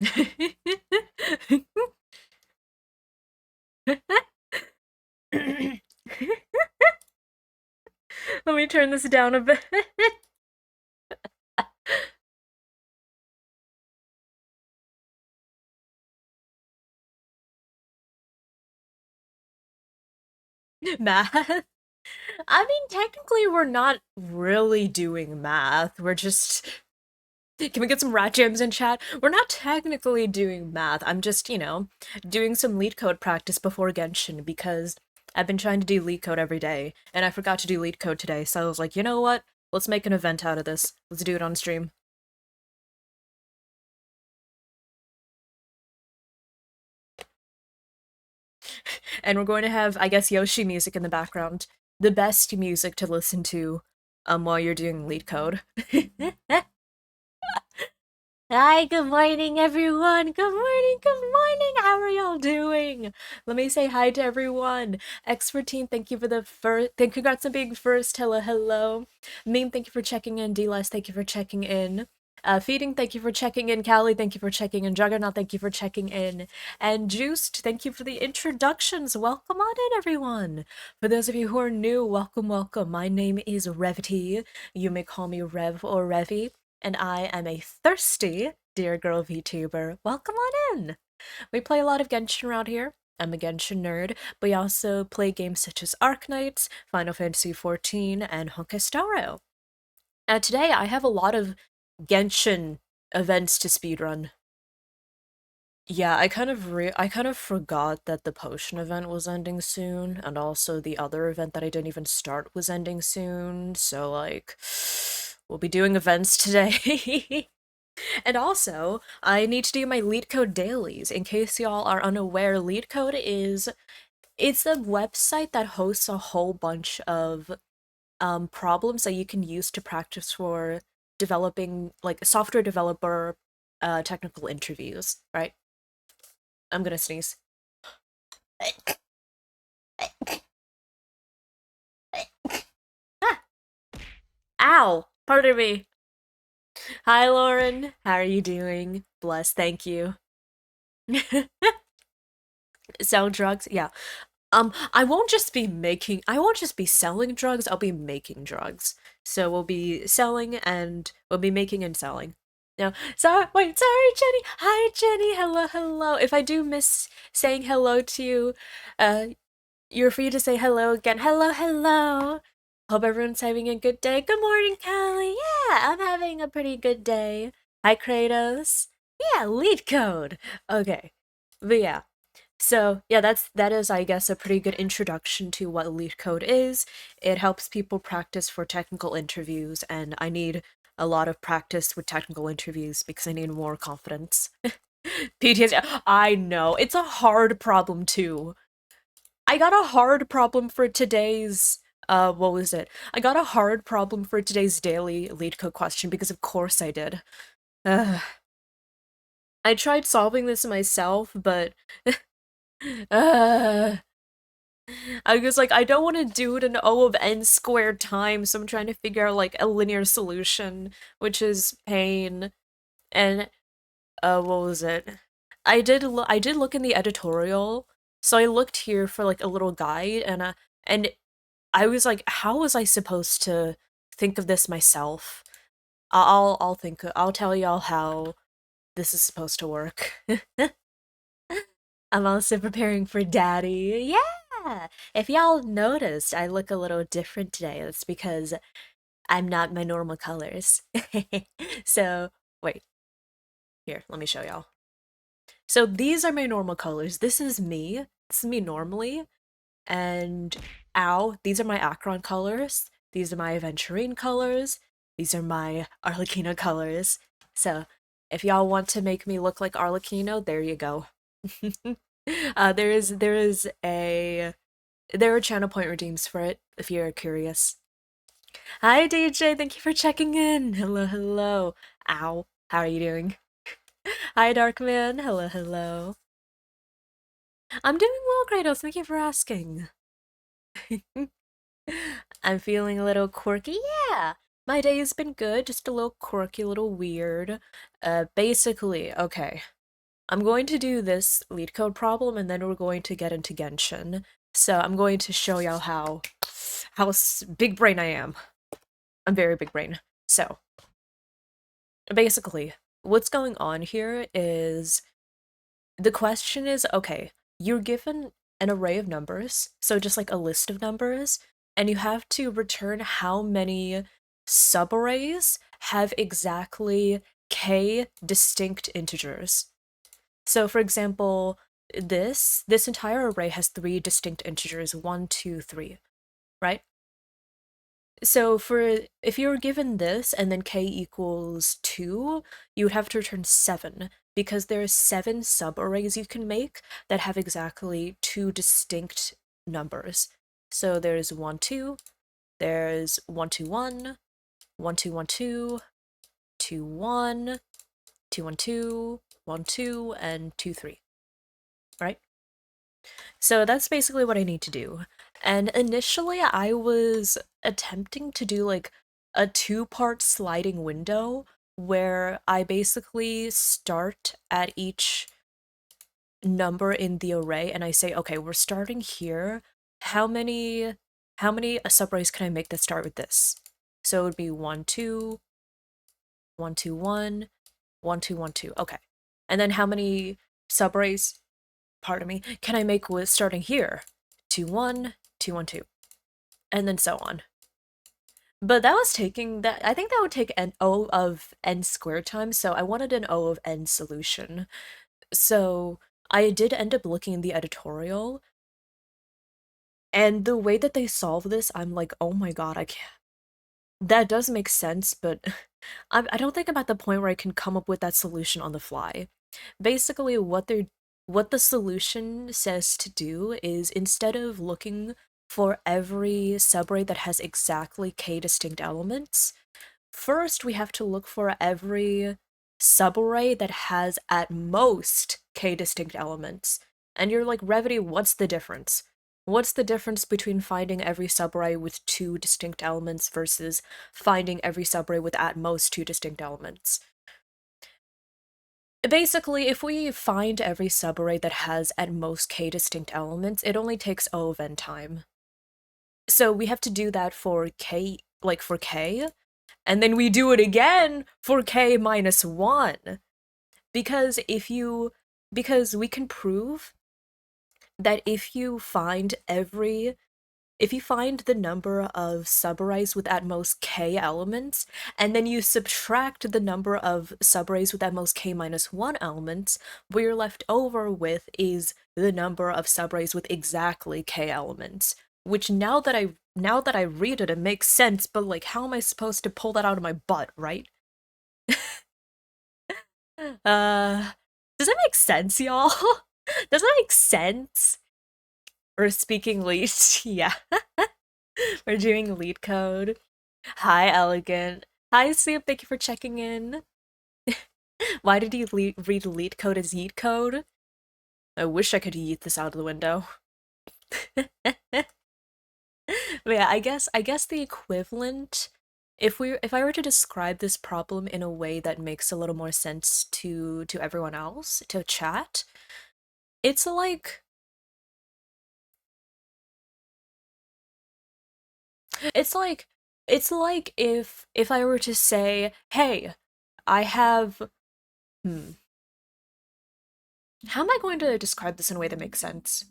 Let me turn this down a bit. Math? I mean, technically, we're not really doing math. We're just. Can we get some rat jams in chat? We're not technically doing math. I'm just, doing some Leetcode practice before Genshin because I've been trying to do Leetcode every day, and I forgot to do Leetcode today, so I was like, you know what? Let's make an event out of this. Let's do it on stream. And we're going to have, I guess, Yoshi music in the background. The best music to listen to while you're doing Leetcode. Hi, good morning, everyone. Good morning, good morning. How are y'all doing? Let me say hi to everyone. X14, thank you for the first. Congrats on being first. Hello, hello. Meme, thank you for checking in. D-Les, thank you for checking in. Feeding, thank you for checking in. Callie, thank you for checking in. Juggernaut, thank you for checking in. And Juiced, thank you for the introductions. Welcome on in, everyone. For those of you who are new, welcome, welcome. My name is Revity. You may call me Rev or Revy, and I am a thirsty Dear Girl VTuber. Welcome on in! We play a lot of Genshin around here. I'm a Genshin nerd, but we also play games such as Arknights, Final Fantasy XIV, and Honkai Star Rail. Today I have a lot of Genshin events to speedrun. Yeah, I kind of forgot that the potion event was ending soon, and also the other event that I didn't even start was ending soon, so like we'll be doing events today. And also, I need to do my Leetcode dailies. In case y'all are unaware, Leetcode is it's a website that hosts a whole bunch of problems that you can use to practice for developing like software developer technical interviews, right? I'm gonna sneeze. Ah! Ow! Pardon me. Hi, Lauren. How are you doing? Bless, thank you. Sell drugs? Yeah. I won't just be selling drugs, I'll be making drugs. So we'll be selling and we'll be making and selling. No, sorry, Jenny. Hi, Jenny. Hello, hello. If I do miss saying hello to you, uh, you're free to say hello again. Hello, hello. Hope everyone's having a good day. Good morning, Callie. Yeah, I'm having a pretty good day. Hi, Kratos. Yeah, Leetcode. Okay. But yeah. So yeah, that is, I guess, a pretty good introduction to what Leetcode is. It helps people practice for technical interviews, and I need a lot of practice with technical interviews because I need more confidence. PTSD, I know, it's a hard problem too. I got a hard problem for today's what was it? I got a hard problem for today's daily Leetcode question because of course I did. Ugh. I tried solving this myself, but uh I was like, I don't want to do it in O of n squared time, so I'm trying to figure out like a linear solution, which is pain. And what was it? I did look in the editorial, so I looked here for like a little guide, and I was like, how was I supposed to think of this myself? I'll tell y'all how this is supposed to work. I'm also preparing for daddy. Yeah! If y'all noticed, I look a little different today. That's because I'm not my normal colors. So, wait. Here, let me show y'all. So these are my normal colors. This is me. This is me normally. And ow, these are my Akron colors. These are my Aventurine colors. These are my Arlecchino colors. So, if y'all want to make me look like Arlecchino, there you go. There is a there are channel point redeems for it if you're curious. Hi DJ, thank you for checking in. Hello, hello. Ow, how are you doing? Hi Darkman. Hello, hello. I'm doing well, Kratos. Thank you for asking. I'm feeling a little quirky. Yeah, my day has been good. Just a little quirky, a little weird. Basically, okay. I'm going to do this Leetcode problem, and then we're going to get into Genshin. So I'm going to show y'all how big brain I am. I'm very big brain. So basically, what's going on here is the question is, okay, you're given an array of numbers, so just like a list of numbers, and you have to return how many subarrays have exactly k distinct integers. So for example, this entire array has 3 distinct integers, 1, 2, 3, right? So if you were given this and then k equals 2, you would have to return 7 because there are 7 subarrays you can make that have exactly 2 distinct numbers. So there's 1, 2, there's 1, 2, 1, 1, 2, 1, 2, 2, 1, 2, 1, 2, 1, 2, and 2, 3, right? So that's basically what I need to do. And initially I was attempting to do like a 2-part sliding window where I basically start at each number in the array and I say, okay, we're starting here. How many subarrays can I make that start with this? So it would be 1, 2, 1, 2, 1, 1, 2, 1, 2. Okay. And then how many subarrays, pardon me, can I make with starting here? 2, 1, 2, 1, 2, and then so on. But that was taking that, I think that would take an O of n squared time, so I wanted an O of n solution. So I did end up looking in the editorial, and the way that they solve this, I'm like, oh my god, I can't. That does make sense, but I don't think I'm at the point where I can come up with that solution on the fly. Basically, what the solution says to do is instead of looking for every subarray that has exactly k distinct elements, first we have to look for every subarray that has at most k distinct elements. And you're like, Revity, what's the difference? What's the difference between finding every subarray with 2 distinct elements versus finding every subarray with at most 2 distinct elements? Basically, if we find every subarray that has at most k distinct elements, it only takes O of n time. So we have to do that for k, like for k, and then we do it again for k minus 1. Because because we can prove that if you find the number of subarrays with at most k elements, and then you subtract the number of subarrays with at most k minus 1 elements, what you're left over with is the number of subarrays with exactly k elements. Which now that I read it, it makes sense, but like, how am I supposed to pull that out of my butt, right? Does that make sense, y'all? Does that make sense? Or speaking lead, yeah. We're doing Leetcode. Hi, Elegant. Hi, Soup. Thank you for checking in. Why did you read Leetcode as yeet code? I wish I could yeet this out of the window. But yeah, I guess the equivalent, if I were to describe this problem in a way that makes a little more sense to everyone else, to chat, it's like It's like if I were to say, "Hey, I have hmm, how am I going to describe this in a way that makes sense?"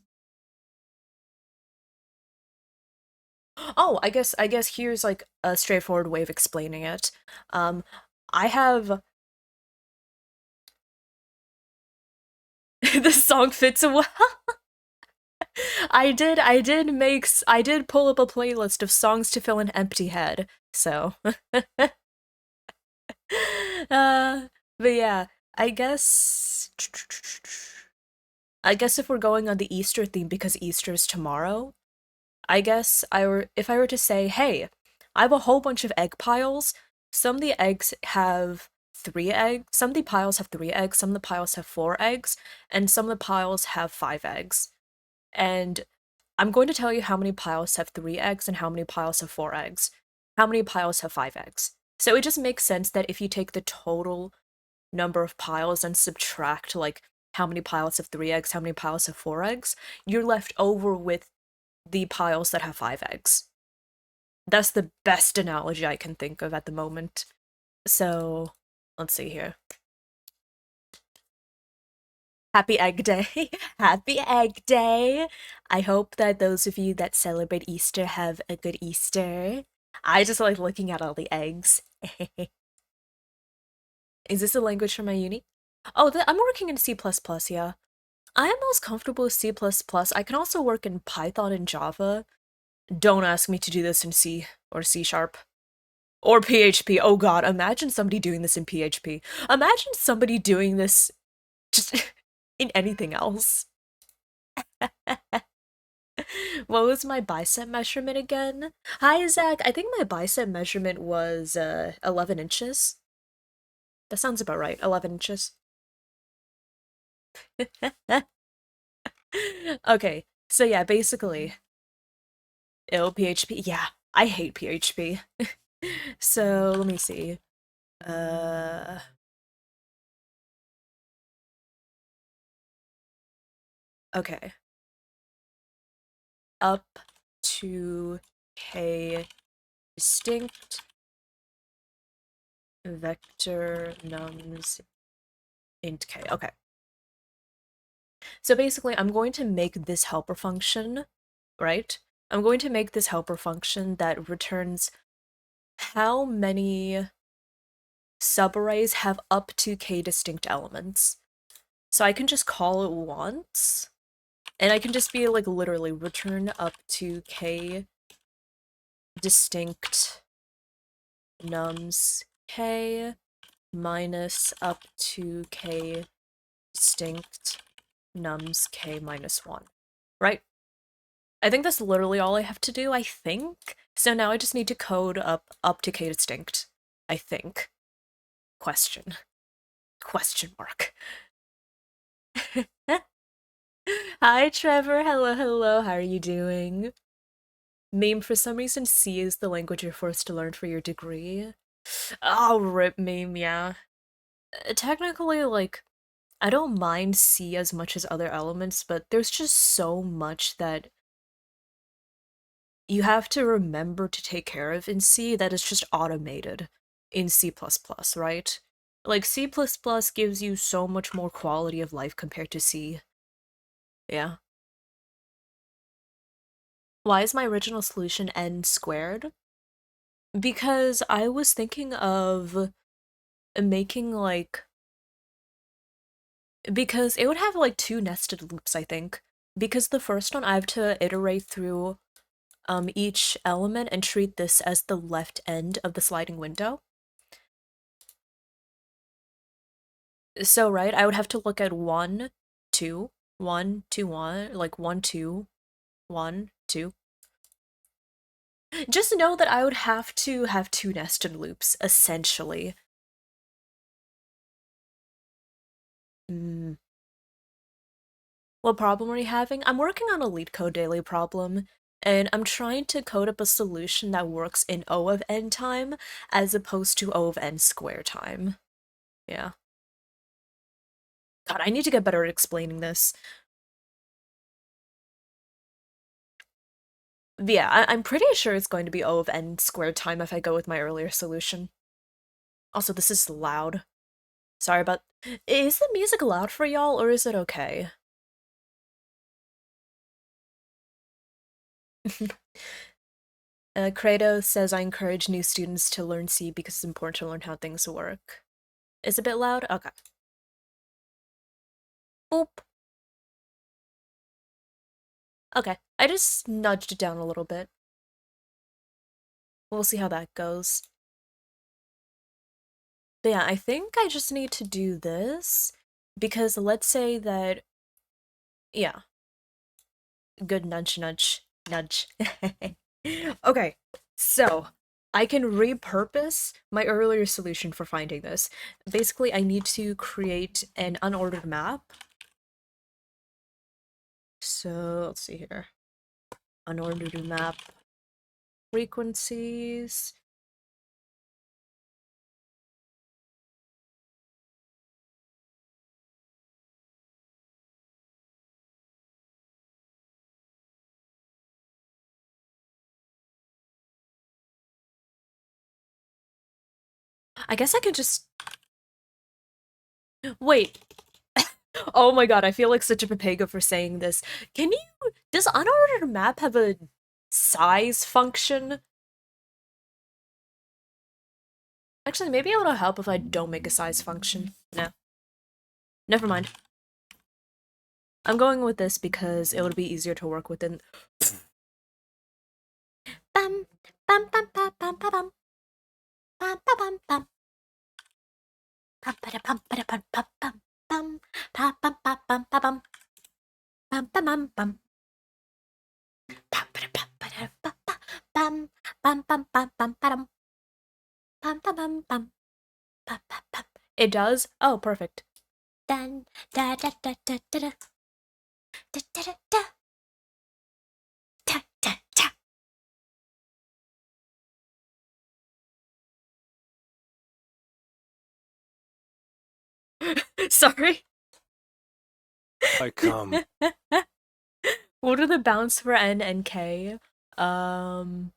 Oh, I guess here's like a straightforward way of explaining it. Um, I have the song fits well. I did pull up a playlist of songs to fill an empty head. So, uh, but yeah, I guess I guess if we're going on the Easter theme because Easter's tomorrow, I guess if I were to say, hey, I have a whole bunch of egg piles. Some of the eggs have 3 eggs. Some of the piles have 3 eggs. Some of the piles have 4 eggs, and some of the piles have 5 eggs. And I'm going to tell you how many piles have 3 eggs and how many piles have 4 eggs. How many piles have 5 eggs? So it just makes sense that if you take the total number of piles and subtract like how many piles have 3 eggs, how many piles have 4 eggs, you're left over with the piles that have 5 eggs. That's the best analogy I can think of at the moment. So, let's see here. Happy Egg Day. Happy Egg Day. I hope that those of you that celebrate Easter have a good Easter. I just like looking at all the eggs. Is this a language from my uni? Oh, I'm working in C++, yeah. I am most comfortable with C++. I can also work in Python and Java. Don't ask me to do this in C or C sharp. Or PHP. Oh god, imagine somebody doing this in PHP. Imagine somebody doing this just in anything else. What was my bicep measurement again? Hi, Zach. I think my bicep measurement was 11 inches. That sounds about right. 11 inches. Okay, so yeah, basically, ill PHP. Yeah, I hate PHP. So let me see. Uh, okay. Up to k distinct vector nums int k. Okay. So basically, I'm going to make this helper function, right? I'm going to make this helper function that returns how many subarrays have up to k distinct elements. So I can just call it once, and I can just be like literally return up to k distinct nums k minus up to k distinct nums k minus 1, right? I think that's literally all I have to do, I think. So now I just need to code up to k distinct, I think. Question. Question mark. Hi, Trevor. Hello, hello. How are you doing? Meme, for some reason, C is the language you're forced to learn for your degree. Oh, rip meme, yeah. Technically, like, I don't mind C as much as other elements, but there's just so much that you have to remember to take care of in C that is just automated in C++, right? Like, C++ gives you so much more quality of life compared to C. Yeah. Why is my original solution n squared? Because I was thinking of making like, because it would have like 2 nested loops, I think. Because the first one I have to iterate through each element and treat this as the left end of the sliding window. So, right, I would have to look at 1, 2, 1, 2, 1, like 1, 2, 1, 2. Just know that I would have to have 2 nested loops, essentially. What problem are you having? I'm working on a Leetcode daily problem, and I'm trying to code up a solution that works in O of n time, as opposed to O of n square time. Yeah. God, I need to get better at explaining this. Yeah, I'm pretty sure it's going to be O of n squared time if I go with my earlier solution. Also, this is loud. Sorry about... Is the music loud for y'all, or is it okay? Kratos says, I encourage new students to learn C because it's important to learn how things work. Is it a bit loud? Okay. Boop. Okay, I just nudged it down a little bit. We'll see how that goes. But yeah, I think I just need to do this, because let's say that, yeah. Good nudge, nudge, nudge. Okay, so I can repurpose my earlier solution for finding this. Basically, I need to create an unordered map. So, let's see here. Unordered map frequencies. I guess I could just... Wait. Oh my god, I feel like such a Pepega for saying this. Can you... Does unordered map have a size function? Actually, maybe it'll help if I don't make a size function. No. Never mind. I'm going with this because it would be easier to work within. Bum, bum, bum, bum, bum, bum, bum. Bum, bum, bum, bum. Bum, bada, bum, bada, bum, bum, bum, bum. Bum, bum, bum, bum, bum, bum. Bum, bum, bum, bum. Bum, bada, bum, bada, bum, bum. Bum, bum, bum, bum, bum. Bum, bum, bum, bum. Bum, bum, bum. It does? Oh, perfect. Dun, da, da, da, da, da, da. Da, da, da, da. Da, da, da. Sorry. I come. What are the bounds for N and K? Um,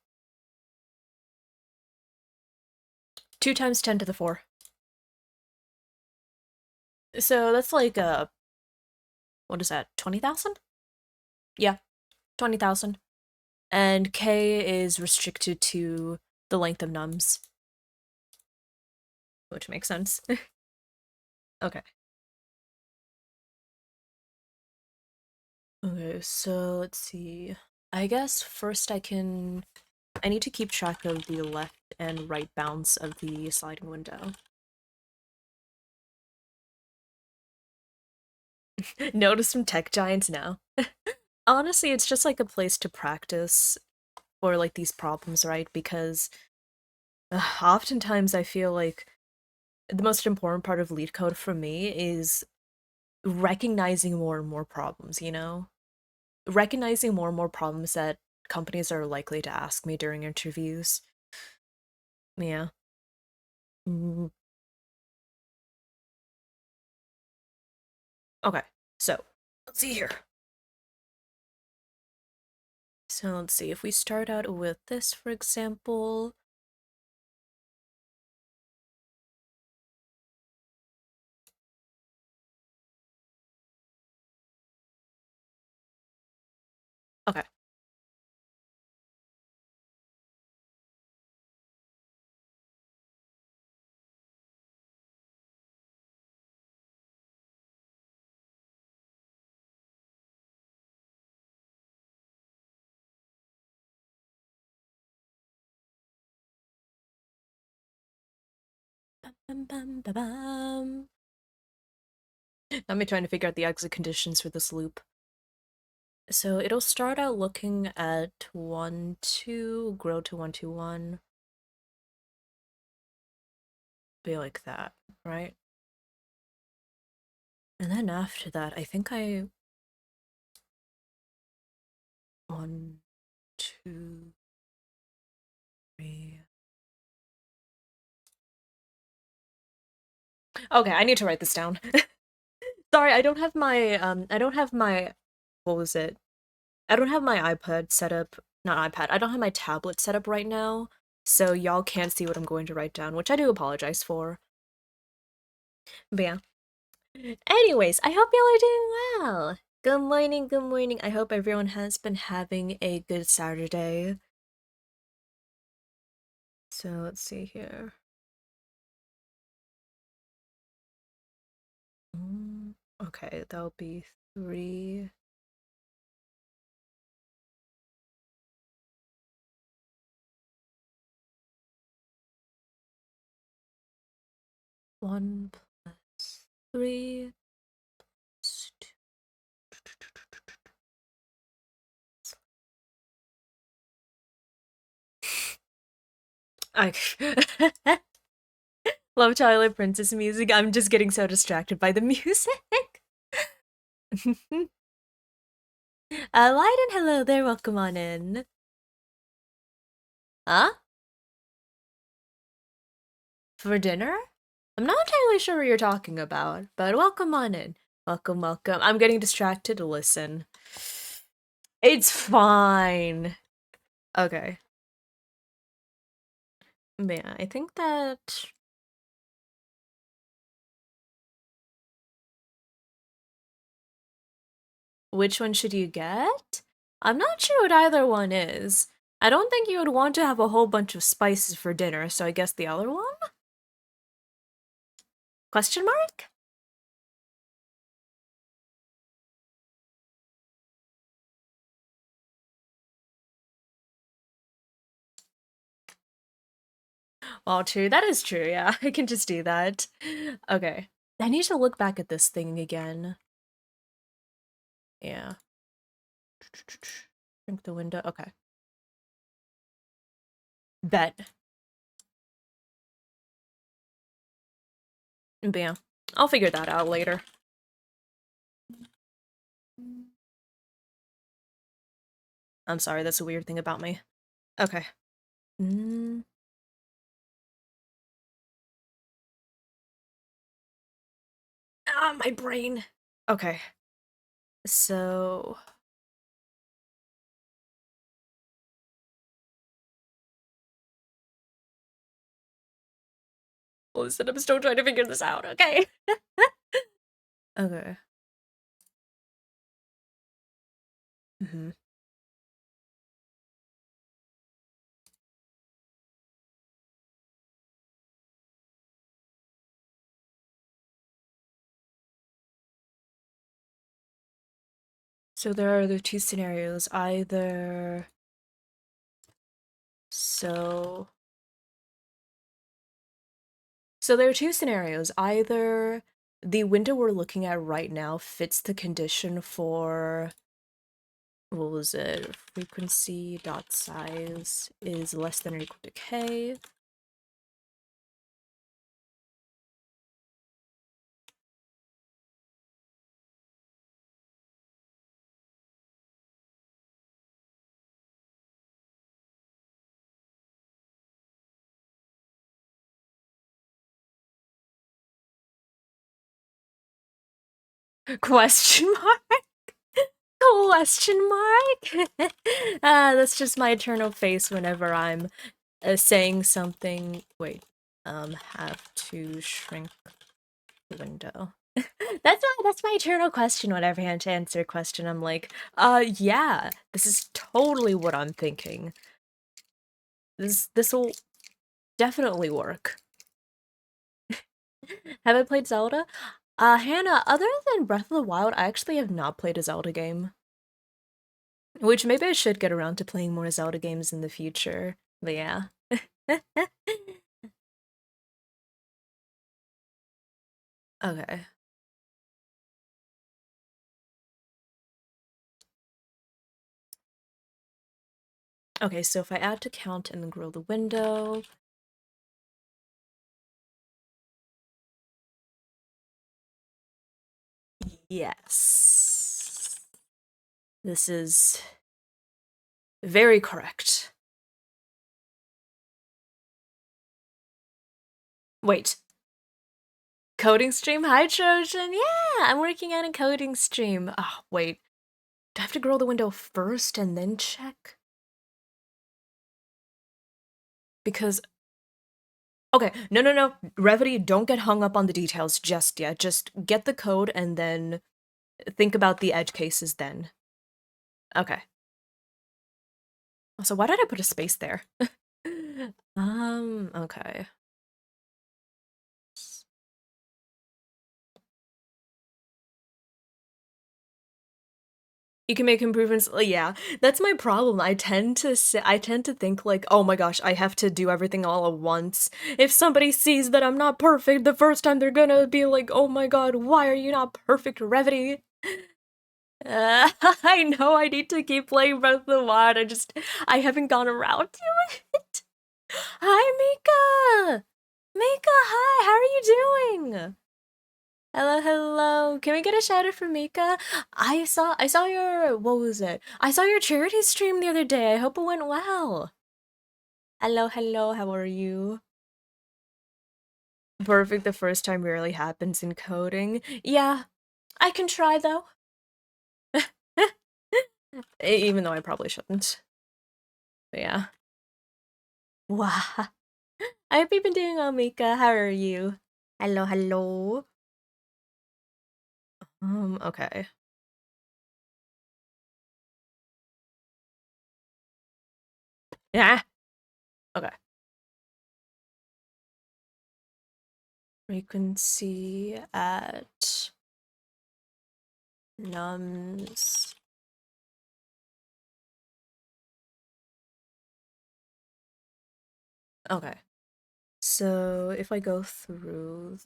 2 times 10 to the 4. So that's like, what is that, 20,000? Yeah, 20,000. And K is restricted to the length of nums, which makes sense. Okay. Okay, so let's see. I guess first I need to keep track of the left and right bounds of the sliding window. Notice some tech giants now. Honestly, it's just like a place to practice for like these problems, right? Because oftentimes I feel like the most important part of Leetcode for me is recognizing more and more problems, you know? Recognizing more and more problems that companies are likely to ask me during interviews. Yeah. Mm, okay, so let's see here. So let's see, if we start out with this, for example. Okay. Bum, bum, ba, bum. Let me trying to figure out the exit conditions for this loop. So it'll start out looking at 1, 2, grow to 1, 2, 1. Be like that, right? And then after that, I think 1, 2, 3. Okay, I need to write this down. Sorry, I don't have my, what was it? I don't have my iPad set up, not iPad, I don't have my tablet set up right now, so y'all can't see what I'm going to write down, which I do apologize for. But yeah. Anyways, I hope y'all are doing well. Good morning, good morning. I hope everyone has been having a good Saturday. So let's see here. Okay, that'll be 3. 1 plus 3 plus 2. I love Twilight Princess music. I'm just getting so distracted by the music. Lyden, hello there. Welcome on in. Huh? For dinner? I'm not entirely sure what you're talking about, but welcome on in. Welcome, welcome. I'm getting distracted. Listen. It's fine. Okay. Yeah, I think that Which one should you get? I'm not sure what either one is. I don't think you would want to have a whole bunch of spices for dinner, so I guess the other one? Question mark? Well, true. That is true, yeah. I can just do that. Okay. I need to look back at this thing again. Yeah. Shrink the window. Okay. Bet. Bam. I'll figure that out later. I'm sorry, that's a weird thing about me. Okay. Mm. Ah, my brain. Okay. So... Listen, I'm still trying to figure this out, okay? Okay. Mm-hmm. So there are the two scenarios. Either... So... So there are two scenarios. Either the window we're looking at right now fits the condition for... What was it? Frequency dot size is less than or equal to k. Question mark? Question mark? That's just my eternal face whenever I'm saying something. Wait, have to shrink the window. That's my eternal question whenever I have to answer a question. I'm like, yeah, this is totally what I'm thinking. This will definitely work. Have I played Zelda? Hannah, other than Breath of the Wild, I actually have not played a Zelda game. Which maybe I should get around to playing more Zelda games in the future. But yeah. Okay. Okay, so if I add to count and then grow the window. Yes. This is very correct. Wait. Coding stream? Hi, Trojan. Yeah, I'm working on a coding stream. Oh, wait. Do I have to grow the window first and then check? Because... Okay, no. Revity, don't get hung up on the details just yet. Just get the code and then think about the edge cases then. Okay. So why did I put a space there? Okay. You can make improvements. Yeah, that's my problem. I tend to think like, oh my gosh, I have to do everything all at once. If somebody sees that I'm not perfect the first time, they're gonna be like, oh my god, why are you not perfect, Revity? I know I need to keep playing Breath of the Wild. I haven't gone around to it. Hi, Mika! Mika, hi, how are you doing? Hello. Can we get a shout out from Mika? I saw your, what was it? I saw your charity stream the other day. I hope it went well. Hello, how are you? Perfect the first time rarely happens in coding. Yeah, I can try though. Even though I probably shouldn't. But yeah. Wow. I hope you've been doing well, Mika. How are you? Hello. Okay. Yeah. Okay. Frequency at nums. Okay. So if I go through.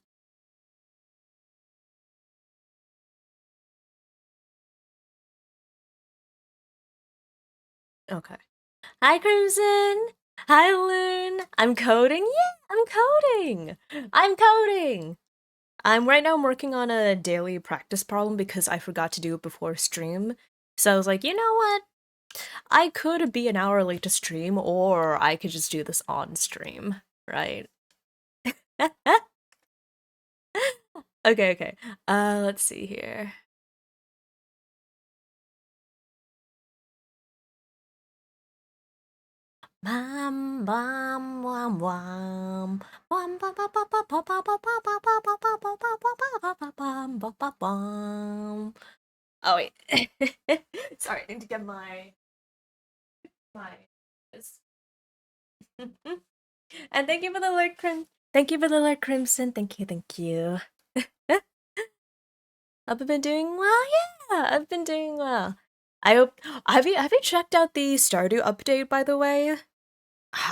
Okay. Hi, Crimson. Hi, Loon. I'm coding. Yeah, I'm coding. I'm coding. Right now I'm working on a daily practice problem because I forgot to do it before stream. So I was like, you know what? I could be an hour late to stream, or I could just do this on stream, right? Okay, okay. Let's see here. Bam bam wam wam wam bam bam bam bam bam bam bam bam bam bam. Oh wait. Sorry, I need to get my and thank you for the alert, Thank you for the alert, Crimson. Thank you, thank you. I've been doing well. Yeah, I've been doing well. I hope. Have you checked out the Stardew update, by the way?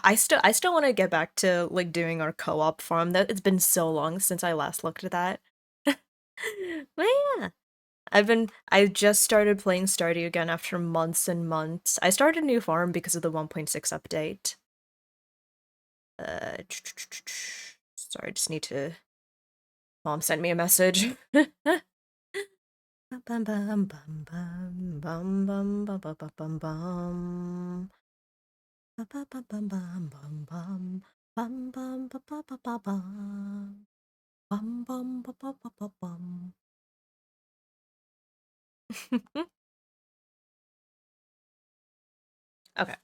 I still want to get back to like doing our co-op farm. That it's been so long since I last looked at that. But yeah, I just started playing Stardew again after months and months. I started a new farm because of the 1.6 update. Sorry, I just need to. Mom sent me a message. Bum bum bum bum bum bum bum bum bum bum bum. Ba ba ba bum bum bum bum bum bum ba ba ba ba bum bum bum ba ba ba ba bum. Okay.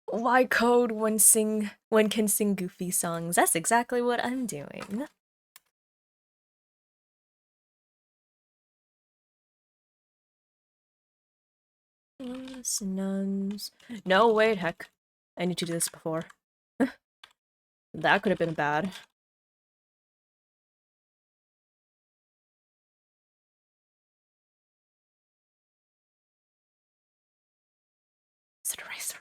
Why code when can sing goofy songs? That's exactly what I'm doing. Nuns. No, wait, heck. I need to do this before. That could have been bad. Is it eraser?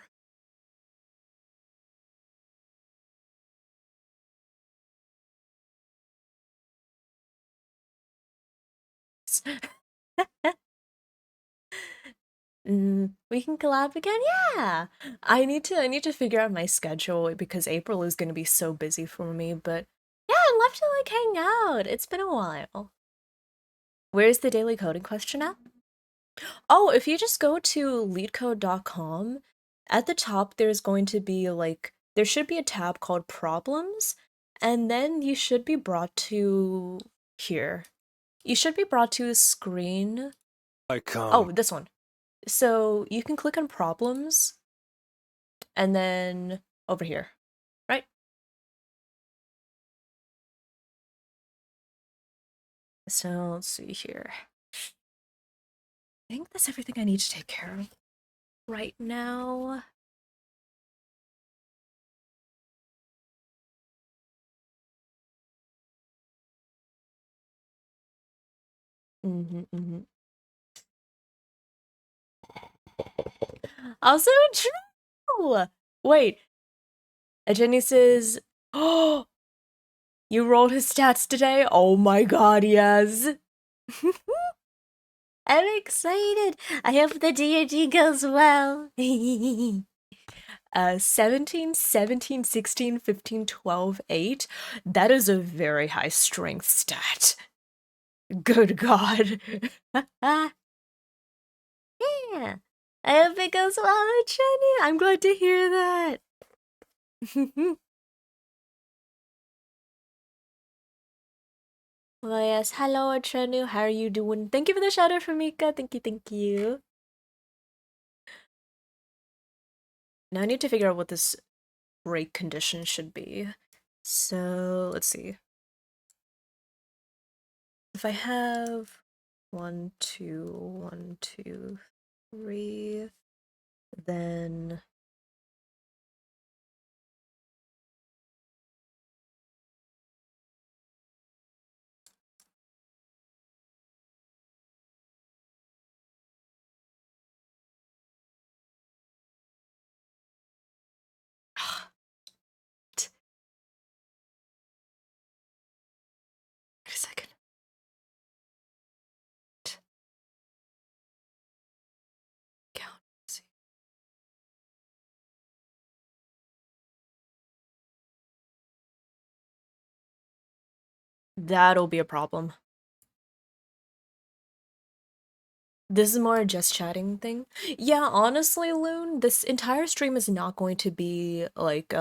We can collab again? Yeah. I need to figure out my schedule because April is gonna be so busy for me, but yeah, I'd love to like hang out. It's been a while. Where's the daily coding question at? Oh, if you just go to leetcode.com, at the top there's going to be like there should be a tab called problems, and then you should be brought to here. You should be brought to a screen. I come. Oh, this one. So you can click on problems and then over here, right? So let's see here. I think that's everything I need to take care of right now. Mm-hmm. Also true. Wait, Jenny says, "Oh, you rolled his stats today? Oh my god, yes." I'm excited. I hope the D&D goes well. 17, 17, 16, 15, 12, 8. That is a very high strength stat. Good God. Yeah. I hope it goes well, Jenny. I'm glad to hear that. Well, yes. Hello, Trenu. How are you doing? Thank you for the shout out from Mika. Thank you, thank you. Now I need to figure out what this break condition should be. So let's see. If I have 1, 2, 1, 2, 3, Then wait a second. Count. See. That'll be a problem. This is more a just chatting thing. Yeah, honestly, Loon, this entire stream is not going to be like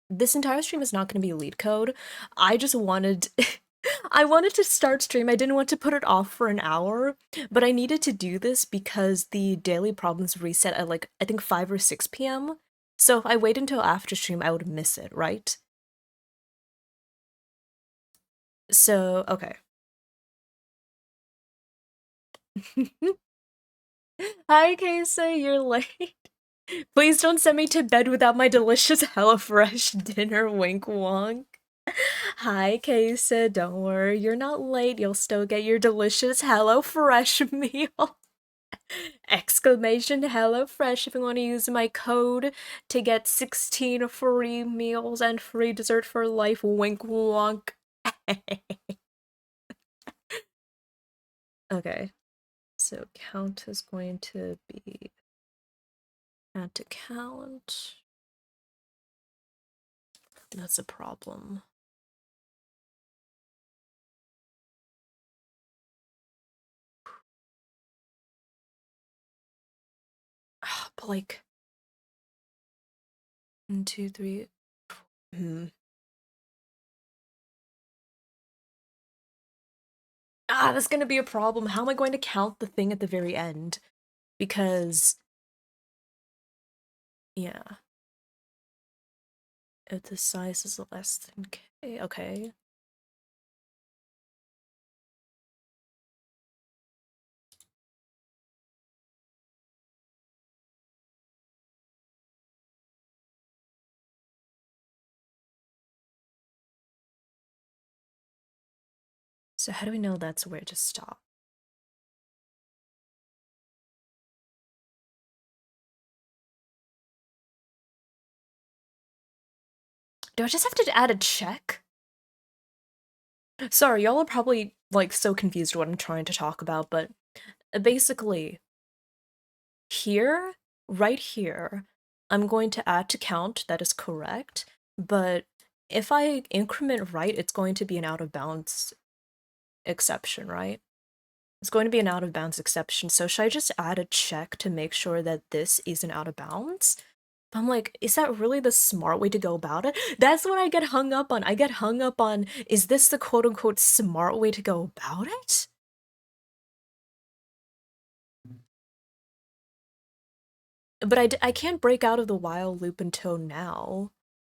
this entire stream is not going to be Leetcode. I just wanted I wanted to start stream. I didn't want to put it off for an hour, but I needed to do this because the daily problems reset at like I think 5 or 6 p.m. So if I wait until after stream, I would miss it, right? So, okay. Hi, Kesa, you're late. Please don't send me to bed without my delicious HelloFresh dinner, wink wonk. Hi, Kesa, don't worry, you're not late. You'll still get your delicious HelloFresh meal. Exclamation HelloFresh if you want to use my code to get 16 free meals and free dessert for life, wink wonk. Okay, so count is going to be add to count. That's a problem. But like 1, 2, 3. That's gonna be a problem. How am I going to count the thing at the very end? Because, yeah. If the size is less than K, okay. So how do we know that's where to stop? Do I just have to add a check? Sorry, y'all are probably, like, so confused what I'm trying to talk about, but basically, here, right here, I'm going to add to count, that is correct, but if I increment right, it's going to be an out of bounds exception, right? It's going to be an out of bounds exception, so should I just add a check to make sure that this isn't out of bounds? But I'm like, is that really the smart way to go about it? That's what I get hung up on. I get hung up on, is this the quote-unquote smart way to go about it? But I can't break out of the while loop until now,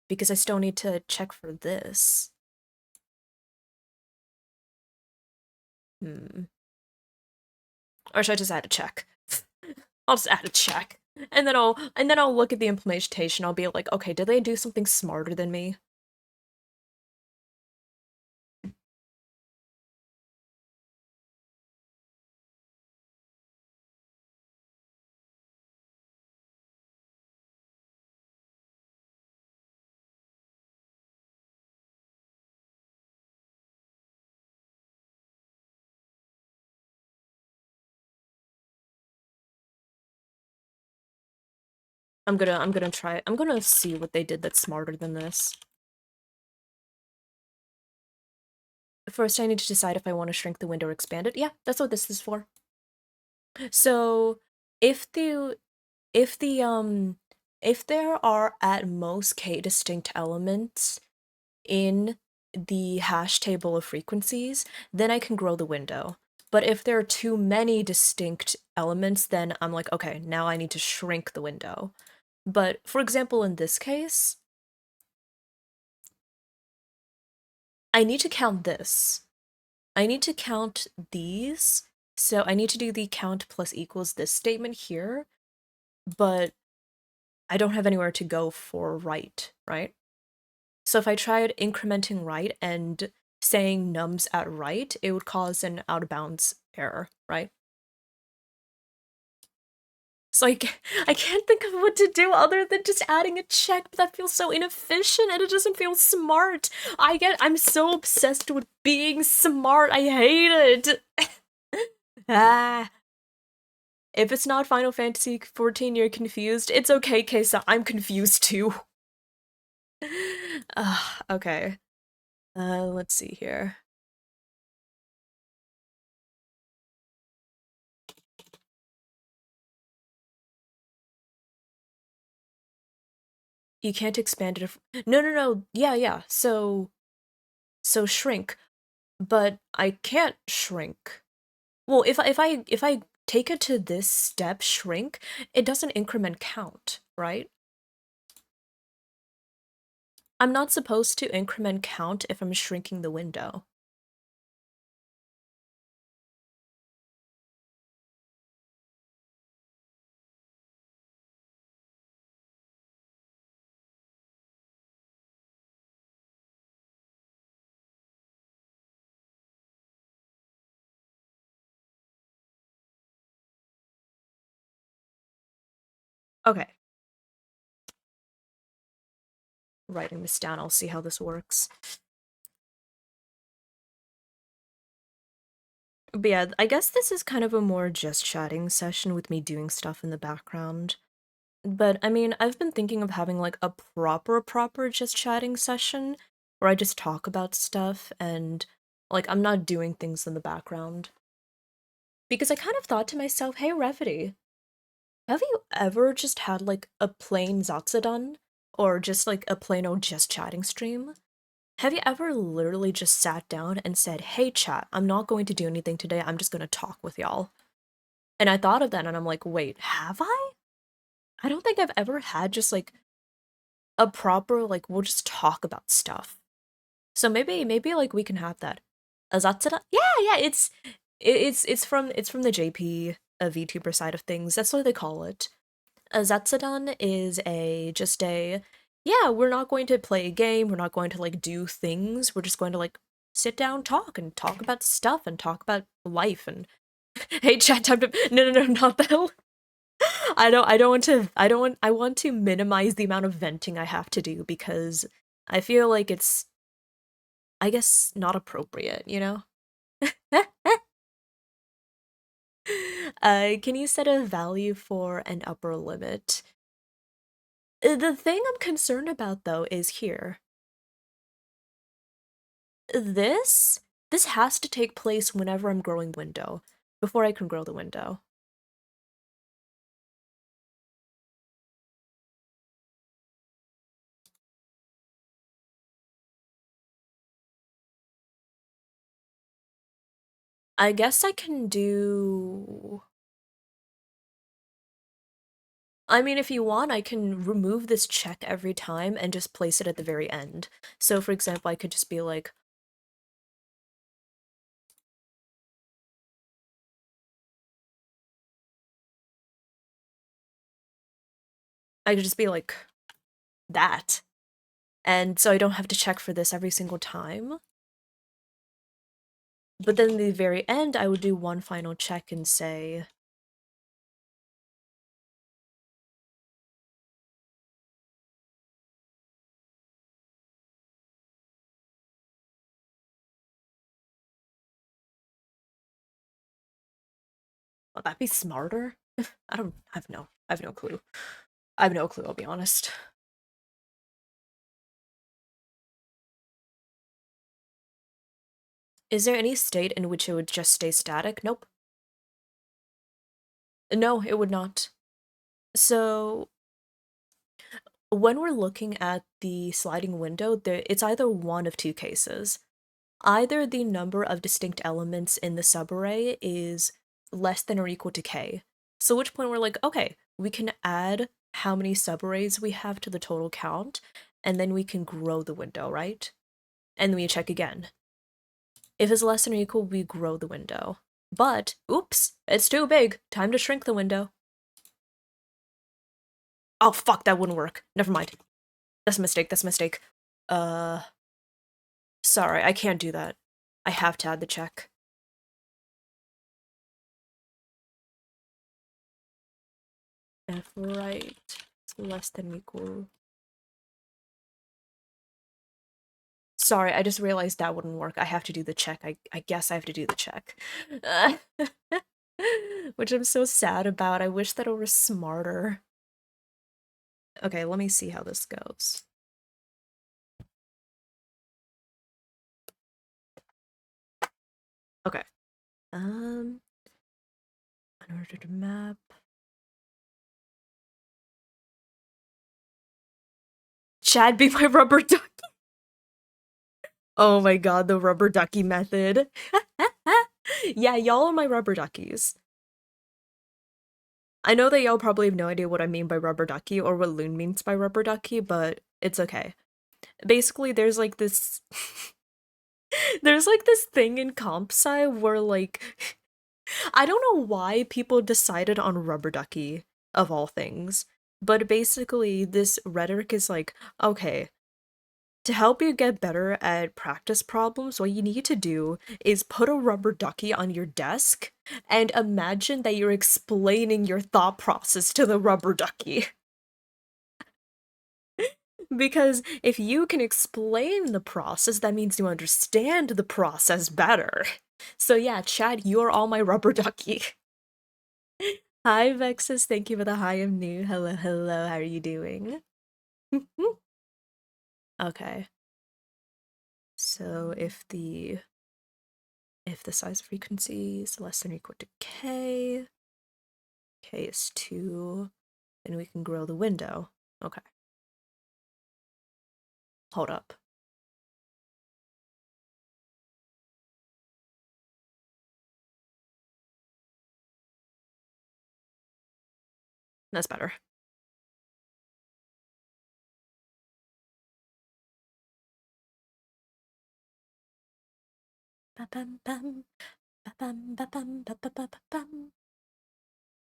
because I still need to check for this. Or should I just add a check? I'll just add a check. And then I'll look at the implementation. I'll be like, okay, did they do something smarter than me? I'm gonna see what they did that's smarter than this. First, I need to decide if I want to shrink the window or expand it. Yeah, that's what this is for. So, if the if the if there are at most k distinct elements in the hash table of frequencies, then I can grow the window. But if there are too many distinct elements, then I'm like, okay, now I need to shrink the window. But for example, in this case, I need to count this. I need to count these. So I need to do the count plus equals this statement here. But I don't have anywhere to go for right, right? So if I tried incrementing right and saying nums at right, it would cause an out of bounds error, right? So I can't think of what to do other than just adding a check, but that feels so inefficient and it doesn't feel smart. I'm so obsessed with being smart. I hate it. Ah. If it's not Final Fantasy 14, you're confused. It's okay, Kesa. I'm confused too. Okay. Let's see here. You can't expand it if— no. Yeah. So shrink. But I can't shrink. Well, if I take it to this step shrink, it doesn't increment count, right? I'm not supposed to increment count if I'm shrinking the window. Okay. Writing this down, I'll see how this works. But yeah, I guess this is kind of a more just chatting session with me doing stuff in the background. But I mean, I've been thinking of having like a proper just chatting session where I just talk about stuff and like I'm not doing things in the background. Because I kind of thought to myself, hey Revity, have you ever just had like a plain Zatsudan? Or just like a plain old just chatting stream? Have you ever literally just sat down and said, hey chat, I'm not going to do anything today, I'm just gonna talk with y'all? And I thought of that and I'm like, wait, have I? I don't think I've ever had just like a proper, like, we'll just talk about stuff. So maybe like we can have that. A Zatsudan? Yeah, it's from the JP VTuber side of things. That's what they call it. A Zatsudan is just a, yeah, we're not going to play a game, we're not going to like do things, we're just going to like sit down, talk, and talk about stuff, and talk about life, and hey chat, time to— no, not that. I want to minimize the amount of venting I have to do because I feel like it's, I guess, not appropriate, you know? Can you set a value for an upper limit? The thing I'm concerned about though is here. This has to take place whenever I'm growing window, before I can grow the window. I guess I can do— I mean, if you want, I can remove this check every time and just place it at the very end. So for example, I could just be like, I could just be like that. And so I don't have to check for this every single time. But then at the very end, I would do one final check and say, would that be smarter? I have no clue. I have no clue, I'll be honest. Is there any state in which it would just stay static? Nope. No, it would not. So when we're looking at the sliding window, it's either one of two cases. Either the number of distinct elements in the subarray is less than or equal to k. So at which point we're like, okay, we can add how many subarrays we have to the total count, and then we can grow the window, right? And then we check again. If it's less than or equal, we grow the window. But, oops, it's too big. Time to shrink the window. Oh, fuck, that wouldn't work. Never mind. That's a mistake, that's a mistake. Sorry, I can't do that. I have to add the check. If right is less than or equal. Sorry, I just realized that wouldn't work. I have to do the check. I guess I have to do the check. Which I'm so sad about. I wish that it were smarter. Okay, let me see how this goes. Okay. Unordered map. Chad be my rubber ducky. Oh my god, the rubber ducky method. Yeah, y'all are my rubber duckies. I know that y'all probably have no idea what I mean by rubber ducky or what Loon means by rubber ducky, but it's okay. Basically, there's like this there's like this thing in comp sci where like I don't know why people decided on rubber ducky of all things, but basically this rhetoric is like, okay, to help you get better at practice problems, what you need to do is put a rubber ducky on your desk and imagine that you're explaining your thought process to the rubber ducky. Because if you can explain the process, that means you understand the process better. So yeah, Chad, you're all my rubber ducky. Hi, Vexus. Thank you for the hi, I'm new. Hello, hello. How are you doing? Okay. So if the size frequency is less than or equal to k, k is 2, then we can grow the window. Okay. Hold up. That's better.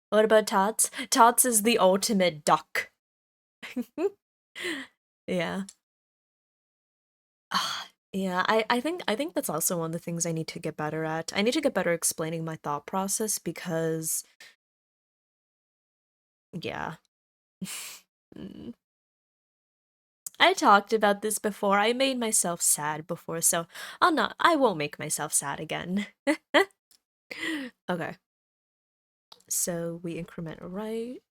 What about Tots? Tots is the ultimate duck. Yeah. Yeah, I think that's also one of the things I need to get better at. I need to get better explaining my thought process because yeah. Mm. I talked about this before. I made myself sad before, so I won't make myself sad again. Okay. So we increment right.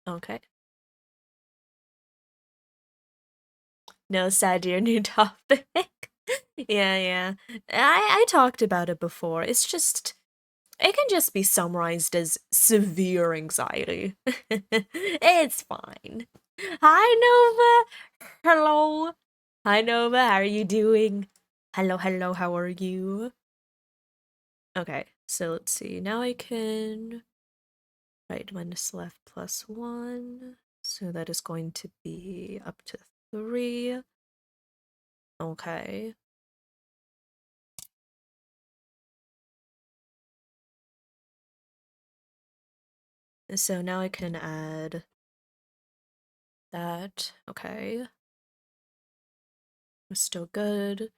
Okay. No, sad dear new topic. Yeah, yeah. I talked about it before. It's just it can just be summarized as severe anxiety. It's fine. Hi Nova. Hello. Hi Nova, how are you doing? Hello, hello, how are you? Okay, so let's see. Now I can right minus left plus 1. So that is going to be up to 3. Okay. So now I can add that. Okay. We're still good.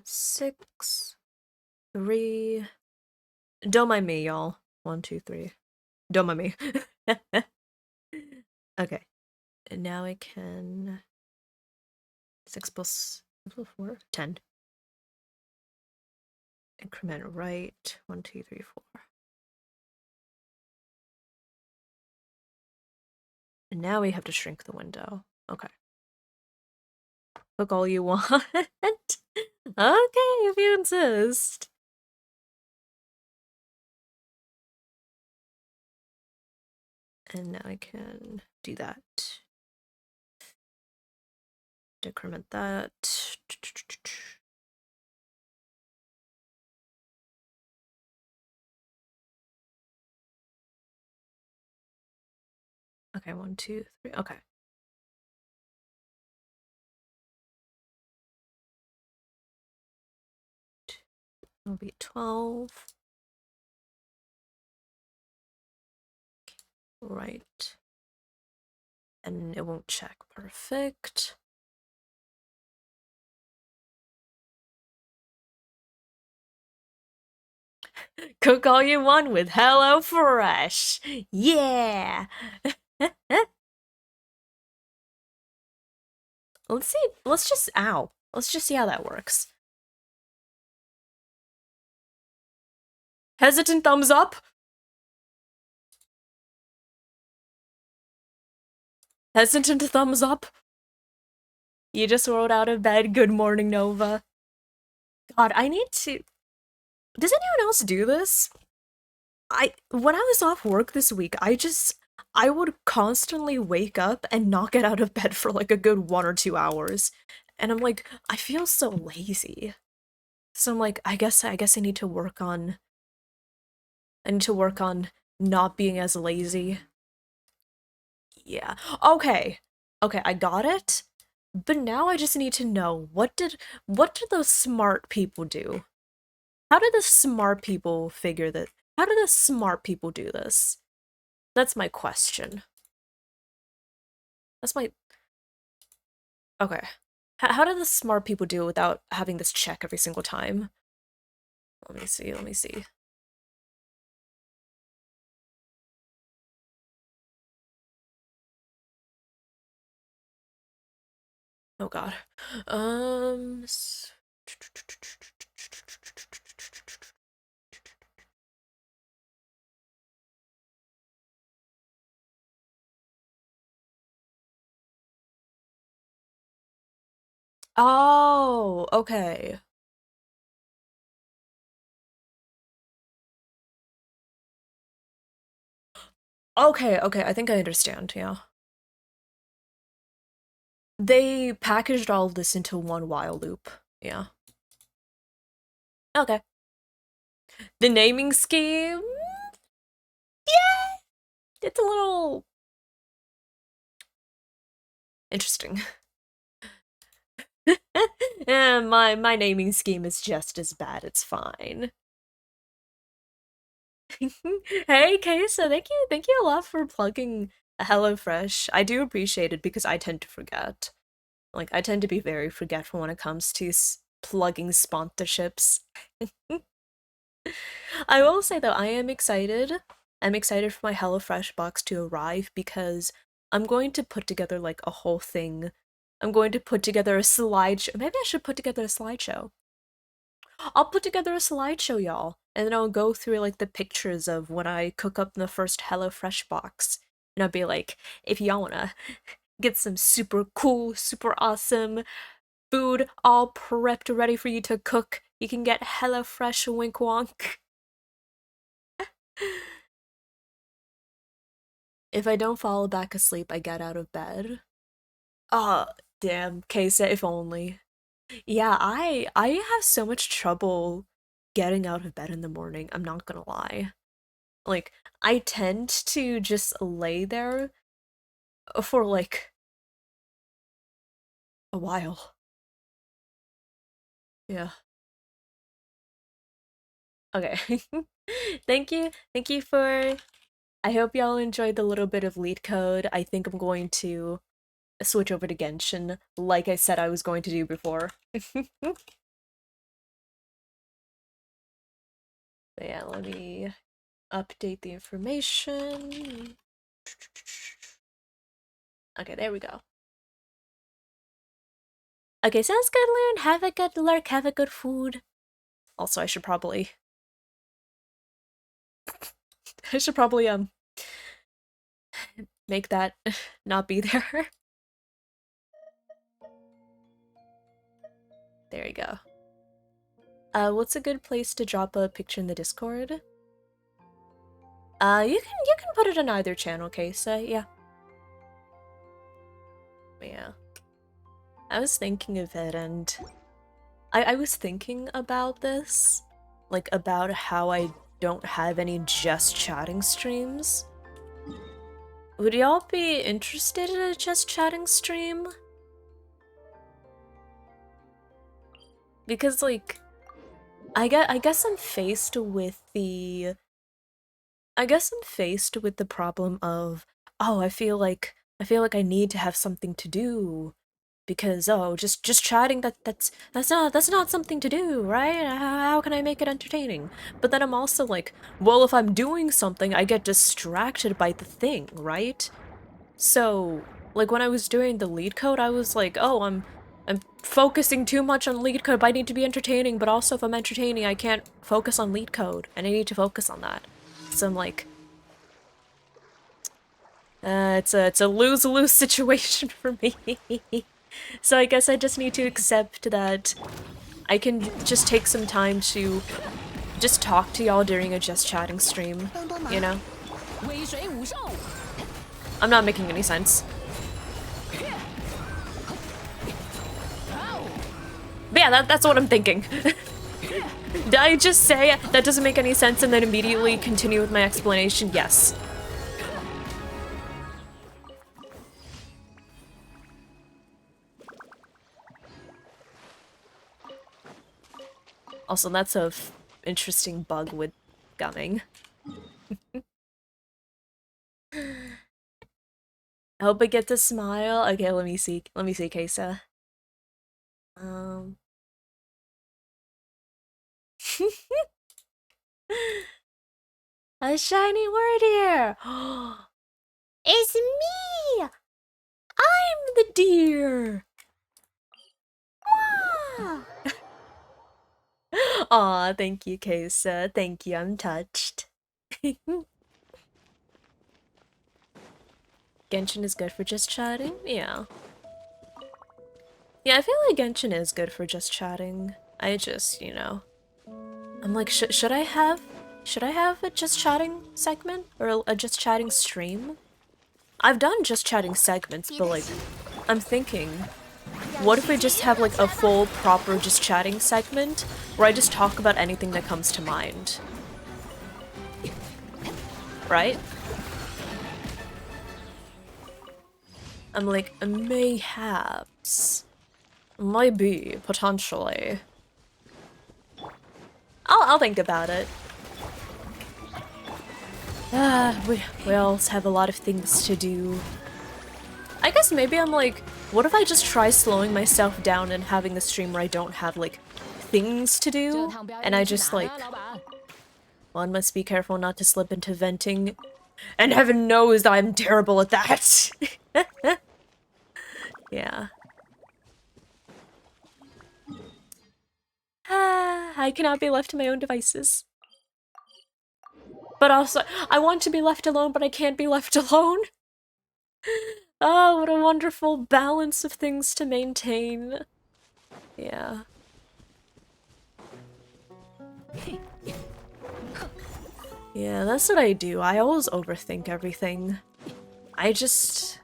Six, 3. Don't mind me, y'all. 1, 2, 3. Don't mind me. Okay. And now I can 6 plus 4, 10. Increment right. 1, 2, 3, 4. And now we have to shrink the window. Okay. Look all you want. Okay, if you insist. And now I can do that. Decrement that. Okay, 1, 2, 3. Okay. It'll be 12. Right. And it won't check. Perfect. Cook all you want with HelloFresh. Yeah. Let's see. Let's just see how that works. Hesitant thumbs up. Hesitant thumbs up. You just rolled out of bed. Good morning, Nova. God, I need to. Does anyone else do this? When I was off work this week, I would constantly wake up and not get out of bed for like a good 1 or 2 hours. And I'm like, I feel so lazy. So I'm like, I guess I need to work on not being as lazy. Yeah. Okay. Okay, I got it. But now I just need to know what did those smart people do? How did the smart people figure that? How did the smart people do this? That's my question. That's my Okay. How did the smart people do it without having this check every single time? Let me see, let me see. Oh god. Um Oh, okay. Okay, okay, I think I understand, yeah. They packaged all of this into one while loop. Yeah. Okay. The naming scheme? Yeah, it's a little interesting. My naming scheme is just as bad. It's fine. Hey, Kaysa, thank you a lot for plugging HelloFresh. I do appreciate it because I tend to forget. Like, I tend to be very forgetful when it comes to plugging sponsorships. I will say though, I am excited. I'm excited for my HelloFresh box to arrive because I'm going to put together like a whole thing. I'm going to put together a slideshow. Maybe I should put together a slideshow. I'll put together a slideshow, y'all, and then I'll go through like the pictures of when I cook up the first HelloFresh box. And I'll be like, if y'all wanna get some super cool, super awesome food all prepped, ready for you to cook, you can get HelloFresh wink wonk. If I don't fall back asleep, I get out of bed. Oh, damn, Kesa, if only. Yeah, I have so much trouble getting out of bed in the morning, I'm not gonna lie. Like, I tend to just lay there for like a while. Yeah. Okay. Thank you for. I hope y'all enjoyed the little bit of Leetcode. I think I'm going to switch over to Genshin, like I said I was going to do before. But yeah, let me update the information. Okay, there we go. Okay, sounds good, Loon. Have a good lurk, have a good food. Also, I should probably make that not be there. There you go. What's a good place to drop a picture in the Discord? You can put it in either channel case, yeah. Yeah. I was thinking of it and I was thinking about this. Like about how I don't have any just chatting streams. Would y'all be interested in a just chatting stream? Because like I guess I'm faced with the problem of, oh, I feel like I need to have something to do because, oh, just chatting, that's not something to do, right? How can I make it entertaining? But then I'm also like, well, if I'm doing something, I get distracted by the thing, right? So, like when I was doing the Leetcode, I was like, oh, I'm focusing too much on Leetcode, but I need to be entertaining, but also if I'm entertaining, I can't focus on Leetcode, and I need to focus on that. So I'm like, it's a lose-lose situation for me. So I guess I just need to accept that I can just take some time to just talk to y'all during a just chatting stream, you know? I'm not making any sense. But yeah, that's what I'm thinking. Did I just say that doesn't make any sense and then immediately continue with my explanation? Yes. Also, that's a interesting bug with gumming. I hope I get to smile. Okay, let me see. Let me see, Kesa. A shiny word here! It's me! I'm the deer! Aw, thank you, Kesa. Thank you, I'm touched. Genshin is good for just chatting? Yeah. Yeah, I feel like Genshin is good for just chatting. I just, you know... I'm like, should I have a just chatting segment? Or a just chatting stream? I've done just chatting segments, but like, I'm thinking, what if we just have like a full, proper just chatting segment where I just talk about anything that comes to mind? Right? I'm like, mayhaps. Maybe, potentially. I'll think about it. We all have a lot of things to do. I guess maybe I'm like, what if I just try slowing myself down and having a stream where I don't have, like, things to do? And I just, like, one must be careful not to slip into venting. And heaven knows that I'm terrible at that! Yeah. I cannot be left to my own devices. But also, I want to be left alone, but I can't be left alone. Oh, what a wonderful balance of things to maintain. Yeah. Yeah, that's what I do. I always overthink everything. I just...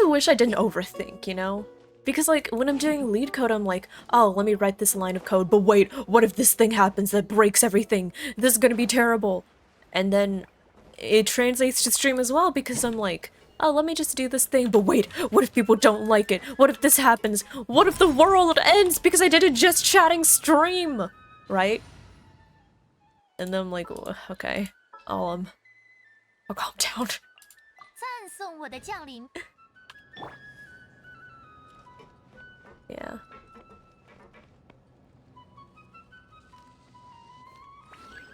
wish I didn't overthink, you know? Because, like, when I'm doing Leetcode, I'm like, oh, let me write this line of code, but wait, what if this thing happens that breaks everything? This is gonna be terrible. And then it translates to stream as well, because I'm like, oh, let me just do this thing, but wait, what if people don't like it? What if this happens? What if the world ends because I did a just chatting stream? Right? And then I'm like, okay, I'll calm down. Yeah.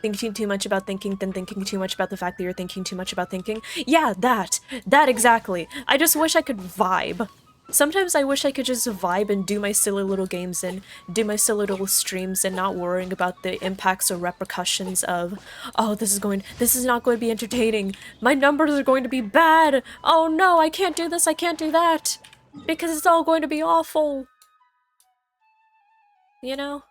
Thinking too much about thinking, then thinking too much about the fact that you're thinking too much about thinking. Yeah, that exactly. I just wish I could vibe. Sometimes I wish I could just vibe and do my silly little games and do my silly little streams and not worrying about the impacts or repercussions of, oh, this is not going to be entertaining. My numbers are going to be bad. Oh no, I can't do this, I can't do that. Because it's all going to be awful. You know?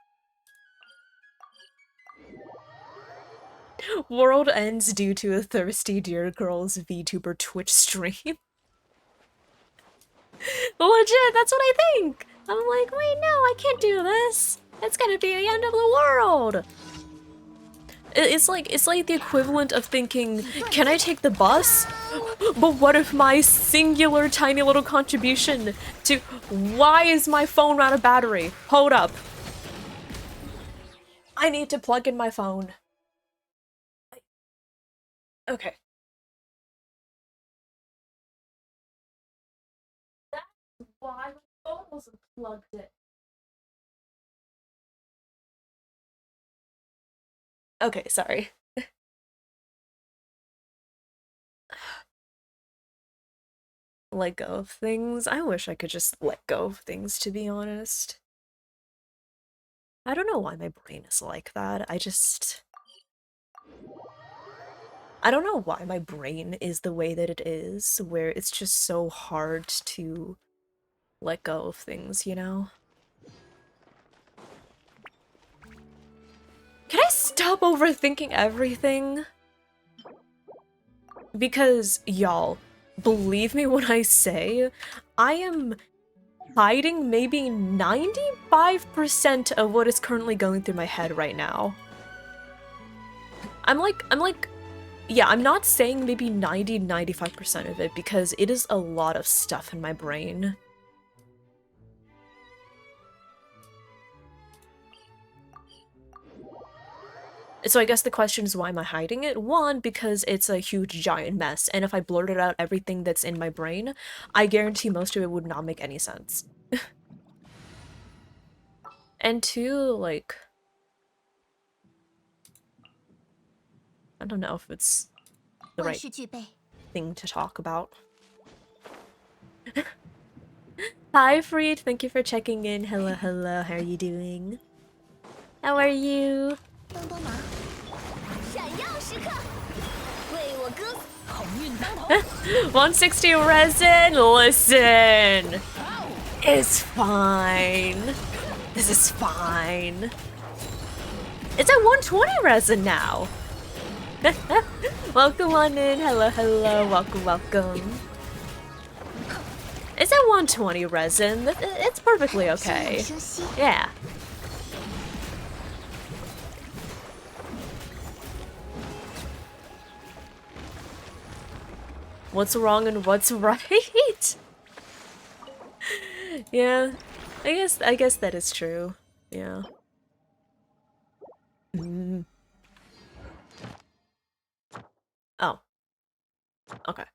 World ends due to a thirsty dear girl's VTuber Twitch stream. Legit, that's what I think! I'm like, wait, no, I can't do this! It's gonna be the end of the world! It's like the equivalent of thinking, can I take the bus? But what if my singular tiny little contribution to why is my phone out of battery? Hold up. I need to plug in my phone. Okay. That's why my phone wasn't plugged in. Okay, sorry. Let go of things. I wish I could just let go of things, to be honest. I don't know why my brain is like that. I don't know why my brain is the way that it is, where it's just so hard to let go of things, you know? Can I stop overthinking everything? Because, y'all, believe me when I say, I am hiding maybe 95% of what is currently going through my head right now. I'm like, yeah, I'm not saying maybe 95% of it because it is a lot of stuff in my brain. So I guess the question is, why am I hiding it? One, because it's a huge giant mess, and if I blurted out everything that's in my brain, I guarantee most of it would not make any sense. And two, like, I don't know if it's the right thing to talk about. Hi, Freed. Thank you for checking in. Hello, hello. How are you doing? How are you? 160 resin? Listen. It's fine. This is fine. It's at 120 resin now. Welcome on in. Hello, hello. Welcome, welcome. It's at 120 resin. It's perfectly okay. Yeah. What's wrong and what's right? Yeah. I guess that is true. Yeah. Mm. Oh. Okay.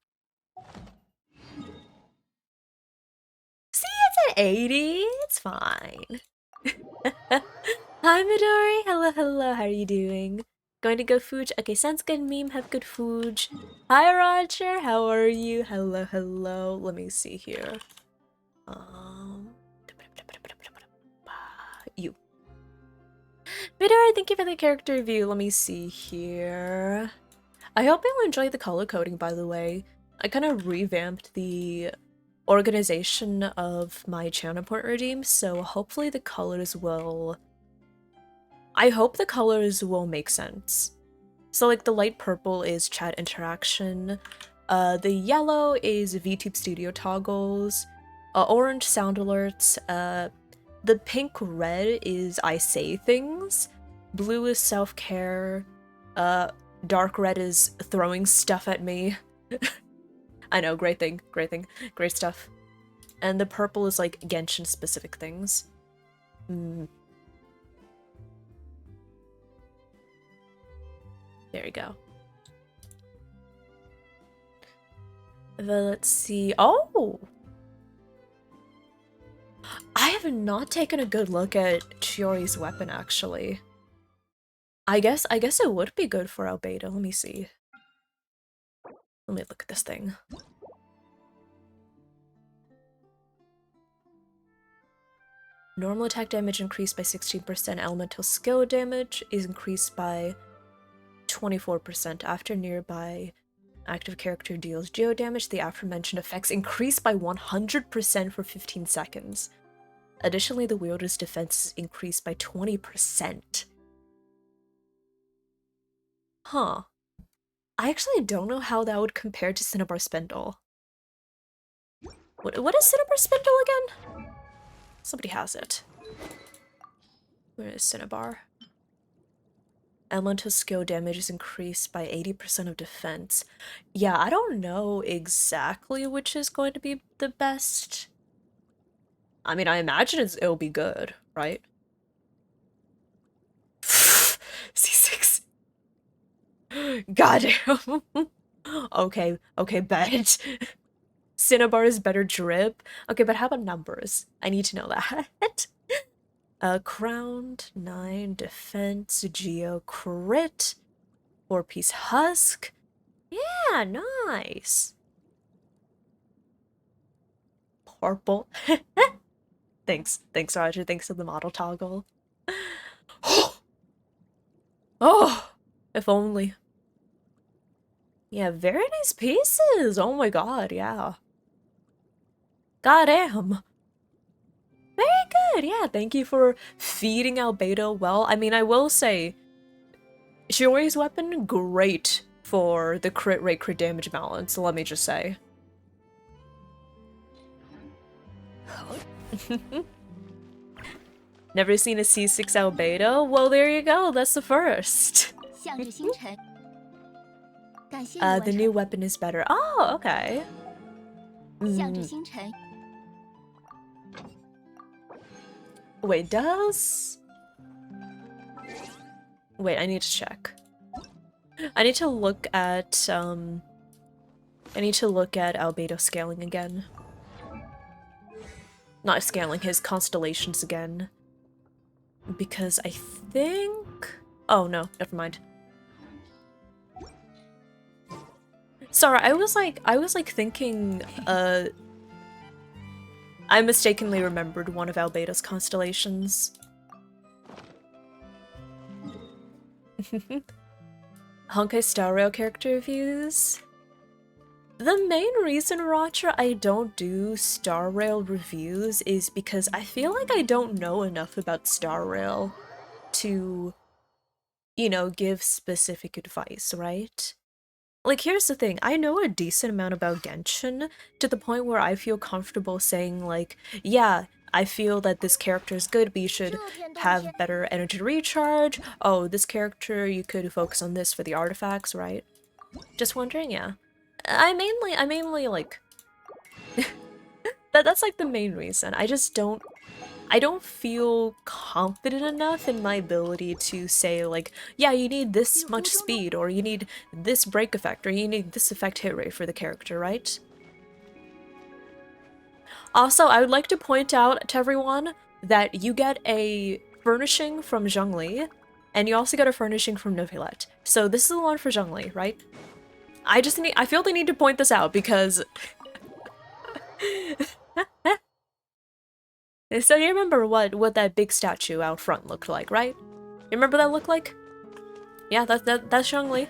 See, it's at 80. It's fine. Hi, Midori. Hello, hello. How are you doing? Going to go food? Okay, sounds good, meme. Have good food. Hi, Roger. How are you? Hello, hello. Let me see here. You. Midori, thank you for the character review. Let me see here. I hope you'll enjoy the color coding, by the way. I kind of revamped the organization of my channel port redeem, so hopefully the colors will... I hope the colors will make sense. So like the light purple is chat interaction, the yellow is VTube Studio toggles, orange sound alerts, the pink red is I say things, blue is self-care, dark red is throwing stuff at me. I know, great thing, great stuff. And the purple is like Genshin specific things. There you go. Let's see. Oh! I have not taken a good look at Chiori's weapon, actually. I guess it would be good for our beta. Let me see. Let me look at this thing. Normal attack damage increased by 16%. Elemental skill damage is increased by 24%. After nearby active character deals geo damage, the aforementioned effects increase by 100% for 15 seconds. Additionally, the wielder's defense is increased by 20%. Huh. I actually don't know how that would compare to Cinnabar Spindle. What is Cinnabar Spindle again? Somebody has it. Where is Cinnabar? Elemental skill damage is increased by 80% of defense. Yeah, I don't know exactly which is going to be the best. I mean, I imagine it'll be good, right? C6. Goddamn. Okay, bet. Cinnabar is better drip. Okay, but how about numbers? I need to know that. Crowned, 9, defense, geo, crit, 4-piece husk. Yeah, nice. Purple. Thanks, Roger. Thanks for the model toggle. Oh, if only. Yeah, very nice pieces. Oh my god, yeah. Goddamn. Very good, yeah. Thank you for feeding Albedo well. I mean, I will say, Shiori's weapon, great for the crit rate, crit damage balance, let me just say. Never seen a C6 Albedo? Well, there you go, that's the first. The new weapon is better. Oh, okay. Wait, does... Wait, I need to check. I need to look at, Albedo scaling again. Not scaling, his constellations again. Because I think... Oh, no, never mind. Sorry, I was like thinking, I mistakenly remembered one of Albedo's constellations. Honkai Star Rail character reviews? The main reason, Roger, I don't do Star Rail reviews is because I feel like I don't know enough about Star Rail to, you know, give specific advice, right? Like, here's the thing, I know a decent amount about Genshin, to the point where I feel comfortable saying, like, yeah, I feel that this character is good, but you should have better energy recharge. Oh, this character, you could focus on this for the artifacts, right? Just wondering, yeah. I mainly, like... that's, like, the main reason. I don't feel confident enough in my ability to say, like, yeah, you need this much speed, or you need this break effect, or you need this effect hit rate for the character, right? Also, I would like to point out to everyone that you get a furnishing from Zhongli, and you also get a furnishing from Novelet. So this is the one for Zhongli, right? I feel the need to point this out because... So you remember what that big statue out front looked like, right? You remember that look like? Yeah, that's Zhongli.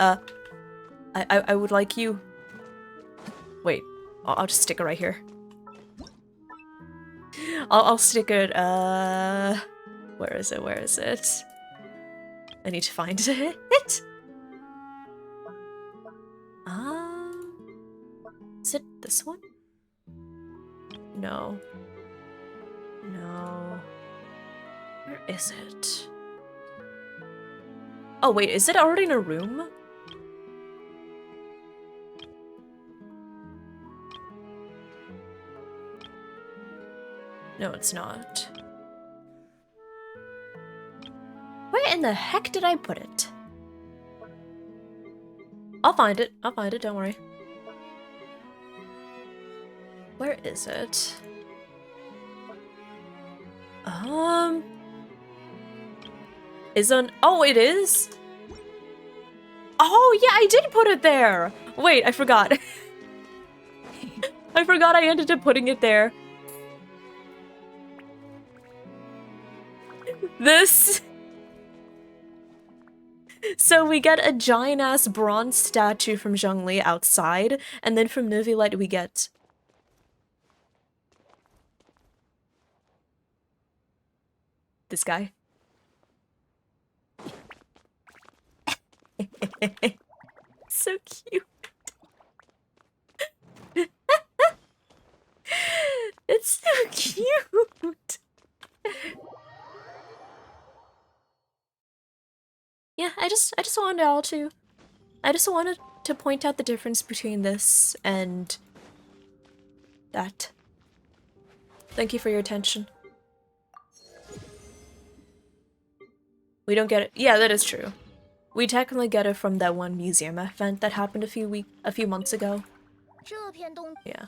I would like you... Wait, I'll just stick it right here. I'll stick it, where is it? I need to find it. Is it this one? No. No. Where is it? Oh wait, is it already in a room? No, it's not. Where in the heck did I put it? I'll find it, don't worry. Where is it? Is on... Oh, it is? Oh, yeah, I did put it there! Wait, I forgot. I forgot I ended up putting it there. This... So we get a giant-ass bronze statue from Zhongli outside, and then from Novelet we get... this guy. So cute. It's so cute. yeah, I just wanted y'all to, I just wanted to point out the difference between this and that. Thank you for your attention. We don't get it. Yeah, that is true. We technically get it from that one museum event that happened a few months ago. Yeah.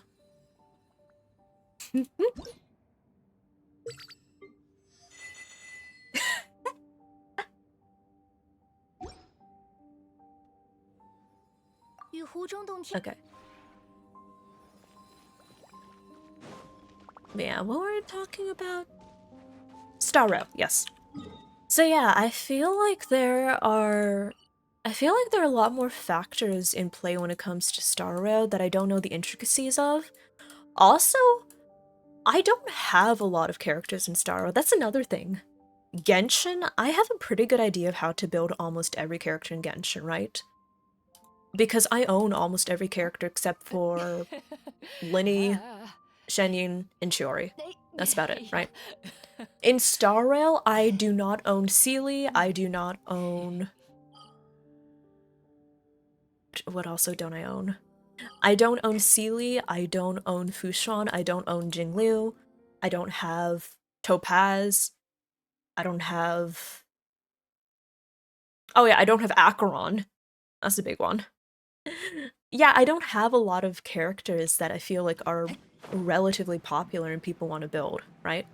Okay. Yeah, what were we talking about? Star Rail, yes. So yeah, I feel like there are a lot more factors in play when it comes to Star Rail that I don't know the intricacies of. Also, I don't have a lot of characters in Star Rail. That's another thing. Genshin, I have a pretty good idea of how to build almost every character in Genshin, right? Because I own almost every character except for Linny, Shenyin, and Shiori. That's about it, right? In Star Rail, I do not own Sealy, I do not own... What also don't I own? I don't own Sealy, I don't own Fushan, I don't own Jingliu, I don't have Topaz, I don't have... Oh yeah, I don't have Acheron. That's a big one. Yeah, I don't have a lot of characters that I feel like are relatively popular and people want to build, right?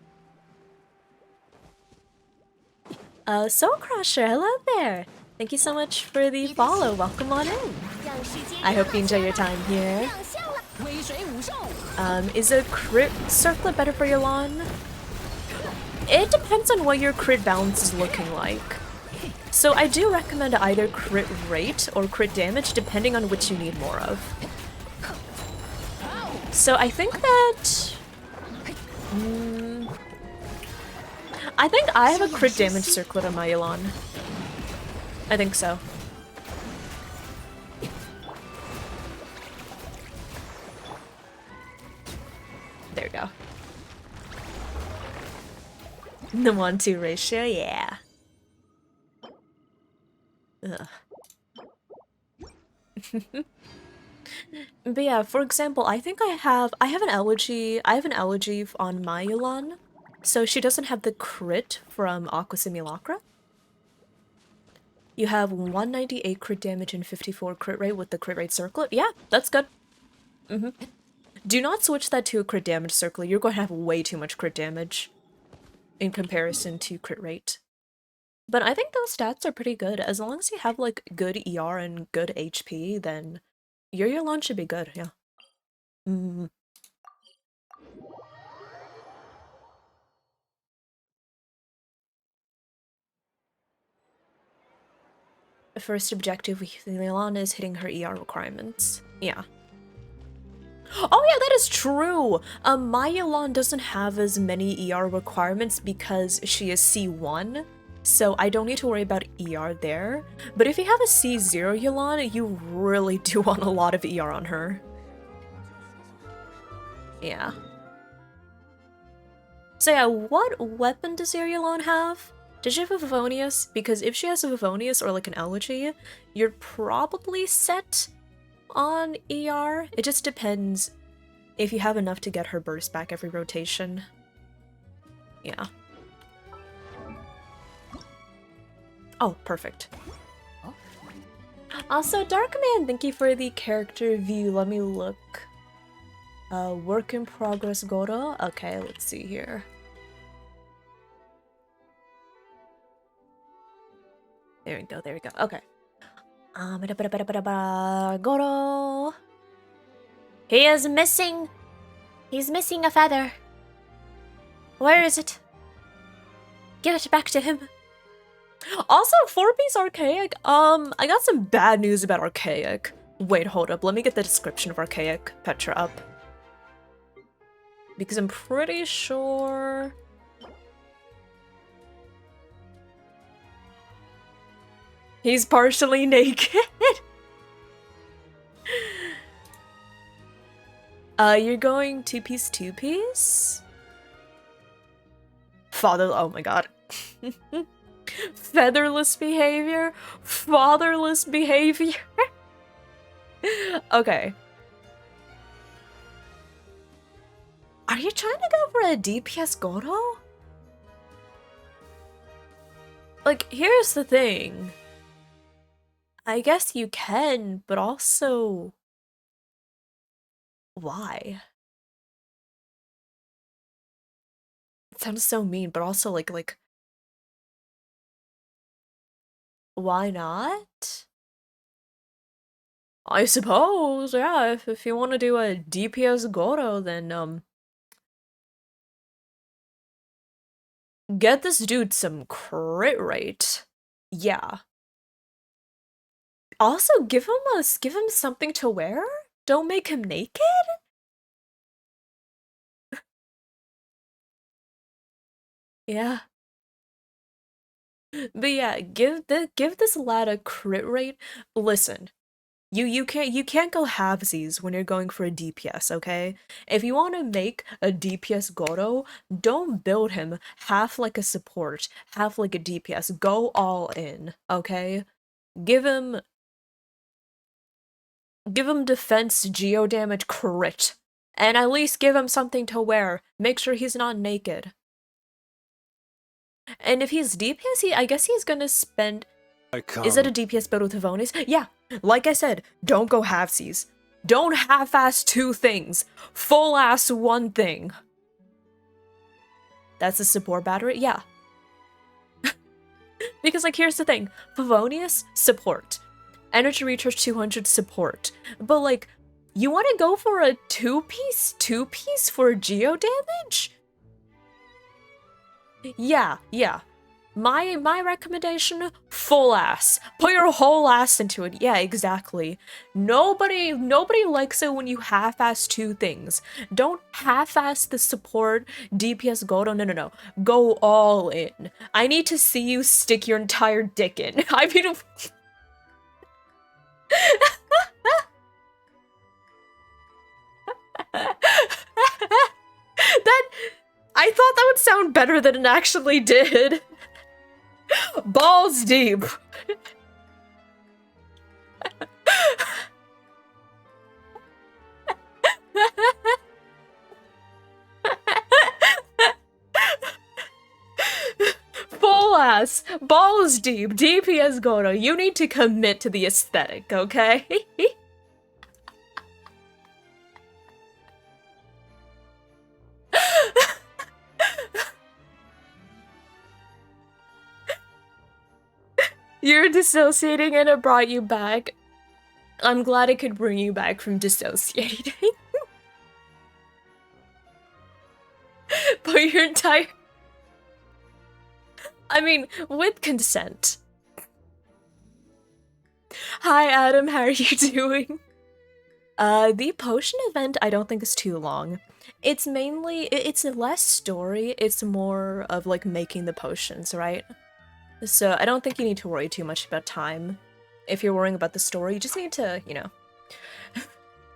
Soul Crusher, hello there! Thank you so much for the follow, welcome on in! I hope you enjoy your time here. Is a crit circlet better for your lawn? It depends on what your crit balance is looking like. So I do recommend either crit rate or crit damage depending on which you need more of. So I think that... I think I have a crit damage circlet on my Elon. I think so. There we go. The 1-2 ratio, yeah. Ugh. But yeah, for example, I think I have an elegy on my Elon, so she doesn't have the crit from Aqua Simulacra. You have 198 crit damage and 54 crit rate with the crit rate circlet. Yeah, that's good. Do not switch that to a crit damage circlet. You're going to have way too much crit damage in comparison to crit rate. But I think those stats are pretty good. As long as you have like good ER and good HP, then your launch should be good, yeah. The first objective with Leilana is hitting her ER requirements. Yeah. Oh yeah, that is true! My Yelan doesn't have as many ER requirements because she is C1, so I don't need to worry about ER there. But if you have a C0 Yelan, you really do want a lot of ER on her. Yeah. So yeah, what weapon does your Yelan have? Does she have a Vivonius? Because if she has a Vivonius or like an Elegy, you're probably set on ER. It just depends if you have enough to get her burst back every rotation. Yeah. Oh, perfect. Also, Darkman, thank you for the character view. Let me look. Work in progress Goro. Okay, let's see here. There we go, there we go. Okay. Goro. He is missing. He's missing a feather. Where is it? Give it back to him. Also, 4-piece Archaic. I got some bad news about Archaic. Wait, hold up. Let me get the description of Archaic Petra up. Because I'm pretty sure... He's partially naked. You're going 2-piece, 2-piece? Father, oh my god. Featherless behavior? Fatherless behavior? Okay. Are you trying to go for a DPS Goro? Like, here's the thing. I guess you can, but also... why? It sounds so mean, but also like... why not? I suppose, yeah, if you want to do a DPS Goro, then, get this dude some crit rate. Yeah. Also, give him something to wear? Don't make him naked? Yeah. But yeah, give this lad a crit rate. Listen, you can't go halvesies when you're going for a DPS, okay? If you want to make a DPS Goro, don't build him half like a support, half like a DPS. Go all in, okay? Give him defense, geo damage, crit. And at least give him something to wear. Make sure he's not naked. And if he's DPS, I guess he's gonna spend... I come. Is it a DPS build with Havonis? Yeah, like I said, don't go halfsies. Don't half-ass two things. Full-ass one thing. That's a support battery? Yeah. Because, like, here's the thing. Favonius, support. Energy Recharge 200, support. But, like, you want to go for a two-piece for geo damage? Yeah. My recommendation, full ass. Put your whole ass into it. Yeah, exactly. Nobody likes it when you half-ass two things. Don't half-ass the support DPS Godo. No. Go all in. I need to see you stick your entire dick in. I mean... I thought that would sound better than it actually did. Balls deep. Full ass, balls deep, DPS Goro. You need to commit to the aesthetic, okay? You're dissociating and it brought you back. I'm glad it could bring you back from dissociating. But your entire... I mean, with consent. Hi Adam, how are you doing? The potion event I don't think is too long. It's mainly, it's less story, it's more of like making the potions, right? So I don't think you need to worry too much about time. If you're worrying about the story, you just need to, you know,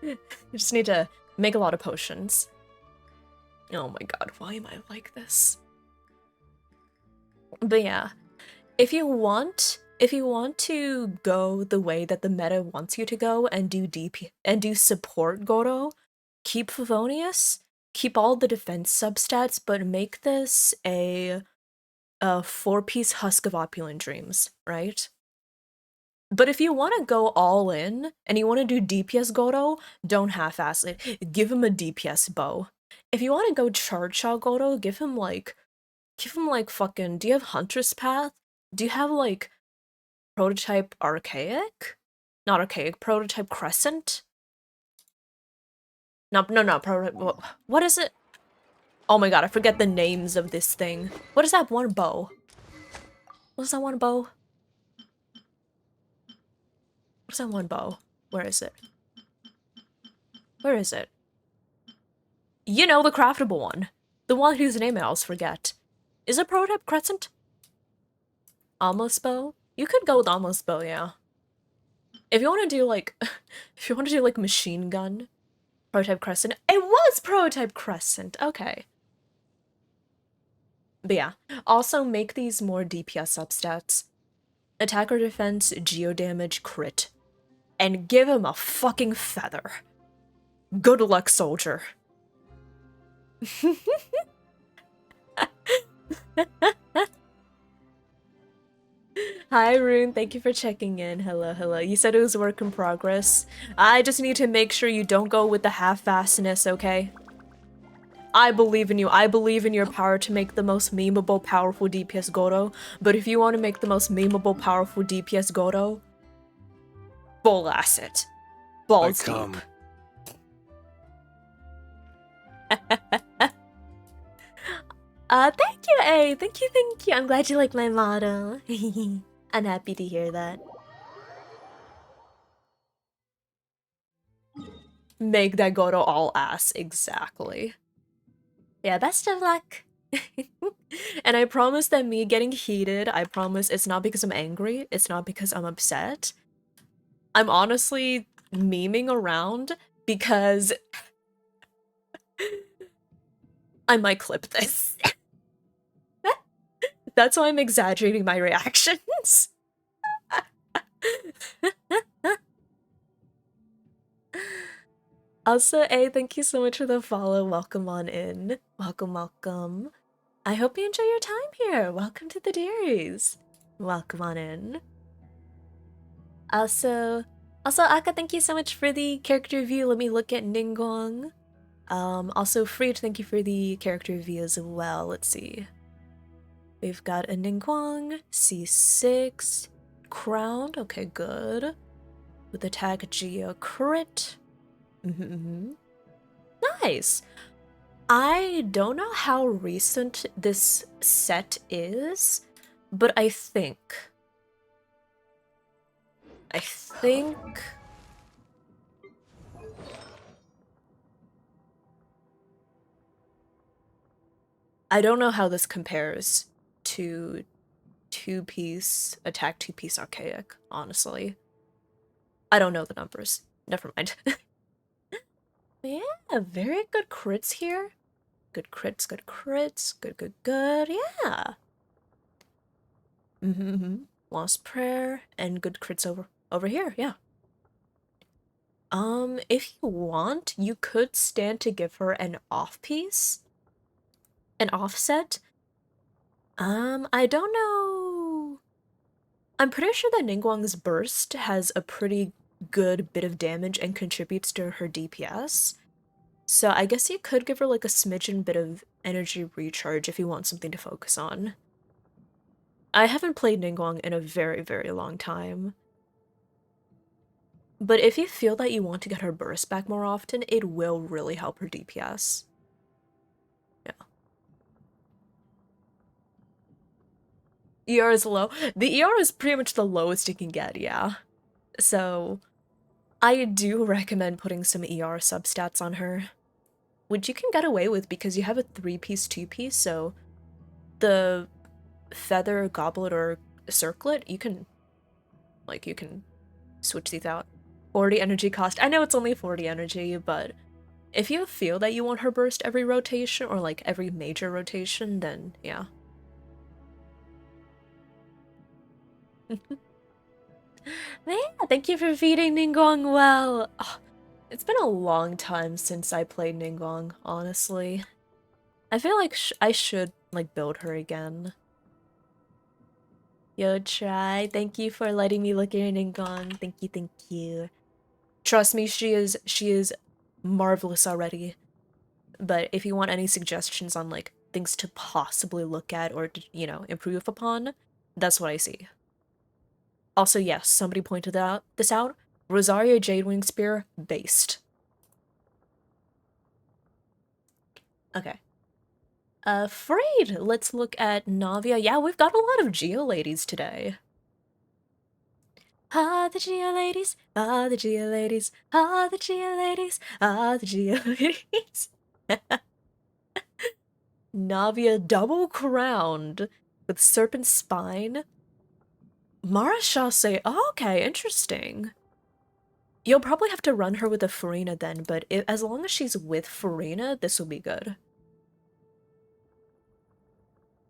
you just need to make a lot of potions. Oh my god, why am I like this? But yeah, if you want to go the way that the meta wants you to go and do DP and do support Goro, keep Favonius, keep all the defense substats, but make this a 4-piece Husk of Opulent Dreams, right? But if you want to go all in and you want to do DPS Goro, don't half-ass it. Give him a DPS bow. If you want to go charge shot Goro, give him like fucking... Do you have Huntress Path? Do you have like Prototype Archaic? Not Archaic, Prototype Crescent? No, Prototype... What is it? Oh my god, I forget the names of this thing. What is that one bow? What's that one bow? What's that one bow? Where is it? Where is it? You know, the craftable one. The one whose name I always forget. Is it Prototype Crescent? Almost bow? You could go with almost bow, yeah. If you want to do like... if you want to do like machine gun, Prototype Crescent. It was Prototype Crescent! Okay. But yeah, also make these more DPS substats. Attack or defense, geo damage, crit. And give him a fucking feather. Good luck, soldier. Hi, Rune. Thank you for checking in. Hello, hello. You said it was work in progress. I just need to make sure you don't go with the half-assedness, okay? I believe in you. I believe in your power to make the most memeable, powerful DPS Goro. But if you want to make the most memeable, powerful DPS Goro, full asset. Balls deep. Thank you, A. Thank you, thank you. I'm glad you like my motto. I'm happy to hear that. Make that Goro all ass, exactly. Yeah, best of luck. And I promise that me getting heated, I promise it's not because I'm angry, it's not because I'm upset. I'm honestly memeing around because I might clip this. That's why I'm exaggerating my reactions. Also, A, thank you so much for the follow. Welcome on in. Welcome, welcome. I hope you enjoy your time here. Welcome to the Dearies. Welcome on in. Also, Aka, thank you so much for the character review. Let me look at Ningguang. Also, Freed, thank you for the character review as well. Let's see. We've got a Ningguang, C6, crowned, okay, good. With attack Geo crit. Nice! I don't know how recent this set is, but I think... I don't know how this compares to two-piece, attack two-piece archaic, honestly. I don't know the numbers. Never mind. Yeah, very good crits here. Good crits, good crits. Good, good, good. Yeah. Lost prayer and good crits over here. Yeah. If you want, you could stand to give her an off piece. An offset. I don't know. I'm pretty sure that Ningguang's burst has a pretty good bit of damage and contributes to her DPS. So I guess you could give her like a smidgen bit of energy recharge if you want something to focus on. I haven't played Ningguang in a very, very long time. But if you feel that you want to get her burst back more often, it will really help her DPS. Yeah. ER is low. The ER is pretty much the lowest you can get, yeah. So, I do recommend putting some ER substats on her. Which you can get away with because you have a 3-piece, 2-piece, so the feather, goblet, or circlet, you can switch these out. 40 energy cost. I know it's only 40 energy, but if you feel that you want her burst every rotation, or like every major rotation, then yeah. Yeah, thank you for feeding Ningguang well. Oh, it's been a long time since I played Ningguang, honestly. I feel like I should, like, build her again. Yo, try. Thank you for letting me look at your Ningguang. Thank you, thank you. Trust me, she is marvelous already. But if you want any suggestions on, like, things to possibly look at or, you know, improve upon, that's what I see. Also, yes, somebody pointed this out. Rosaria Jadewing Spear, based. Okay. Freed! Let's look at Navia. Yeah, we've got a lot of Geo ladies today. Ah, the Geo ladies, ah, the Geo ladies, ah, the Geo ladies, ah, the Geo ladies. Navia double crowned with serpent spine. Marashal say, oh, okay, interesting. You'll probably have to run her with a Farina then, but as long as she's with Farina, this will be good.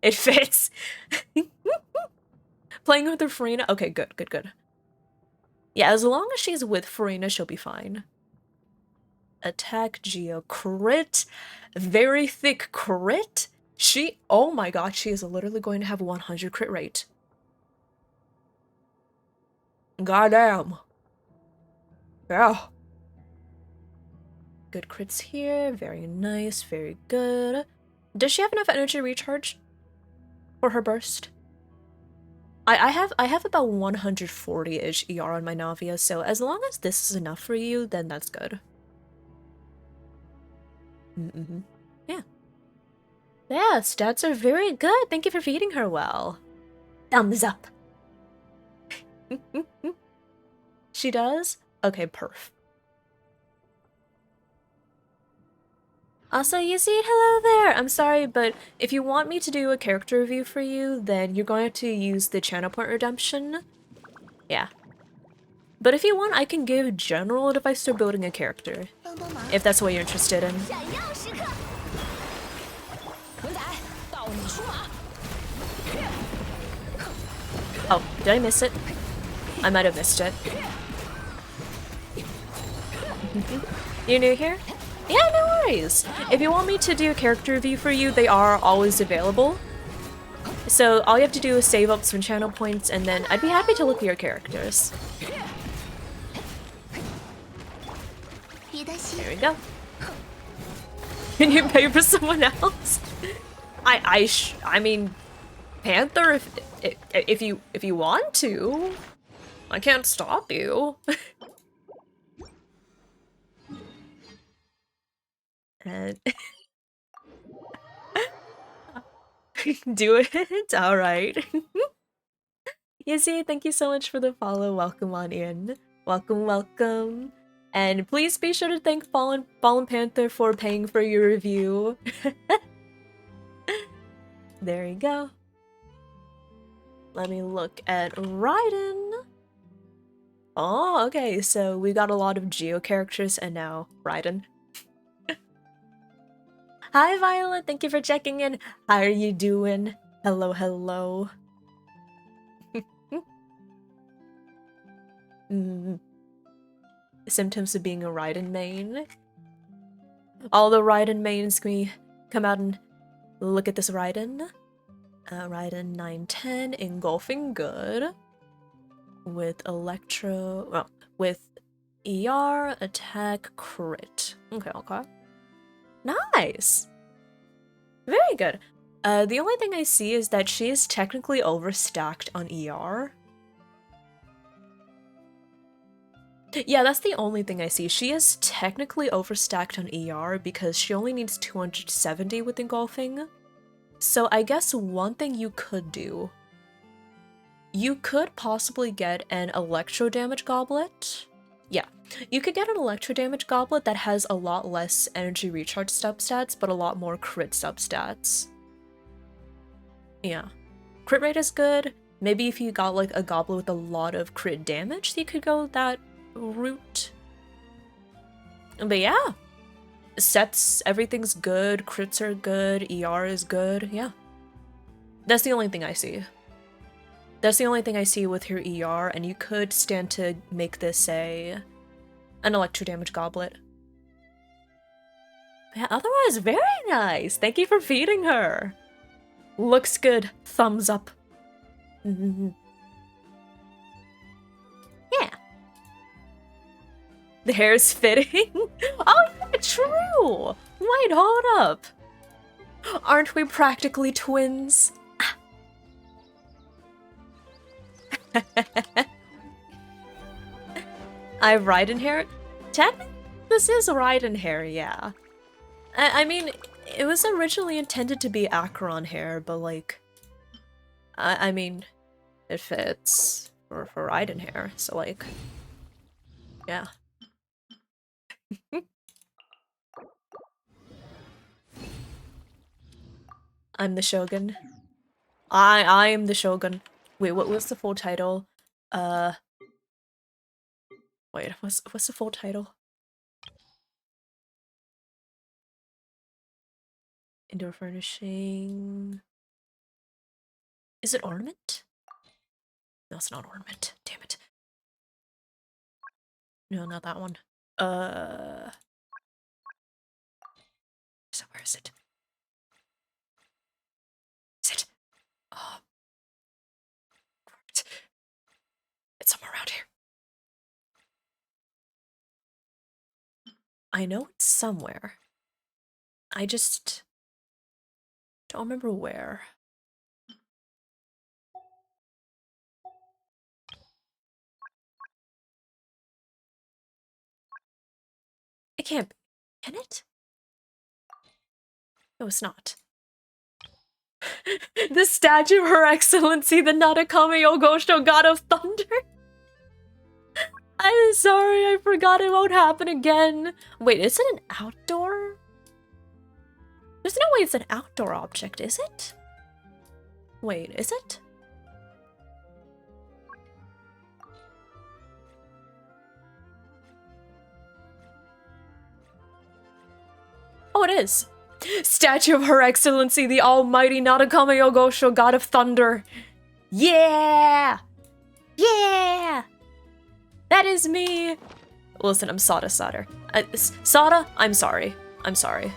It fits. Playing with her Farina? Okay, good, good, good. Yeah, as long as she's with Farina, she'll be fine. Attack Geo crit. Very thick crit. Oh my god, she is literally going to have 100 crit rate. Goddamn. Yeah. Good crits here. Very nice, very good. Does she have enough energy recharge for her burst? I have about 140-ish ER on my Navia, so as long as this is enough for you, then that's good. Yeah. Yeah, stats are very good. Thank you for feeding her well. Thumbs up. She does? Okay, perf. Also, you see, hello there! I'm sorry, but if you want me to do a character review for you, then you're going to use the channel point redemption. Yeah. But if you want, I can give general advice for building a character. If that's what you're interested in. Oh, did I miss it? I might have missed it. You're new here? Yeah, no worries. If you want me to do a character review for you, they are always available. So all you have to do is save up some channel points, and then I'd be happy to look at your characters. There we go. Can you pay for someone else? I mean, Panther, if you want to, I can't stop you. And do it. All right. Yizzy, thank you so much for the follow. Welcome on in. Welcome, welcome. And please be sure to thank Fallen Panther for paying for your review. There you go. Let me look at Raiden. Oh, okay, so we got a lot of Geo characters and now Raiden. Hi Violet, thank you for checking in. How are you doing? Hello, hello. Symptoms of being a Raiden main. All the Raiden mains can come out and look at this Raiden. Raiden 910, engulfing good. With Electro, well, with ER, attack, crit. Okay, okay. Nice! Very good. The only thing I see is that she is technically overstacked on ER. Yeah, that's the only thing I see. She is technically overstacked on ER because she only needs 270 with engulfing. So I guess one thing you could do, you could possibly get an electro damage goblet. Yeah, you could get an electro damage goblet that has a lot less energy recharge substats, but a lot more crit substats. Yeah. Crit rate is good. Maybe if you got like a goblet with a lot of crit damage, you could go that route. But yeah. Sets, everything's good, crits are good, ER is good, yeah. That's the only thing I see. That's the only thing I see with her ER, and you could stand to make this an electro damage goblet. Yeah, otherwise, very nice! Thank you for feeding her! Looks good. Thumbs up. Yeah. The hair's fitting? Oh yeah, true! Wait, hold up. Aren't we practically twins? I have Raiden hair? Technically, this is Raiden hair, yeah. I mean, it was originally intended to be Acheron hair, but like, I mean, it fits for Raiden hair, so like, yeah. I'm the Shogun. I am the Shogun. Wait, what was the full title? Wait, what's the full title? Indoor furnishing. Is it ornament? No, it's not ornament. Damn it. No, not that one. So where is it? Is it? Oh, it's somewhere around here. I know it's somewhere. I just don't remember where. It can't be. Can it? No, it's not. The statue of Her Excellency, the Nadakami Ogosho, God of Thunder. I'm sorry, I forgot it won't happen again. Wait, is it an outdoor? There's no way it's an outdoor object, is it? Wait, is it? Oh, it is. Statue of Her Excellency, the Almighty Nadakami Ogosho, God of Thunder. Yeah! Yeah! That is me! Listen, I'm Sada Sada. Sada, I'm sorry. I'm sorry.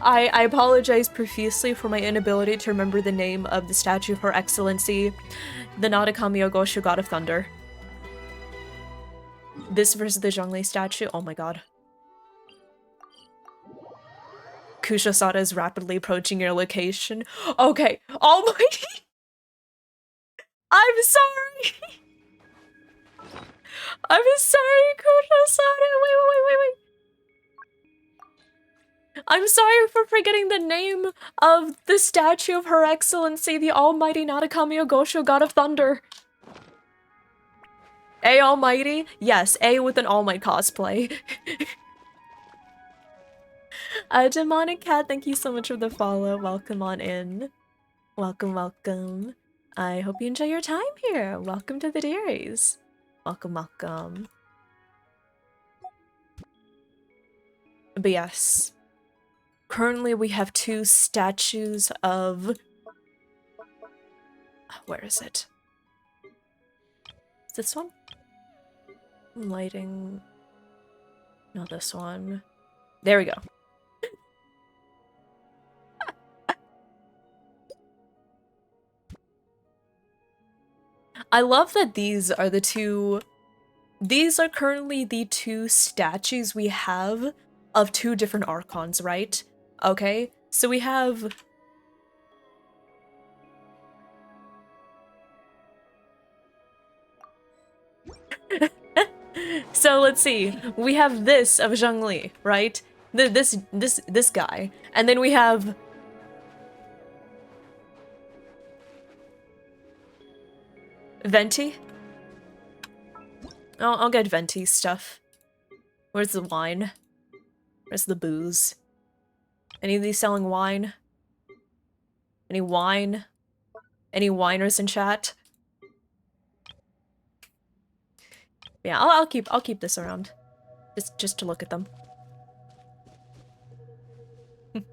I apologize profusely for my inability to remember the name of the statue of Her Excellency, the Nadakami Ogosho, God of Thunder. This versus the Zhongli statue, oh my god. Kusho Sada is rapidly approaching your location. Okay, almighty! I'm sorry! I'm sorry, Kusho Sada! Wait. I'm sorry for forgetting the name of the statue of Her Excellency, the Almighty Nadakami Ogosho, God of Thunder. A Almighty? Yes, A with an All Might cosplay. Demonic Cat, thank you so much for the follow. Welcome on in. Welcome. I hope you enjoy your time here. Welcome to the Dairies. Welcome. But yes. Currently we have 2 statues of... Where is it? Is this one? Lighting... Not this one. There we go. I love that these are the 2... These are currently the 2 statues we have of 2 different Archons, right? Okay, so we have... So let's see, we have this of Zhongli, right? This guy. And then we have... Venti? I'll get Venti stuff. Where's the wine? Where's the booze? Any of these selling wine? Any wine? Any winers in chat? Yeah, I'll keep this around. Just to look at them.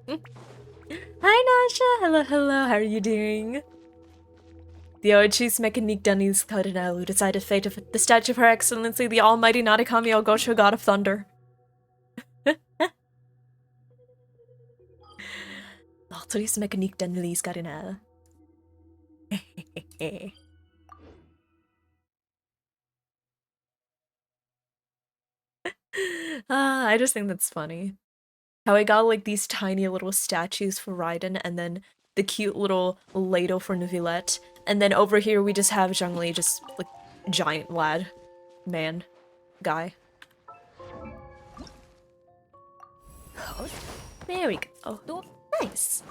Hi Nasha! Hello, how are you doing? The Ochi's Mechanique Dunnies Cardinal who decided fate of the statue of Her Excellency, the Almighty Nadakami Ogosho, God of Thunder. L'Ochi's Mechanique Dunnies Cardinal. I just think that's funny. How I got like these tiny little statues for Raiden and then the cute little ladle for Neuvillette. And then over here we just have Zhongli, just like giant lad. Man. Guy. Oh, there we go. Oh, nice.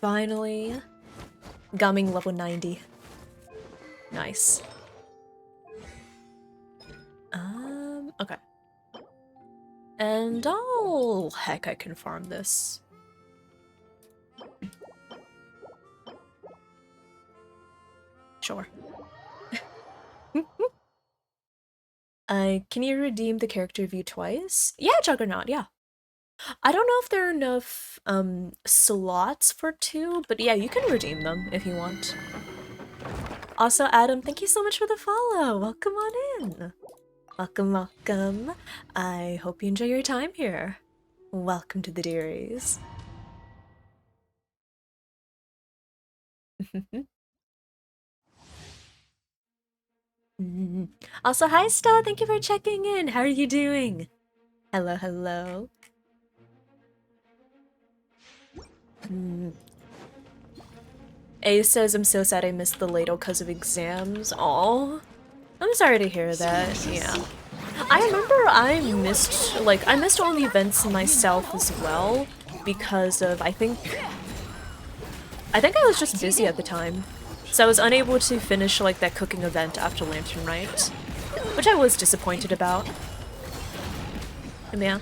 Finally. Gumming level 90. Nice. Okay. And oh, heck, I can farm this. Sure. Can you redeem the character view twice? Yeah, Juggernaut, yeah. I don't know if there are enough slots for 2, but yeah, you can redeem them if you want. Also, Adam, thank you so much for the follow. Welcome on in. Welcome, welcome. I hope you enjoy your time here. Welcome to the dearies. Also, hi Stella, thank you for checking in. How are you doing? Hello, hello. A says, I'm so sad I missed the ladle because of exams. Aw. I'm sorry to hear that, yeah. I remember I missed all the events myself as well because of, I think I was just busy at the time. So I was unable to finish like that cooking event after Lantern Rite, which I was disappointed about. Yeah.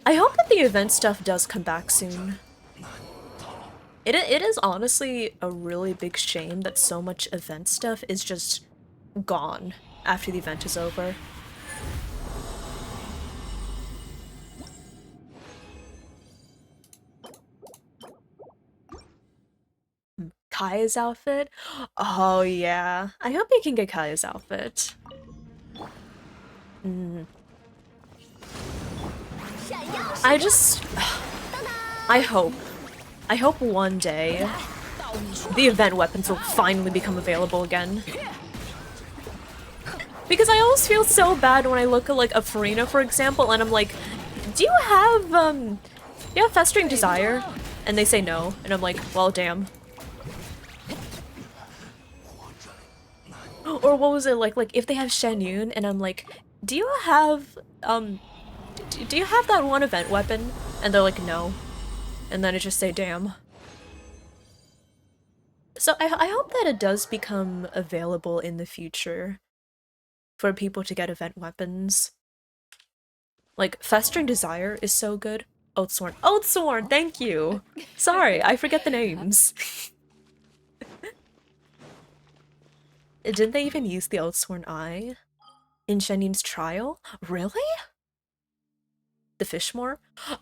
I hope that the event stuff does come back soon. It is honestly a really big shame that so much event stuff is just gone after the event is over. Kaya's outfit? Oh yeah. I hope you can get Kaya's outfit. I just... I hope one day the event weapons will finally become available again. Because I always feel so bad when I look at like a Farina, for example, and I'm like, do you have Festering Desire? And they say no, and I'm like, well, damn. Or what was it like if they have Shen Yun, and I'm like, do you have that one event weapon? And they're like, no. And then I just say, damn. So I hope that it does become available in the future for people to get event weapons. Like, Festering Desire is so good. Oathsworn. Oathsworn, thank you! Sorry, I forget the names. Didn't they even use the Oathsworn Eye in Shen Yun's trial? Really? The Fishmore?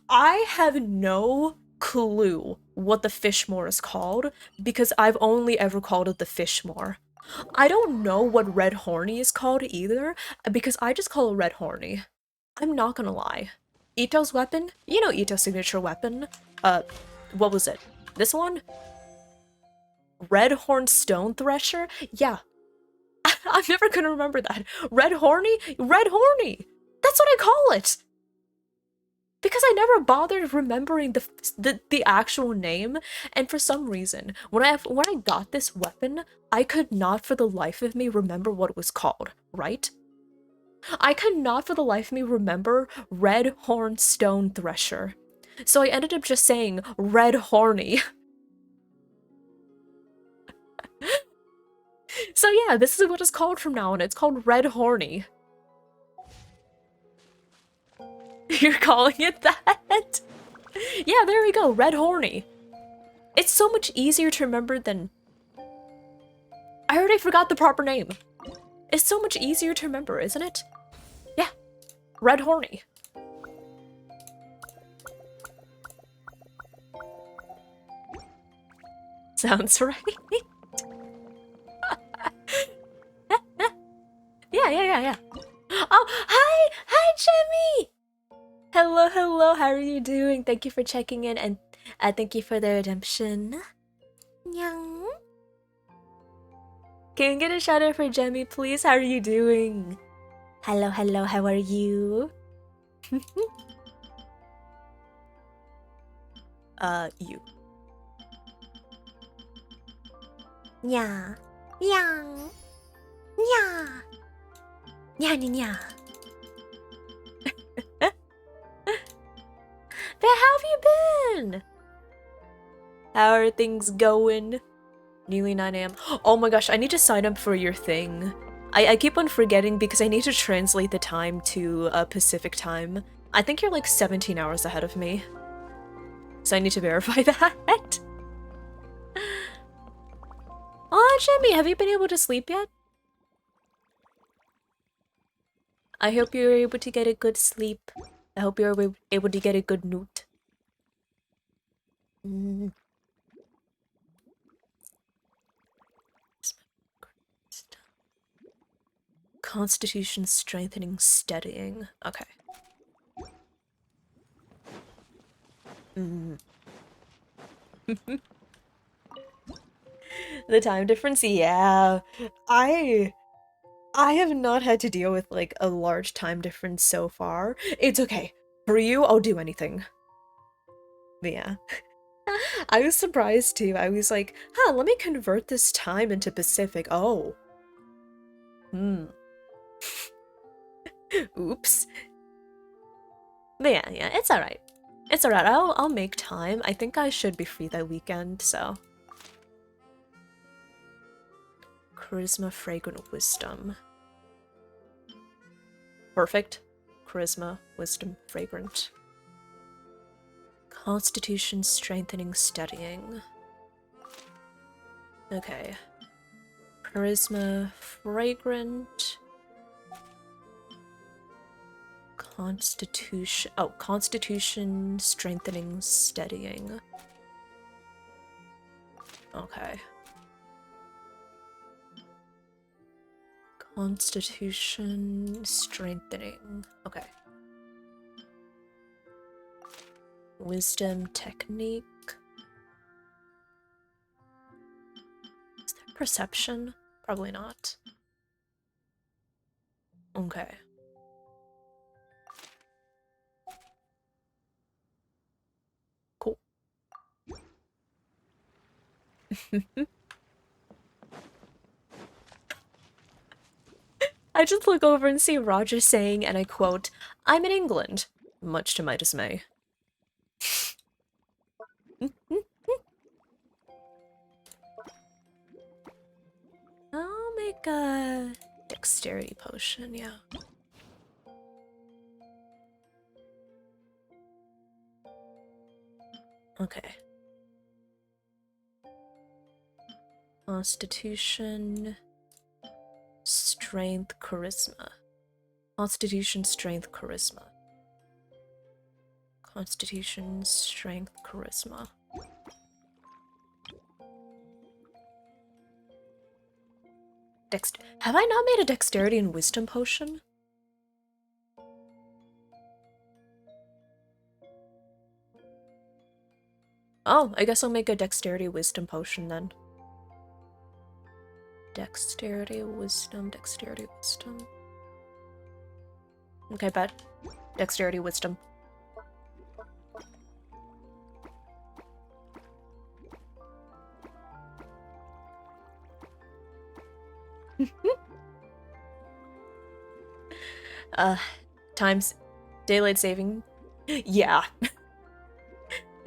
I have no clue what the Fishmore is called because I've only ever called it the Fishmore. I don't know what Red Horny is called either because I just call it Red Horny. I'm not gonna lie. Ito's weapon? You know Ito's signature weapon? What was it? This one? Red Horn Stone Thresher? Yeah. I'm never gonna remember that. Red Horny? Red Horny! That's what I call it! Because I never bothered remembering the actual name, and for some reason, when I got this weapon, I could not for the life of me remember what it was called, right? I could not for the life of me remember Red Horn Stone Thresher. So I ended up just saying Red Horny. So yeah, this is what it's called from now on. It's called Red Horny. You're calling it that? Yeah, there we go, Red Horny. It's so much easier to remember than... I already forgot the proper name. It's so much easier to remember, isn't it? Yeah, Red Horny. Sounds right. Yeah. Oh, hi, Jimmy! Hello, how are you doing? Thank you for checking in, and thank you for the redemption. Nyang. Can we get a shout out for Jemmy, please? How are you doing? Hello, how are you? You. Nya. Yang. Nya. Nya. But how have you been? How are things going? Nearly 9 AM. Oh my gosh, I need to sign up for your thing. I keep on forgetting because I need to translate the time to Pacific time. I think you're like 17 hours ahead of me. So I need to verify that. Oh, Jimmy, have you been able to sleep yet? I hope you were able to get a good sleep I hope you're able to get a good note. Constitution strengthening, steadying. Okay. The time difference, yeah. I have not had to deal with like a large time difference so far. It's okay. For you, I'll do anything. But yeah. I was surprised too. I was like, huh, let me convert this time into Pacific. Oh. Oops. But yeah, it's alright. It's alright. I'll make time. I think I should be free that weekend, so. Charisma, fragrant wisdom. Perfect. Charisma, wisdom, fragrant. Constitution strengthening, studying. Okay. Charisma, fragrant. Constitution. Oh, constitution strengthening, steadying. Okay. Constitution strengthening. Okay. Wisdom technique. Is there perception? Probably not. Okay. Cool. I just look over and see Roger saying, and I quote, "I'm in England," much to my dismay. I'll make a dexterity potion, yeah. Okay. Constitution, strength, charisma. Constitution, strength, charisma. Constitution, strength, charisma. Have I not made a dexterity and wisdom potion? Oh, I guess I'll make a dexterity wisdom potion then. Dexterity, wisdom, dexterity, wisdom. Okay, bet. Dexterity, wisdom. Times daylight saving. Yeah.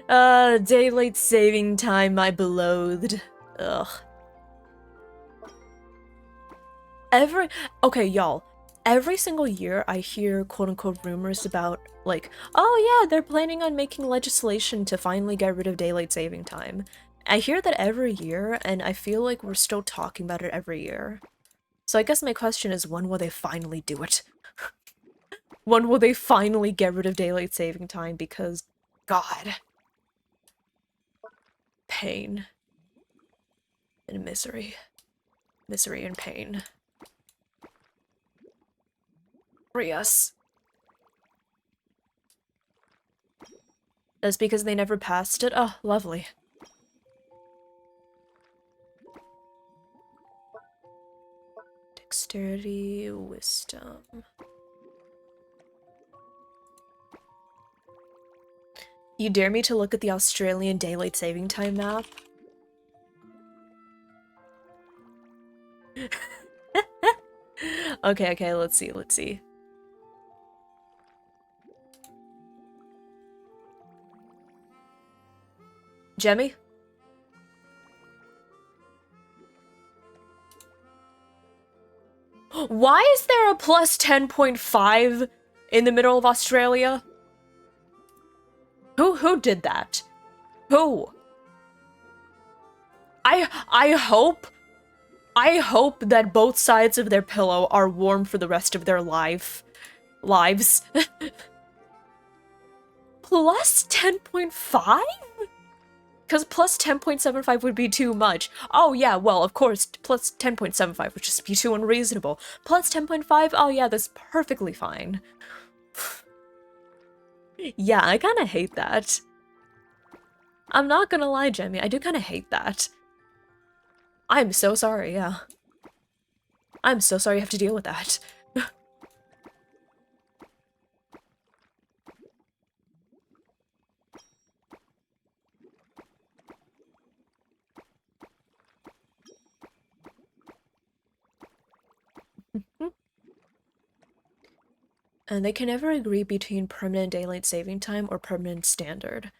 Daylight saving time, my beloved. Ugh. Okay, y'all. Every single year I hear quote-unquote rumors about, like, oh yeah, they're planning on making legislation to finally get rid of daylight saving time. I hear that every year, and I feel like we're still talking about it every year. So I guess my question is, when will they finally do it? When will they finally get rid of daylight saving time? Because, God. Pain. And misery. Misery and pain. Free us. That's because they never passed it? Oh, lovely. Dexterity, wisdom. You dare me to look at the Australian daylight saving time map? Okay, let's see. Jemmy? Why is there a plus 10.5 in the middle of Australia? Who did that? Who? I hope that both sides of their pillow are warm for the rest of their lives. plus 10.5? Because plus 10.75 would be too much. Oh yeah, well, of course, plus 10.75 would just be too unreasonable. Plus 10.5? Oh yeah, that's perfectly fine. Yeah, I kinda hate that. I'm not gonna lie, Jemmy, I do kinda hate that. I'm so sorry, yeah. I'm so sorry you have to deal with that. And they can never agree between permanent daylight saving time or permanent standard.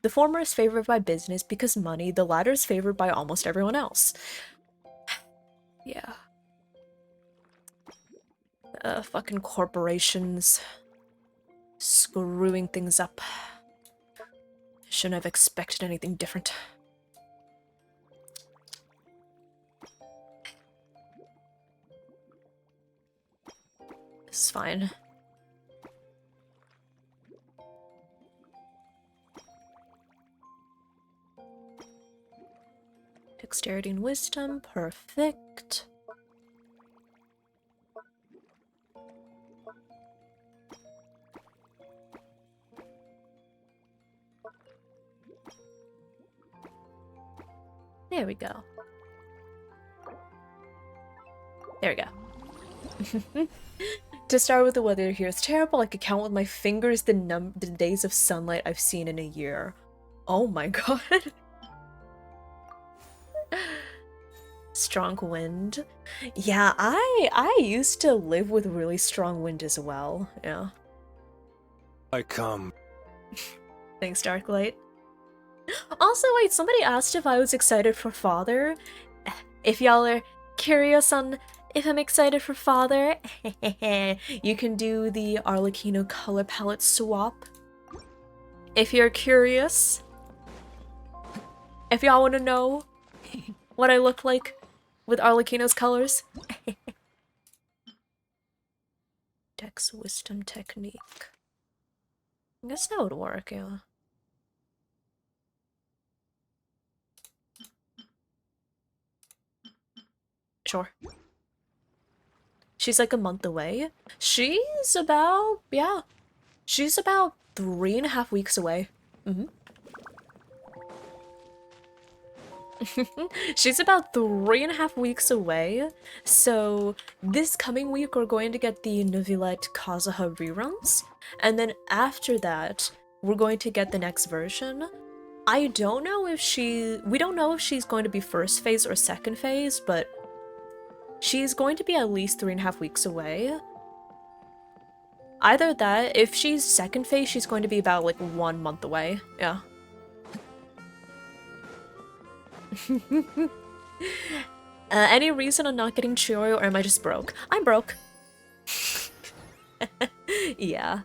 The former is favored by business because money, the latter is favored by almost everyone else. Yeah. Fucking corporations screwing things up. Shouldn't have expected anything different. This is fine. Dexterity and wisdom, perfect. There we go. There we go. To start with, the weather here is terrible. I could count with my fingers the days of sunlight I've seen in a year. Oh my god. Strong wind. Yeah, I used to live with really strong wind as well. Yeah. I come. Thanks, Darklight. Also, wait, somebody asked if I was excited for Father. If y'all are curious on if I'm excited for Father, you can do the Arlecchino color palette swap. If you're curious. If y'all want to know what I look like with Arlecchino's colors. Dex Wisdom Technique. I guess that would work, yeah. Sure. She's like a month away. She's about, yeah. She's about 3.5 weeks away. She's about 3.5 weeks away. So this coming week we're going to get the Novelette Kazuha reruns. And then after that, we're going to get the next version. I don't know if we don't know if she's going to be first phase or second phase, but she's going to be at least 3.5 weeks away. Either that, if she's second phase, she's going to be about like 1 month away. Yeah. Any reason on not getting Chiori, or am I just broke? I'm broke. Yeah.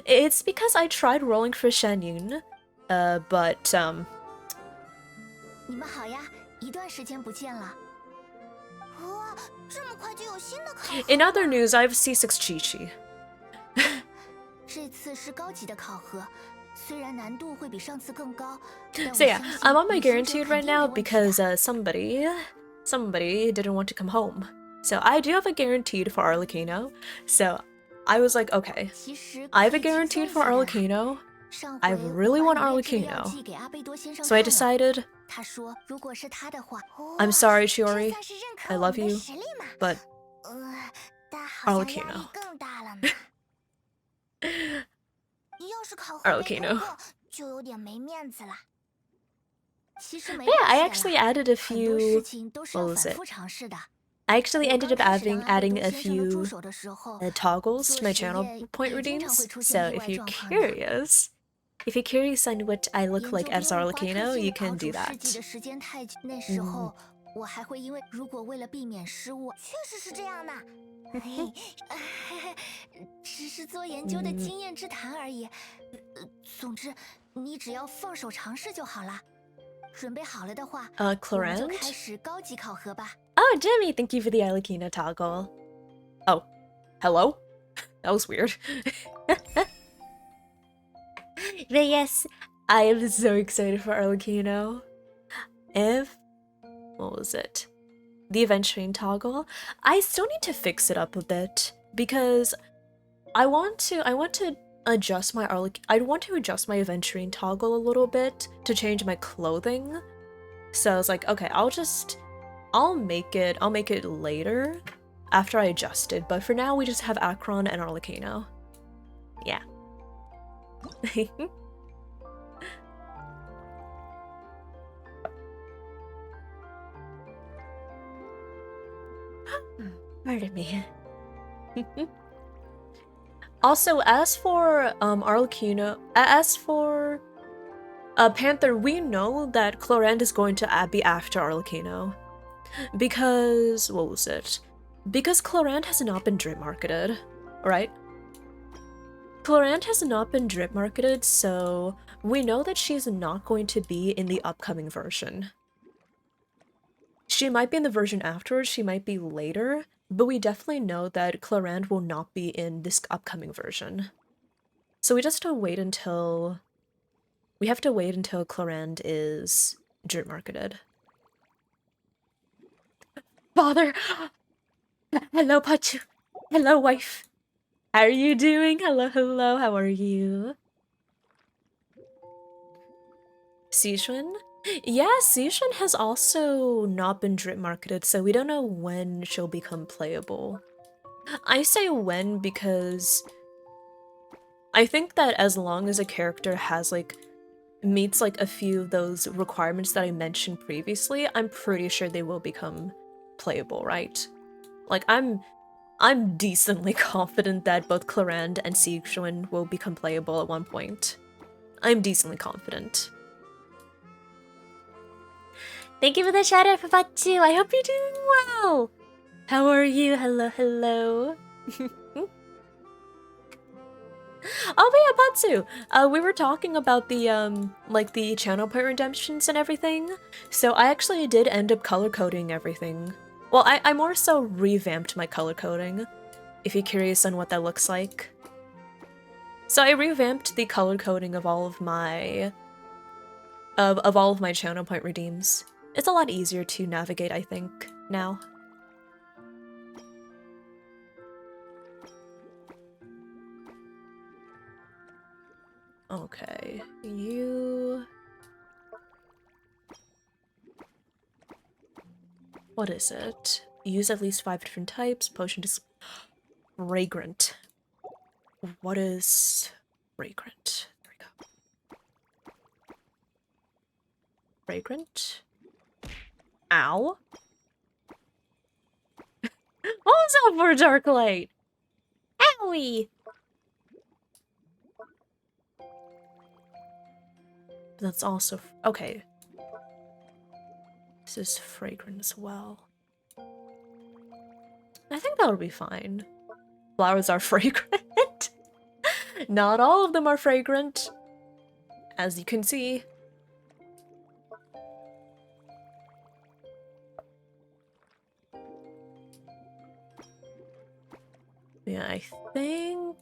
It's because I tried rolling for Shen but, 你们好呀，一段时间不见了。哇，这么快就有新的考核了。 In other news, I have C6 Chi-Chi. 这次是高级的考核，虽然难度会比上次更高。 So yeah, I'm on my guaranteed right now because somebody didn't want to come home. So I do have a guaranteed for Arlecchino. So I was like, okay, I have a guaranteed for Arlecchino. I really want Arlecchino. So I decided, I'm sorry, Chiori. I love you, but Arlecchino. Arlecchino. Yeah, I actually added a few. What was it? I actually ended up adding a few toggles to my channel point redeems. So if you're curious on what I look like as Arlecchino, you can do that. 我还会因为如果为了避免失误，确实是这样的。只是做研究的经验之谈而已。总之，你只要放手尝试就好了。准备好了的话，我们就开始高级考核吧。Oh, Jimmy, thank you for the Arlecchino toggle. Oh, hello? That was weird. But yes, I am so excited for Arlecchino. What was it? The event train toggle. I still need to fix it up a bit because I want to adjust my I want to adjust my event train toggle a little bit to change my clothing. So I was like, okay, I'll make it later after I adjust it, but for now we just have Akron and Arlecchino. Yeah. Pardon me. Also, as for Arlecchino, as for Panther, we know that Clorinde is going to be after Arlecchino. Because, what was it? Because Clorinde has not been drip marketed, right? Clorinde has not been drip marketed, so we know that she's not going to be in the upcoming version. She might be in the version afterwards, she might be later, but we definitely know that Clorinde will not be in this upcoming version. So we just have to wait until... We have to wait until Clorinde is drip marketed. Father! Hello, Pachu! Hello, wife! How are you doing? Hello, hello, how are you? Sichuan? Yeah, Sichuan has also not been drip marketed, so we don't know when she'll become playable. I say when because I think that as long as a character has meets a few of those requirements that I mentioned previously, I'm pretty sure they will become playable, right? Like I'm decently confident that both Clorinde and Sichuan will become playable at one point. I'm decently confident. Thank you for the shout out, Papachu. I hope you're doing well. How are you? Hello, hello. Oh, but yeah, Patsu. We were talking about the the channel point redemptions and everything. So I actually did end up color coding everything. Well, I more so revamped my color coding, if you're curious on what that looks like. So I revamped the color coding of all of my channel point redeems. It's a lot easier to navigate, I think, now. Okay, you... What is it? Use at least 5 different types. Potion is fragrant. What is fragrant? There we go. Fragrant? Ow. What was that for, Dark Light? Owie! That's also... Okay. This is fragrant as well. I think that'll be fine. Flowers are fragrant. Not all of them are fragrant, as you can see. Yeah, I think...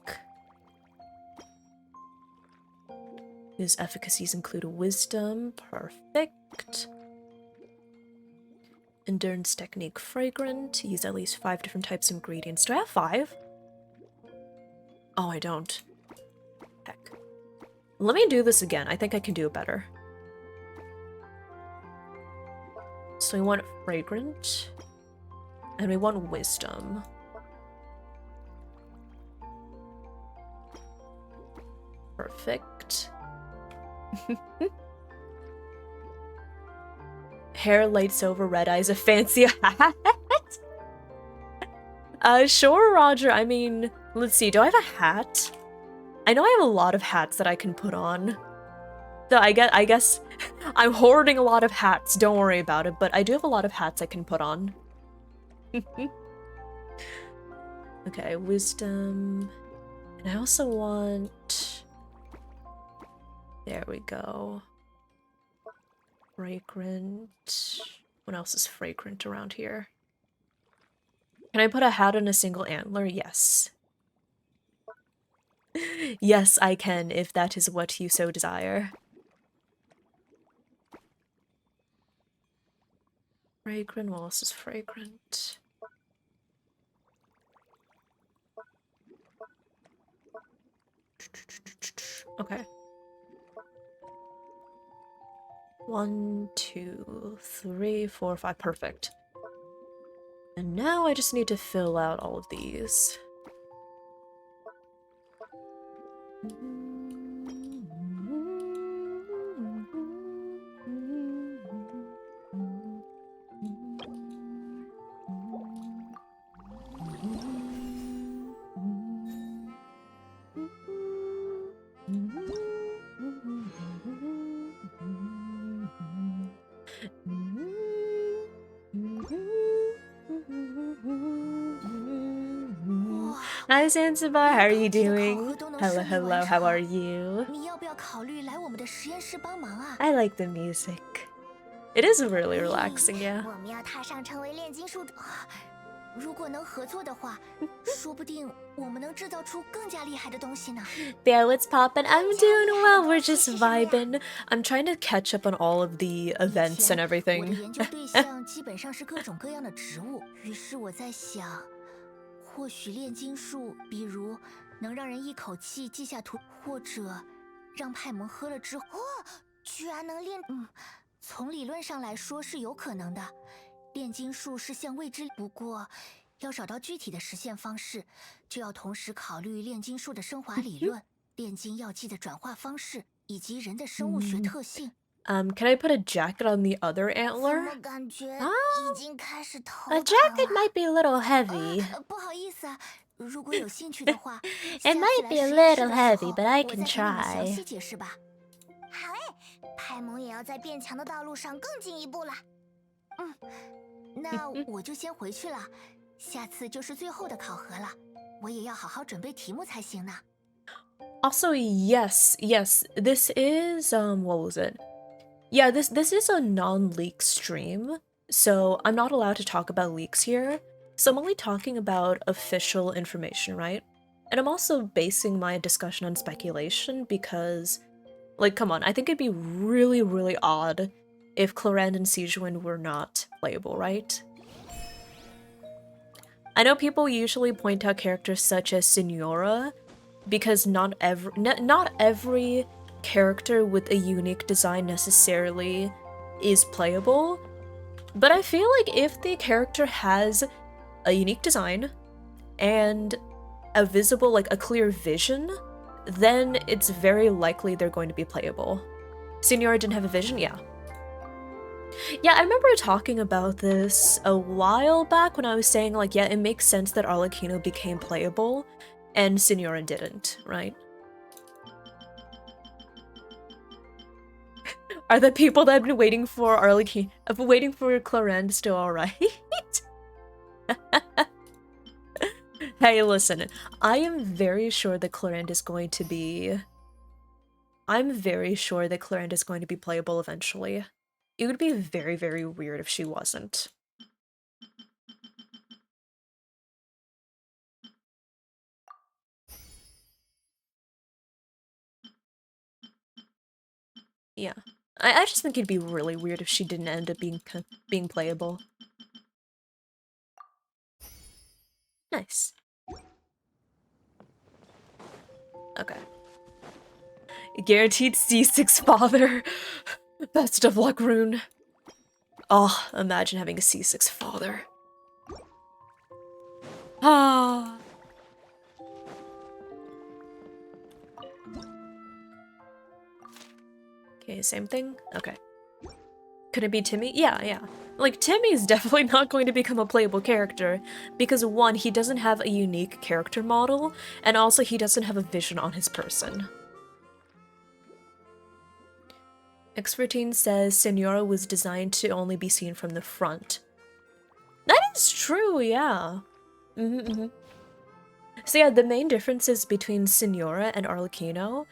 His efficacies include wisdom. Perfect. Endurance technique fragrant. Use at least 5 different types of ingredients. Do I have 5? Oh, I don't. Heck. Let me do this again. I think I can do it better. So we want fragrant. And we want wisdom. Perfect. Hair lights over, red eyes, a fancy hat? Sure, Roger. I mean, let's see. Do I have a hat? I know I have a lot of hats that I can put on. So I guess I'm hoarding a lot of hats. Don't worry about it, but I do have a lot of hats I can put on. Okay, wisdom. And I also want... There we go. Fragrant. What else is fragrant around here? Can I put a hat on a single antler? Yes. Yes, I can, if that is what you so desire. Fragrant, what else is fragrant? Okay. 1, 2, 3, 4, 5. Perfect. And now I just need to fill out all of these. Hi Zanzibar, how are you doing? Hello, hello, how are you? I like the music. It is really relaxing, yeah. 如果能合作的话，说不定我们能制造出更加厉害的东西呢。Yeah, what's poppin'? I'm doing well. We're just vibing. I'm trying to catch up on all of the events and everything. 我的研究对象基本上是各种各样的植物，于是我在想，或许炼金术，比如能让人一口气记下图，或者让派蒙喝了之后，居然能炼……从理论上来说是有可能的。 炼金术是向未知，不过要找到具体的实现方式，就要同时考虑炼金术的升华理论、炼金药剂的转化方式以及人的生物学特性。Can I put a jacket on the other antler? 怎么感觉已经开始头 A 疼 jacket 了 might be a little heavy. 不好意思，如果有兴趣的话， It might be a little heavy, but I can try. 详细解释吧。好诶，派蒙也要在变强的道路上更进一步了。那我就先回去了，下次就是最后的考核了，我也要好好准备题目才行呢。Also, yes, this is what was it? Yeah, this is a non-leak stream, so I'm not allowed to talk about leaks here. So I'm only talking about official information, right? And I'm also basing my discussion on speculation because, like, come on, I think it'd be really, really odd if Clorinde and Sijuan were not playable, right? I know people usually point out characters such as Signora, because not every character with a unique design necessarily is playable, but I feel like if the character has a unique design and a visible, like a clear vision, then it's very likely they're going to be playable. Signora didn't have a vision? Yeah. Yeah, I remember talking about this a while back when I was saying, like, yeah, it makes sense that Arlecchino became playable, and Signora didn't, right? Are the people that have been waiting for waiting for Clorinde still alright? Hey, listen, I am very sure that Clorinde is going to be... I'm very sure that Clorinde is going to be playable eventually. It would be very, very weird if she wasn't. Yeah. I just think it'd be really weird if she didn't end up being playable. Nice. Okay. Guaranteed C6 father. Best of luck, Rune. Oh, imagine having a C6 father. Ah. Okay, same thing? Okay. Could it be Timmy? Yeah. Like, Timmy's definitely not going to become a playable character, because one, he doesn't have a unique character model, and also he doesn't have a vision on his person. X14 says Senora was designed to only be seen from the front. That is true, yeah. So yeah, the main differences between Senora and Arlecchino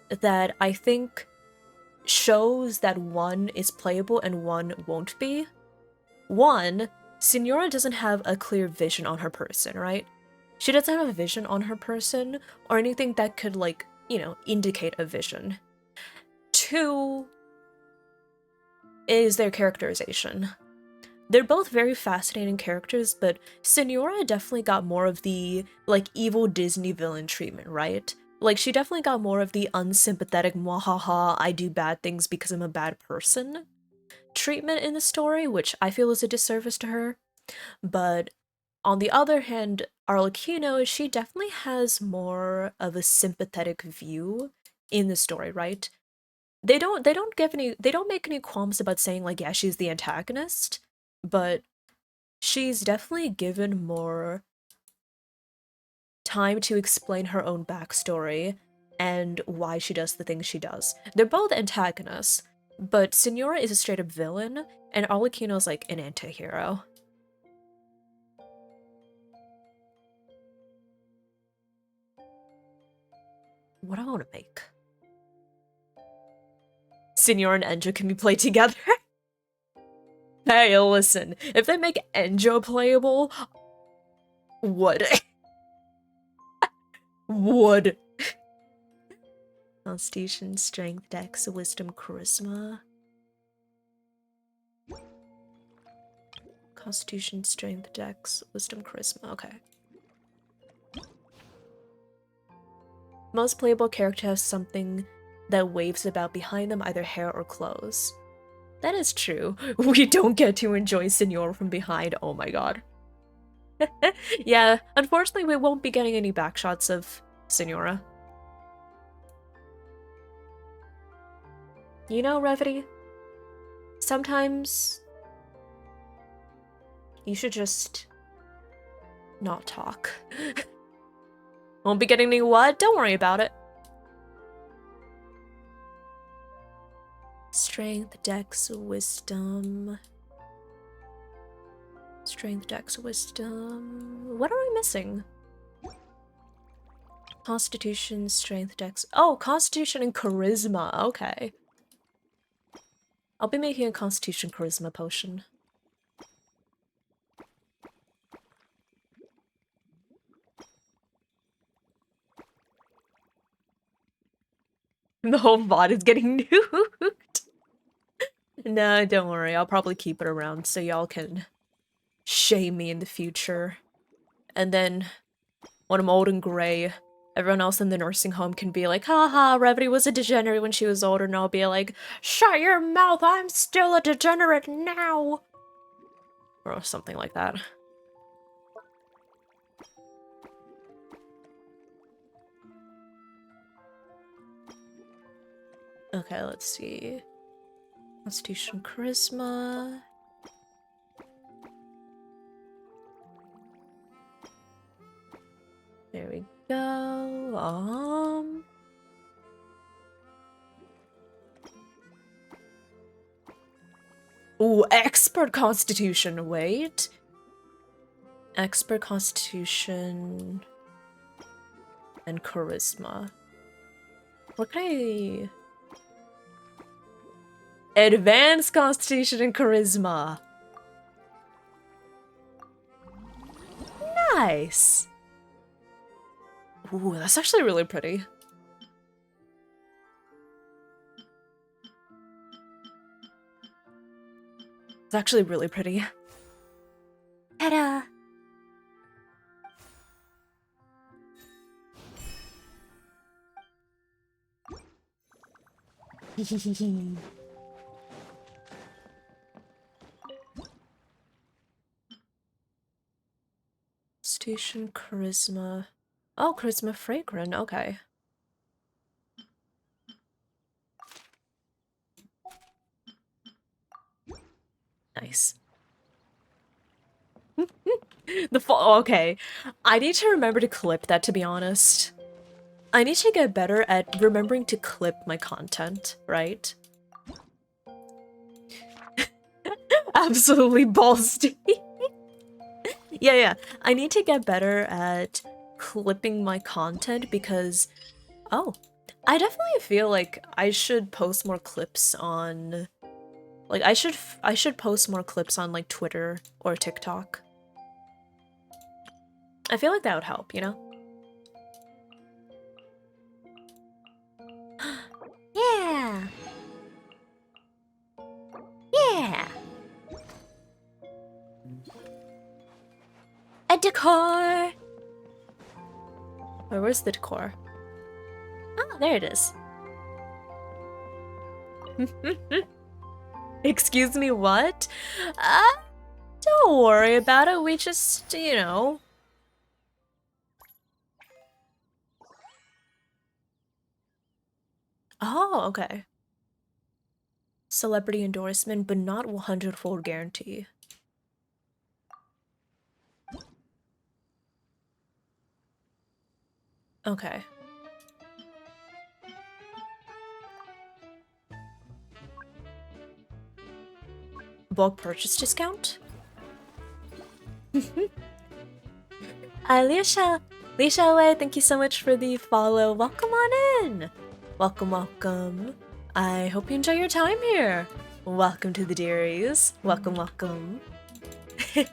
that I think shows that one is playable and one won't be. One, Senora doesn't have a clear vision on her person, right? She doesn't have a vision on her person or anything that could, like, you know, indicate a vision. 2 is their characterization. They're both very fascinating characters, but Senora definitely got more of the, like, evil Disney villain treatment, right? Like, she definitely got more of the unsympathetic, mwahaha, I do bad things because I'm a bad person treatment in the story, which I feel is a disservice to her. But on the other hand, Arlecchino, she definitely has more of a sympathetic view in the story, right? They don't make any qualms about saying, like, yeah, she's the antagonist, but she's definitely given more time to explain her own backstory and why she does the things she does. They're both antagonists, but Signora is a straight up villain, and Arlecchino's like an anti-hero. What do I want to make? Signora and Enjo can be played together? Hey, listen, if they make Enjo playable, would. Would. Constitution, Strength, Dex, Wisdom, Charisma. Constitution, Strength, Dex, Wisdom, Charisma. Okay. Most playable character has something that waves about behind them, either hair or clothes. That is true. We don't get to enjoy Signora from behind. Oh my god. Yeah, unfortunately we won't be getting any backshots of Signora. You know, Revity, sometimes you should just not talk. Won't be getting any what? Don't worry about it. Strength, Dex, Wisdom. Strength, Dex, Wisdom. What are we missing? Constitution, Strength, Dex. Oh, Constitution and Charisma. Okay. I'll be making a Constitution Charisma potion. The whole VOD is getting nuked. No, don't worry. I'll probably keep it around so y'all can shame me in the future. And then, when I'm old and gray, everyone else in the nursing home can be like, haha, Revity was a degenerate when she was older, and I'll be like, shut your mouth, I'm still a degenerate now! Or something like that. Okay, let's see. Constitution, Charisma. There we go. Ooh, Expert Constitution, wait. Expert Constitution and Charisma. What can I... Advanced Constitution and Charisma. Nice. Ooh, that's actually really pretty. It's actually really pretty. Ta-da! Station Charisma. Oh, Charisma Fragrant, okay. Nice. Okay. I need to remember to clip that, to be honest. I need to get better at remembering to clip my content, right? Absolutely ballsy. Yeah. I need to get better at clipping my content because... Oh. I definitely feel like I should post more clips on... Like, I should post more clips on, like, Twitter or TikTok. I feel like that would help, you know? Yeah! Yeah! A decor! Where's the decor? Oh, there it is. Excuse me, what? Don't worry about it, we just, you know... Oh, okay. Celebrity endorsement, but not 100-fold guarantee. Okay. Bulk purchase discount? Alicia Wei, thank you so much for the follow. Welcome on in. Welcome, welcome. I hope you enjoy your time here. Welcome to the dearies. Welcome, welcome. Hi,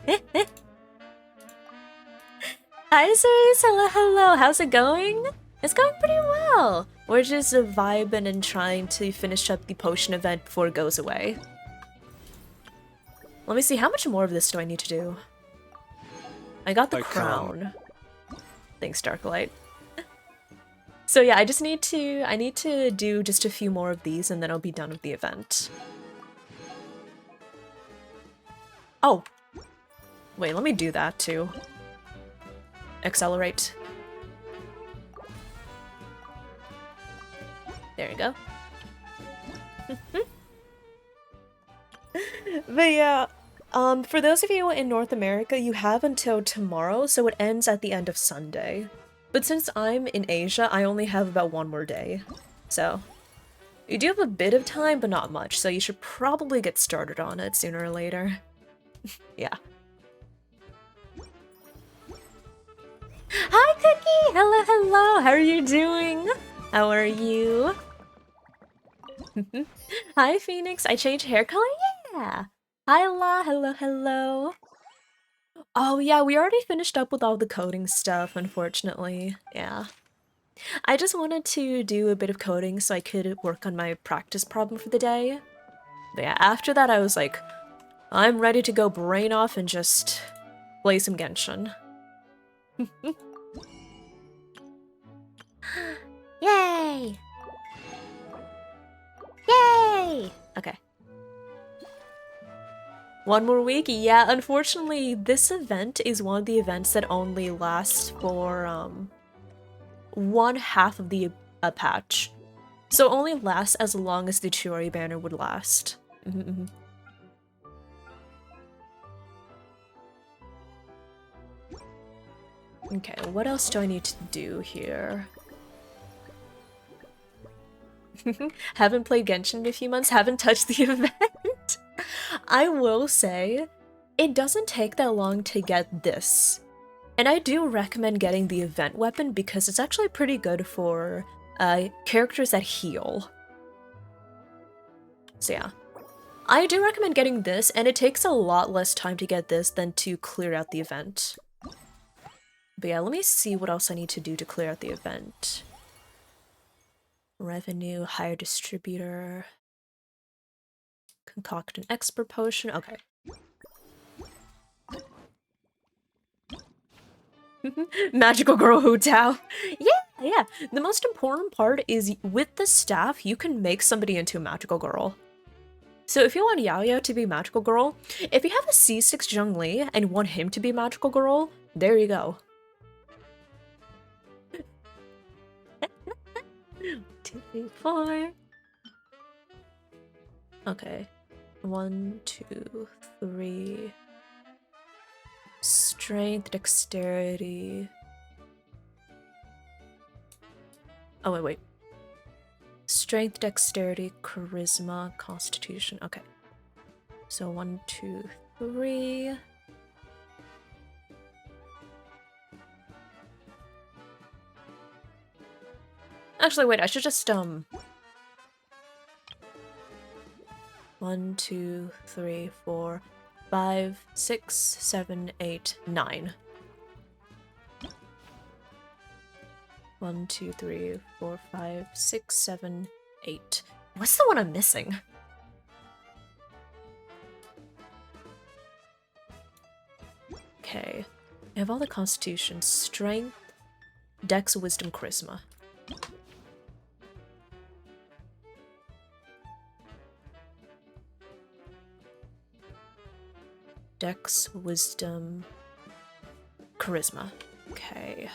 Cerise. Hello, hello. How's it going? It's going pretty well. We're just vibing and trying to finish up the potion event before it goes away. Let me see, how much more of this do I need to do? I got the crown. Thanks, Darklight. So yeah, I need to do just a few more of these and then I'll be done with the event. Oh. Wait, let me do that too. Accelerate. There you go. But yeah, for those of you in North America, you have until tomorrow, so it ends at the end of Sunday. But since I'm in Asia, I only have about one more day. So, you do have a bit of time, but not much, so you should probably get started on it sooner or later. Yeah. Hi, Cookie! Hello, hello! How are you doing? How are you? Hi, Phoenix! I changed hair color? Yeah! Hi, La! Hello, hello! Oh yeah, we already finished up with all the coding stuff, unfortunately. Yeah. I just wanted to do a bit of coding so I could work on my practice problem for the day. But yeah, after that I was like, I'm ready to go brain off and just play some Genshin. Yay! Yay! Okay. One more week? Yeah, unfortunately, this event is one of the events that only lasts for, one half of the patch. So it only lasts as long as the Chiori banner would last. Okay, what else do I need to do here? Haven't played Genshin in a few months, haven't touched the event. I will say, it doesn't take that long to get this. And I do recommend getting the event weapon because it's actually pretty good for characters that heal. So yeah. I do recommend getting this, and it takes a lot less time to get this than to clear out the event. But yeah, let me see what else I need to do to clear out the event. Revenue, hire distributor, concoct an expert potion, okay. Magical girl Hu Tao. Yeah. The most important part is with the staff, you can make somebody into a magical girl. So if you want Yao Yao to be magical girl, if you have a C6 Zhongli and want him to be magical girl, there you go. 2, 3, 4. Okay. 1, 2, 3. Strength, dexterity. Oh, wait. Strength, dexterity, charisma, constitution. Okay. So 1, 2, 3. Actually, wait, I should just, 1, 2, 3, 4, 5, 6, 7, 8, 9. 1, 2, 3, 4, 5, 6, 7, 8. What's the one I'm missing? Okay. I have all the constitution, strength, dex, wisdom, charisma. Dex, wisdom, charisma. Okay.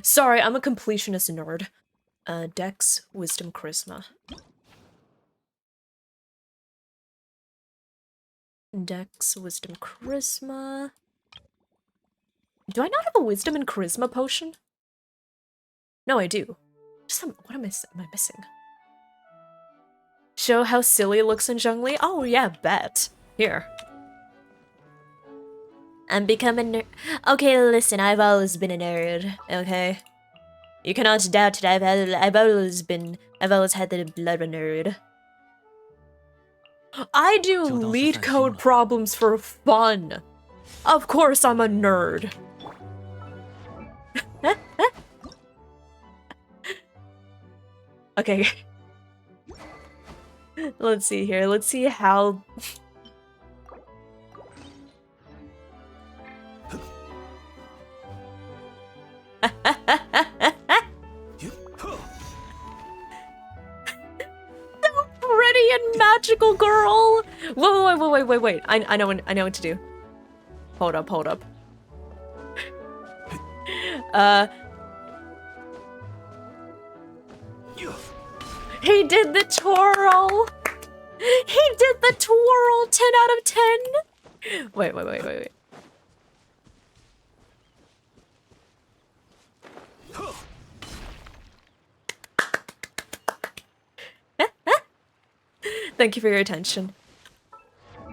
Sorry, I'm a completionist nerd. Dex, wisdom, charisma. Dex, wisdom, charisma. Do I not have a wisdom and charisma potion? No, I do. What am I missing? Show how silly it looks in Zhongli? Oh yeah, bet. Here. I'm becoming nerd. Okay, listen, I've always been a nerd, okay? You cannot doubt that I've always had the blood of a nerd. I do Leetcode problems for fun. Of course I'm a nerd. Okay. Let's see here. Let's see how... Pretty and magical girl! Wait. I know what to do. Hold up. He did the twirl! He did the twirl! 10 out of 10! Wait. Thank you for your attention.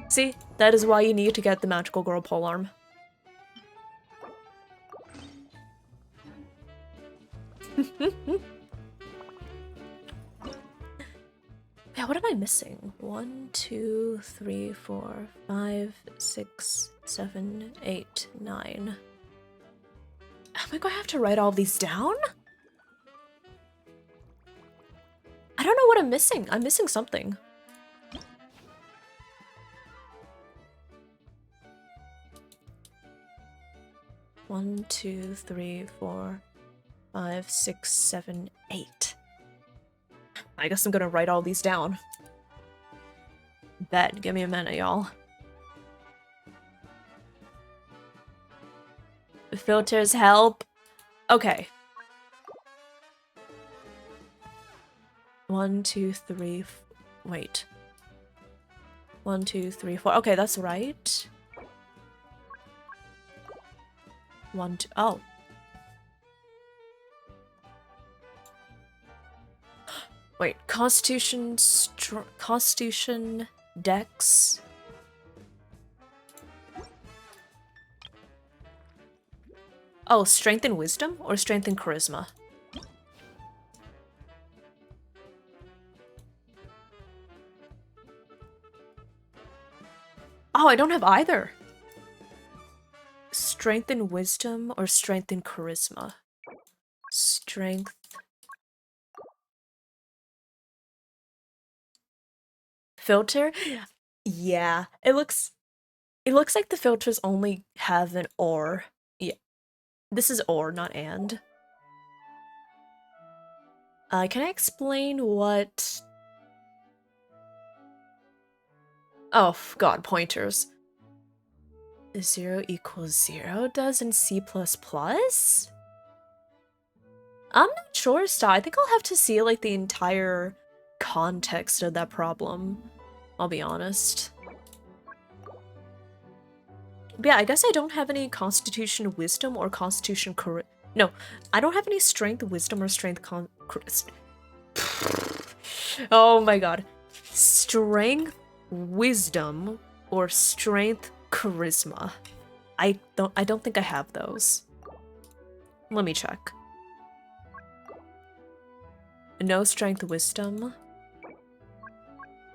See, that is why you need to get the magical girl polearm. Yeah, what am I missing? 1, 2, 3, 4, 5, 6, 7, 8, 9. Am I gonna have to write all these down? I don't know what I'm missing. I'm missing something. One, 2, 3, 4, 5, 6, 7, 8. I guess I'm gonna write all these down. Bet. Give me a minute, y'all. Filters help. Okay. 1, 2, 3. Wait. 1, 2, 3, 4. Okay, that's right. 1, 2. Oh. Wait. Constitution. Constitution. Dex. Oh, strength and wisdom or strength and charisma? Oh, I don't have either. Strength and wisdom or strength and charisma? Strength. Filter? Yeah, it looks like the filters only have an or. Yeah. This is or, not and. Can I explain what... Oh, god, pointers. 0 equals 0 does in C++? I'm not sure, I think I'll have to see, like, the entire context of that problem. I'll be honest. But yeah, I guess I don't have any Constitution Wisdom or Constitution No, I don't have any Strength Wisdom or Strength Oh my god. Strength Wisdom or Strength Charisma. I don't think I have those. Let me check. No Strength Wisdom.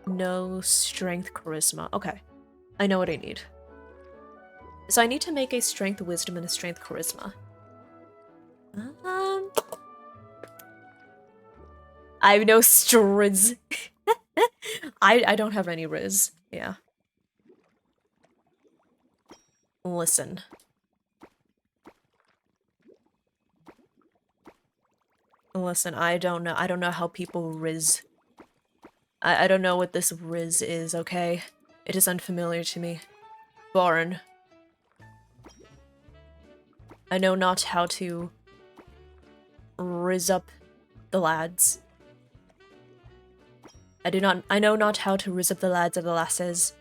No Strength Charisma. Okay. I know what I need. So I need to make a Strength Wisdom and a Strength Charisma. I have no striz. I don't have any riz. Yeah. Listen. Listen, I don't know how people riz. I don't know what this riz is, okay? It is unfamiliar to me. Foreign. I know not how to riz up the lads. I know not how to riz up the lads or the lasses.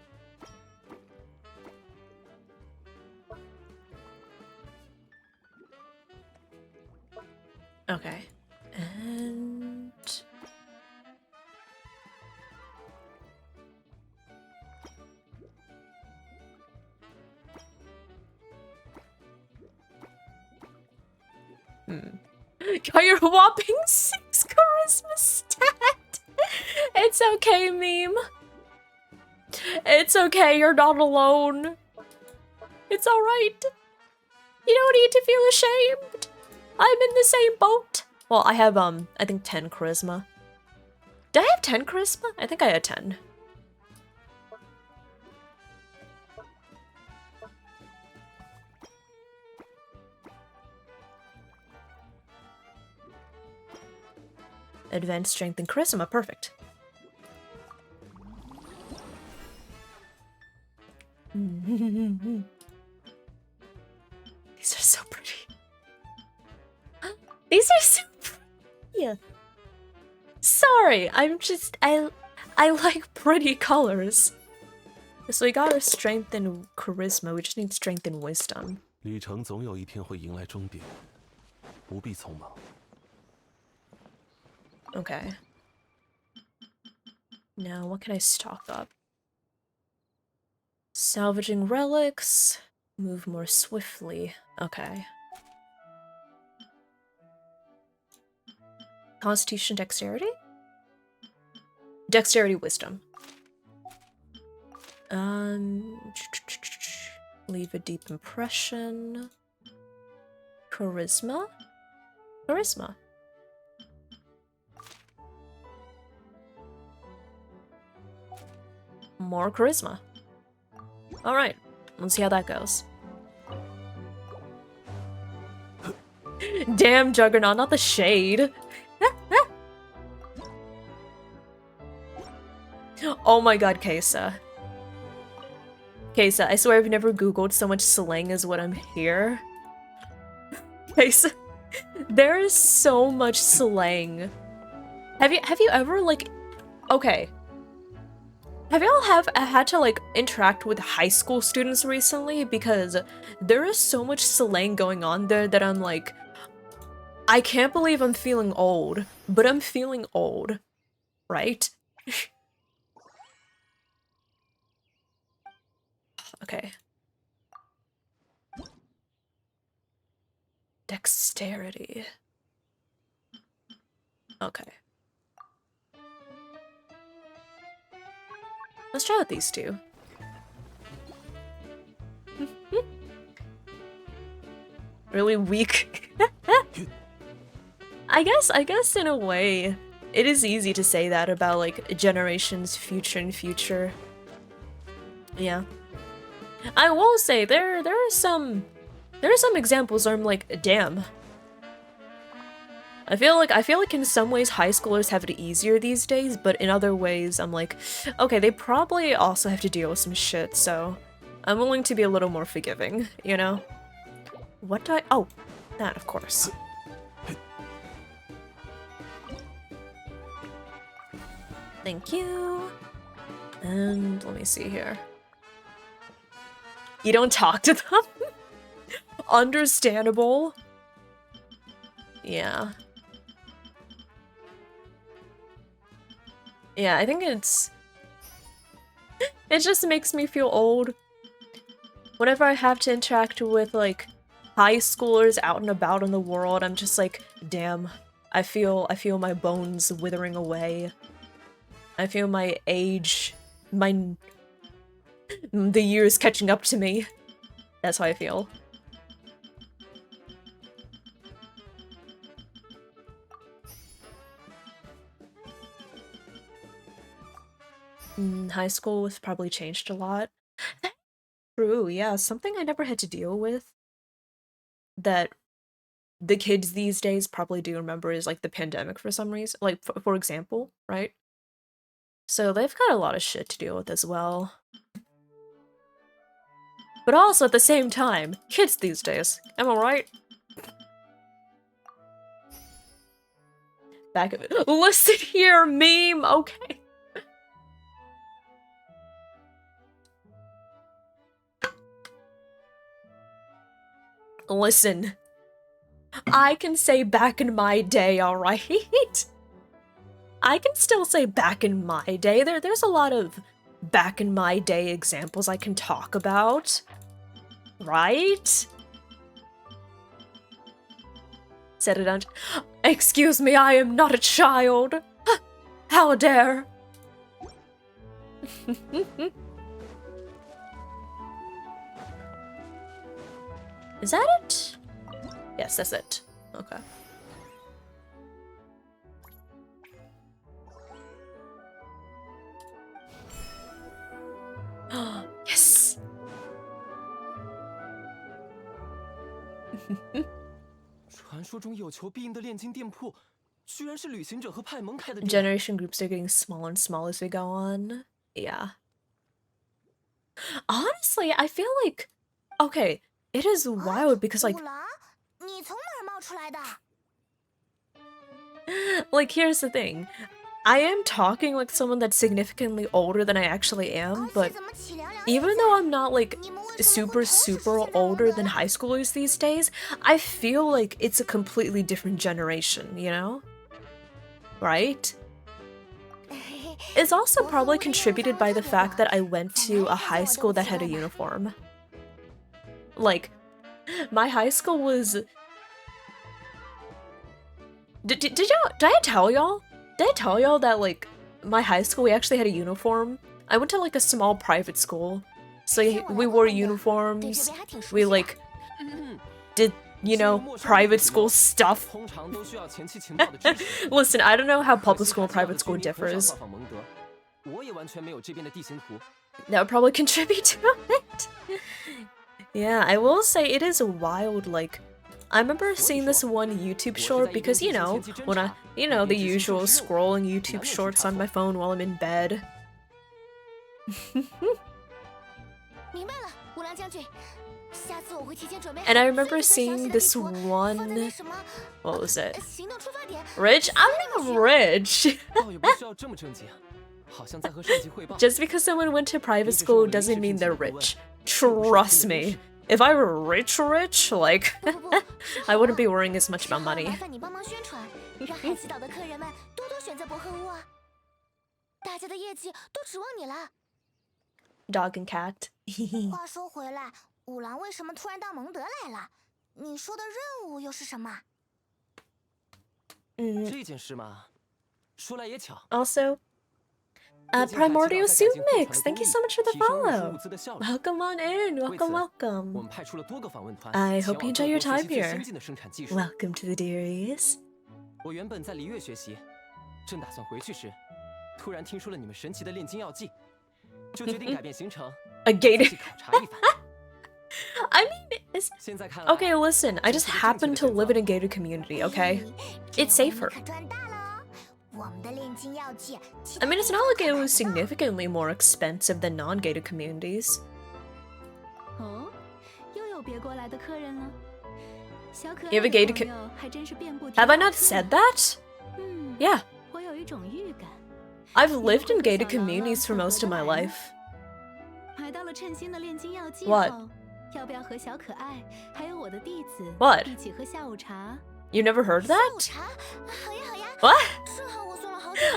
Okay. And... Got your whopping 6 charisma stat! It's okay, meme. It's okay, you're not alone. It's alright. You don't need to feel ashamed. I'm in the same boat. Well, I have, I think 10 charisma. Did I have 10 charisma? I think I had 10. Advanced strength and charisma, perfect. These are so pretty. These are so pretty. Sorry, I'm just I like pretty colors. So we got our strength and charisma. We just need strength and wisdom. 旅程总有一天会迎来终点，不必匆忙。 Okay. Now, what can I stock up? Salvaging relics. Move more swiftly. Okay. Constitution, dexterity? Dexterity, wisdom. Leave a deep impression. Charisma? Charisma. More charisma. Alright, let's see how that goes. Damn, Juggernaut, not the shade. Oh my god, Kesa. Kesa, I swear I've never googled so much slang as what I'm here. Kesa, there is so much slang. Have you ever, like... Okay. Have y'all had to, like, interact with high school students recently? Because there is so much slang going on there that I'm like, I can't believe I'm feeling old, but I'm feeling old, right? Okay. Dexterity. Okay. Let's try out these two. Really weak. I guess in a way, it is easy to say that about like generations future and future. Yeah. I will say there are some examples where I'm like, damn. I feel like in some ways high schoolers have it easier these days, but in other ways I'm like, okay, they probably also have to deal with some shit, so I'm willing to be a little more forgiving, you know? What do I— oh, that of course. Thank you. And let me see here. You don't talk to them? Understandable. Yeah. Yeah, I think it just makes me feel old. Whenever I have to interact with, like, high schoolers out and about in the world, I'm just like, damn. I feel my bones withering away. I feel my age, the years catching up to me. That's how I feel. high school was probably changed a lot. True, yeah, something I never had to deal with that the kids these days probably do remember is like the pandemic for some reason, like for example, right? So they've got a lot of shit to deal with as well. But also at the same time, kids these days, am I right? Back listen here, meme, okay. Listen. I can say back in my day, alright? I can still say back in my day. There's a lot of back in my day examples I can talk about. Right? Set it on. Excuse me, I am not a child. How dare. Is that it? Yes, that's it. Okay. Yes! Generation groups are getting smaller and smaller as we go on. Yeah. Honestly, I feel like... Okay, it is wild because, like... Like, here's the thing. I am talking like someone that's significantly older than I actually am, but even though I'm not, like, super older than high schoolers these days, I feel like it's a completely different generation, you know? Right? It's also probably contributed by the fact that I went to a high school that had a uniform. Like, my high school was... Did I tell y'all? Did I tell y'all that, like, my high school, we actually had a uniform? I went to, like, a small private school. So we wore uniforms. We, like, did, you know, private school stuff. Listen, I don't know how public school and private school differs. That would probably contribute to it. Yeah, I will say it is wild, like... I remember seeing this one YouTube short because, you know, when I, you know, the usual scrolling YouTube shorts on my phone while I'm in bed. And I remember seeing this one... What was it? Rich? I'm not rich! Just because someone went to private school doesn't mean they're rich. Trust me. If I were rich, like, I wouldn't be worrying as much about money. Dog and cat. Also, Primordial Soup Mix, thank you so much for the follow. Welcome on in, welcome. I hope you enjoy your time here. Welcome to the Dearies. A gated... I mean, it's... Okay, listen, I just happen to live in a gated community, okay? It's safer. I mean, it's not like it was significantly more expensive than non-gated communities. You have a gated Have I not said that? Yeah. I've lived in gated communities for most of my life. What? What? You never heard that? What?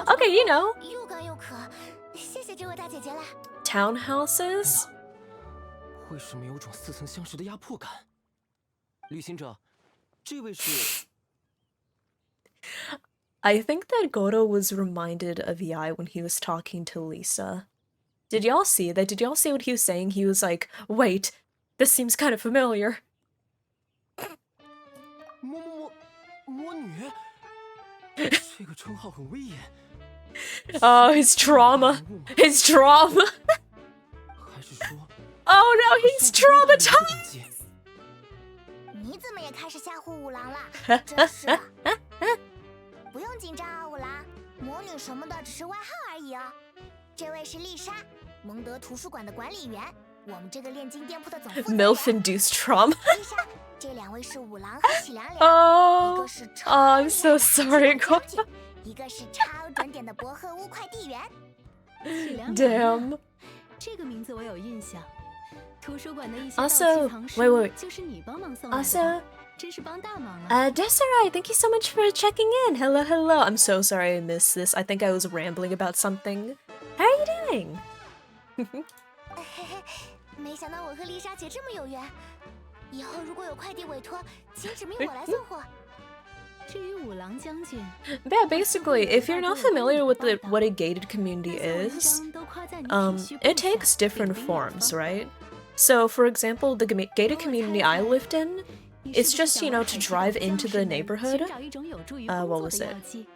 Okay, you know. Townhouses? I think that Goro was reminded of Yai when he was talking to Lisa. Did y'all see that? Did y'all see what he was saying? He was like, wait, this seems kind of familiar. Oh, his trauma. His trauma. 还是说 Oh no, he's traumatized. 你怎么也开始吓唬五郎了？真是的。不用紧张啊，五郎，魔女什么的只是外号而已哦。这位是丽莎，蒙德图书馆的管理员，我们这个炼金店铺的总负责人。MILF-induced trauma. 丽莎，这两位是五郎和喜良良，一 Oh, 个是 oh, 超 I'm so 厉害的 sorry, 机关将军，一个是超准点的薄荷屋快递员。喜良良 damn. 这个名字我有印象。图书馆的一些道 Also, 具藏书 wait. 就是你帮忙送来的 Also, 吧，真是帮大忙了。 Desiree, thank you so much for checking in. Hello, hello. I'm so sorry I missed this. I think I was rambling about something. How are you doing? 没想到我和丽莎姐这么有缘，以后如果有快递委托，请指名我来送货。至于五郎将军， Yeah, basically, if you're not familiar with what a gated community 那些文 is, 章都夸在你体恤 it 部下 takes different 领兵远 forms, 方 right? So, for example, the gated community I lived in, 你是 it's 不是 just, 想 you 让 know, to 海西 drive 岛 into 将 the 士们 neighborhood. 寻找一种有助于 what 工作 was 的 it? 药剂？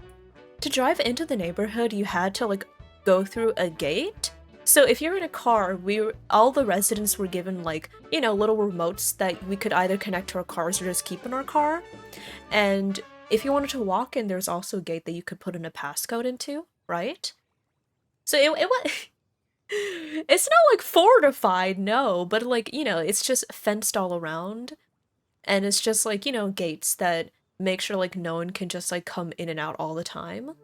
To drive into the neighborhood, you had to, like, go through a gate. So if you're in a car, all the residents were given, like, you know, little remotes that we could either connect to our cars or just keep in our car. And if you wanted to walk in, there's also a gate that you could put in a passcode into, right? So it was... It's not, like, fortified, no, but, like, you know, it's just fenced all around. And it's just, like, you know, gates that make sure, like, no one can just, like, come in and out all the time.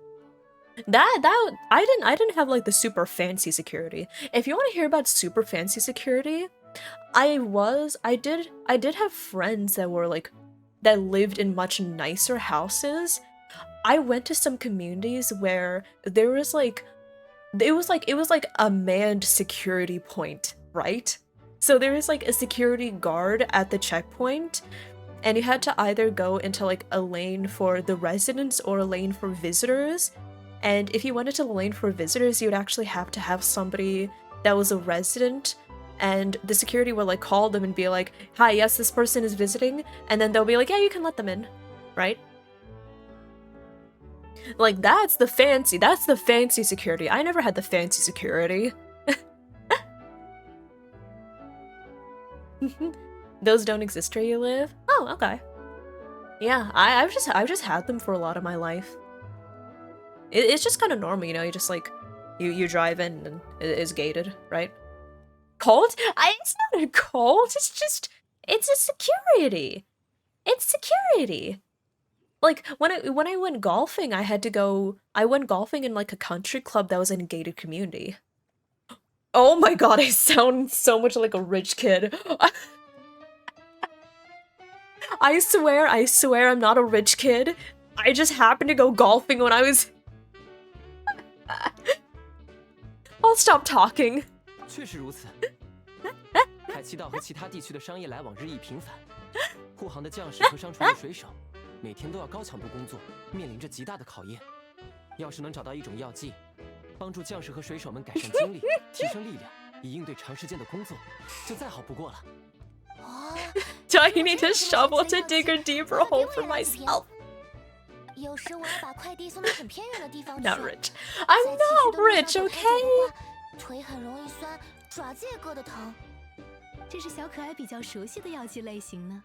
I didn't have, like, the super fancy security. If you want to hear about super fancy security, I did have friends that were, like, that lived in much nicer houses. I went to some communities where there was, like, it was like a manned security point, right? So there was, like, a security guard at the checkpoint, and you had to either go into, like, a lane for the residents or a lane for visitors. And if you went into the lane for visitors, you would actually have to have somebody that was a resident, and the security would, like, call them and be like, hi, yes, this person is visiting, and then they'll be like, yeah, you can let them in, right? Like, that's the fancy security. I never had the fancy security. Those don't exist where you live? Oh, okay. Yeah, I've just had them for a lot of my life. It's just kind of normal, you know, you just, like, you drive in and it's gated, right? Cult? It's not a cult, it's a security. It's security. Like, when I went golfing, I went golfing in, like, a country club that was in a gated community. Oh my god, I sound so much like a rich kid. I swear I'm not a rich kid. I just happened to go golfing when I was... I'll stop talking. 确实如此。海奇岛和其他地区的商业来往日益频繁，护航的将士和商船的水手每天都要高强度工作，面临着极大的考验。要是能找到一种药剂，帮助将士和水手们改善精力、提升力量，以应对长时间的工作，就再好不过了。Do I need a shovel to dig a deeper hole for myself? 有时我要把快递送到很偏远的地方去。 Not rich. I'm not rich, okay? 腿很容易酸，爪子也硌得疼。这是小可爱比较熟悉的药剂类型呢，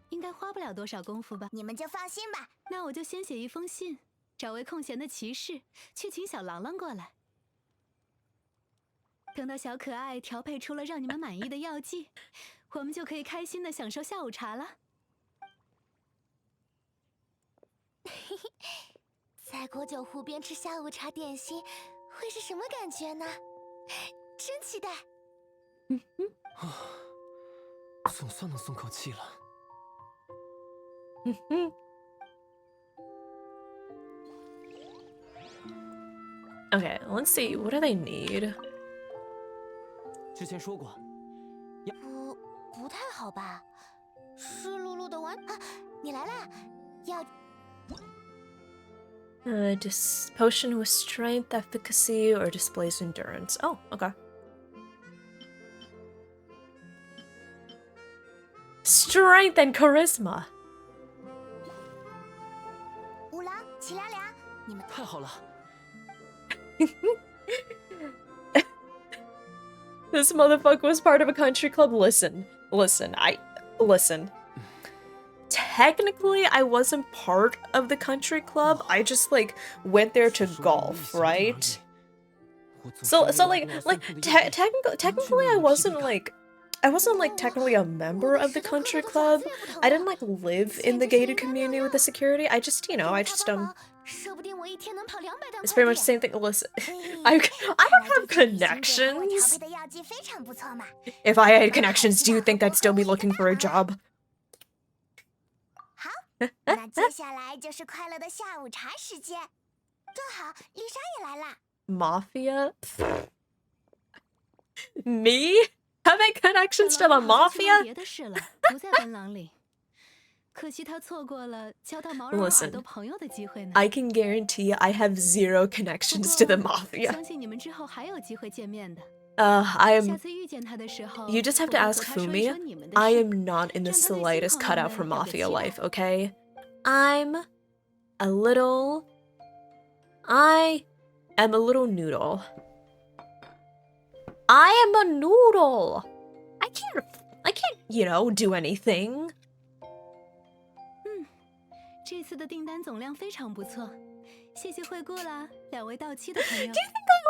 应该花不了多少功夫吧？你们就放心吧。那我就先写一封信，找位空闲的骑士去请小郎朗过来。等到小可爱调配出了让你们满意的药剂，我们就可以开心的享受下午茶了。在国酒湖边吃下午茶点心，会是什么感觉呢？真期待。总算能松口气了。Okay, let's see. What do they need? 之前说过，不太好吧？湿漉漉的玩啊！你来啦！要 Potion with strength, efficacy, or displays endurance. Oh, okay. Strength and charisma. 五郎、齐良良，你们太好了！ This motherfucker was part of a country club. Listen. Technically, I wasn't part of the country club. I just, like, went there to golf, right? So technically, I wasn't like technically a member of the country club. I didn't like live in the gated community with the security. I just, you know, it's pretty much the same thing. Listen, I don't have connections. If I had connections, do you think I'd still be looking for a job? Mafia? Me? Having connections to the mafia? Listen, I can guarantee I have zero connections to the mafia. You just have to ask Fumi. I am not in the slightest cut out for mafia life, okay? I am a little noodle. I am a noodle. I can't, you know, do anything. Do you think I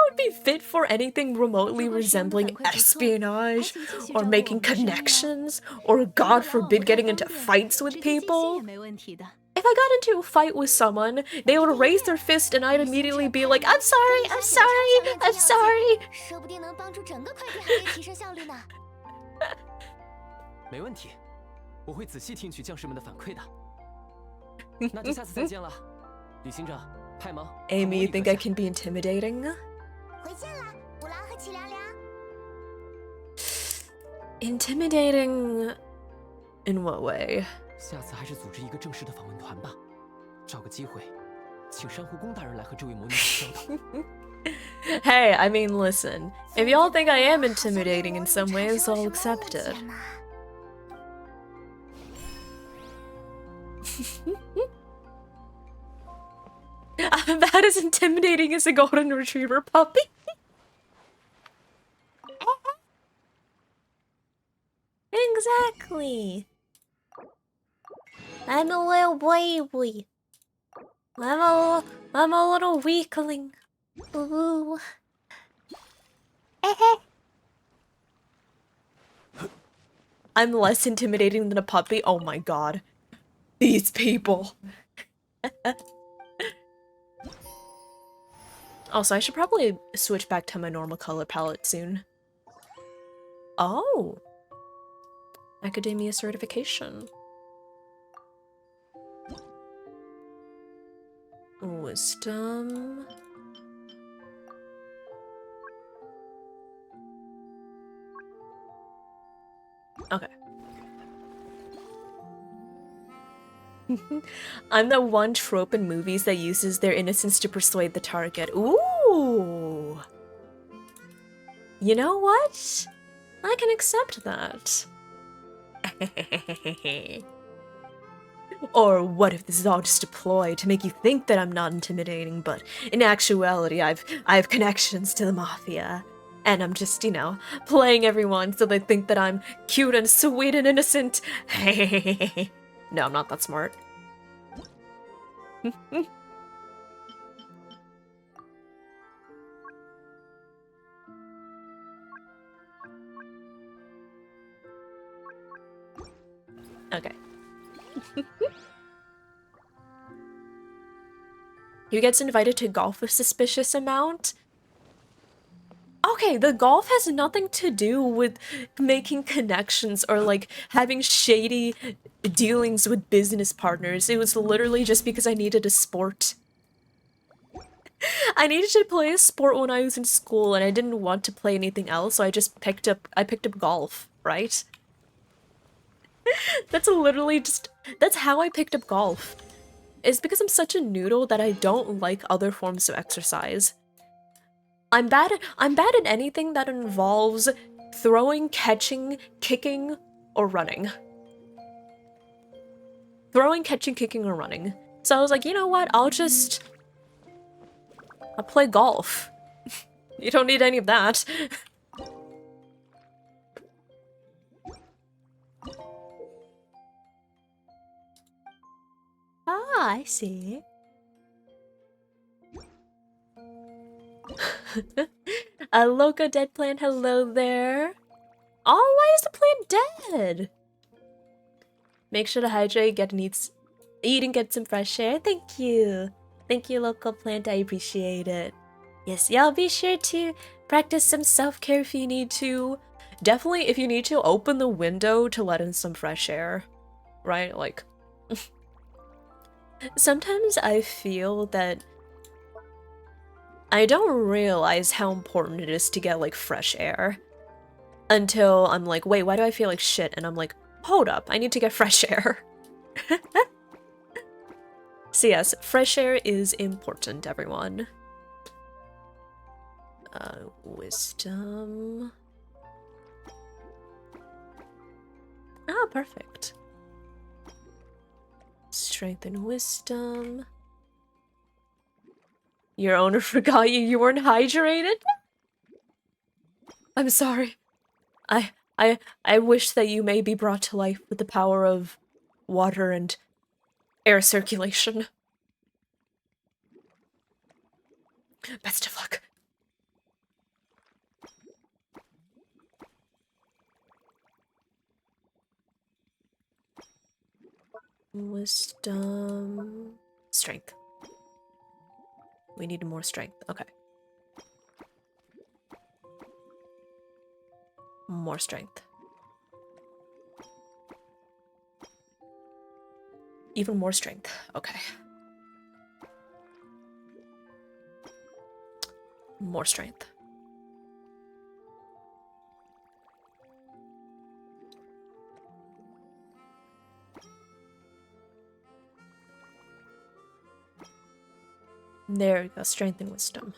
would be fit for anything remotely resembling espionage, or making connections, or God forbid getting into fights with people? If I got into a fight with someone, they would raise their fist and I'd immediately be like, I'm sorry, I'm sorry, I'm sorry. 没问题，我会仔细听取将士们的反馈的。那就下次再见了，旅行者，派蒙。Amy, you think I can be intimidating? 回见了，五郎和齐凉凉。Intimidating in what way? 下次还是组织一个正式的访问团吧，找个机会，请珊瑚宫大人来和这位魔女打交道。Hey, I mean, listen. If y'all think I am intimidating in some ways, I'll accept it. I'm about as intimidating as a golden retriever puppy. Exactly. I'm a little baby. I'm a little weakling. Ooh. I'm less intimidating than a puppy. Oh my god. These people. Also, I should probably switch back to my normal color palette soon. Oh. Academia certification. Wisdom. Okay. I'm the one trope in movies that uses their innocence to persuade the target. Ooh! You know what? I can accept that. Or what if this is all just a ploy to make you think that I'm not intimidating, but in actuality I have connections to the mafia. And I'm just, you know, playing everyone so they think that I'm cute and sweet and innocent. No, I'm not that smart. Okay. Who gets invited to golf a suspicious amount? Okay, the golf has nothing to do with making connections or like having shady dealings with business partners. It was literally just because I needed a sport. I needed to play a sport when I was in school and I didn't want to play anything else, so I picked up golf, right? That's literally just, that's how I picked up golf. It's because I'm such a noodle that I don't like other forms of exercise. I'm bad at anything that involves throwing, catching, kicking, or running. Throwing, catching, kicking, or running. So I was like, you know what? I'll play golf. You don't need any of that. Ah, I see. A loco dead plant, hello there. Oh, why is the plant dead? Make sure to hydrate, eat and get some fresh air. Thank you. Thank you, local plant. I appreciate it. Yes, y'all be sure to practice some self-care if you need to. Definitely, if you need to, open the window to let in some fresh air. Right? Like, sometimes I feel that I don't realize how important it is to get, like, fresh air. Until I'm like, wait, why do I feel like shit? And I'm like, hold up, I need to get fresh air. So yes, fresh air is important, everyone. Wisdom. Ah, perfect. Strength and wisdom. Your owner forgot you weren't hydrated? I'm sorry. I wish that you may be brought to life with the power of water and air circulation. Best of luck. Wisdom... Strength. We need more strength. Okay. More strength. Even more strength. Okay. More strength. There we go. Strength and wisdom.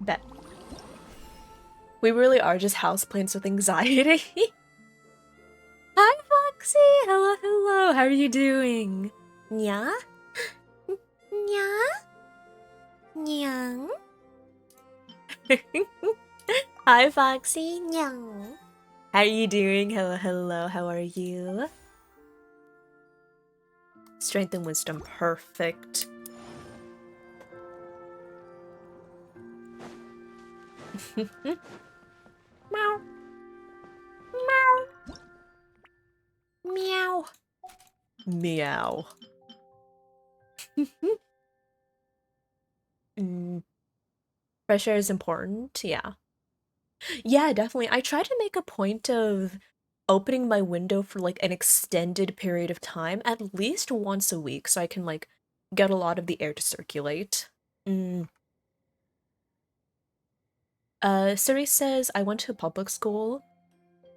Bet. We really are just houseplants with anxiety. Hi, Foxy! Hello, hello! How are you doing? Nya? Nya? Nyang? Hi, Foxy! Nyang! How are you doing? Hello, hello, how are you? Strength and wisdom, perfect. Meow. Meow. Meow. Meow. Fresh air is important, yeah. Yeah, definitely. I try to make a point of opening my window for like an extended period of time, at least once a week, so I can like get a lot of the air to circulate. Siri says, I went to a public school.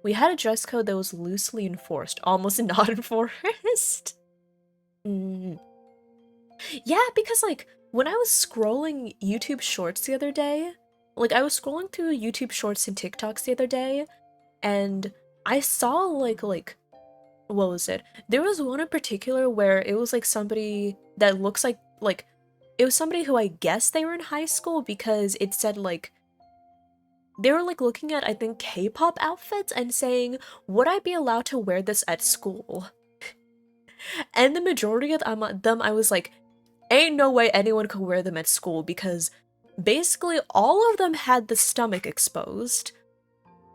We had a dress code that was loosely enforced, almost not enforced. Yeah, because like when I was scrolling YouTube shorts the other day, like I was scrolling through YouTube shorts and TikToks the other day, and I saw like what was it? There was one in particular where it was like somebody that looks like it was somebody who I guess they were in high school because it said like they were like looking at I think K-pop outfits and saying, would I be allowed to wear this at school? And the majority of them I was like, ain't no way anyone could wear them at school because basically all of them had the stomach exposed.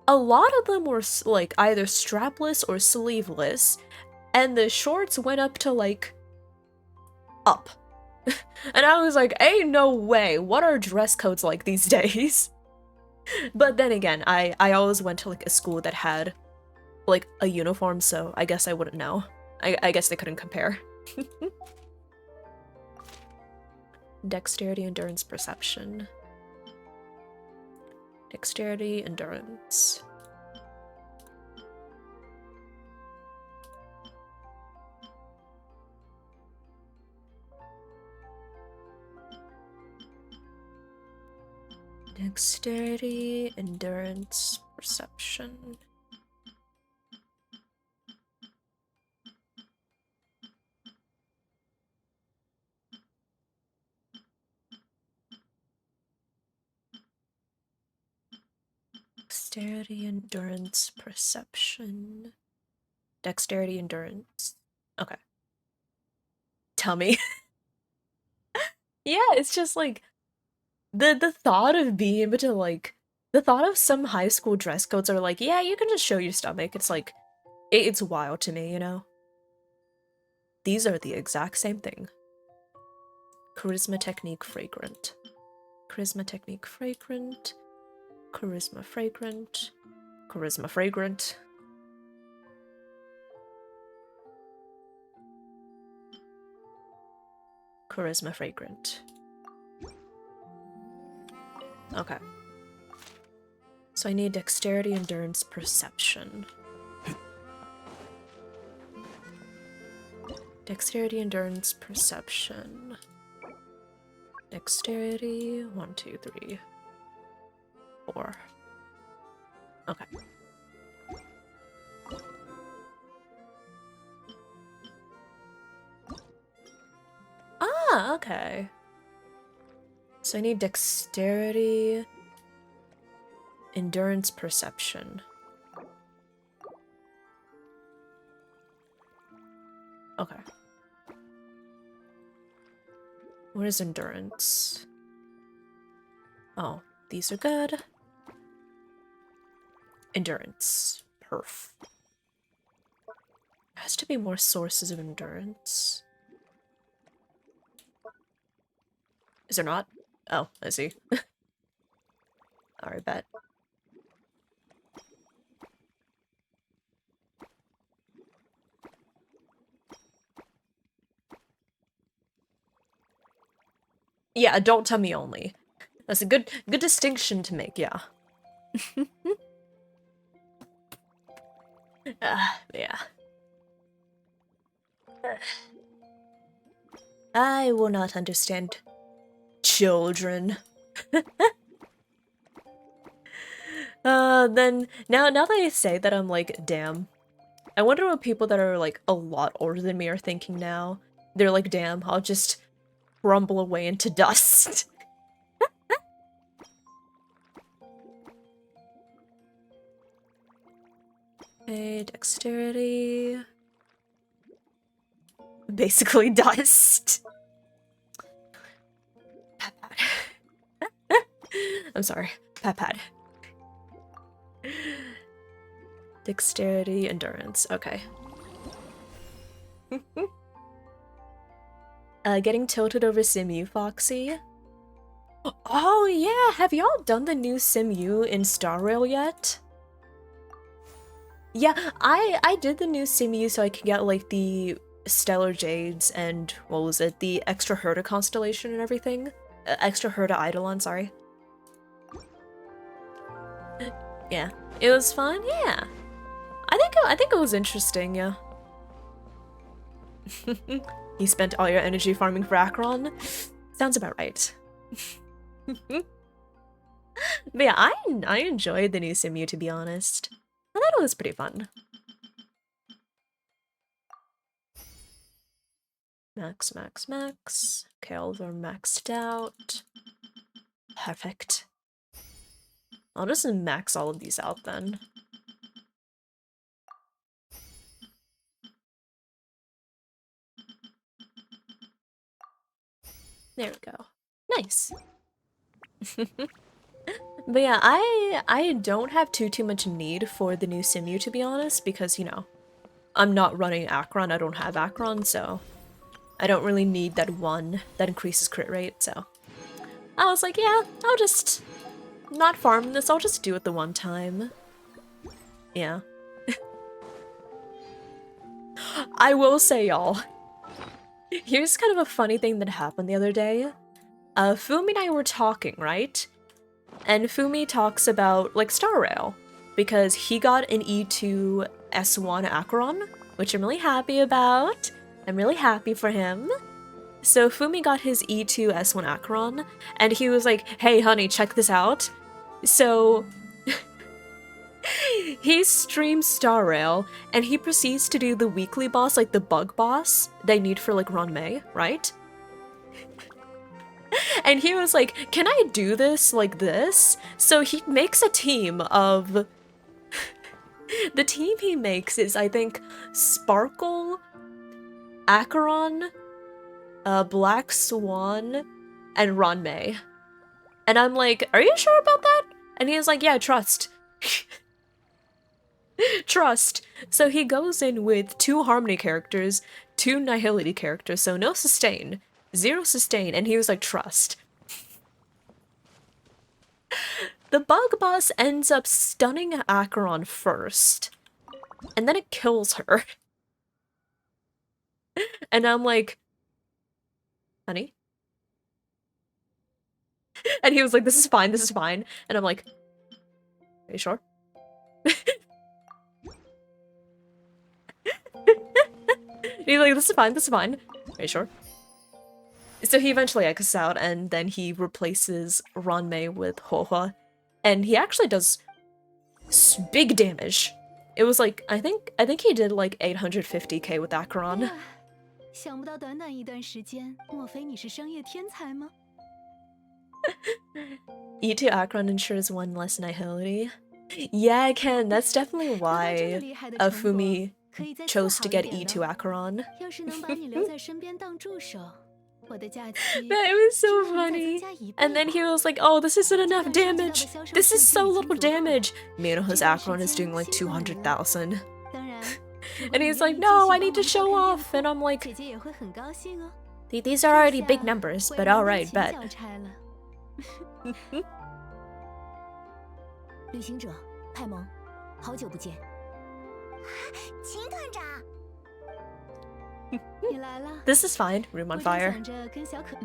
A lot of them were like either strapless or sleeveless, and the shorts went up to like up. And I was like, ain't no way, what are dress codes like these days? But then again, I always went to like a school that had like a uniform, so I guess I wouldn't know. I guess they couldn't compare. Dexterity, endurance, perception. Dexterity, endurance. Dexterity, endurance, perception. Dexterity, endurance, perception. Dexterity, endurance. Okay. Tell me. Yeah, it's just like the thought of being able to like the thought of some high school dress codes are like, yeah, you can just show your stomach. It's like it's wild to me, you know? These are the exact same thing. Charisma technique fragrant. Charisma technique fragrant. Charisma fragrant. Charisma fragrant. Charisma fragrant. Okay. So I need dexterity, endurance, perception. Dexterity, endurance, perception. Dexterity, 1, 2, 3, 4. Okay. Ah, okay. So I need dexterity, endurance, perception. Okay. What is endurance? Oh, these are good. Endurance. Perf. There has to be more sources of endurance. Is there not? Oh, I see. Alright, bet. Yeah, adult tummy only. That's a good distinction to make, yeah. Yeah. I will not understand children. Then now that I say that, I'm like, damn. I wonder what people that are like a lot older than me are thinking now. They're like, damn, I'll just crumble away into dust. Okay, dexterity. Basically dust. Pat. I'm sorry. Pat. Dexterity, endurance. Okay. Getting tilted over Simu, Foxy. Oh yeah, have y'all done the new Simu in Star Rail yet? Yeah, I did the new Simu so I could get like the Stellar Jades and what was it, the extra Herta constellation and everything. Extra Herta Eidolon, sorry. Yeah, it was fun. Yeah, I think it was interesting. Yeah. You spent all your energy farming for Acheron? Sounds about right. But yeah, I enjoyed the new Simu, to be honest. I thought it was pretty fun. Max. Okay, all of them are maxed out. Perfect. I'll just max all of these out then. There we go. Nice. But yeah, I don't have too much need for the new Simu, to be honest, because, you know, I'm not running Acheron, I don't have Acheron, so I don't really need that one that increases crit rate, so I was like, yeah, I'll just not farm this, I'll just do it the one time. Yeah. I will say, y'all, here's kind of a funny thing that happened the other day. Fumi and I were talking, right? And Fumi talks about, like, Star Rail, because he got an E2 S1 Acheron, which I'm really happy about. I'm really happy for him. So Fumi got his E2 S1 Acheron, and he was like, hey honey, check this out. So he streams Star Rail, and he proceeds to do the weekly boss, like the bug boss, they need for, like, Ron May, right? And he was like, can I do this like this? So he makes a team of... The team he makes is, I think, Sparkle, Acheron, Black Swan, and Ranmei. And I'm like, are you sure about that? And he was like, yeah, trust. Trust. So he goes in with 2 Harmony characters, 2 Nihility characters, so no sustain. 0 sustain, and he was like, trust. The bug boss ends up stunning Acheron first, and then it kills her. And I'm like, honey? And he was like, this is fine, this is fine. And I'm like, are you sure? He's like, this is fine, this is fine. Are you sure? So he eventually exits out, and then he replaces Ranmei with Hohua. And he actually does big damage. It was like, I think he did like 850k with Acheron. 想不到短短一段时间，莫非你是商业天才吗？ E2 Acheron ensures 1 less nihility. Yeah, Ken, that's definitely why Fumi chose to get E2 Acheron. 要是能把你留在身边当助手，我的假期 It was so funny. And then he was like, oh, this isn't enough damage. This is so little damage. Meanwhile, his Acheron is doing like 200,000. 当然， And he's like, no, I need to show off. And I'm like, 姐姐也会很高兴哦。 these are already big numbers, but alright, bet. 交差了。旅行者派蒙，好久不见。秦团长，你来了。 This is fine. Room on 我正 fire. 想着跟小可，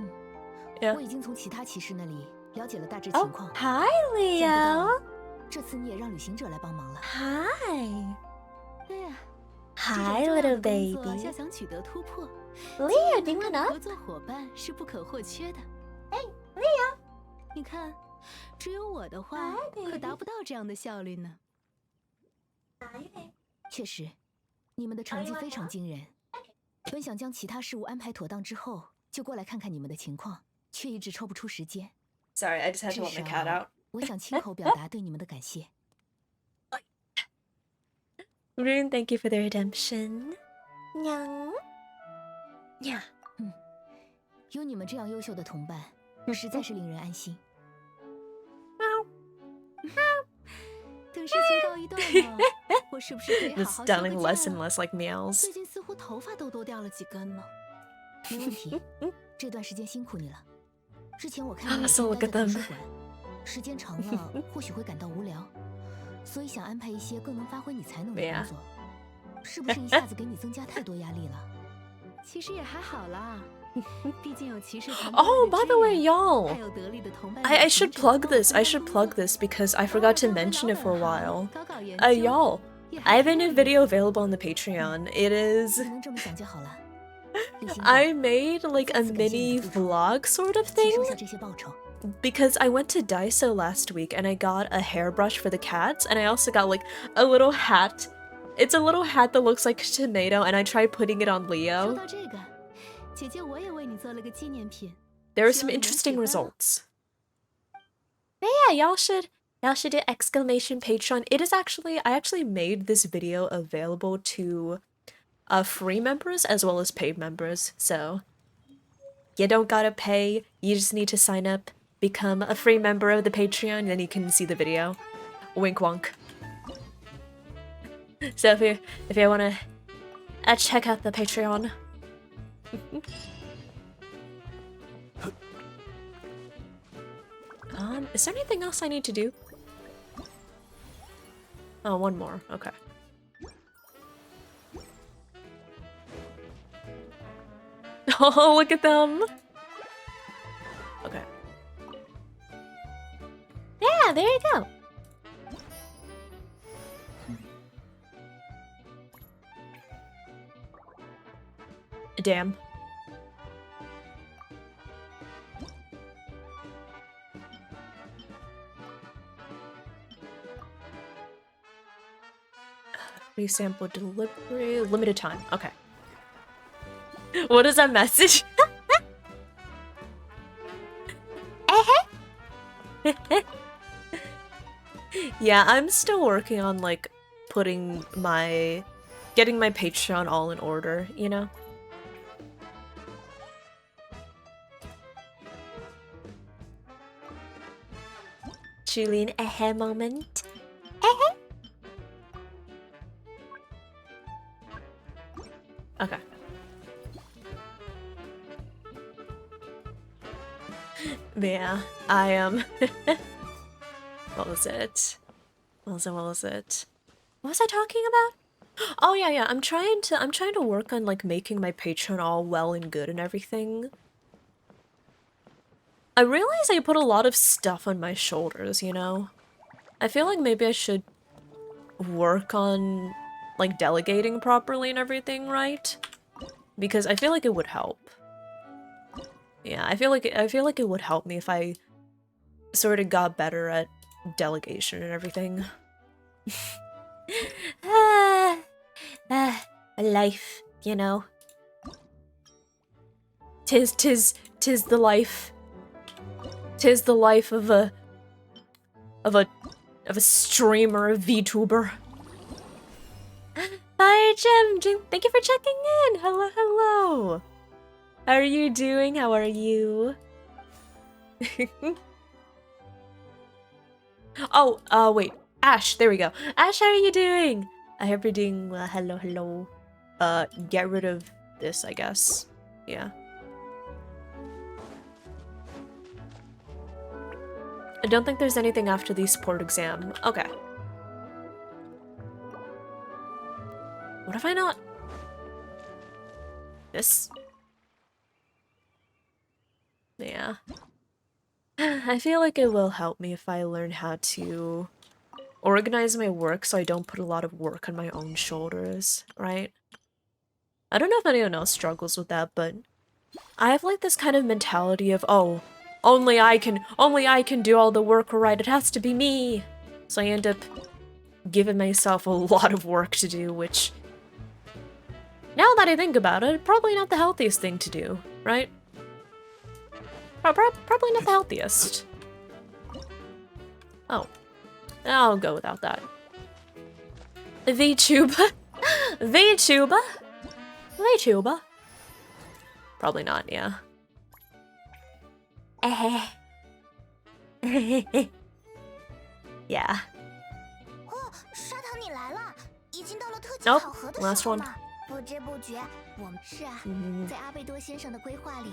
Yeah. 我已经从其他骑士那里了解了大致 Oh, 情况。 hi, 想不 Leo. 到这次你也让旅行者来帮忙了。 Hi. 对呀， Hi, 这种重要 little 的工作 baby. 要想取得突破， Leo, do you 能 wanna? 合作伙伴是不可或缺的。哎 Leo. 你看，只有我的话， Hi, baby. 可达不到这样的效率呢。 确实，你们的成绩非常惊人。本想将其他事务安排妥当之后，就过来看看你们的情况，却一直抽不出时间。 Sorry, I just had 至 to let my 少 cat out. 我想亲口表达对你们的感谢。 Rune, thank you for the redemption. Nyang. Yeah. 有你们这样优秀的同伴，实在是令人安心。等事情告一段落，我是不是可以好 It's 好休个 sounding 假 less and 了？ less like meows. 最近似乎头发都多掉了几根呢。没问题，这段时间辛苦你了。之前我看你每 So 天 look 待 at 在图 them. 书馆，时间长了或许会感到无聊，所以想安排一些更能发挥你才能的工作。是不是一下子给你增加太多压力了？其实也还好啦，毕竟有骑士团队 Oh, 的 by 支 the way, 援 y'all. 还有得力的同伴 I 旅 should 行者 plug 帮我 this. I 分 should 担 plug 工 this 作 because I forgot to mention it for a while. 搞搞研究 Y'all, 也 I 还 have a 可 new 以 video available on the Patreon. It is... 你能这么想就好了。旅行者， I made like a mini vlog sort of 接收 thing 下这些报酬。 because I went to Daiso last week and I got a hairbrush for the cats and I also got like a little hat. It's a little hat that looks like a tomato and I tried putting it on 说 Leo. 到这个，姐姐我也为你做了个纪念品。 There are 希 some 望你能 interesting 喜欢。 results. But yeah, y'all should do exclamation Patreon. It is actually, I actually made this video available to free members as well as paid members. So you don't gotta pay, you just need to sign up, become a free member of the Patreon, and then you can see the video. Wink wonk. So if you wanna check out the Patreon. Is there anything else I need to do? Oh, one more. Okay. Oh, look at them! Okay. Yeah, there you go! Damn. Resample delivery, limited time. Okay. What is that message? Yeah, I'm still working on like getting my Patreon all in order, you know? Julian, a hair moment. Okay. Yeah, I am. What was it? What was it? What was I talking about? Oh yeah, I'm trying to work on like making my Patreon all well and good and everything. I realize I put a lot of stuff on my shoulders, you know? I feel like maybe I should work on like delegating properly and everything, right? Because I feel like it would help. Yeah, I feel like it would help me if I sort of got better at delegation and everything. Life, you know. Tis the life. Tis the life of a streamer, a VTuber. Hi, Jim. Thank you for checking in. Hello. How are you doing? How are you? Oh, wait. Ash, there we go. Ash, how are you doing? I hope you're doing well. Hello. Get rid of this, I guess. Yeah. I don't think there's anything after the support exam. Okay. What if I not? This? Yeah. I feel like it will help me if I learn how to organize my work so I don't put a lot of work on my own shoulders, right? I don't know if anyone else struggles with that, but I have like this kind of mentality of, oh, only I can do all the work right, it has to be me. So I end up giving myself a lot of work to do, which, now that I think about it, probably not the healthiest thing to do, right? Probably not the healthiest. Oh. I'll go without that. VTuber? VTuber? Probably not, yeah. Yeah. Nope, last one. 不知不觉，我们是啊，在阿贝多先生的规划里，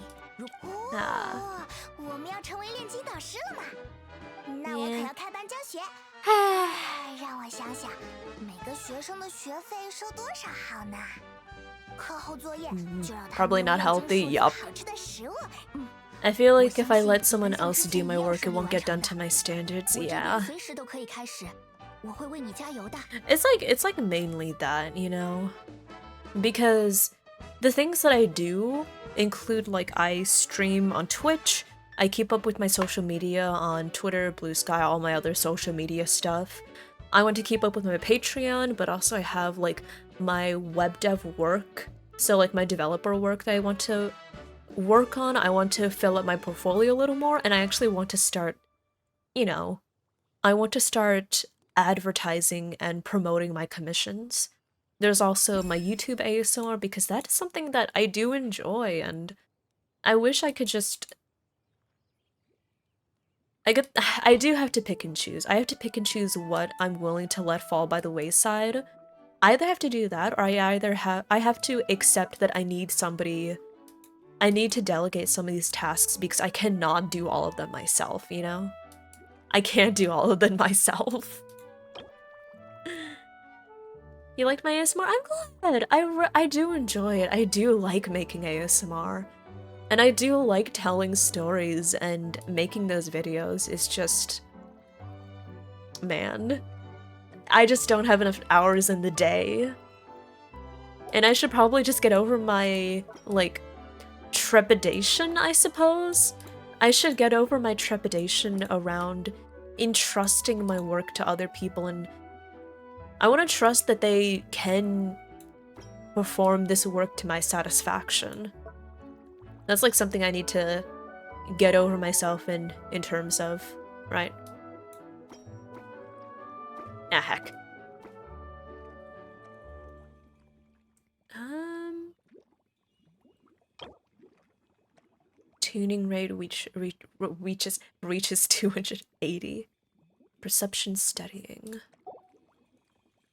我们要成为炼金导师了嘛？那我可要开班教学。让我想想，每个学生的学费收多少好呢？课后作业就让他们 Probably not healthy. Yup. 好吃的食物。I feel like if I let someone else do my work, it won't get done to my standards. Yeah. 随时都可以开始，我会为你加油的。It's like mainly that, you know? Because the things that I do include like I stream on Twitch, I keep up with my social media on Twitter, Blue Sky, all my other social media stuff. I want to keep up with my Patreon, but also I have like my web dev work, so like my developer work that I want to work on. I want to fill up my portfolio a little more, and I actually want to start, you know, I want to start advertising and promoting my commissions. There's also my YouTube ASMR, because that is something that I do enjoy, and I wish I could just... I do have to pick and choose. I have to pick and choose what I'm willing to let fall by the wayside. I either have to do that, or I have to accept that I need to delegate some of these tasks because I cannot do all of them myself, you know? I can't do all of them myself. You liked my ASMR? I'm glad! I do enjoy it. I do like making ASMR. And I do like telling stories, and making those videos is just... Man. I just don't have enough hours in the day. And I should probably just get over my, like, trepidation, I suppose? I should get over my trepidation around entrusting my work to other people, and I want to trust that they can perform this work to my satisfaction. That's like something I need to get over myself in terms of right? Ah, heck. Tuning rate reaches 280. Perception studying.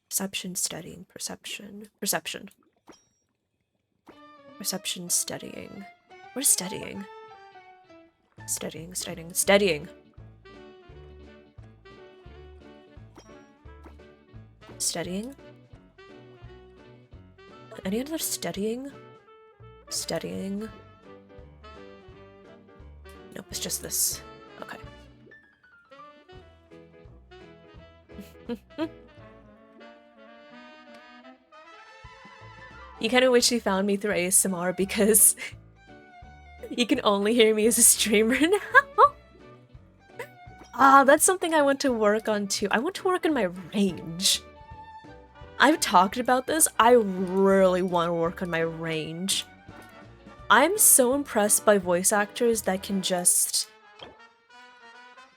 Perception studying. Perception. Perception. Perception studying. What is studying? Studying, studying, studying. Studying? Any other studying? Studying? Nope, it's just this. Okay. You kind of wish you found me through ASMR because you can only hear me as a streamer now. Ah, that's something I want to work on too. I want to work on my range. I've talked about this. I really want to work on my range. I'm so impressed by voice actors that can just...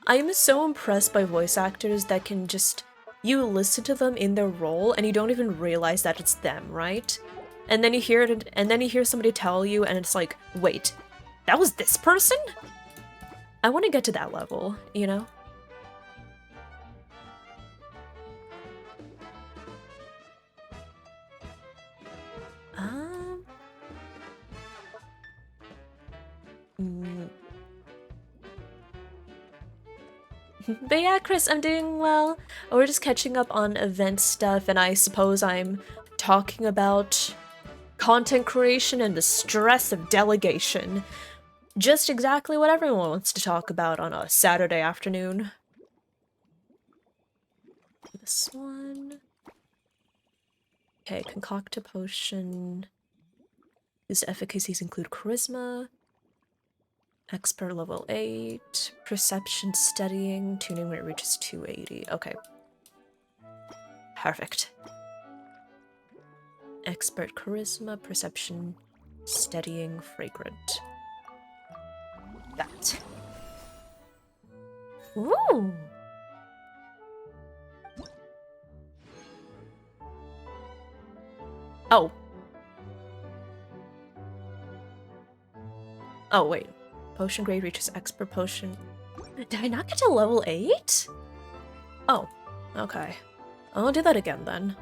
I'm so impressed by voice actors that can just... You listen to them in their role and you don't even realize that it's them, right? And then you hear it, and then you hear somebody tell you and it's like, wait, that was this person? I want to get to that level, you know? But yeah, Chris, I'm doing well. We're just catching up on event stuff, and I suppose I'm talking about content creation and the stress of delegation. Just exactly what everyone wants to talk about on a Saturday afternoon. This one. Okay, concoct a potion. Whose efficacies include charisma. Expert level 8. Perception studying. Tuning rate reaches 280. Okay. Perfect. Expert charisma. Perception studying. Fragrant. That. Ooh! Oh. Oh, wait. Potion grade reaches expert potion. Did I not get to level 8? Oh, okay. I'll do that again then.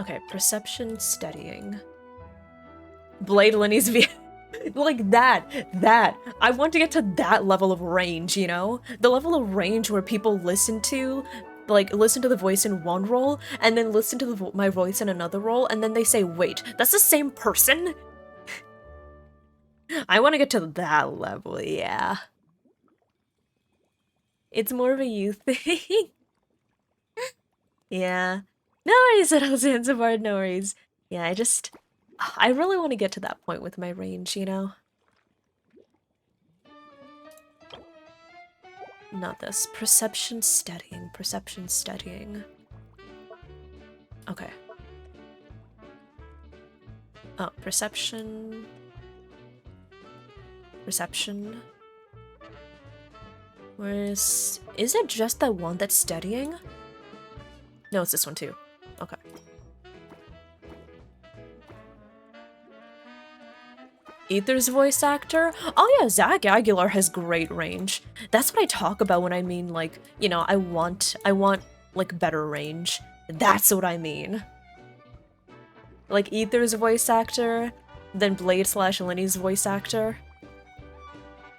Okay, perception studying. Blade Lenny's V. Like that. I want to get to that level of range, you know? The level of range where people listen to the voice in one role, and then listen to my voice in another role, and then they say, wait, that's the same person? I want to get to that level, yeah. It's more of a you thing. Yeah. No worries at all, Zanzibar, no worries. Yeah, I really want to get to that point with my range, you know? Not this. Perception studying. Perception studying. Okay. Oh, perception. Perception. Is it just that one that's studying? No, it's this one too. Okay. Aether's voice actor? Oh yeah, Zach Aguilar has great range. That's what I talk about when I mean, like, you know, I want, like, better range. That's what I mean. Like, Aether's voice actor, then Blade/Lenny's voice actor.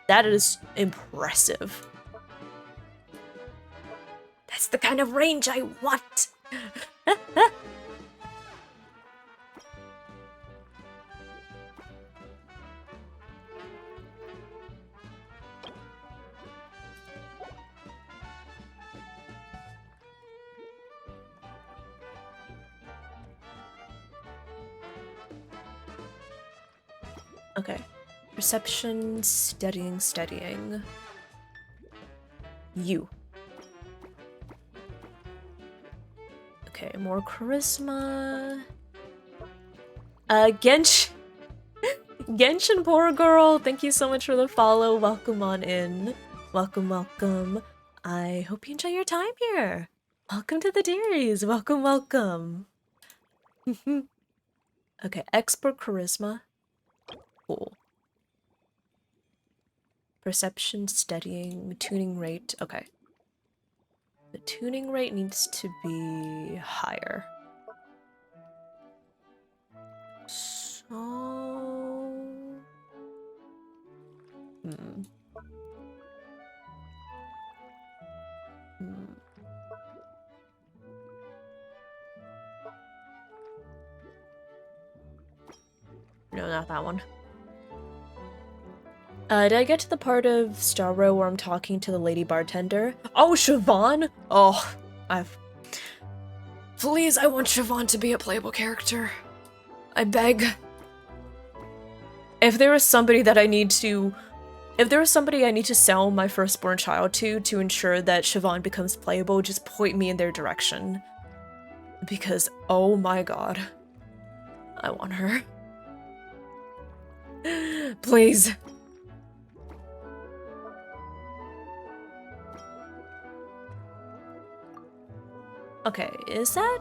That is impressive. That's the kind of range I want! Okay. Perception, studying. You. Okay, more charisma. Genshin Poor Girl, thank you so much for the follow. Welcome on in. Welcome, welcome. I hope you enjoy your time here. Welcome to the Dearies. Welcome, welcome. Okay, expert charisma. Cool. Perception, steadying, tuning rate. Okay. The tuning rate needs to be higher. So... No, not that one. Did I get to the part of Starro where I'm talking to the lady bartender? Oh, Siobhan! Oh, Please, I want Siobhan to be a playable character. I beg. If there is somebody that I need to... If there is somebody I need to sell my firstborn child to ensure that Siobhan becomes playable, just point me in their direction. Because, oh my god. I want her. Please. Okay, is that?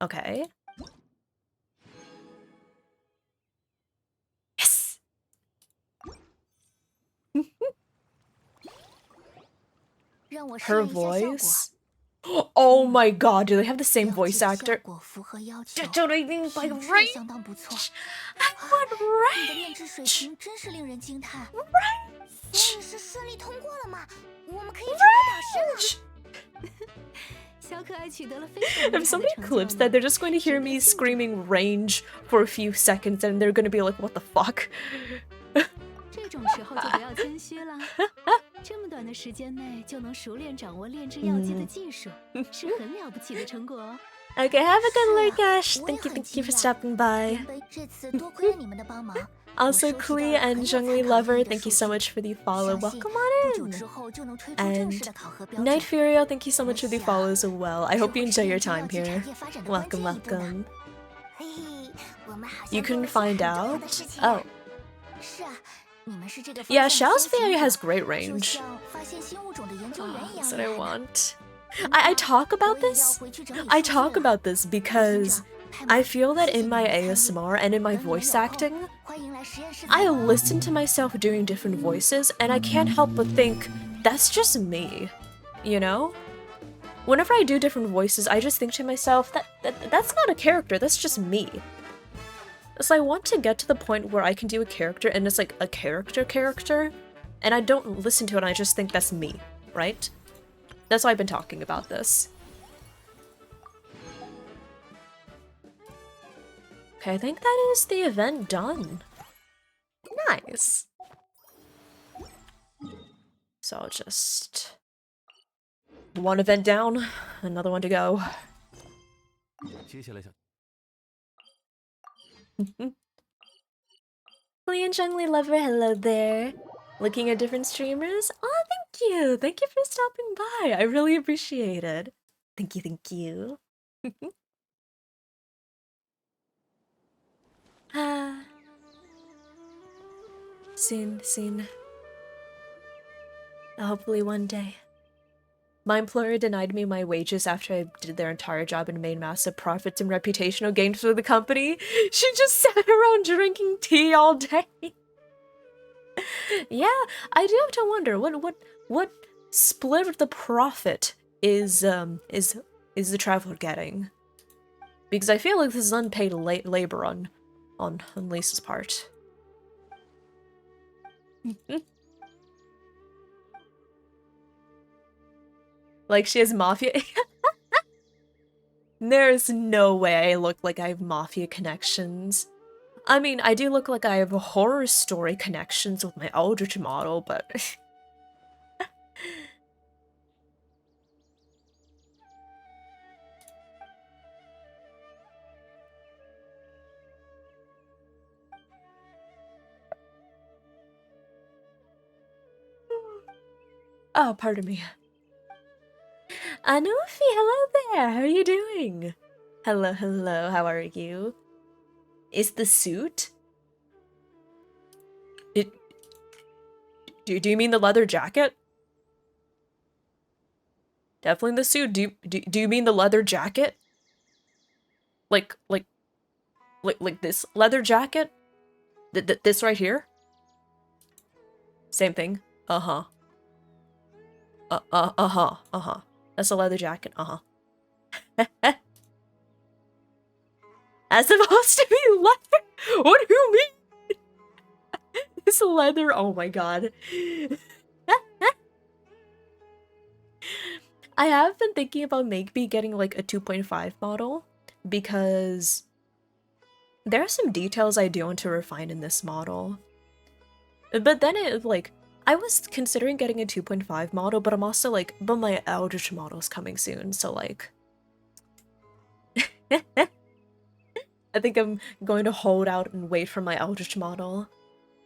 Okay. Yes! Her voice? Oh my god, do they have the same voice actor? Don't I think like range? I want range! If somebody clips that, they're just going to hear me screaming range for a few seconds and they're going to be like, what the fuck? Okay, have a good lurk, Ash. Thank you for stopping by. Also, Klee and Zhongli Lover, thank you so much for the follow. Welcome on in. And Night Furio, thank you so much for the follow as well. I hope you enjoy your time here. Welcome, welcome. You couldn't find out? Oh. Yeah, Xiao's VA has great range. That's what I want. I talk about this. I talk about this because I feel that in my ASMR and in my voice acting, I listen to myself doing different voices and I can't help but think, that's just me, you know? Whenever I do different voices, I just think to myself, that's not a character, that's just me. So I want to get to the point where I can do a character and it's like a character, and I don't listen to it and I just think that's me, right? That's why I've been talking about this. Okay, I think that is the event done. Nice. So I'll just... one event down, another one to go. Lee and Zhongli Lover, hello there. Looking at different streamers? Oh, thank you! Thank you for stopping by. I really appreciate it. Thank you. Soon. Hopefully one day. My employer denied me my wages after I did their entire job and made massive profits and reputational gains for the company. She just sat around drinking tea all day. Yeah, I do have to wonder what split of the profit is the traveler getting? Because I feel like this is unpaid labor on Lisa's part. Like she has mafia. There's no way I look like I have mafia connections. I mean, I do look like I have horror story connections with my Eldritch model, but... Oh, pardon me. Anufi, hello there! How are you doing? Hello, hello, how are you? Is the suit? Do you mean the leather jacket? Definitely the suit. Do you mean the leather jacket? Like this leather jacket? This right here? Same thing. Uh-huh. Uh-huh. That's a leather jacket. Uh-huh. That's supposed to be leather? What do you mean? It's leather. Oh my god. I have been thinking about maybe getting like a 2.5 model because there are some details I do want to refine in this model. But then I was considering getting a 2.5 model, but I'm also like, but my Eldritch model is coming soon, so like... I think I'm going to hold out and wait for my Eldritch model.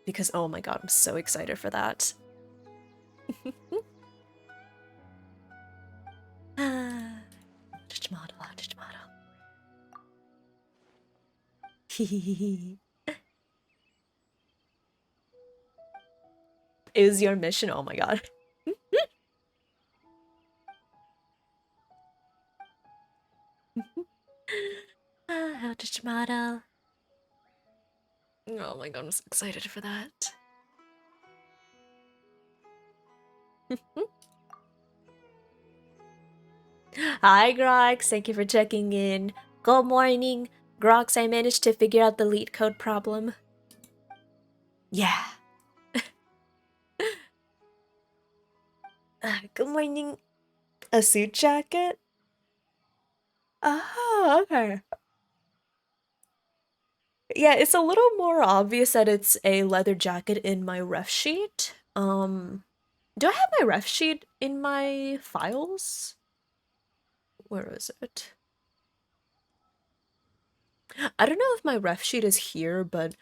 Because, oh my god, I'm so excited for that. Eldritch model, Eldritch model. It was your mission, oh my god. Eldritch model. Oh my god, I'm so excited for that. Hi, Grox. Thank you for checking in. Good morning. Grox, I managed to figure out the Leetcode problem. Yeah. Good morning. A suit jacket? Oh, okay. Yeah, it's a little more obvious that it's a leather jacket in my ref sheet. Do I have my ref sheet in my files? Where is it? I don't know if my ref sheet is here, but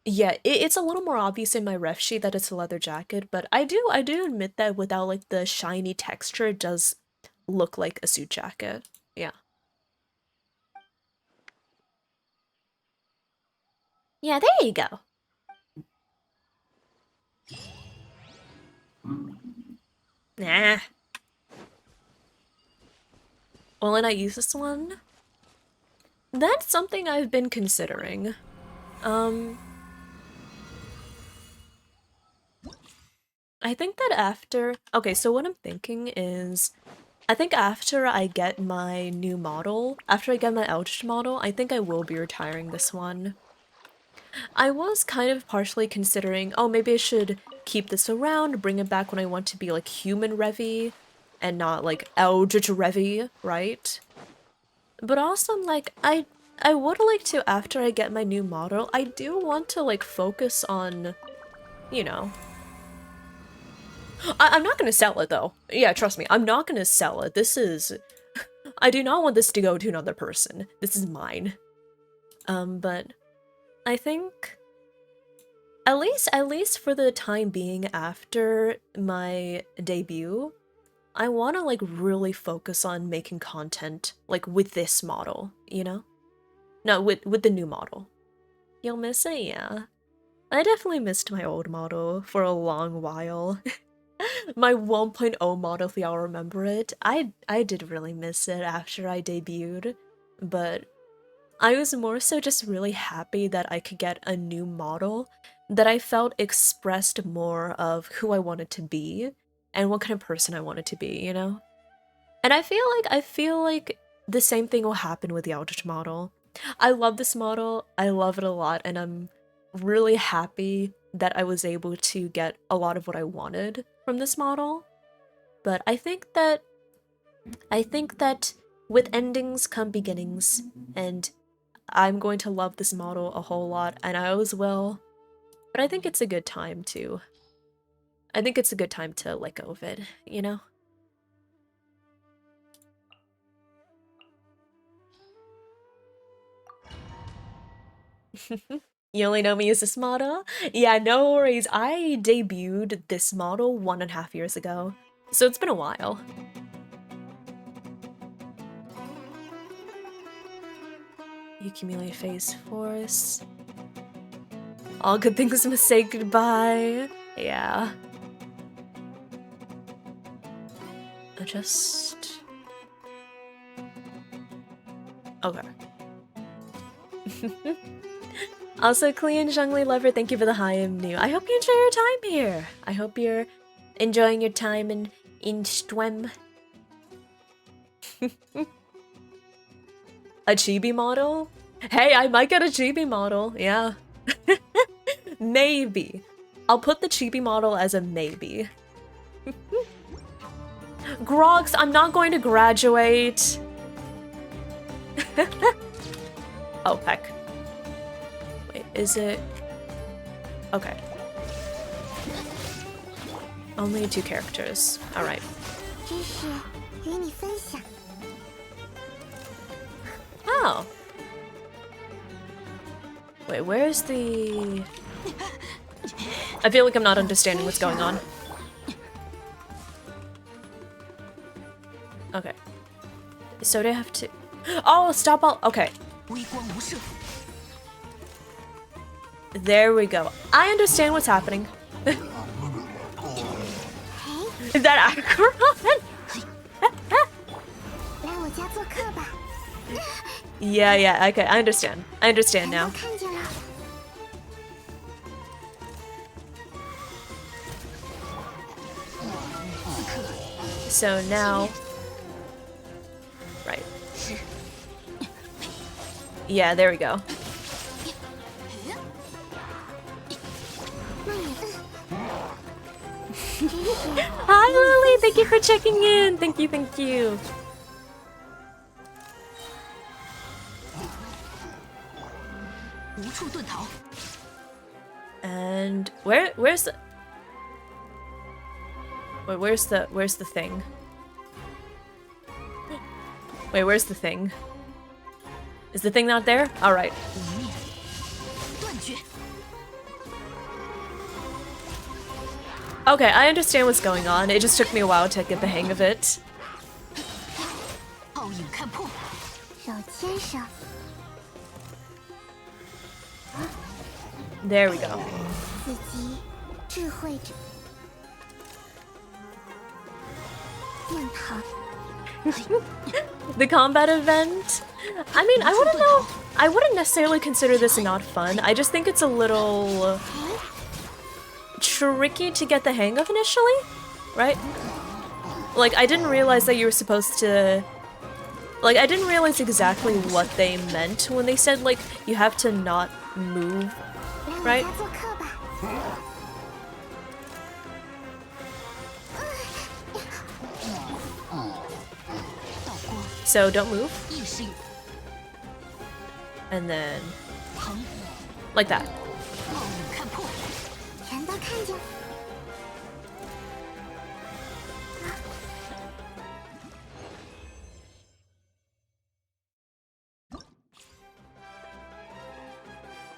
yeah, it's a little more obvious in my ref sheet that it's a leather jacket, but I do admit that without like the shiny texture, it does look like a suit jacket. Yeah. Yeah, there you go. Nah. Will I not use this one? That's something I've been considering. I think that after... Okay, so what I'm thinking is... I think after I get my new model, after I get my Eldritch model, I think I will be retiring this one. I was kind of partially considering, oh, maybe I should keep this around, bring it back when I want to be like human Revy, and not like Eldritch Revy, right? But also I'm like, I would like to, after I get my new model, I do want to like focus on, you know... I'm not gonna sell it though. Yeah, trust me, I'm not gonna sell it. This is... I do not want this to go to another person. This is mine. But I think... At least for the time being after my debut, I want to like really focus on making content like with this model, you know? No, with the new model. You'll miss it, yeah. I definitely missed my old model for a long while. My 1.0 model, if y'all remember it. I did really miss it after I debuted, but I was more so just really happy that I could get a new model that I felt expressed more of who I wanted to be and what kind of person I wanted to be, you know? And I feel like the same thing will happen with the Eldritch model. I love this model, I love it a lot, and I'm really happy that I was able to get a lot of what I wanted from this model. But I think that with endings come beginnings, and I'm going to love this model a whole lot, and I always will. But I think it's a good time to... I think it's a good time to let go of it, you know? You only know me as this model? Yeah, no worries. I debuted this model 1.5 years ago, so it's been a while. You accumulate phase force. All good things must say goodbye. Yeah. Adjust. Okay. Also, Clean Zhongli Lover, thank you for the hi, I'm new. I hope you enjoy your time here. I hope you're enjoying your time in Stwem. A chibi model? Hey, I might get a chibi model, yeah. Maybe. I'll put the chibi model as a maybe. Grox, I'm not going to graduate. Oh, heck. Wait, is it? Okay. Only 2 characters. Alright. Oh. Wait, where's the... I feel like I'm not understanding what's going on. Okay. So do I have to... Oh, stop all... Okay. There we go. I understand what's happening. That Acheron? Yeah, okay, I understand. I understand now. So now... Right. Yeah, there we go. Hi, Lily! Thank you for checking in! Thank you, thank you. And where's the... Wait, where's the thing? Wait, where's the thing? Is the thing not there? Alright. Okay, I understand what's going on. It just took me a while to get the hang of it. There we go. The combat event? I mean, I wouldn't necessarily consider this not fun. I just think it's a little tricky to get the hang of initially, right? Like, I didn't realize that you were supposed to... Like, I didn't realize exactly what they meant when they said, like, you have to not move, right? So, don't move. And then... like that.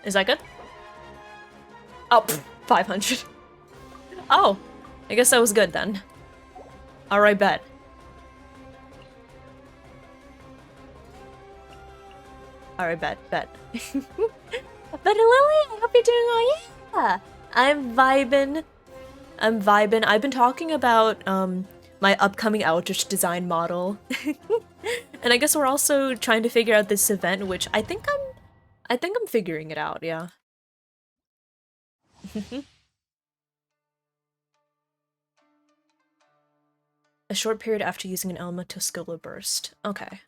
Is that good? Oh, 500. Oh, I guess that was good then. Alright, bet. Alright, bet. But Lily, I hope you're doing well. Yeah, I'm vibing. I've been talking about my upcoming Eldritch design model. And I guess we're also trying to figure out this event, which I think I'm figuring it out, yeah. A short period after using an element to skill a burst. Okay.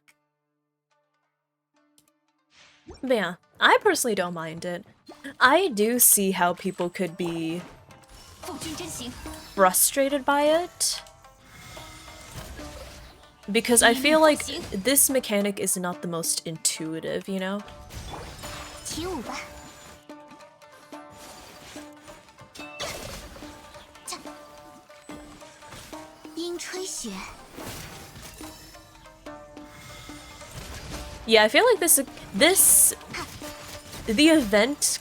But yeah, I personally don't mind it. I do see how people could be frustrated by it. Because I feel like this mechanic is not the most intuitive, you know? Yeah, I feel like the event,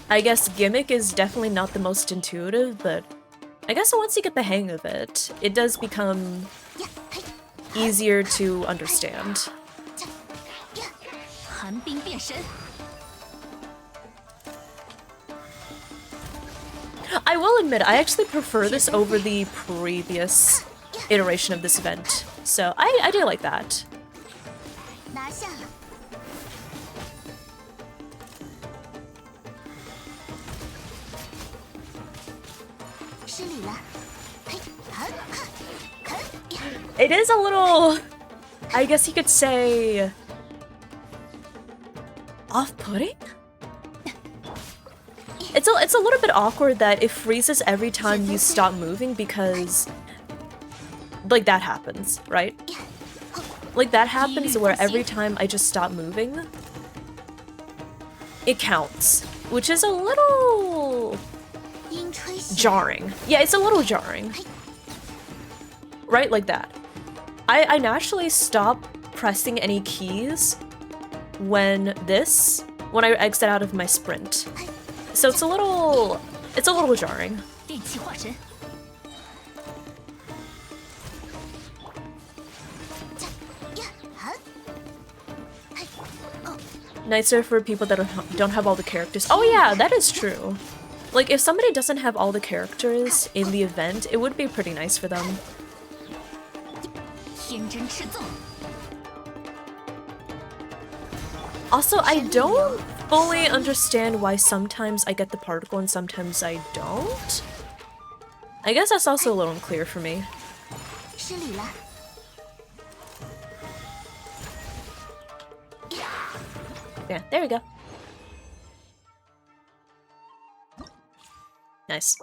I guess, gimmick is definitely not the most intuitive, but I guess once you get the hang of it, it does become easier to understand. 寒冰变身。 I will admit, I actually prefer this over the previous iteration of this event. So I do like that. 拿下了。失礼了。嘿，好，好，呀 It is a little, I guess you could say, off-putting? It's a little bit awkward that it freezes every time you stop moving because, like, that happens, right? Like, that happens where every time I just stop moving, it counts, which is a little 阴吹响。 jarring. Yeah, it's a little jarring. Right, like that. I naturally stop pressing any keys when I exit out of my sprint. So it's a little jarring. 电气化神。呀，好。嘿，哦， Nicer for people that don't have all the characters. Oh yeah, that is true. Like, if somebody doesn't have all the characters in the event, it would be pretty nice for them. 天真赤纵。 Also, I don't fully understand why sometimes I get the particle and sometimes I don't. I guess that's also a little unclear for me. 失礼了。 Yeah, there we go. Nice.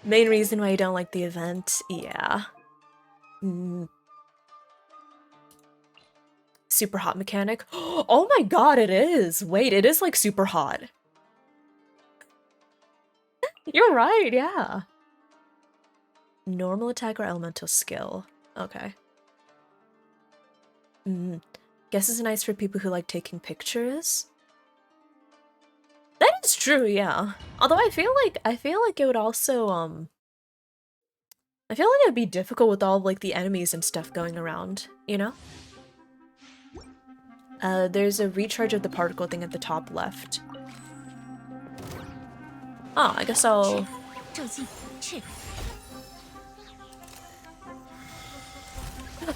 Main reason why you don't like the event? Yeah. Super hot mechanic? Oh my god, it is! Wait, it is like super hot. You're right, yeah. Normal attack or elemental skill. Okay. Guess it's nice for people who like taking pictures. That is true, yeah. Although I feel like it would also I feel like it would be difficult with all like the enemies and stuff going around, you know? There's a recharge of the particle thing at the top left. Oh, I guess I'll... 骤击赤。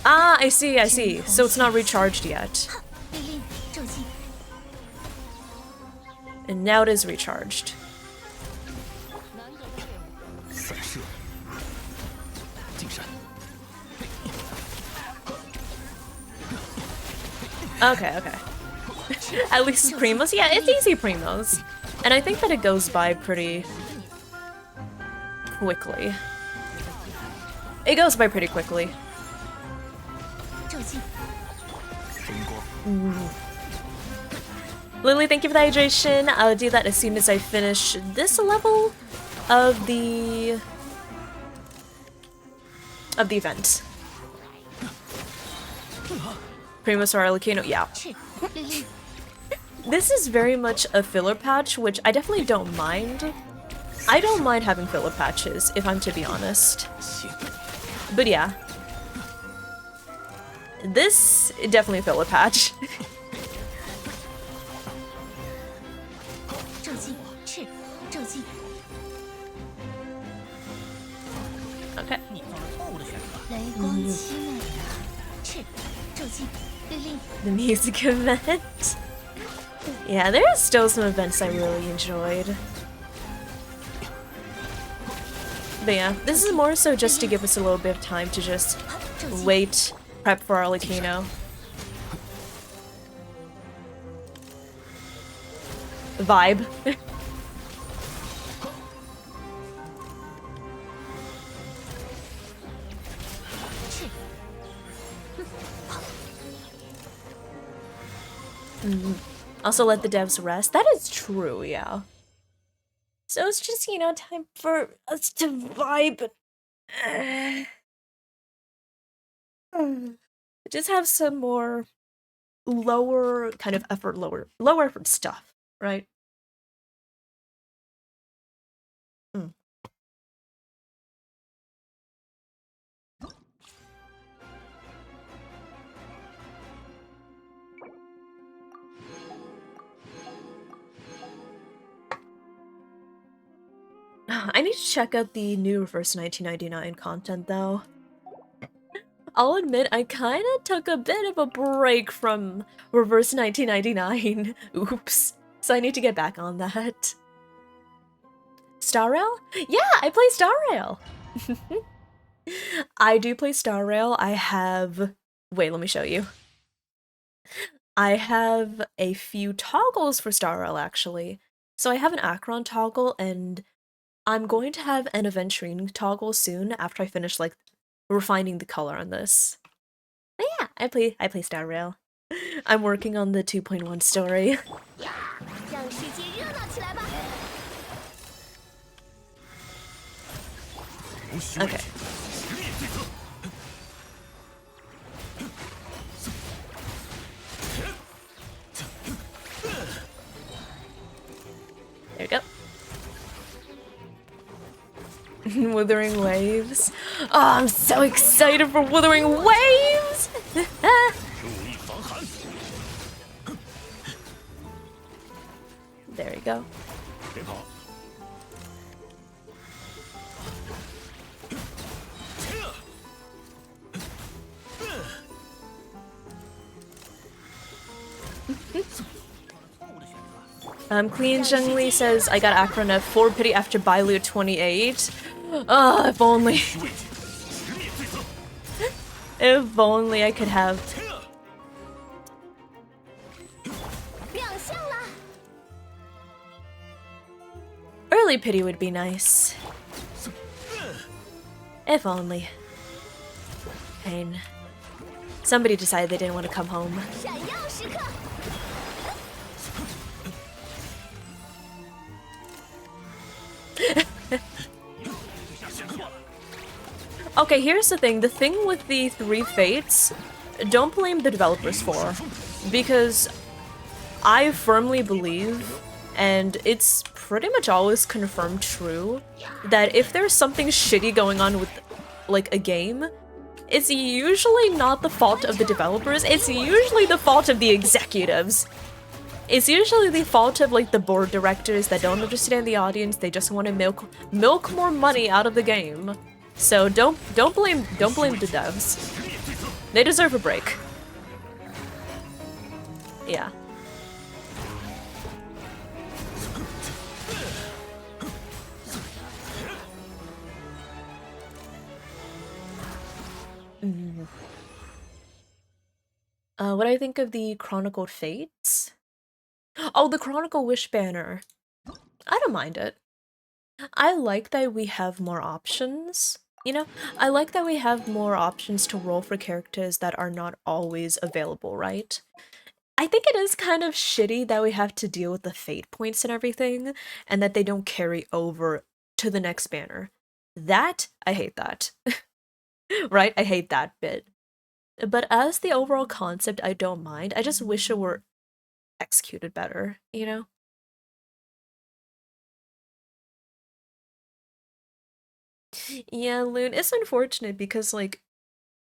Ah, I see. So it's not recharged yet. 命令骤击。 And now it is recharged. 散射，进山。 Okay. At least it's Primos. Yeah, it's easy Primos. And I think that it goes by pretty quickly. It goes by pretty quickly. 骤击。 风光。 Lily, thank you for the hydration. I'll do that as soon as I finish this level of the event. Primus or Arlecchino, yeah. 赤。命令。 This is very much a filler patch, which I definitely don't mind. I don't mind having filler patches, if I'm to be honest. 行。 But yeah. This is definitely a filler patch. 骤击赤。骤击。 Okay. 你做了错误的选择。雷光凄美的赤。骤击。命令。 The music event. Yeah, there are still some events I really enjoyed. But yeah, this is more so just to give us a little bit of time to just wait, prep for Arlecchino. Vibe. Also let the devs rest. That is true, yeah. So it's just, you know, time for us to vibe. Just have some more lower kind of effort, lower effort stuff, right? I need to check out the new Reverse 1999 content though. I'll admit I kinda took a bit of a break from Reverse 1999. Oops. So I need to get back on that. Star Rail? Yeah, I play Star Rail! I do play Star Rail. I have... Wait, let me show you. I have a few toggles for Star Rail, actually. So I have an Acheron toggle, and I'm going to have an Aventurine toggle soon after I finish, like, refining the color on this. But yeah, I play Star Rail. I'm working on the 2.1 story. Okay. There you go. Wuthering Waves. Oh, I'm so excited for Wuthering Waves! There you go. Clean Zhengli says, I got Acheron at 4 pity after Bailu 28. Oh, if only. If only I could have. Early pity would be nice. If only. Pain. Somebody decided they didn't want to come home. Okay, here's the thing. The thing with the 3 fates, don't blame the developers for. Because I firmly believe, and it's pretty much always confirmed true, that if there's something shitty going on with, like, a game, it's usually not the fault of the developers, it's usually the fault of the executives. It's usually the fault of, like, the board directors that don't understand the audience, they just want to milk more money out of the game. So don't blame the devs. They deserve a break. Yeah. What do I think of the Chronicled Fates? Oh, the Chronicle Wish banner. I don't mind it. I like that we have more options. You know, I like that we have more options to roll for characters that are not always available, right? I think it is kind of shitty that we have to deal with the fate points and everything, and that they don't carry over to the next banner. That, I hate that. Right? I hate that bit. But as the overall concept, I don't mind. I just wish it were executed better, you know? Yeah, Loon, it's unfortunate because, like,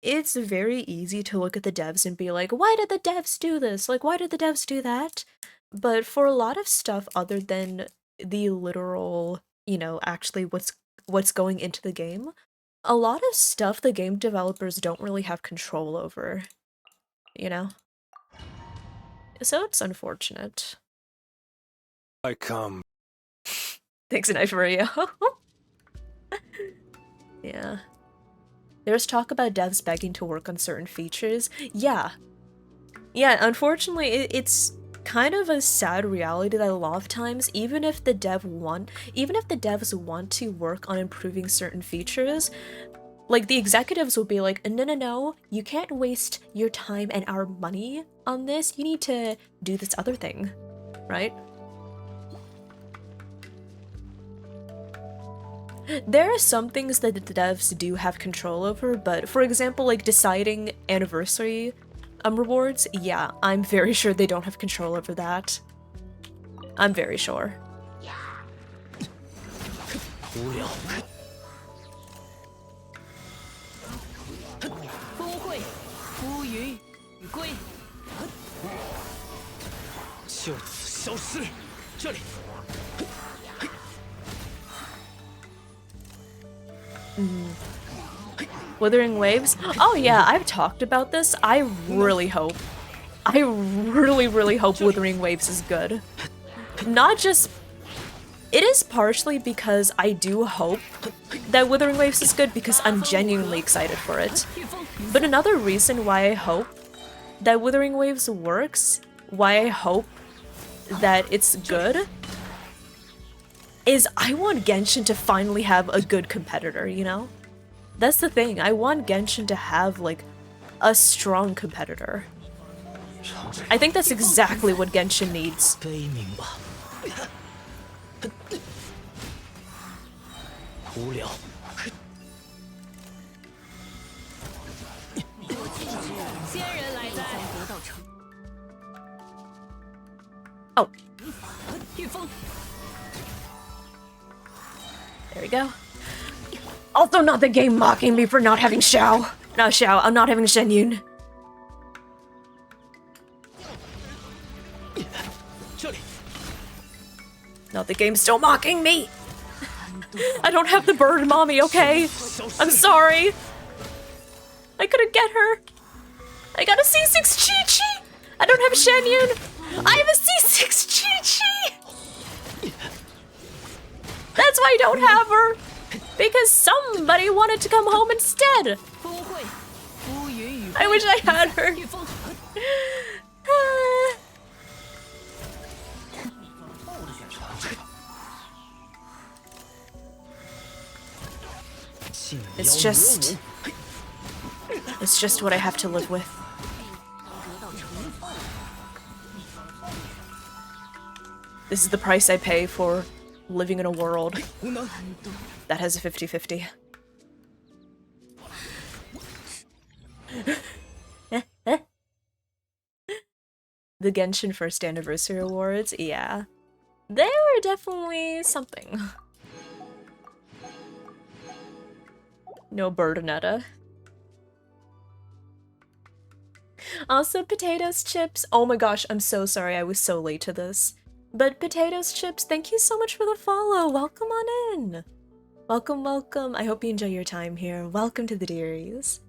it's very easy to look at the devs and be like, why did the devs do this? Like, why did the devs do that? But for a lot of stuff other than the literal, you know, actually what's going into the game, a lot of stuff the game developers don't really have control over, you know? So it's unfortunate. I come. Thanks, Knife Mario. Yeah. There's talk about devs begging to work on certain features. Yeah. Yeah, unfortunately, it's kind of a sad reality that a lot of times, even if the devs want to work on improving certain features, like, the executives will be like, no, you can't waste your time and our money on this, you need to do this other thing, right? There are some things that the devs do have control over, but for example, like deciding anniversary rewards, yeah, I'm very sure they don't have control over that. I'm very sure. Withering Waves? Oh yeah, I've talked about this. I really hope Withering Waves is good. Not just... It is partially because I do hope that Withering Waves is good because I'm genuinely excited for it. But another reason why I hope that Withering Waves works, why I hope that it's good, is I want Genshin to finally have a good competitor, you know? That's the thing, I want Genshin to have, like, a strong competitor. I think that's exactly what Genshin needs. 悲鸣吧，无聊。仙人来哉！得到成 Oh, 御风， there we go. Also not the game mocking me for not having Xiao. Not Xiao, I'm not having Shen Yun. 这里， No, the game's still mocking me! I don't have the bird mommy, okay? I'm sorry. I couldn't get her. I got a C6 Chi-Chi! I don't have Shen Yun! I have a C6 Chi-Chi! That's why I don't have her! Because somebody wanted to come home instead! 风会，乌云与 I wish I had her. 御风， It's just what I have to live with. This is the price I pay for living in a world that has a 50-50. The Genshin First Anniversary Awards, yeah. They were definitely something. No Burdenetta. Also, potatoes chips. Oh my gosh, I'm so sorry I was so late to this. But potatoes chips, thank you so much for the follow. Welcome on in. Welcome, welcome. I hope you enjoy your time here. Welcome to the Dearies.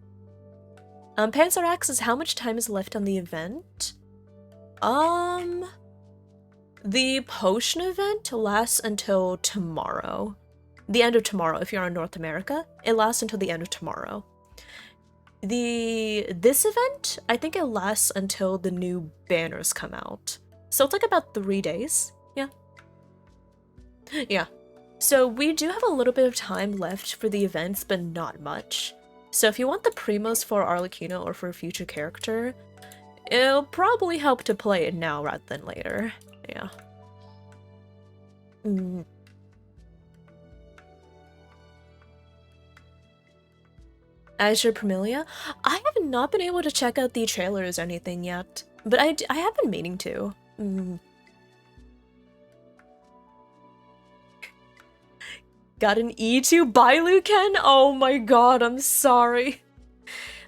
Panzerax says, how much time is left on the event? The potion event lasts until tomorrow. The end of tomorrow, if you're in North America. It lasts until the end of tomorrow. This event, I think it lasts until the new banners come out. So it's like about 3 days. Yeah. Yeah. So we do have a little bit of time left for the events, but not much. So if you want the primos for Arlecchino or for a future character, it'll probably help to play it now rather than later. Yeah. Azure Premilia? I have not been able to check out the trailers or anything yet, but I have been meaning to. Got an E2 Bailuken? Oh my god, I'm sorry.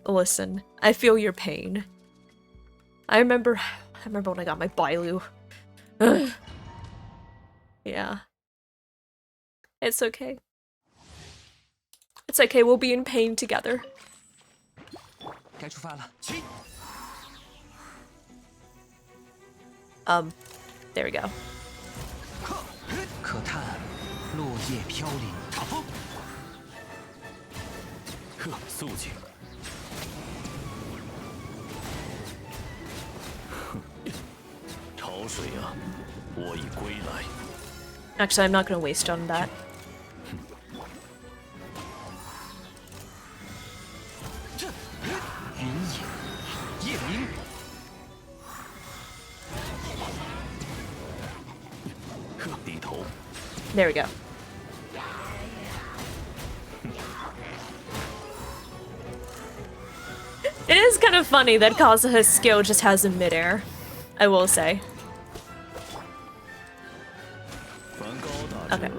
Listen, I feel your pain. I remember when I got my Bailu. Ugh. Yeah. It's okay. It's okay, we'll be in pain together. 该出发了。 There we go. 可叹落叶飘零，塔风。呵，肃静。潮水啊，我已归来。 Actually, I'm not gonna waste on that. 云野，夜明。 低头。 There we go. It is kind of funny that Kazuha's skill just has him midair, I will say. Okay.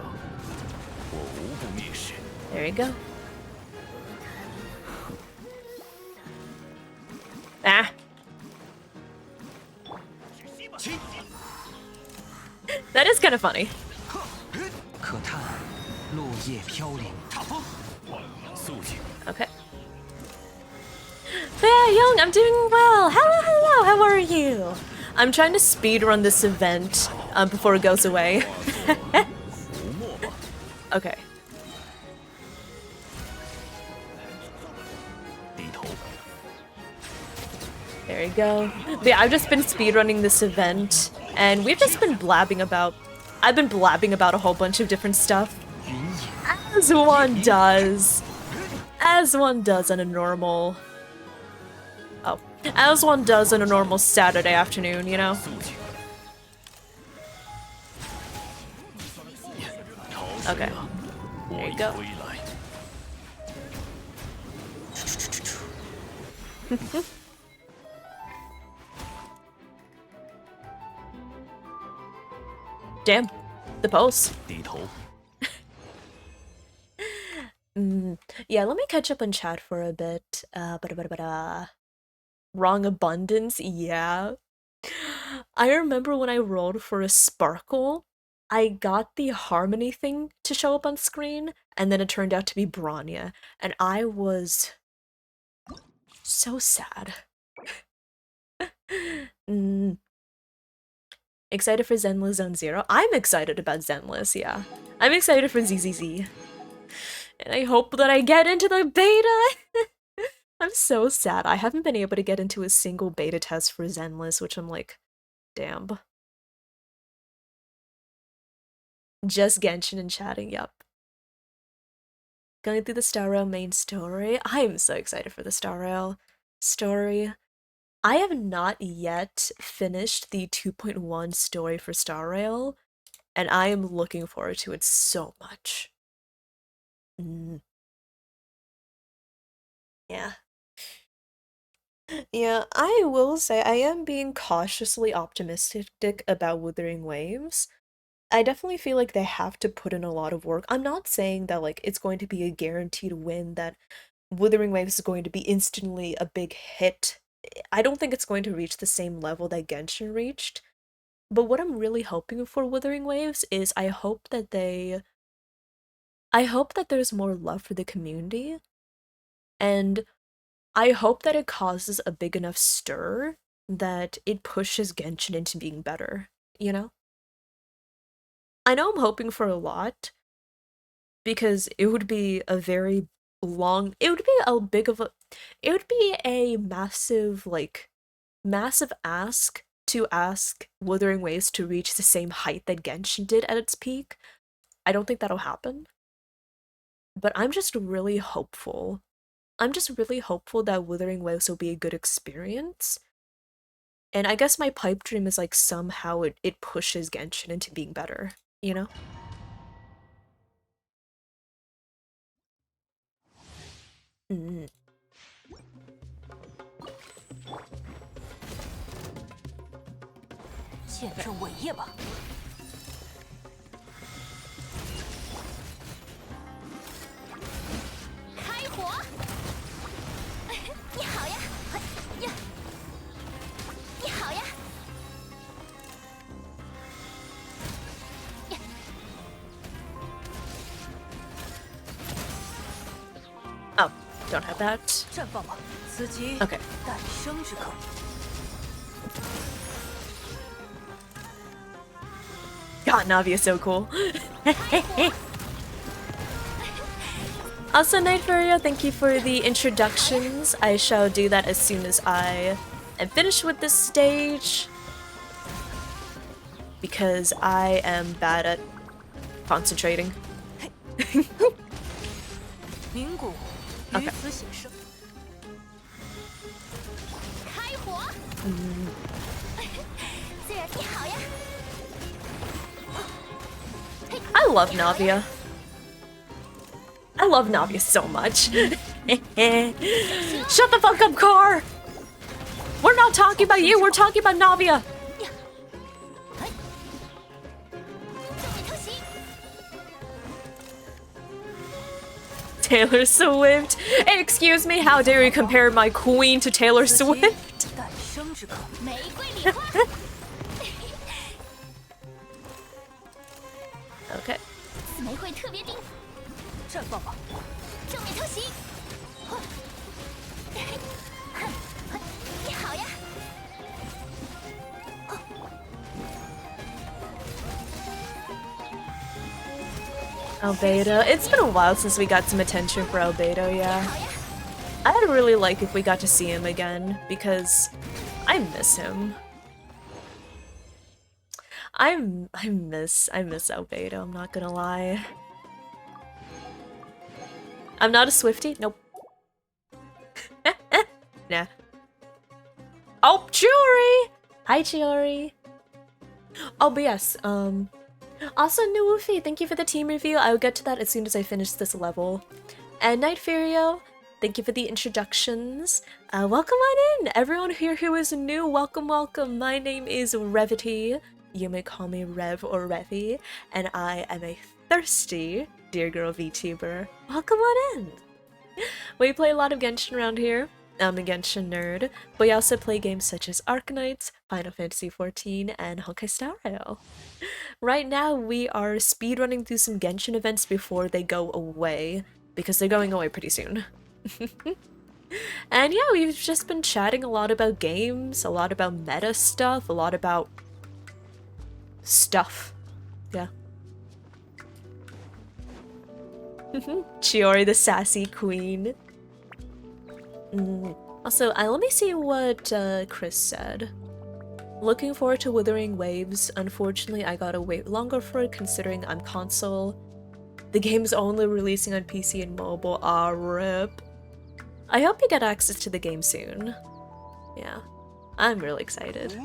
There you go. Ah. That is kind of funny. 可叹落叶飘零，塔风。Okay. Fair Young, I'm doing well. Hello, hello. How are you? I'm trying to speedrun this event before it goes away. Okay. There you go. But yeah, I've just been speedrunning this event, and we've just been blabbing about. I've been blabbing about a whole bunch of different stuff. As one does. As one does on a normal. Oh. As one does on a normal Saturday afternoon, you know? Okay. There you go. Damn. The pulse. Yeah, let me catch up on chat for a bit. Wrong abundance, yeah. I remember when I rolled for a sparkle, I got the harmony thing to show up on screen, and then it turned out to be Branya, and I was so sad. Excited for Zenless Zone Zero? I'm excited about Zenless, yeah. I'm excited for ZZZ. And I hope that I get into the beta! I'm so sad. I haven't been able to get into a single beta test for Zenless, which I'm like, damn. Just Genshin and chatting, yup. Going through the Star Rail main story. I am so excited for the Star Rail story. I have not yet finished the 2.1 story for Star Rail, and I am looking forward to it so much. Yeah. Yeah, I will say I am being cautiously optimistic about Wuthering Waves. I definitely feel like they have to put in a lot of work. I'm not saying that like it's going to be a guaranteed win, that Wuthering Waves is going to be instantly a big hit. I don't think it's going to reach the same level that Genshin reached. But what I'm really hoping for Wuthering Waves is I hope that there's more love for the community. And I hope that it causes a big enough stir that it pushes Genshin into being better, you know? I know I'm hoping for a lot, because it would be a very long, it would be a massive, like, massive ask to ask Wuthering Waves to reach the same height that Genshin did at its peak. I don't think that'll happen. But I'm just really hopeful. I'm just really hopeful that Wuthering Waves will be a good experience. And I guess my pipe dream is like somehow it pushes Genshin into being better, you know? Mm. 见证伟业吧！开火！你好呀，呀！你好呀！呀！ Oh, don't have that. 绽放吧，此即 Okay. 诞生之刻。 God, Navi is so cool. Also, Night Furio, thank you for the introductions. I shall do that as soon as I am finished with this stage, because I am bad at concentrating. Okay. I love Navia. I love Navia so much. Shut the fuck up, car! We're not talking about you, we're talking about Navia! Taylor Swift? Excuse me, how dare you compare my queen to Taylor Swift? Okay. 正面偷袭。你好呀。Albedo. It's been a while since we got some attention for Albedo, yeah. I'd really like if we got to see him again, because I miss him. I miss Albedo, I'm not gonna lie. I'm not a Swiftie? Nope. Nah. Oh, Chiori! Hi, Chiori! Oh, but yes, also, Nuufi, thank you for the team review. I will get to that as soon as I finish this level. And Night Furio, thank you for the introductions. Welcome on in! Everyone here who is new, welcome, welcome. My name is Revity. You may call me Rev or Revy, and I am a thirsty Dear Girl VTuber. Welcome on in! We play a lot of Genshin around here. I'm a Genshin nerd, but we also play games such as Arknights, Final Fantasy XIV, and Honkai Star Rail. Right now, we are speedrunning through some Genshin events before they go away, because they're going away pretty soon. And yeah, we've just been chatting a lot about games, a lot about meta stuff, a lot about stuff. Yeah. Chiori the sassy queen. Also, let me see what Chris said. Looking forward to Withering Waves. Unfortunately, I gotta wait longer for it considering I'm console. The game's only releasing on PC and mobile. Ah, rip. I hope you get access to the game soon. Yeah, I'm really excited.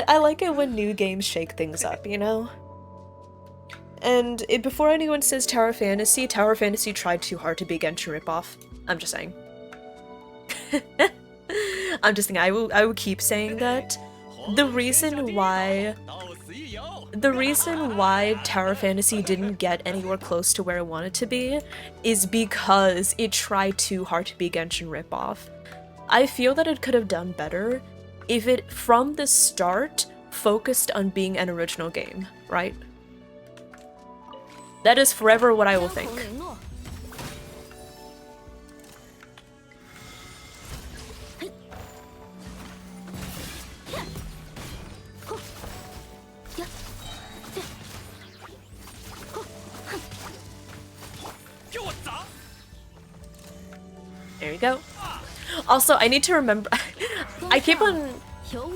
I like it when new games shake things up, you know? And before anyone says Tower Fantasy tried too hard to be Genshin ripoff. I'm just saying. I'm just saying, I will keep saying that. The reason why Tower Fantasy didn't get anywhere close to where it wanted to be is because it tried too hard to be Genshin ripoff. I feel that it could have done better if it, from the start, focused on being an original game, right? That is forever what I will think. There we go. Also, I need to remember I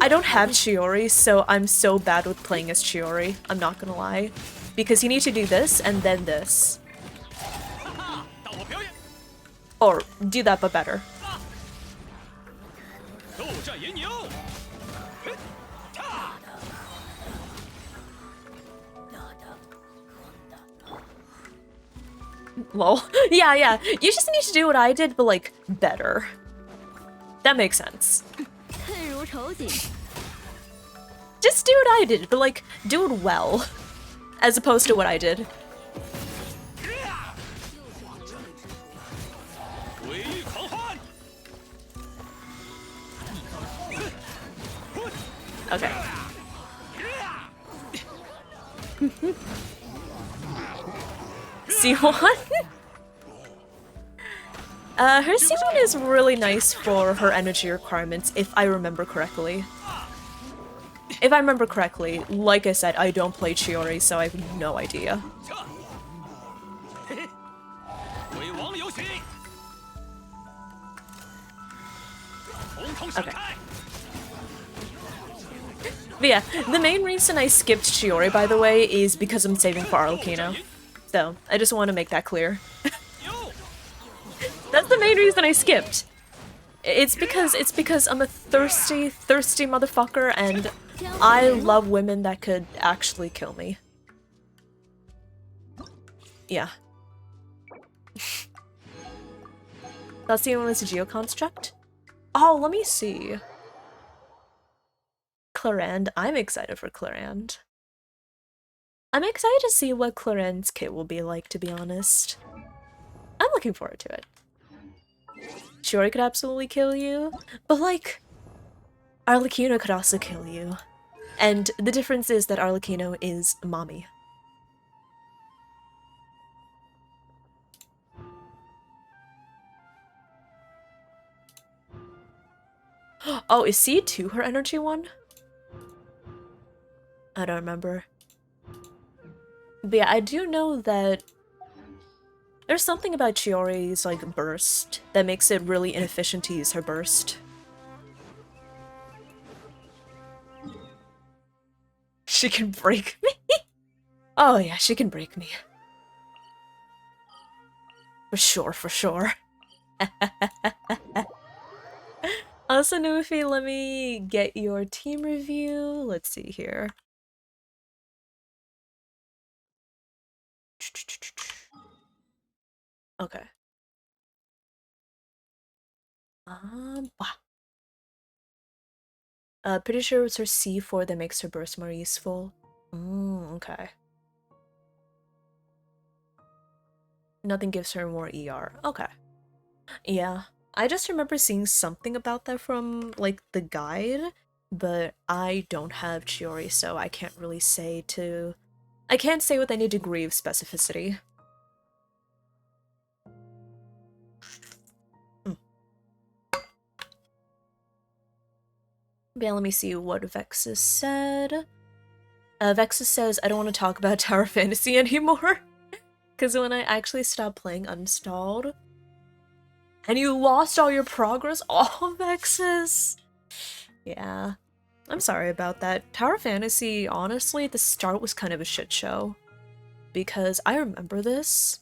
don't have Chiori, so I'm so bad with playing as Chiori, I'm not gonna lie. Because you need to do this and then this. Or do that but better. Lol. Yeah. You just need to do what I did, but like, better. That makes sense. Just do what I did, but like, do it well. As opposed to what I did. Okay. C1? Her C1 is really nice for her energy requirements, if I remember correctly. If I remember correctly, like I said, I don't play Chiori, so I have no idea. Okay. But yeah, the main reason I skipped Chiori, by the way, is because I'm saving for Arlecchino. So, I just want to make that clear. That's the main reason I skipped. It's because I'm a thirsty motherfucker, and I love women that could actually kill me. Yeah. That's the one was a geoconstruct? Oh, let me see. Clarand. I'm excited for Clarand. I'm excited to see what Clarand's kit will be like, to be honest. I'm looking forward to it. Chiori could absolutely kill you, but like, Arlecchino could also kill you. And the difference is that Arlecchino is mommy. Oh, is C2 her energy one? I don't remember. But yeah, I do know that there's something about Chiori's, like, burst that makes it really inefficient to use her burst. She can break me? Oh yeah, she can break me. For sure, for sure. Also, Nufi, let me get your team review. Let's see here. Okay. Bah. Pretty sure it's her C4 that makes her burst more useful. Okay. Nothing gives her more ER. Okay. Yeah. I just remember seeing something about that from, like, the guide, but I don't have Chiori, so I can't really say to... I can't say with any degree of specificity. Yeah, let me see what Vexus said. Vexus says, I don't want to talk about Tower Fantasy anymore. Because when I actually stopped playing Unstalled, and you lost all your progress? Oh, Vexus! Yeah. I'm sorry about that. Tower Fantasy, honestly, at the start was kind of a shit show. Because I remember this.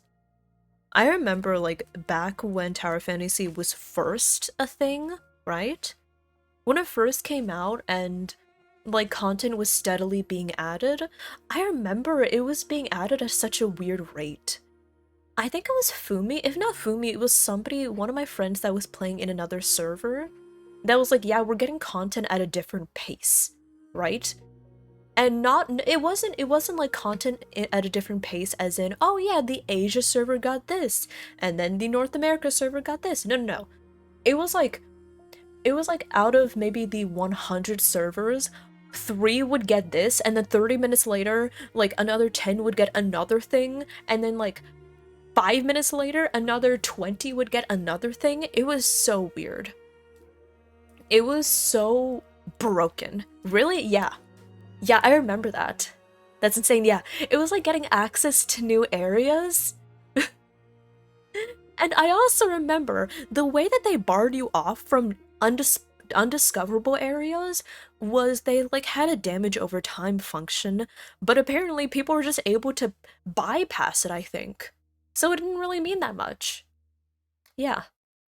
I remember, like, back when Tower Fantasy was first a thing, right? When it first came out and, like, content was steadily being added, I remember it was being added at such a weird rate. I think it was Fumi. If not Fumi, it was somebody, one of my friends that was playing in another server that was like, yeah, we're getting content at a different pace, right? And it wasn't like content at a different pace as in, oh yeah, the Asia server got this, and then the North America server got this. No. It was like out of maybe the 100 servers, 3 would get this, and then 30 minutes later, like, another 10 would get another thing, and then, like, 5 minutes later, another 20 would get another thing. It was so weird. It was so broken. Really? Yeah. Yeah, I remember that. That's insane, yeah. It was like getting access to new areas. And I also remember the way that they barred you off from undiscoverable areas was they, like, had a damage over time function, but apparently people were just able to bypass it, I think. So it didn't really mean that much. Yeah.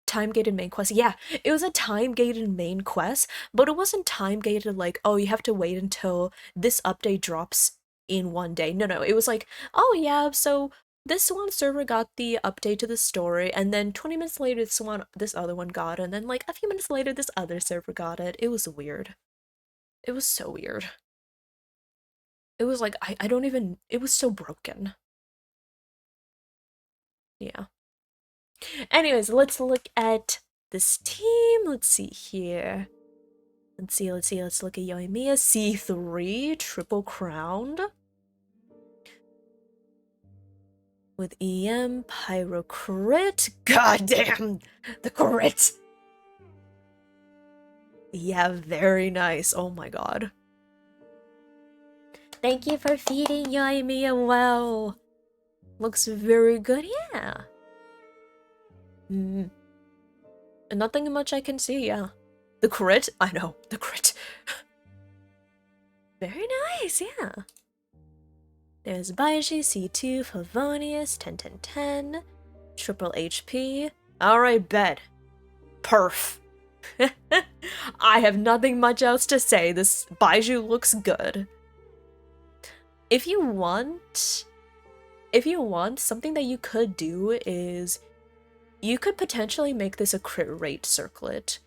Time-gated main quest. Yeah, it was a time-gated main quest, but it wasn't time-gated like, oh, you have to wait until this update drops in one day. No, it was like, oh yeah, so this one server got the update to the story, and then 20 minutes later this other one got it, and then like a few minutes later this other server got it. It was weird. It was so weird. It was like, I don't even, it was so broken. Yeah. Anyways, let's look at this team. Let's see here. Let's look at Yoimiya. C3, triple crowned. With EM, Pyro crit. God damn, the crit! Yeah, very nice. Oh my god. Thank you for feeding Yoimiya well. Looks very good, yeah. Nothing much I can see, yeah. The crit? I know, the crit. Very nice, yeah. There's Baiji, C2, Favonius, 10. Triple HP. Alright, bet. Perf. I have nothing much else to say. This Baiju looks good. If you want, something that you could do is you could potentially make this a crit rate circlet,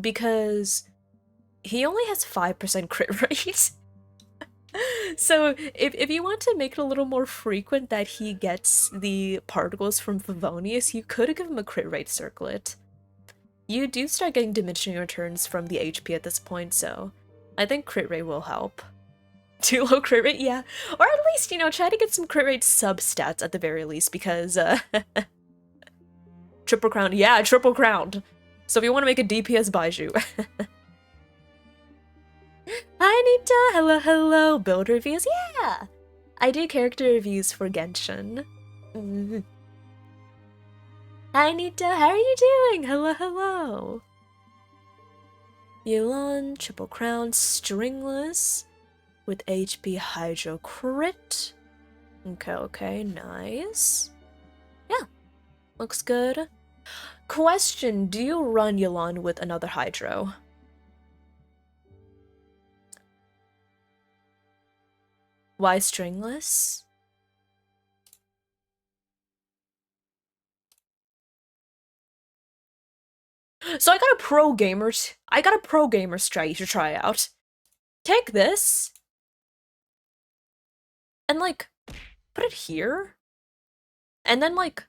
because he only has 5% crit rate. So if you want to make it a little more frequent that he gets the particles from Favonius, you could give him a crit rate circlet. You do start getting diminishing returns from the HP at this point, so I think crit rate will help. Too low crit rate? Yeah. Or at least, you know, try to get some crit rate sub-stats at the very least, because, triple crowned. Yeah, triple crowned. So if you want to make a DPS Baiju. Hi Nita, hello hello. Build reviews, yeah. I do character reviews for Genshin. Hi Nita, how are you doing? Hello hello. Yulon, triple crown, stringless, with HP hydro crit. Okay, nice. Yeah, looks good. Question, do you run Yulon with another hydro? Why stringless? So I got a pro gamer strat you should try out. Take this and like put it here. And then like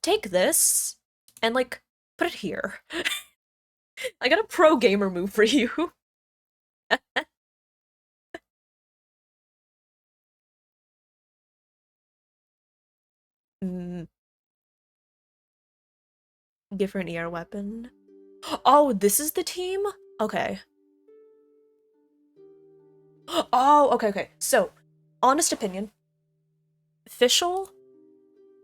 take this and like put it here. I got a pro gamer move for you. Different ER weapon. Oh, this is the team? Okay. Oh, okay. So, honest opinion. Official,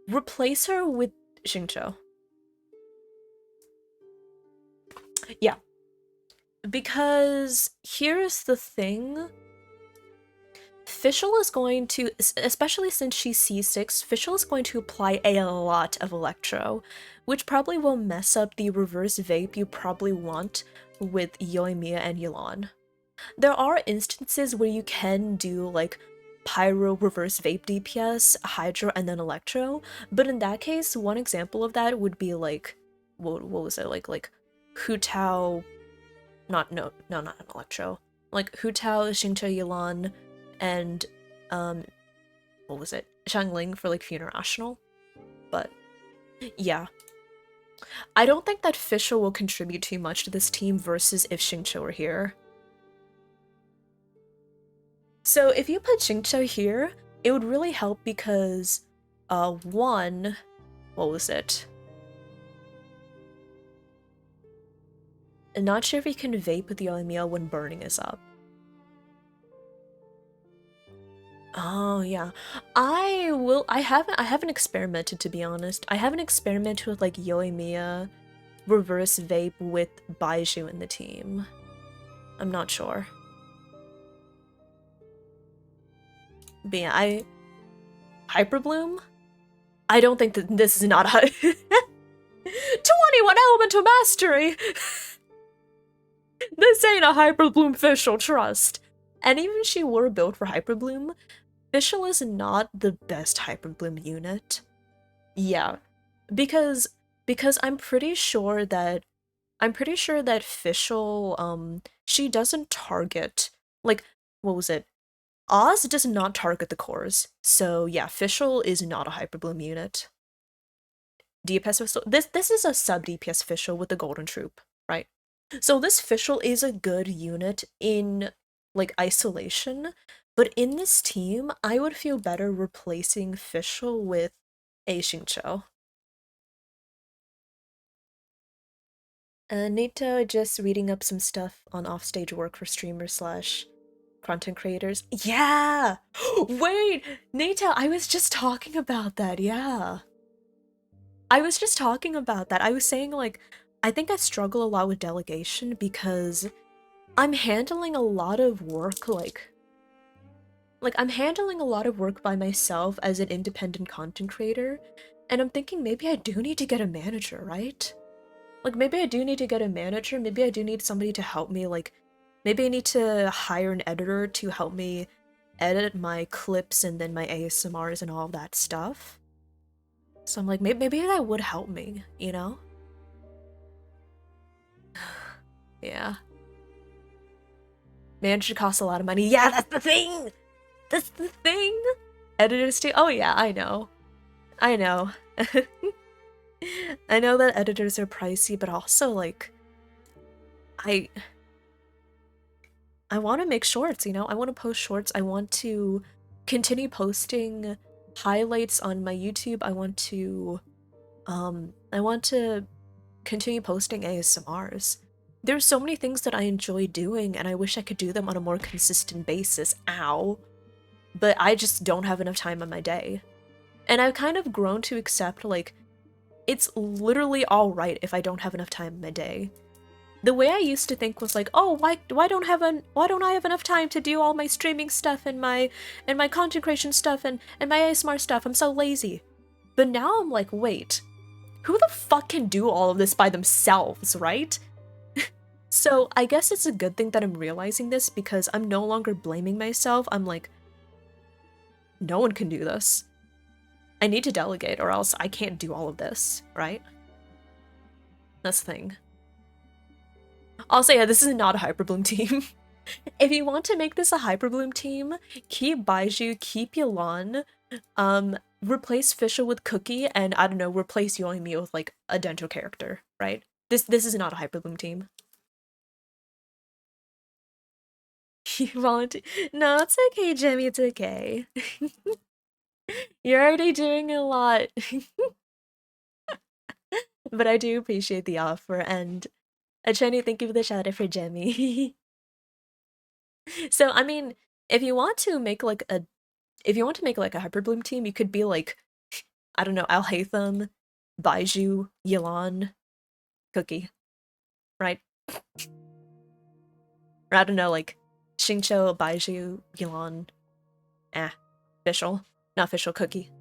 replace her with Xingqiu. Yeah. Because here's the thing. Fischl is going to, especially since she's C6, Fischl is going to apply a lot of Electro, which probably will mess up the reverse vape you probably want with Yoimiya and Yelan. There are instances where you can do like Pyro reverse vape DPS, Hydro, and then Electro, but in that case, one example of that would be like, what was it, like Hu Tao, not Electro, like Hu Tao, Xingqiu, Yelan, and what was it, Xiangling for like Funeral Rational. But yeah, I don't think that Fischl will contribute too much to this team versus if Xingqiu were here. So if you put Xingqiu here, it would really help because one, what was it? I'm not sure if you can vape with Yoimiya when burning is up. Oh yeah, I haven't experimented, to be honest. I haven't experimented with like Yoimiya reverse vape with Baizhu in the team. I'm not sure. But yeah, Hyperbloom? I don't think that this is not a 21 Elemental Mastery! This ain't a Hyperbloom Fischl, trust. And even if she were built for Hyperbloom, Fischl is not the best Hyperbloom unit. Yeah, because I'm pretty sure that Fischl, she doesn't target, like, what was it? Oz does not target the cores, so yeah, Fischl is not a Hyperbloom unit. DPS Fischl, this is a sub DPS Fischl with the Golden Troop, right? So this Fischl is a good unit in like isolation, but in this team, I would feel better replacing Fischl with a Xingqiu. Nato just reading up some stuff on offstage work for streamers slash content creators. Yeah! Wait! Nato, I was just talking about that, yeah. I was just talking about that. I was saying, like, I think I struggle a lot with delegation because I'm handling a lot of work, like I'm handling a lot of work by myself as an independent content creator, and I'm thinking maybe I do need to get a manager, right? Like, maybe I do need to get a manager, maybe I do need somebody to help me, like, maybe I need to hire an editor to help me edit my clips and then my ASMRs and all that stuff. So I'm like, maybe that would help me, you know? Yeah. Manager costs a lot of money. Yeah, that's the thing! That's the thing! Editors too? Oh yeah, I know. I know. I know that editors are pricey, but also, like, I want to make shorts, you know? I want to post shorts. I want to continue posting highlights on my YouTube. I want to continue posting ASMRs. There's so many things that I enjoy doing, and I wish I could do them on a more consistent basis. Ow. But I just don't have enough time in my day. And I've kind of grown to accept, like, it's literally alright if I don't have enough time in my day. The way I used to think was like, oh, why don't I have enough time to do all my streaming stuff and my content creation stuff and my ASMR stuff? I'm so lazy. But now I'm like, wait, who the fuck can do all of this by themselves, right? So I guess it's a good thing that I'm realizing this, because I'm no longer blaming myself. I'm like, no one can do this. I need to delegate or else I can't do all of this, right? That's the thing. Also, yeah, this is not a Hyperbloom team. If you want to make this a Hyperbloom team, keep Baiju, keep Yelan, replace Fischl with Cookie, and I don't know, replace Yoimi with like a Dento character, right? This is not a Hyperbloom team. You volunteer? No, it's okay, Jimmy, it's okay. You're already doing a lot. But I do appreciate the offer, and Chani, thank you for the shout out for Jemmy. So, I mean, if you want to make like a Hyperbloom team, you could be like, I don't know, Alhaitham, Baiju, Yelan, Cookie, right? Or I don't know, like Xingqiu, Baiju, Yelan, Fischl, not Fischl, Cookie.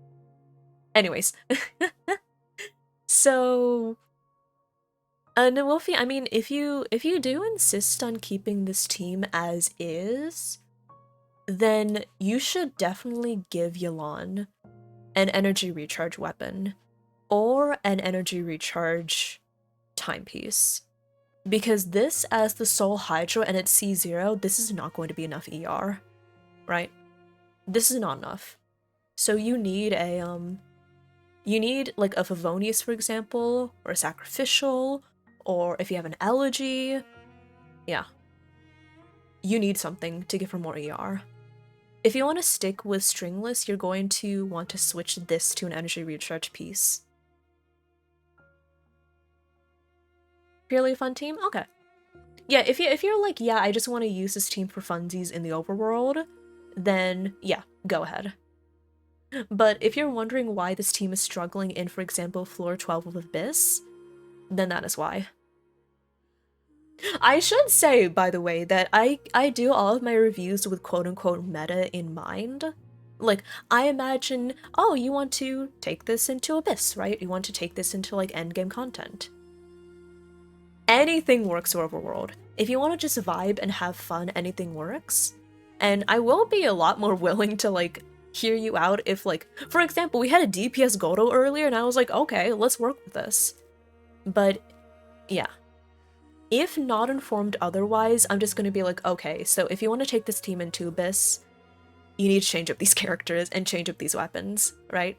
Anyways, so no, Wolfie, I mean, if you do insist on keeping this team as is, then you should definitely give Yelan an energy recharge weapon or an energy recharge timepiece. Because this, as the Soul Hydra and its C0, this is not going to be enough ER, right? This is not enough. So you need a, like a Favonius, for example, or a Sacrificial, or if you have an Elegy, yeah. You need something to give her more ER. If you want to stick with Stringless, you're going to want to switch this to an energy recharge piece. Purely a fun team? Okay. Yeah, if you're like, yeah, I just want to use this team for funsies in the overworld, then yeah, go ahead. But if you're wondering why this team is struggling in, for example, floor 12 of Abyss, then that is why. I should say, by the way, that I do all of my reviews with quote-unquote meta in mind. Like, I imagine, oh, you want to take this into Abyss, right? You want to take this into, like, endgame content. Anything works for Overworld. If you want to just vibe and have fun, anything works. And I will be a lot more willing to, like, hear you out if, like, for example, we had a DPS Godo earlier, and I was like, okay, let's work with this. But, yeah. If not informed otherwise, I'm just gonna be like, okay, so if you want to take this team into Abyss, you need to change up these characters and change up these weapons, right?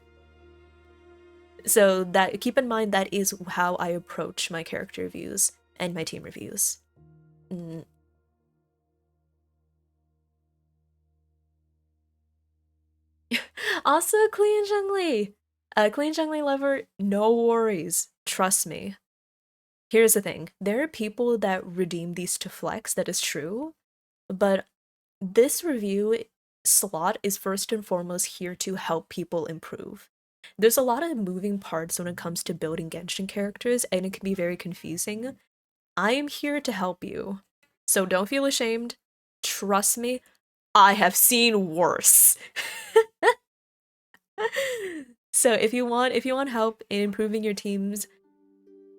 So that, keep in mind, that is how I approach my character reviews and my team reviews. Also, Clean Zhengli! Clean Zhengli lover, no worries. Trust me. Here's the thing. There are people that redeem these to flex, that is true. But this review slot is first and foremost here to help people improve. There's a lot of moving parts when it comes to building Genshin characters, and it can be very confusing. I am here to help you. So don't feel ashamed. Trust me, I have seen worse. So if you want help in improving your teams,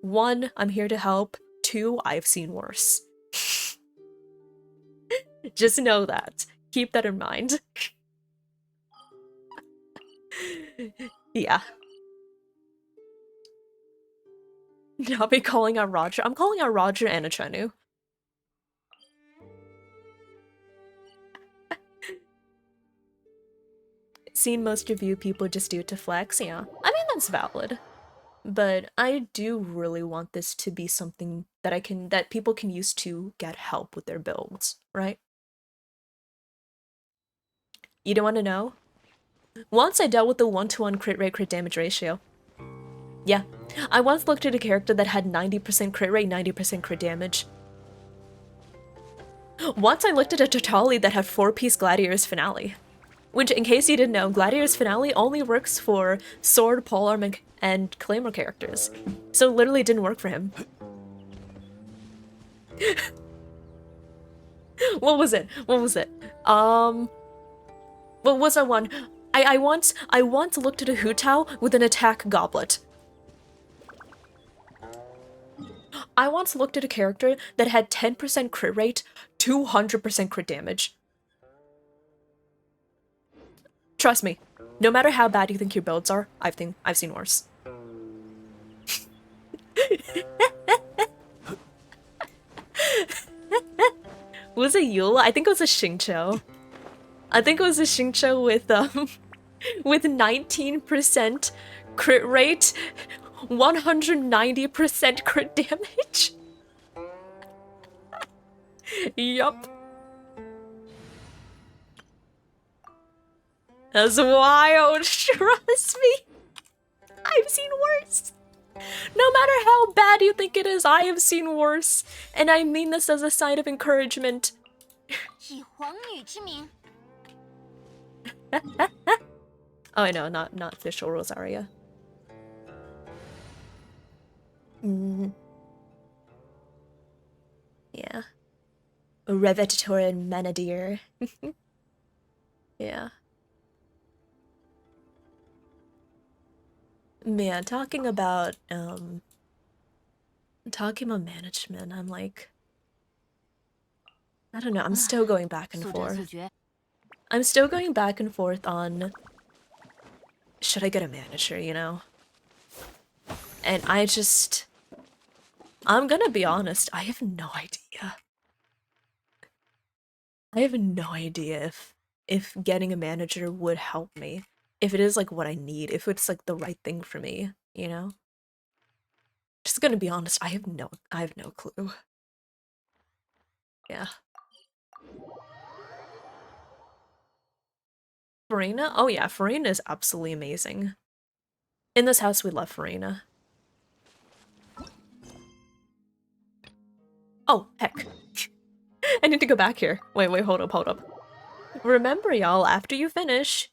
1, I'm here to help. 2, I've seen worse. Just know that. Keep that in mind. Yeah. I'll be calling out Roger. I'm calling out Roger and Achenu. Seen most review people just do it to flex, yeah. I mean, that's valid. But I do really want this to be something that people can use to get help with their builds, right? You don't want to know? Once I dealt with the 1-to-1 crit rate crit damage ratio. Yeah. I once looked at a character that had 90% crit rate, 90% crit damage. Once I looked at a Totali that had 4-piece Gladiator's Finale. Which, in case you didn't know, Gladiator's Finale only works for Sword, Polearm, and Claymore characters. So it literally didn't work for him. What was it? What was it? What was that one? I once looked at a Hu Tao with an attack goblet. I once looked at a character that had 10% crit rate, 200% crit damage. Trust me, no matter how bad you think your builds are, I've seen worse. Was it Eula? I think it was a Xingqiu. I think it was a Xingqiu with 19% crit rate, 190% crit damage. Yup. That's wild, trust me. I've seen worse. No matter how bad you think it is, I have seen worse. And I mean this as a sign of encouragement. Oh, I know, not official Rosaria. Yeah. Revetator and Menadir. Yeah. Man, talking about management, I'm like, I don't know, I'm still going back and forth. I'm still going back and forth on, should I get a manager, you know? And I'm gonna be honest, I have no idea. I have no idea if getting a manager would help me. If it is like what I need, if it's like the right thing for me, you know? Just gonna be honest, I have no clue. Yeah. Farina? Oh yeah, Farina is absolutely amazing. In this house, we love Farina. Oh, heck. I need to go back here. Wait, hold up. Remember, y'all, after you finish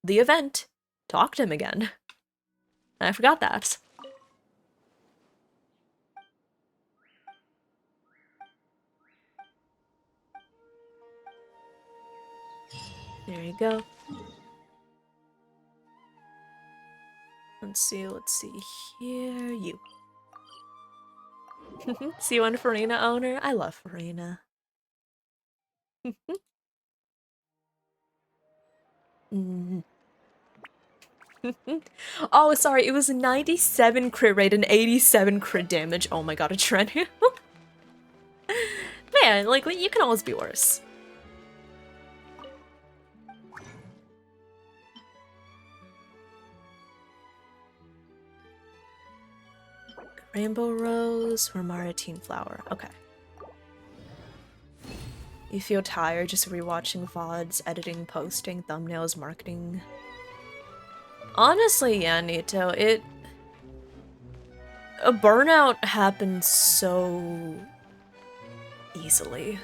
the event, talk to him again. I forgot that. There you go. Let's see here. You. See one Farina owner? I love Farina. Oh, sorry, it was 97 crit rate and 87 crit damage. Oh my god, a trend. Man, like, you can always be worse. Rainbow Rose, Romaritine Flower. Okay. You feel tired just rewatching VODs, editing, posting, thumbnails, marketing. Honestly, yeah, Nito, a burnout happens so easily.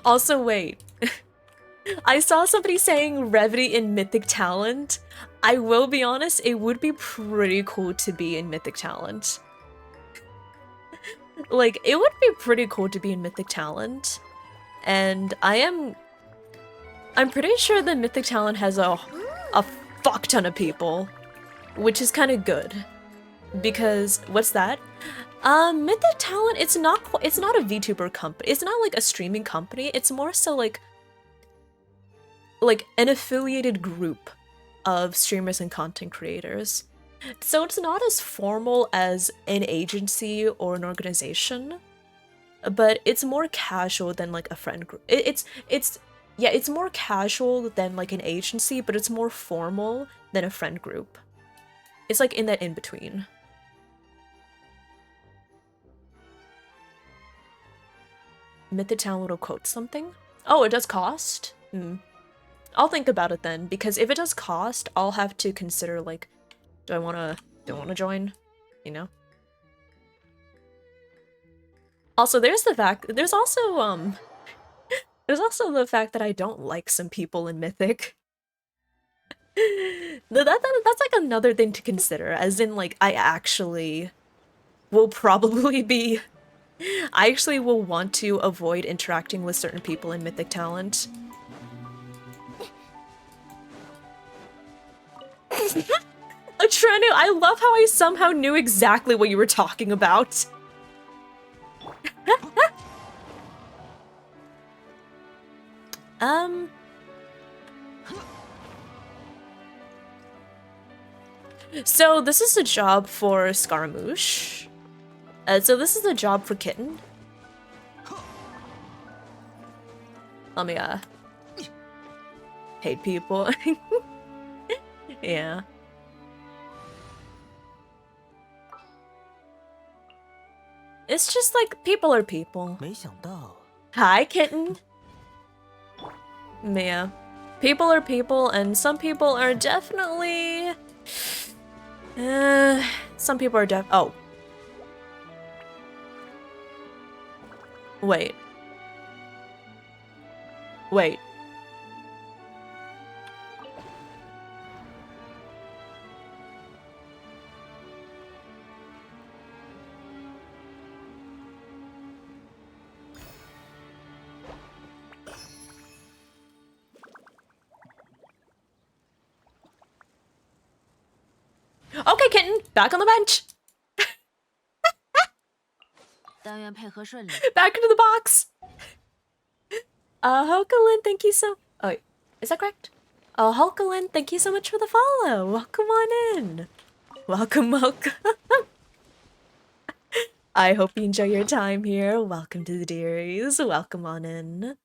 Also, wait. I saw somebody saying Revity in Mythic Talent. I will be honest, it would be pretty cool to be in Mythic Talent. Like, it would be pretty cool to be in Mythic Talent. And I'm pretty sure that Mythic Talent has a fuck ton of people, which is kind of good. Because, what's that? Mythic Talent, it's not a VTuber company. It's not like a streaming company. It's more so like an affiliated group of streamers and content creators. So it's not as formal as an agency or an organization, but it's more casual than like a friend group. It's more casual than like an agency, but it's more formal than a friend group. It's like in that in-between. Mythic Talent will quote something? Oh, it does cost? I'll think about it then, because if it does cost, I'll have to consider like, do I wanna join? You know? Also, there's the fact, there's also the fact that I don't like some people in Mythic. That's like another thing to consider, as in like I actually will probably be, I actually will want to avoid interacting with certain people in Mythic Talent. Atrenu, I love how I somehow knew exactly what you were talking about. So this is a job for Scaramouche. So this is a job for Kitten. Let me, hate people. Yeah. It's just like, people are people. 没想到 Hi, Kitten. Yeah. People are people, and some people are definitely... some people are oh. Wait. Wait. Okay, Kitten, back on the bench. 但愿配合顺利。 Back into the box. Hokalin, thank you so. Oh, wait. Is that correct? Hokalin, thank you so much for the follow. Welcome on in. Welcome, welcome. I hope you enjoy your time here. Welcome to the Dearies. Welcome on in.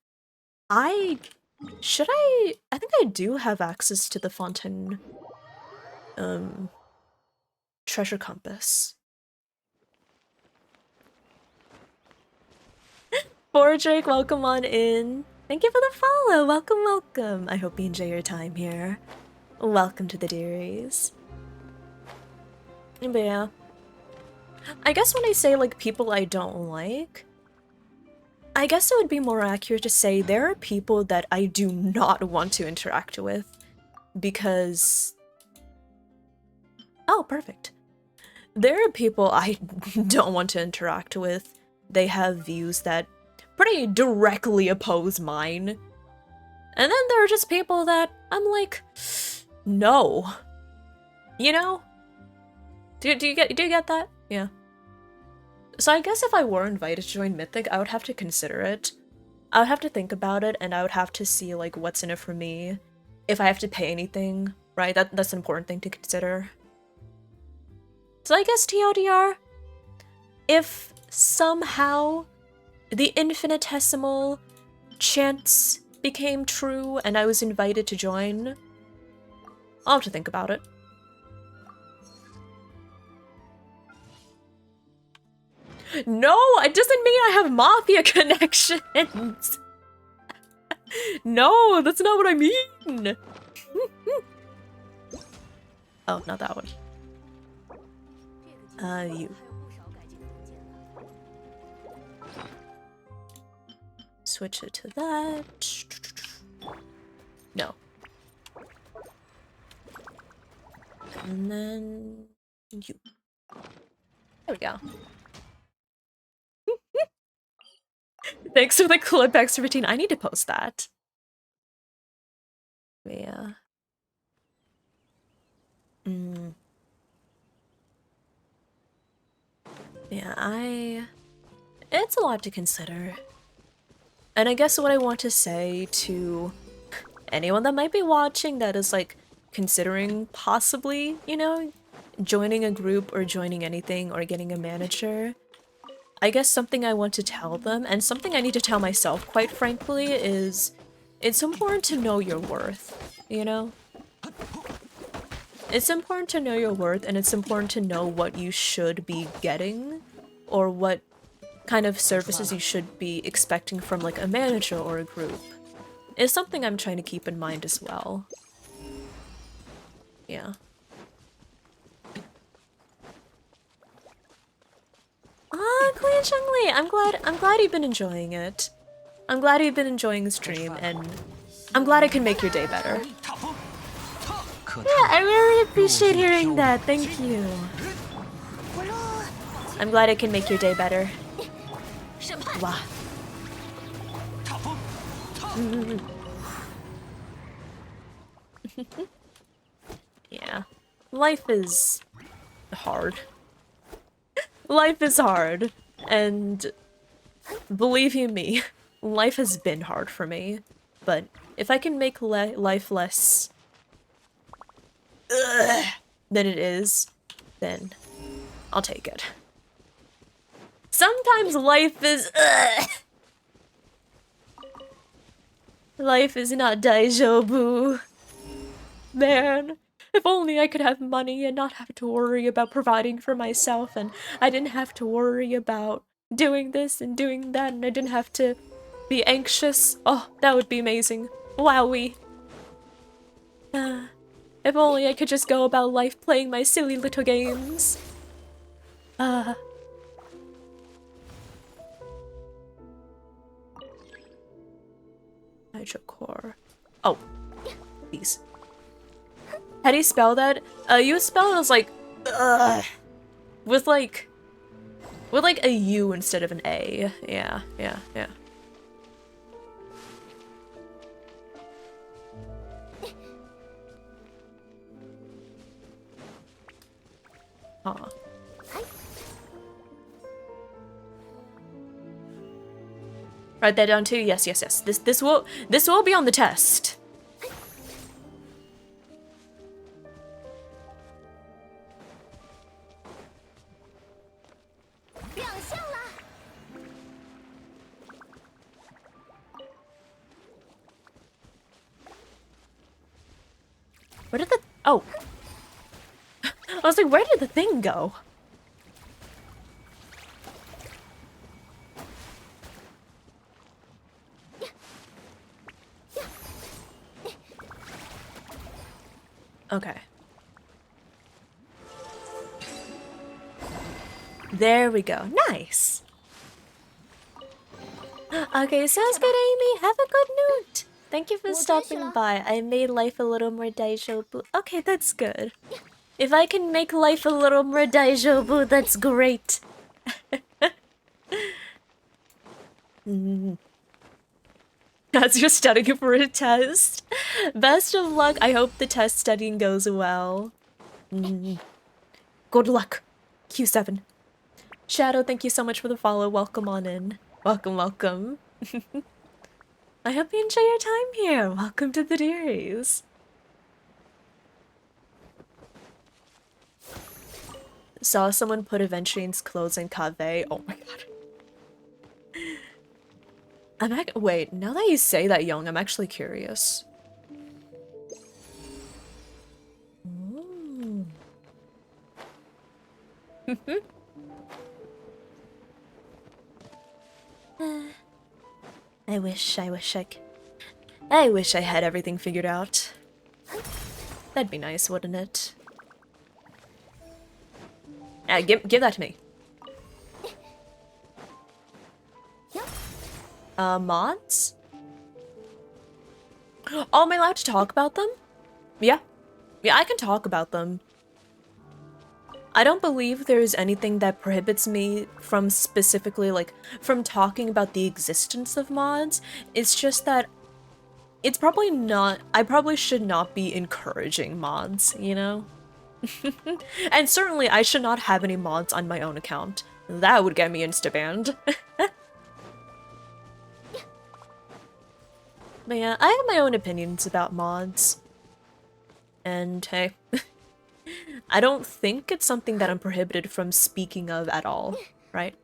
I think I do have access to the Fontaine, treasure compass. Drake, welcome on in. Thank you for the follow. Welcome, welcome. I hope you enjoy your time here. Welcome to the Dearies. But yeah. I guess when I say, like, people I don't like, I guess it would be more accurate to say there are people that I do not want to interact with because... Oh, perfect. There are people I don't want to interact with. They have views that pretty directly oppose mine. And then there are just people that I'm like, no. You know? Do you get that? Yeah. So I guess if I were invited to join Mythic, I would have to consider it. I would have to think about it, and I would have to see, like, what's in it for me. If I have to pay anything, right? That's an important thing to consider. So I guess TLDR, if somehow the infinitesimal chance became true and I was invited to join, I'll have to think about it. No, it doesn't mean I have mafia connections. No, that's not what I mean. Oh, not that one. You. Switch it to that. No. And then you. There we go. Thanks for the clip extra routine. I need to post that. Yeah. Yeah, it's a lot to consider. And I guess what I want to say to anyone that might be watching that is, like, considering possibly, you know, joining a group or joining anything or getting a manager, I guess something I want to tell them, and something I need to tell myself, quite frankly, is it's important to know your worth, you know? It's important to know your worth, and it's important to know what you should be getting, or what kind of services you should be expecting from, like, a manager or a group. It's something I'm trying to keep in mind as well. Yeah. Ah, Queen Chun-Li, I'm glad you've been enjoying it. I'm glad you've been enjoying the stream, and I'm glad it can make your day better. Yeah, I really appreciate hearing that. Thank you. I'm glad it can make your day better. Wow. Yeah. Life is hard. Life is hard. And believe you me, life has been hard for me. But if I can make life less than it is, then I'll take it. Sometimes life is life is not daijoubu. Man, if only I could have money and not have to worry about providing for myself, and I didn't have to worry about doing this and doing that, and I didn't have to be anxious. Oh, that would be amazing. Wowee. If only I could just go about life playing my silly little games. Hydrocore. Oh, these. How do you spell that? You spell it as like, with like a U instead of an A. Yeah. Huh. Write that down too. Yes. This will be on the test. Where did the... Oh. I was like, where did the thing go? Okay. There we go. Nice. Okay, sounds good, Amy. Have a good note. Thank you for stopping by. I made life a little more daijoubu. Okay, that's good. If I can make life a little more daijoubu, that's great. As you're studying for a test. Best of luck. I hope the test studying goes well. Good luck. Q7. Shadow, thank you so much for the follow. Welcome on in. Welcome. I hope you enjoy your time here. Welcome to the series. Saw someone put Aventurine's clothes in Cave. Oh my god. Wait, now that you say that, Young, I'm actually curious. Ooh. I wish I had everything figured out. That'd be nice, wouldn't it? Give that to me. Mods? Oh, am I allowed to talk about them? Yeah, I can talk about them. I don't believe there's anything that prohibits me from specifically, like, from talking about the existence of mods. It's just that it's probably not, I probably should not be encouraging mods, you know? And certainly I should not have any mods on my own account. That would get me insta-banned. But yeah, I have my own opinions about mods. And hey, I don't think it's something that I'm prohibited from speaking of at all, right?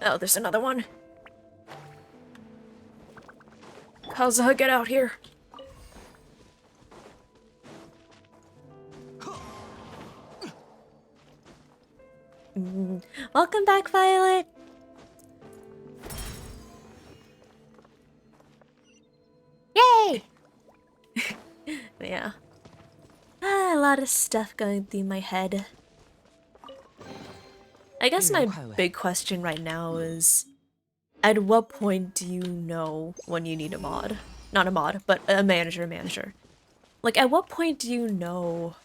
Oh, there's another one. Kazuha, get out here. Welcome back, Violet. Yay! Yeah. lot of stuff going through my head. I guess my big question right now is, at what point do you know when you need a mod? Not a mod, but a manager. Like, at what point do you know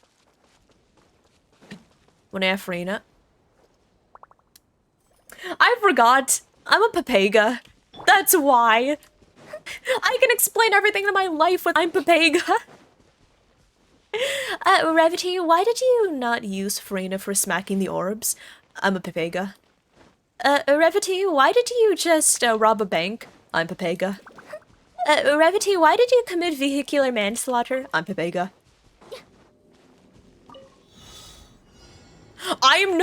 when I have Farina? I forgot! I'm a Papega. That's why! I can explain everything in my life when I'm Papega! Revity, why did you not use Farina for smacking the orbs? I'm a Papega. Revity, why did you just rob a bank? I'm Papega. Revity, why did you commit vehicular manslaughter? I'm Papega. I'm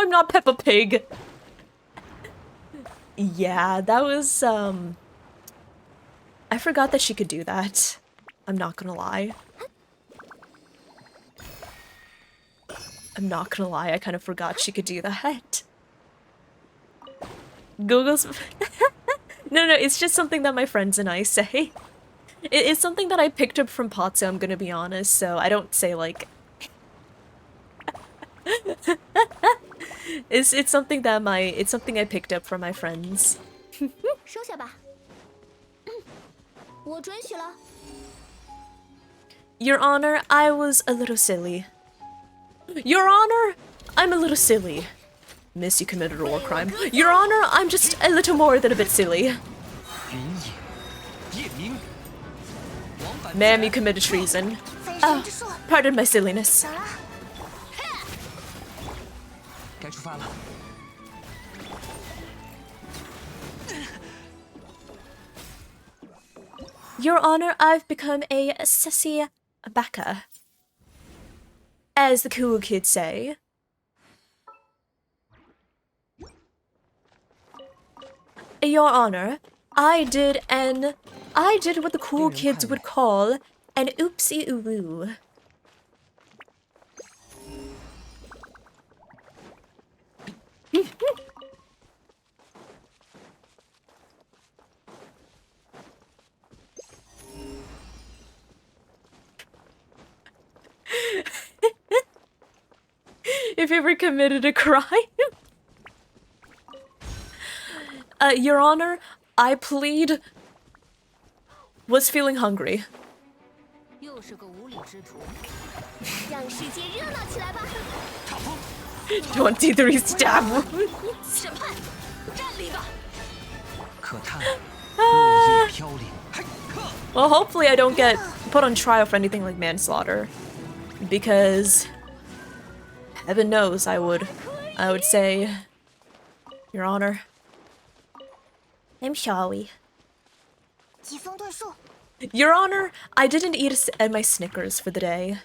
not Peppa Pig. Yeah, that was, I forgot that she could do that. I'm not gonna lie. I kind of forgot she could do that. Google's... No, it's just something that my friends and I say. It's something that I picked up from Potso, I'm gonna be honest, so I don't say, like... It's something that it's something I picked up from my friends. 收下吧。我准许了。 Your Honor, I was a little silly. Your Honor, I'm a little silly. Miss, you committed a war crime. Your Honor, I'm just a little more than a bit silly. Ma'am, you committed treason. Oh, pardon my silliness. 该出发了。 Your Honor, I've become a sassy baka. As the cool kids say. Your Honor, I did what the cool kids would call an oopsie-oo-woo. If you ever committed a crime. Your Honor, I plead... was feeling hungry. 又是个无理之徒，让世界热闹起来吧！ 23 stab wounds. 审判，站立吧！可叹落叶飘零。 Well, hopefully I don't get put on trial for anything like manslaughter. Because... heaven knows I would say... Your Honor... I'm sorry. 疾风遁术， Your Honor, I didn't eat my Snickers for the day.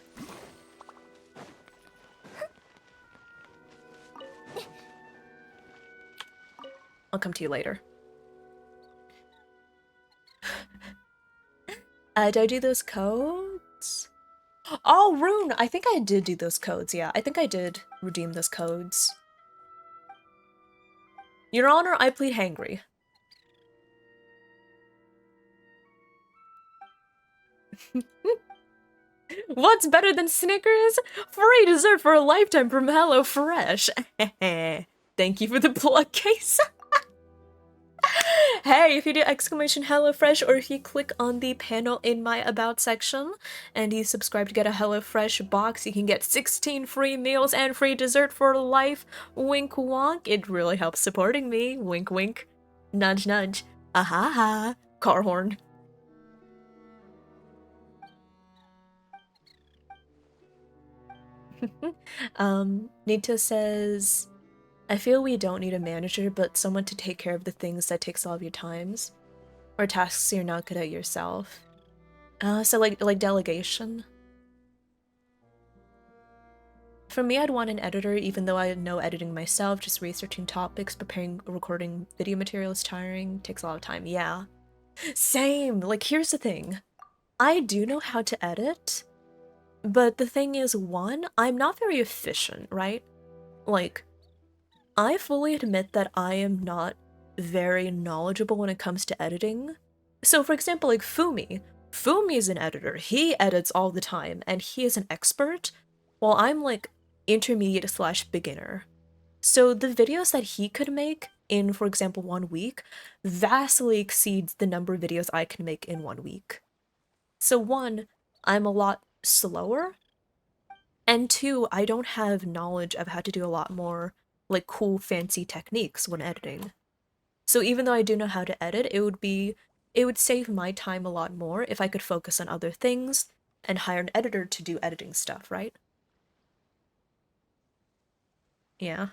I'll come to you later. Did I do those codes? Oh, Rune! I think I did do those codes, yeah. I think I did redeem those codes. Your Honor, I plead hangry. What's better than Snickers? Free dessert for a lifetime from HelloFresh. Thank you for the plug case. Hey, if you do exclamation HelloFresh, or if you click on the panel in my About section and you subscribe to get a HelloFresh box, you can get 16 free meals and free dessert for life. Wink wonk. It really helps supporting me. Wink wink. Nudge nudge. Ahaha. Car horn. Nito says, I feel we don't need a manager, but someone to take care of the things that takes all of your times. Or tasks you're not good at yourself. So like delegation. For me, I'd want an editor, even though I know editing myself, just researching topics, preparing, recording video material is tiring, takes a lot of time, yeah. Same! Like, here's the thing. I do know how to edit, but the thing is, one, I'm not very efficient, right? Like, I fully admit that I am not very knowledgeable when it comes to editing. So, for example, like Fumi. Fumi is an editor. He edits all the time, and he is an expert, while I'm like intermediate slash beginner. So the videos that he could make in, for example, 1 week vastly exceeds the number of videos I can make in 1 week. So one, I'm a lot slower, and two, I don't have knowledge of how to do a lot more like cool fancy techniques when editing. So even though I do know how to edit, it would save my time a lot more if I could focus on other things and hire an editor to do editing stuff, right? Yeah.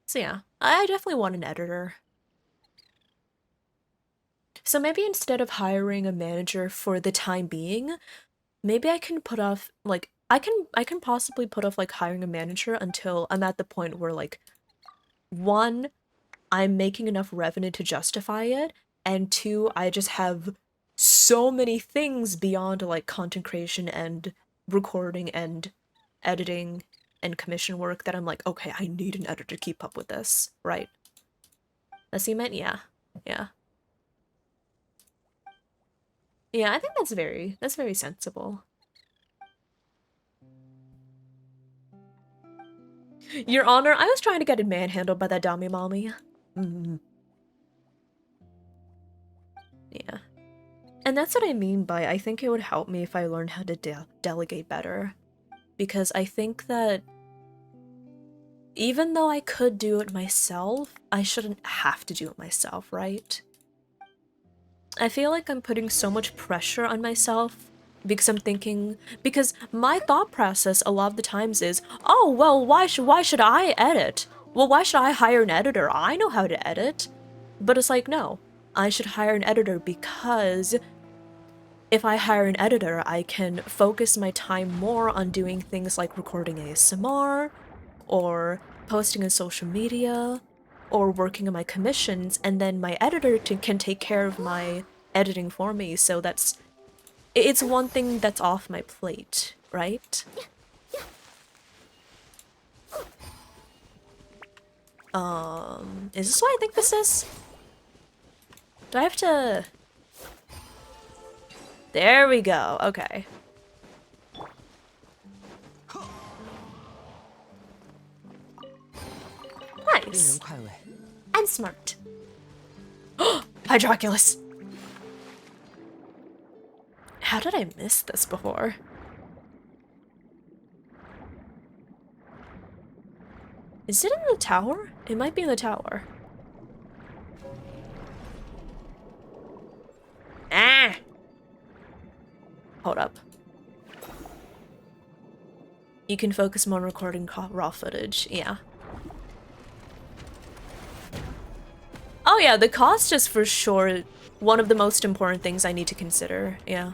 So yeah, I definitely want an editor. So maybe instead of hiring a manager for the time being, maybe I can put off like I can possibly put off like hiring a manager until I'm at the point where like one, I'm making enough revenue to justify it, and two, I just have so many things beyond like content creation and recording and editing and commission work that I'm like, okay, I need an editor to keep up with this, right? That's what you meant? Yeah. Yeah. Yeah, I think that's very sensible. Your Honor, I was trying to get it manhandled by that dummy mommy. Yeah. And that's what I mean by I think it would help me if I learned how to delegate better. Because I think that even though I could do it myself, I shouldn't have to do it myself, right? I feel like I'm putting so much pressure on myself because I'm thinking, because my thought process a lot of the times is, oh, well, why should I edit? Well, why should I hire an editor? I know how to edit. But it's like, no, I should hire an editor because if I hire an editor, I can focus my time more on doing things like recording ASMR, or posting on social media, or working on my commissions, and then my editor can take care of my editing for me, so it's one thing that's off my plate, right? Is this what I think this is? Do I have to... There we go, okay. Nice. And smart. Hydroculus! How did I miss this before? Is it in the tower? It might be in the tower. Ah! Hold up. You can focus more on recording raw footage, yeah. Oh yeah, the cost is for sure one of the most important things I need to consider, yeah.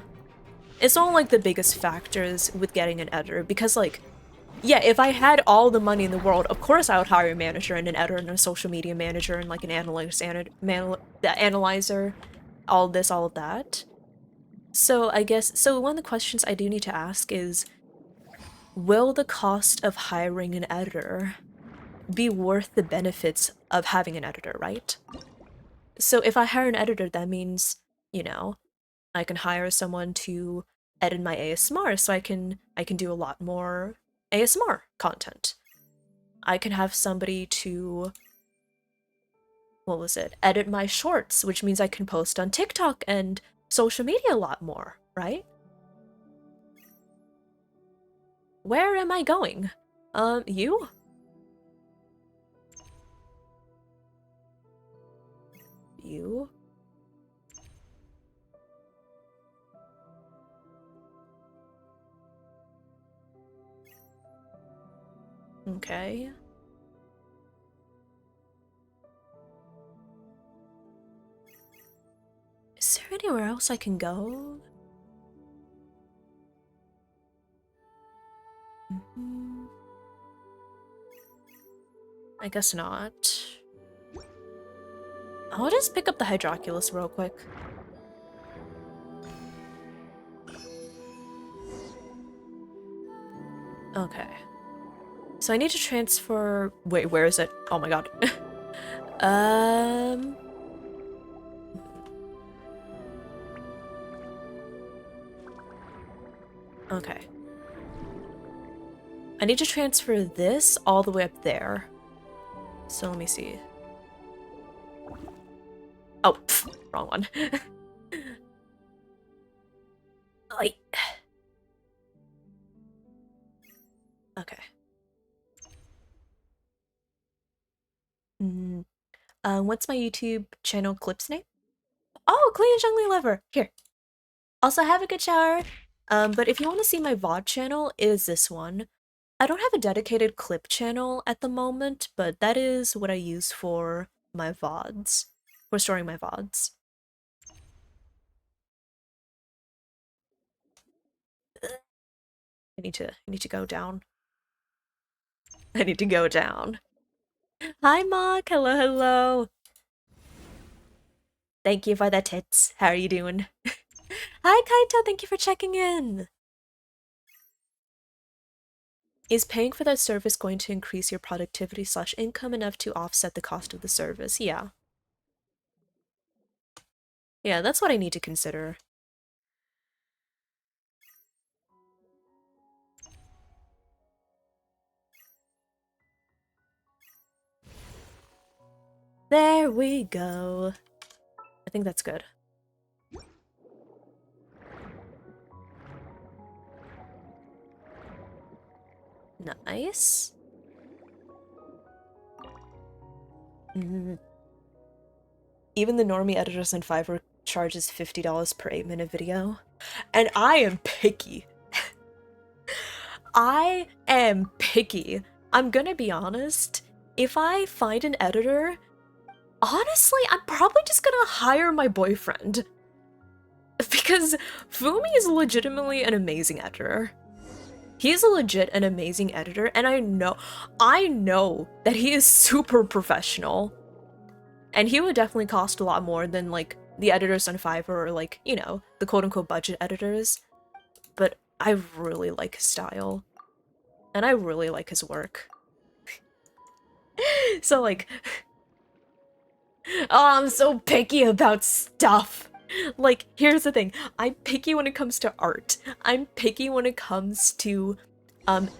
It's not like the biggest factors with getting an editor, because like, yeah, if I had all the money in the world, of course I would hire a manager and an editor and a social media manager and like an analyzer, all this, all of that. So I guess, so one of the questions I do need to ask is, will the cost of hiring an editor be worth the benefits of having an editor, right? So if I hire an editor, that means, you know, I can hire someone to edit my ASMR, so I can do a lot more ASMR content. I can have somebody to, what was it, edit my shorts, which means I can post on TikTok and social media a lot more, right? Where am I going? You? You? Okay. Is there anywhere else I can go? I guess not. I'll just pick up the Hydroculus real quick. Okay. So I need to transfer... Wait, where is it? Oh my god. Okay. I need to transfer this all the way up there. So let me see. Oh, pff, wrong one. Like, okay. What's my YouTube channel clip's name? Oh, Clean Jungly Lover. Here. Also, have a good shower. But if you want to see my VOD channel, it is this one. I don't have a dedicated clip channel at the moment, but that is what I use for my VODs. For storing my VODs. I need to go down. I need to go down. Hi, Mark. Hello, hello. Thank you for the tits. How are you doing? Hi, Kaito. Thank you for checking in. Is paying for that service going to increase your productivity / income enough to offset the cost of the service? Yeah. Yeah, that's what I need to consider. There we go. I think that's good. Nice. Even the normie editors in Fiverr charges $50 per 8-minute video. And I am picky. I am picky. I'm gonna be honest. If I find an editor, honestly, I'm probably just gonna hire my boyfriend. Because Fumi is legitimately an amazing editor. He's a legit an amazing editor, and I know that he is super professional. And he would definitely cost a lot more than, like, the editors on Fiverr or, like, you know, the quote-unquote budget editors. But I really like his style. And I really like his work. So, like... Oh, I'm so picky about stuff! Like, here's the thing. I'm picky when it comes to art. I'm picky when it comes to,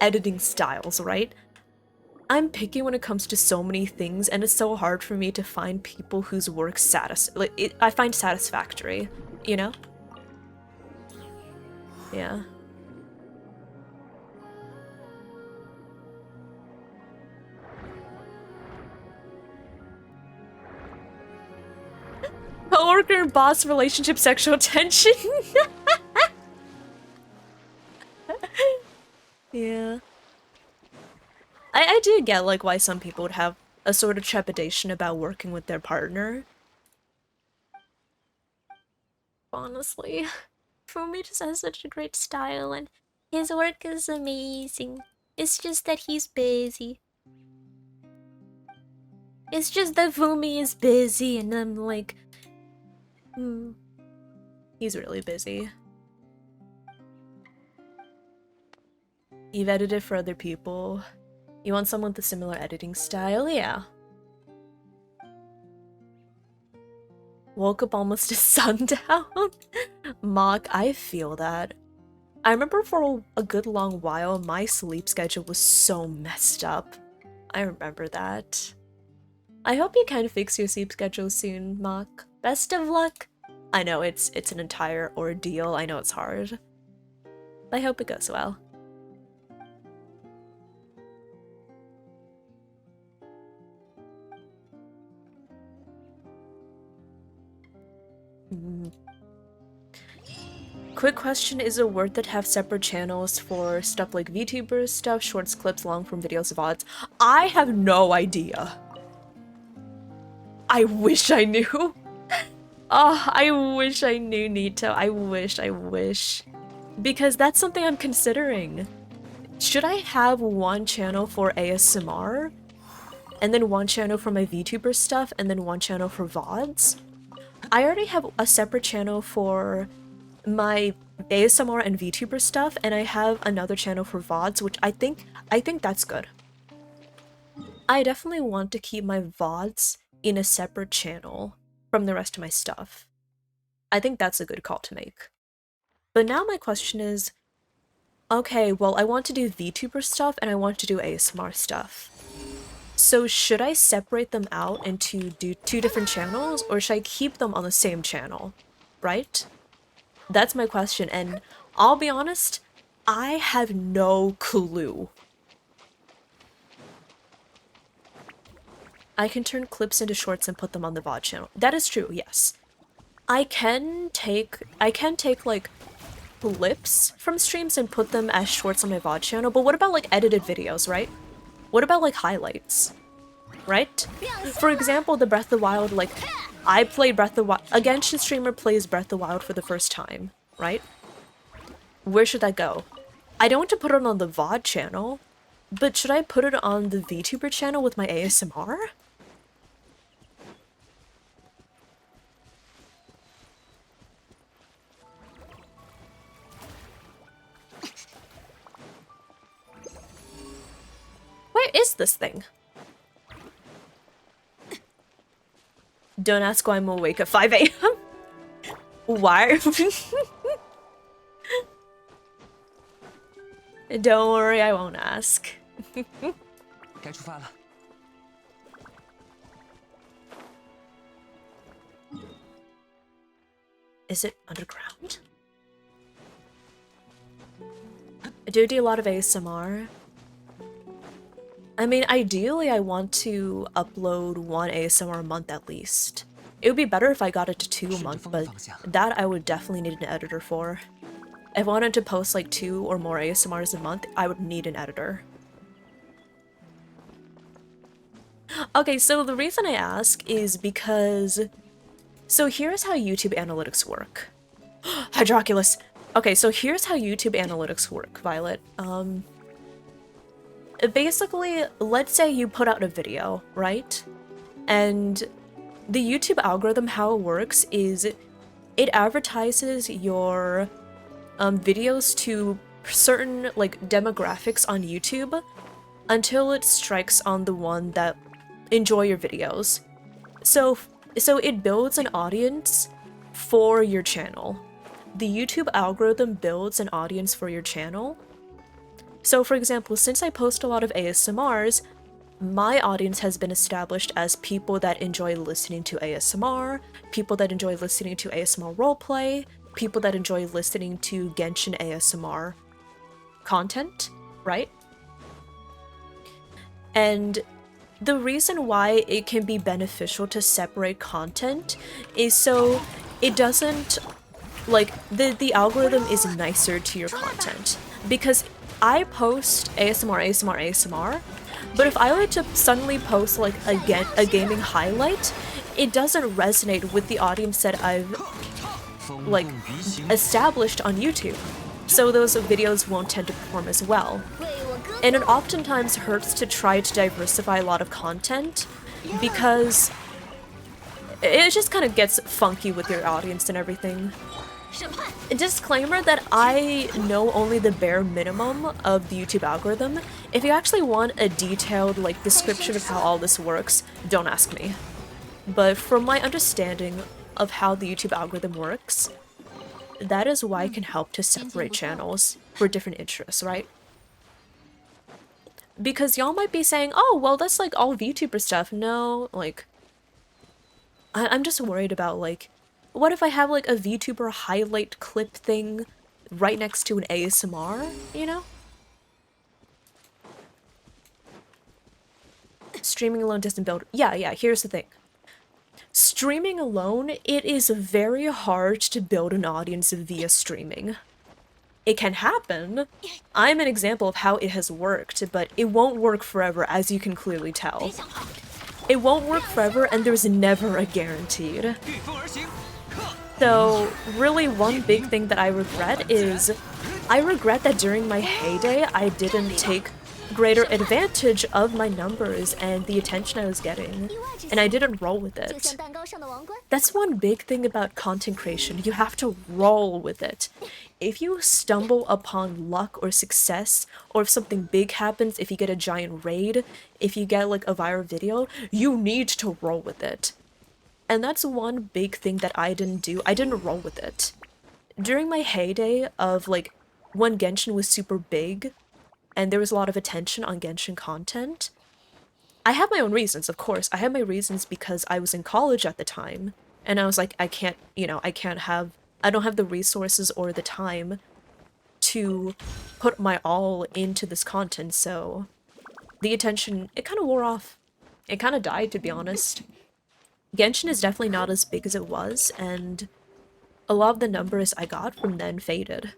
editing styles, right? I'm picky when it comes to so many things, and it's so hard for me to find people whose work I find satisfactory, you know? Yeah. Coworker and boss relationship sexual tension. Yeah. I do get, like, why some people would have a sort of trepidation about working with their partner. Honestly, Fumi just has such a great style, and his work is amazing. It's just that he's busy. It's just that Fumi is busy, and I'm like, he's really busy. You've edited for other people. You want someone with a similar editing style? Yeah. Woke up almost to sundown? Mock, I feel that. I remember for a good long while, my sleep schedule was so messed up. I remember that. I hope you can fix your sleep schedule soon, Mock. Best of luck! I know it's an entire ordeal, I know it's hard. I hope it goes well. Quick question, is it worth it to have separate channels for stuff like VTuber stuff, shorts, clips, long form videos, VODs? I have no idea. I wish I knew. Oh, I wish I knew, Nito. I wish. Because that's something I'm considering. Should I have one channel for ASMR? And then one channel for my VTuber stuff, and then one channel for VODs? I already have a separate channel for my ASMR and VTuber stuff, and I have another channel for VODs, which I think that's good. I definitely want to keep my VODs in a separate channel from the rest of my stuff. I think that's a good call to make. But now my question is, Okay, well, I want to do VTuber stuff and I want to do ASMR stuff. So should I separate them out into two different channels, or should I keep them on the same channel? Right? That's my question, and I'll be honest, I have no clue. I can turn clips into shorts and put them on the VOD channel. That is true, yes. I can take like clips from streams and put them as shorts on my VOD channel, but what about like edited videos, right? What about like highlights? Right? For example, the Breath of the Wild, like, I played Breath of the Wild, a Genshin streamer plays Breath of the Wild for the first time, right? Where should that go? I don't want to put it on the VOD channel, but should I put it on the VTuber channel with my ASMR? Where is this thing? Don't ask why I'm awake at 5 a.m. Why? Don't worry, I won't ask. 该出发了。 Is it underground? I do a lot of ASMR. I mean, ideally I want to upload 1 ASMR a month at least. It would be better if I got it to 2 a month, but that I would definitely need an editor for. If I wanted to post like 2 or more ASMRs a month, I would need an editor. Okay, so the reason I ask is because... So here's how YouTube analytics work. Hydroculus! Okay, so here's how YouTube analytics work, Violet. Basically, let's say you put out a video, right? And the YouTube algorithm, how it works is it advertises your videos to certain like demographics on YouTube until it strikes on the one that enjoy your videos. So it builds an audience for your channel. The YouTube algorithm builds an audience for your channel. So for example, since I post a lot of ASMRs, my audience has been established as people that enjoy listening to ASMR, people that enjoy listening to ASMR roleplay, people that enjoy listening to Genshin ASMR content, right? And the reason why it can be beneficial to separate content is so it doesn't, like, the algorithm is nicer to your content. Because I post ASMR, but if I were to suddenly post like a gaming highlight, it doesn't resonate with the audience that I've like established on YouTube. So those videos won't tend to perform as well. And it oftentimes hurts to try to diversify a lot of content because it just kind of gets funky with your audience and everything. A disclaimer that I know only the bare minimum of the YouTube algorithm. If you actually want a detailed like description of how all this works, don't ask me. But from my understanding of how the YouTube algorithm works, that is why it can help to separate channels for different interests, right? Because y'all might be saying, oh, well, that's like all VTuber stuff. No, like, I'm just worried about like, what if I have like a VTuber highlight clip thing right next to an ASMR, you know? Streaming alone doesn't build... Yeah, here's the thing. Streaming alone, it is very hard to build an audience via streaming. It can happen. I'm an example of how it has worked, but it won't work forever, as you can clearly tell. It won't work forever, and there's never a guaranteed. So, really one big thing that I regret is, I regret that during my heyday, I didn't take greater advantage of my numbers and the attention I was getting, and I didn't roll with it. That's one big thing about content creation, you have to roll with it. If you stumble upon luck or success, or if something big happens, if you get a giant raid, if you get like a viral video, you need to roll with it. And that's one big thing that I didn't do. I didn't roll with it. During my heyday of like when Genshin was super big and there was a lot of attention on Genshin content. I have my own reasons, of course. I have my reasons because I was in college at the time, and I was like, I can't, I don't have the resources or the time to put my all into this content, so the attention, it kind of wore off. It kind of died, to be honest. Genshin is definitely not as big as it was, and a lot of the numbers I got from then faded.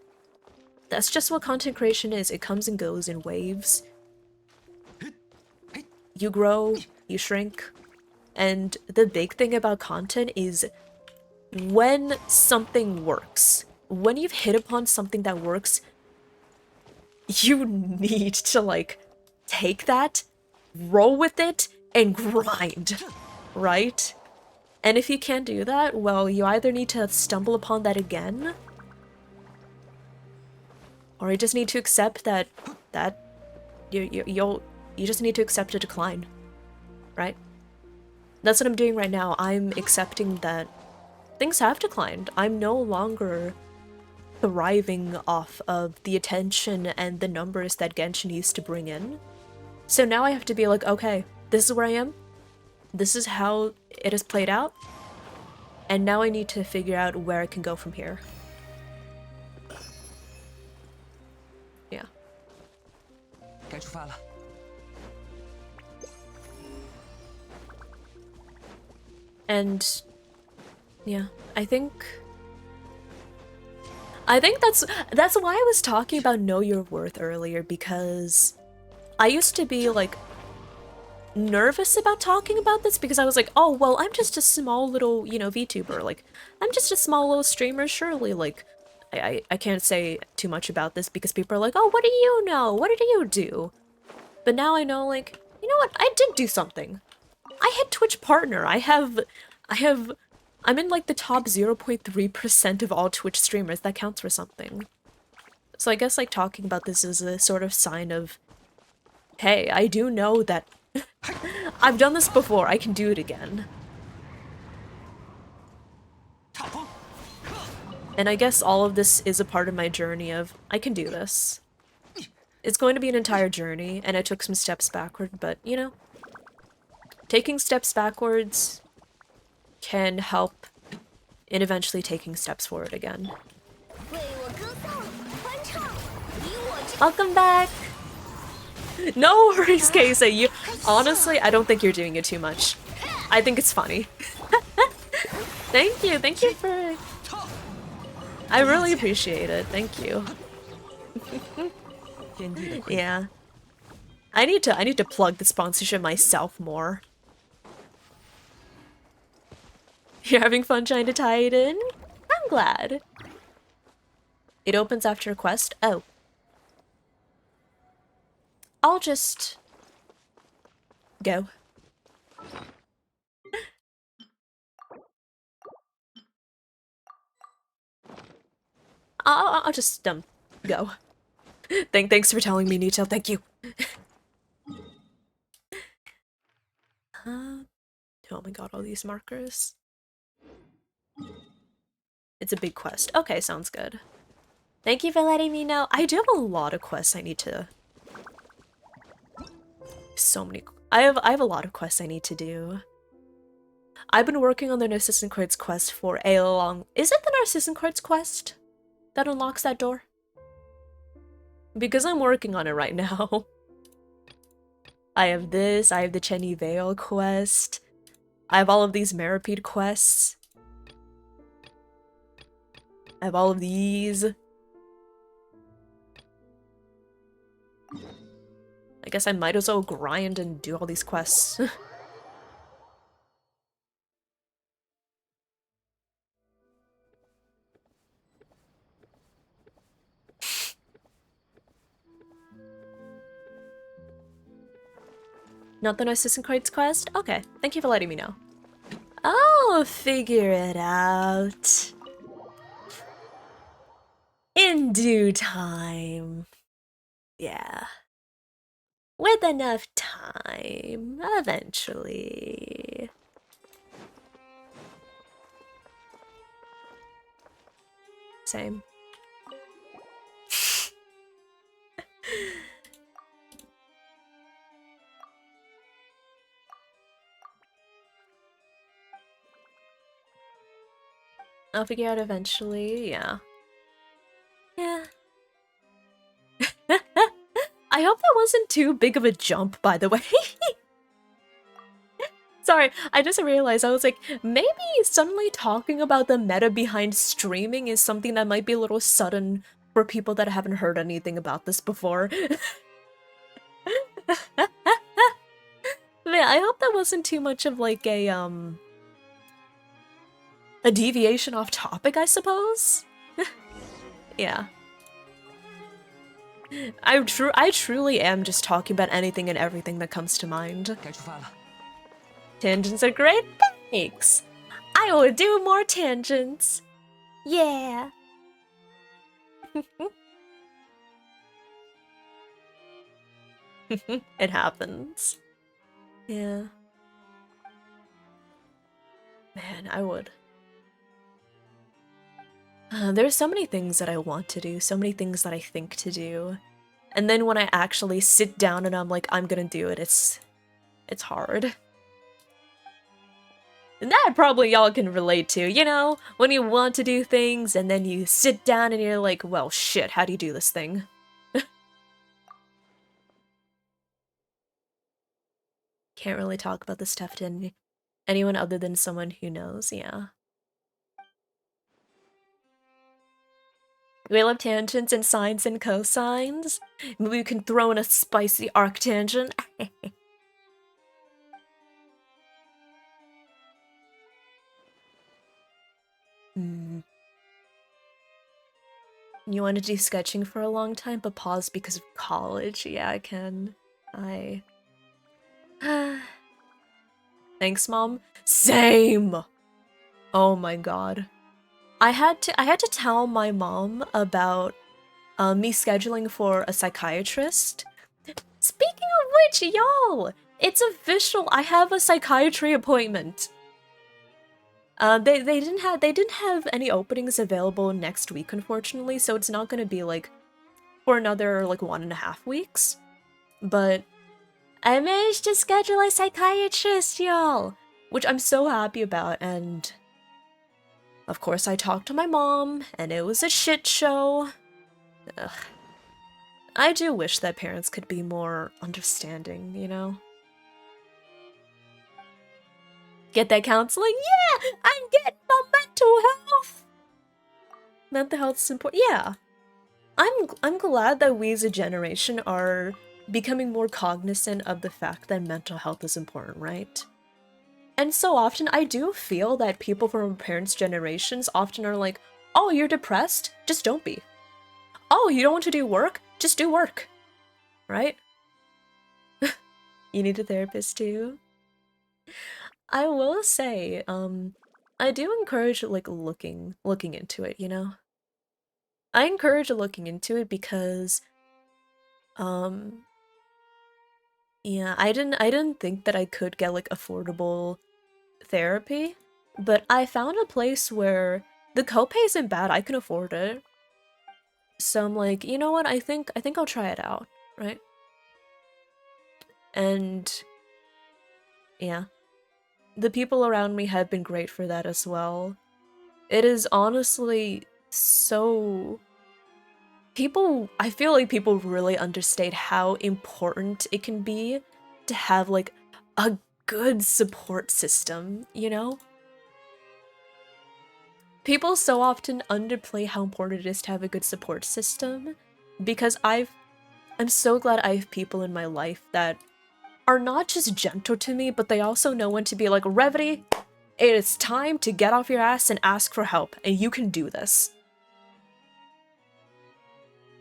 That's just what content creation is. It comes and goes in waves. You grow, you shrink, and the big thing about content is when something works, when you've hit upon something that works, you need to, like, take that, roll with it, and grind, right? And if you can't do that, well, you either need to stumble upon that again, or you just need to accept that you just need to accept a decline, right? That's what I'm doing right now. I'm accepting that things have declined. I'm no longer thriving off of the attention and the numbers that Genshin used to bring in. So now I have to be like, okay, this is where I am. This is how it has played out. And now I need to figure out where I can go from here. Yeah. 该出发了。 And yeah, I think that's why I was talking about know your worth earlier, because I used to be like nervous about talking about this because I was like, oh well, I'm just a small little, VTuber, like I'm just a small little streamer, surely like I can't say too much about this because people are like, oh, what do you know? What did you do? But now I know, like, you know what? I did do something. I hit Twitch partner. I'm in like the top 0.3% of all Twitch streamers. That counts for something. So I guess like talking about this is a sort of sign of, hey, I do know that I've done this before. I can do it again. And I guess all of this is a part of my journey of, I can do this. It's going to be an entire journey, and I took some steps backward, but, taking steps backwards can help in eventually taking steps forward again. Welcome back! No worries, Casey. Honestly, I don't think you're doing it too much. I think it's funny. Thank you for... I really appreciate it, thank you. Yeah. I need to plug the sponsorship myself more. You're having fun trying to tie it in? I'm glad. It opens after a quest? Oh. I'll just... go. I'll just, go. Thanks for telling me, Nito, thank you. Oh my god, all these markers. It's a big quest. Okay, sounds good. Thank you for letting me know. I do have a lot of quests I need to... So many... I have a lot of quests I need to do. I've been working on the Narcissan Quartz quest for a long... Is it the Narcissan Quartz quest that unlocks that door? Because I'm working on it right now. I have this, I have the Chenny Vale quest. I have all of these Maripede quests. I have all of these. I guess I might as well grind and do all these quests. Not the Narcissan Quartz quest? Okay, thank you for letting me know. I'll figure it out. In due time. Yeah. With enough time, eventually. Same. I'll figure out eventually, yeah. Yeah. I hope that wasn't too big of a jump, by the way. Sorry, I just realized, I was like, maybe suddenly talking about the meta behind streaming is something that might be a little sudden for people that haven't heard anything about this before. Yeah, I hope that wasn't too much of like a deviation off topic, I suppose? Yeah. I truly am just talking about anything and everything that comes to mind. 该出发了。 Tangents are great, thanks! I will do more tangents! Yeah! It happens. Yeah. Man, I would. There's so many things that I want to do, so many things that I think to do. And then when I actually sit down and I'm like, I'm gonna do it, it's hard. And that probably y'all can relate to, you know? When you want to do things and then you sit down and you're like, well, shit, how do you do this thing? Can't really talk about this stuff to anyone other than someone who knows, yeah. We love tangents and sines and cosines. Maybe we can throw in a spicy arctangent. You want to do sketching for a long time, but pause because of college? Yeah, I can. Thanks, Mom. Same! Oh my god. I had to tell my mom about me scheduling for a psychiatrist. Speaking of which, y'all, it's official. I have a psychiatry appointment. They didn't have any openings available next week, unfortunately, so it's not gonna be like for another like 1.5 weeks. But I managed to schedule a psychiatrist, y'all, which I'm so happy about. And of course, I talked to my mom, and it was a shit show. Ugh. I do wish that parents could be more understanding, you know? Get that counseling? Yeah! I'm getting my mental health! Mental health support, yeah. I'm glad that we as a generation are becoming more cognizant of the fact that mental health is important, right? And so often I do feel that people from our parents' generations often are like, oh, you're depressed? Just don't be. Oh, you don't want to do work? Just do work. Right? You need a therapist too? I will say, I do encourage like looking into it, you know? I encourage looking into it because yeah, I didn't think that I could get like affordable therapy, but I found a place where the copay isn't bad. I can afford it. So I'm like, you know what? I think I'll try it out, right? And yeah, the people around me have been great for that as well. It is honestly so I feel like people really understate how important it can be to have like a good support system, you know? People so often underplay how important it is to have a good support system because I'm so glad I have people in my life that are not just gentle to me, but they also know when to be like, Revity, it is time to get off your ass and ask for help, and you can do this.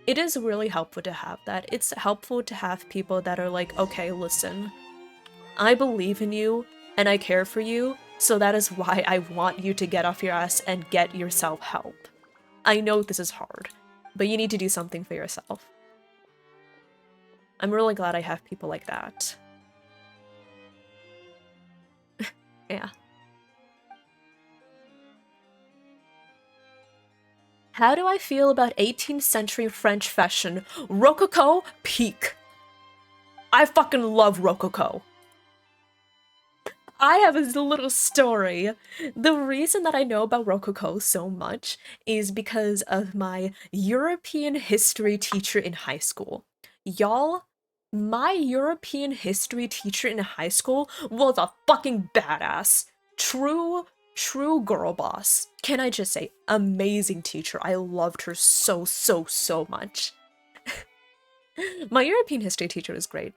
It is really helpful to have that. It's helpful to have people that are like, okay, listen, I believe in you and I care for you, so that is why I want you to get off your ass and get yourself help. I know this is hard, but you need to do something for yourself. I'm really glad I have people like that. Yeah. How do I feel about 18th century French fashion? Rococo, peak. I fucking love Rococo. I have a little story. The reason that I know about Rococo so much is because of my European history teacher in high school. Y'all, my European history teacher in high school was a fucking badass. True girl boss. Can I just say, amazing teacher. I loved her so much. My European history teacher was great.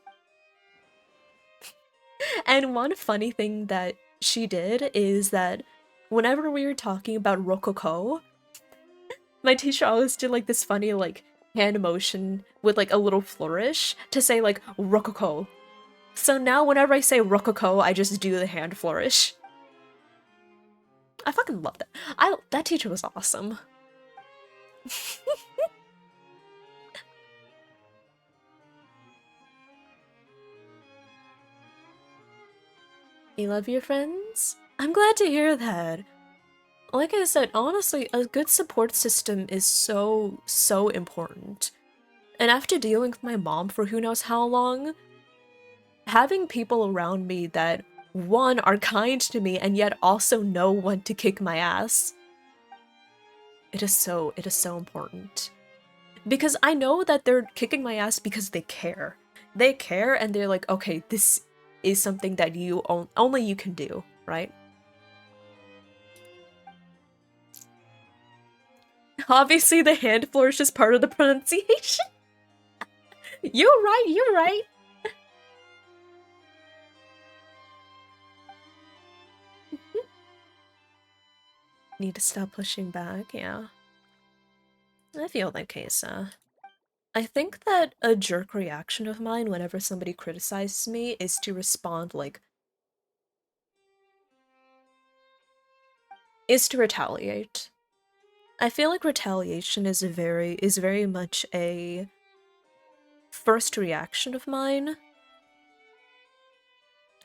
And one funny thing that she did is that whenever we were talking about Rococo, my teacher always did like this funny like hand motion with like a little flourish to say like Rococo. So now whenever I say Rococo, I just do the hand flourish. I fucking love that. That teacher was awesome. You love your friends? I'm glad to hear that. Like I said, honestly, a good support system is so important. And after dealing with my mom for who knows how long, having people around me that, one, are kind to me and yet also know when to kick my ass, it is so important. Because I know that they're kicking my ass because they care. They care and they're like, okay, this is something that only you can do, right? Obviously, the hand flourish is part of the pronunciation. You're right. Need to stop pushing back, yeah. I feel that case, I think that a jerk reaction of mine whenever somebody criticizes me is to respond like... is to retaliate. I feel like retaliation is very much a first reaction of mine.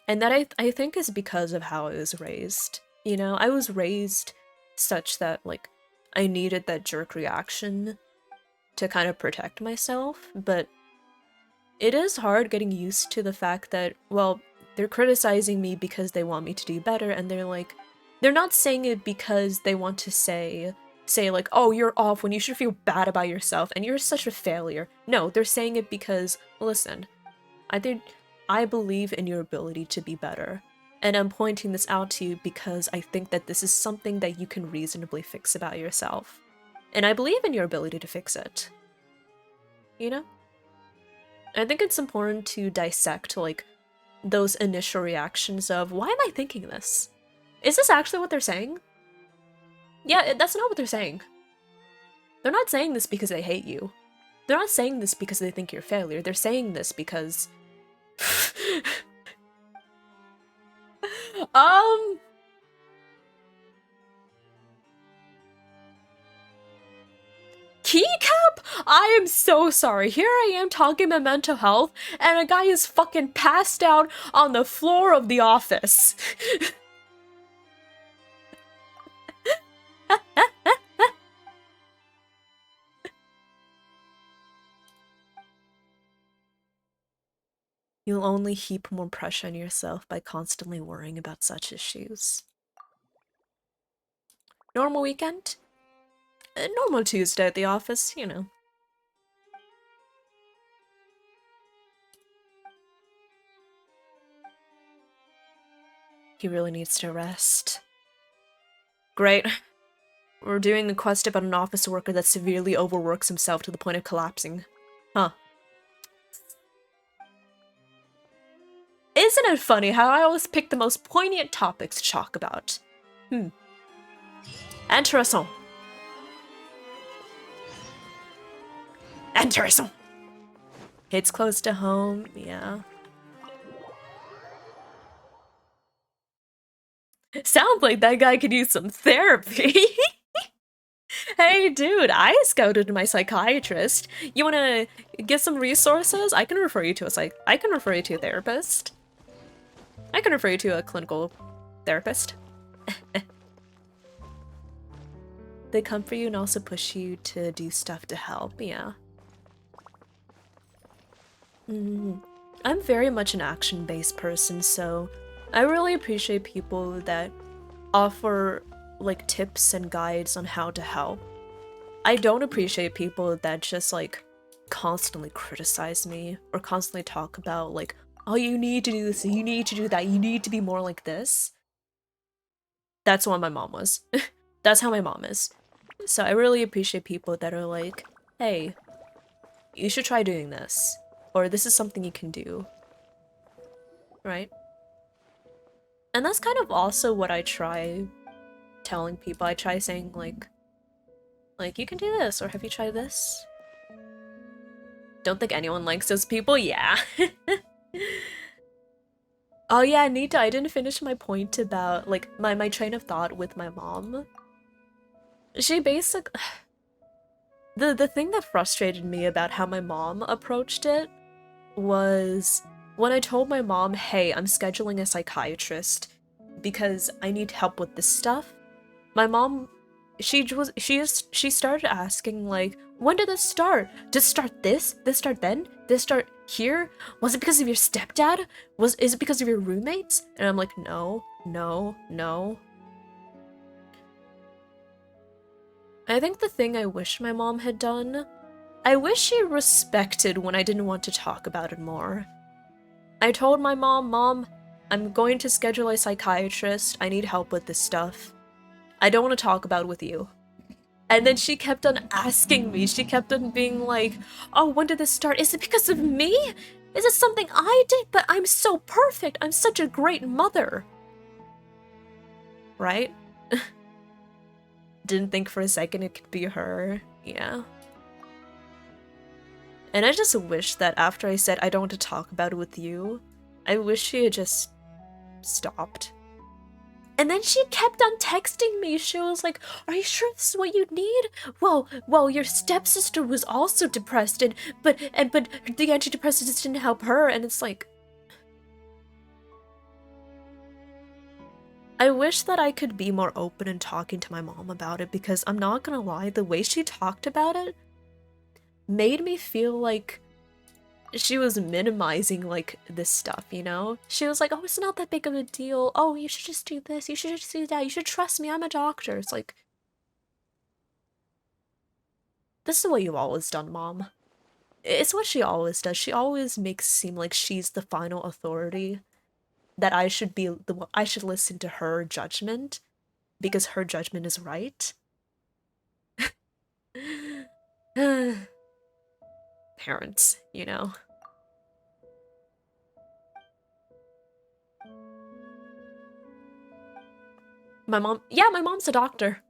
And that I think is because of how I was raised. You know, I was raised such that, like, I needed that jerk reaction to kind of protect myself, but it is hard getting used to the fact that, well, they're criticizing me because they want me to do better, and they're not saying it because they want to say like, oh, you're off when you should feel bad about yourself and you're such a failure. No, they're saying it because, listen, I believe in your ability to be better. And I'm pointing this out to you because I think that this is something that you can reasonably fix about yourself. And I believe in your ability to fix it. You know? I think it's important to dissect, like, those initial reactions of, why am I thinking this? Is this actually what they're saying? Yeah, that's not what they're saying. They're not saying this because they hate you. They're not saying this because they think you're a failure. They're saying this because... Keycap? I am so sorry. Here I am talking about mental health, and a guy is fucking passed out on the floor of the office. You'll only heap more pressure on yourself by constantly worrying about such issues. Normal weekend? A normal Tuesday at the office, you know. He really needs to rest. Great. We're doing a quest about an office worker that severely overworks himself to the point of collapsing. Huh. Isn't it funny how I always pick the most poignant topics to talk about? Intéressant. Intéressant. It's close to home, yeah. Sounds like that guy could use some therapy. Hey, dude, I scouted my psychiatrist. You wanna get some resources? I can refer you to I can refer you to a therapist. I can refer you to a clinical therapist. They comfort you and also push you to do stuff to help, yeah. I'm very much an action-based person, so I really appreciate people that offer like tips and guides on how to help. I don't appreciate people that just like constantly criticize me or constantly talk about like, oh, you need to do this, you need to do that, you need to be more like this. That's what my mom was. That's how my mom is. So I really appreciate people that are like, hey, you should try doing this, or this is something you can do, right? And that's kind of also what I try telling people. I try saying like you can do this, or have you tried this? Don't think anyone likes those people, yeah. Oh yeah, Nita, I didn't finish my point about like my train of thought with my mom. She basically the thing that frustrated me about how my mom approached it was when I told my mom, hey, I'm scheduling a psychiatrist because I need help with this stuff. My mom, she started asking like, when did this start? Did it start this? Did it start then? Did it start here? Was it because of your stepdad? Is it because of your roommates? And I'm like, no, no, no. I think the thing I wish my mom had done, I wish she respected when I didn't want to talk about it more. I told my mom, Mom, I'm going to schedule a psychiatrist. I need help with this stuff. I don't want to talk about it with you. And then she kept on asking me. She kept on being like, oh, when did this start? Is it because of me? Is it something I did? But I'm so perfect. I'm such a great mother. Right? Didn't think for a second it could be her. Yeah. And I just wish that after I said I don't want to talk about it with you, I wish she had just stopped. And then she kept on texting me. She was like, are you sure this is what you need? Well, your stepsister was also depressed, but the antidepressants didn't help her, and it's like, I wish that I could be more open in talking to my mom about it, because I'm not gonna lie, the way she talked about it made me feel like she was minimizing, like, this stuff, you know? She was like, oh, it's not that big of a deal. Oh, you should just do this. You should just do that. You should trust me. I'm a doctor. It's like, this is what you've always done, Mom. It's what she always does. She always makes it seem like she's the final authority, that I should be I should listen to her judgment because her judgment is right. Parents, you know. My mom's a doctor.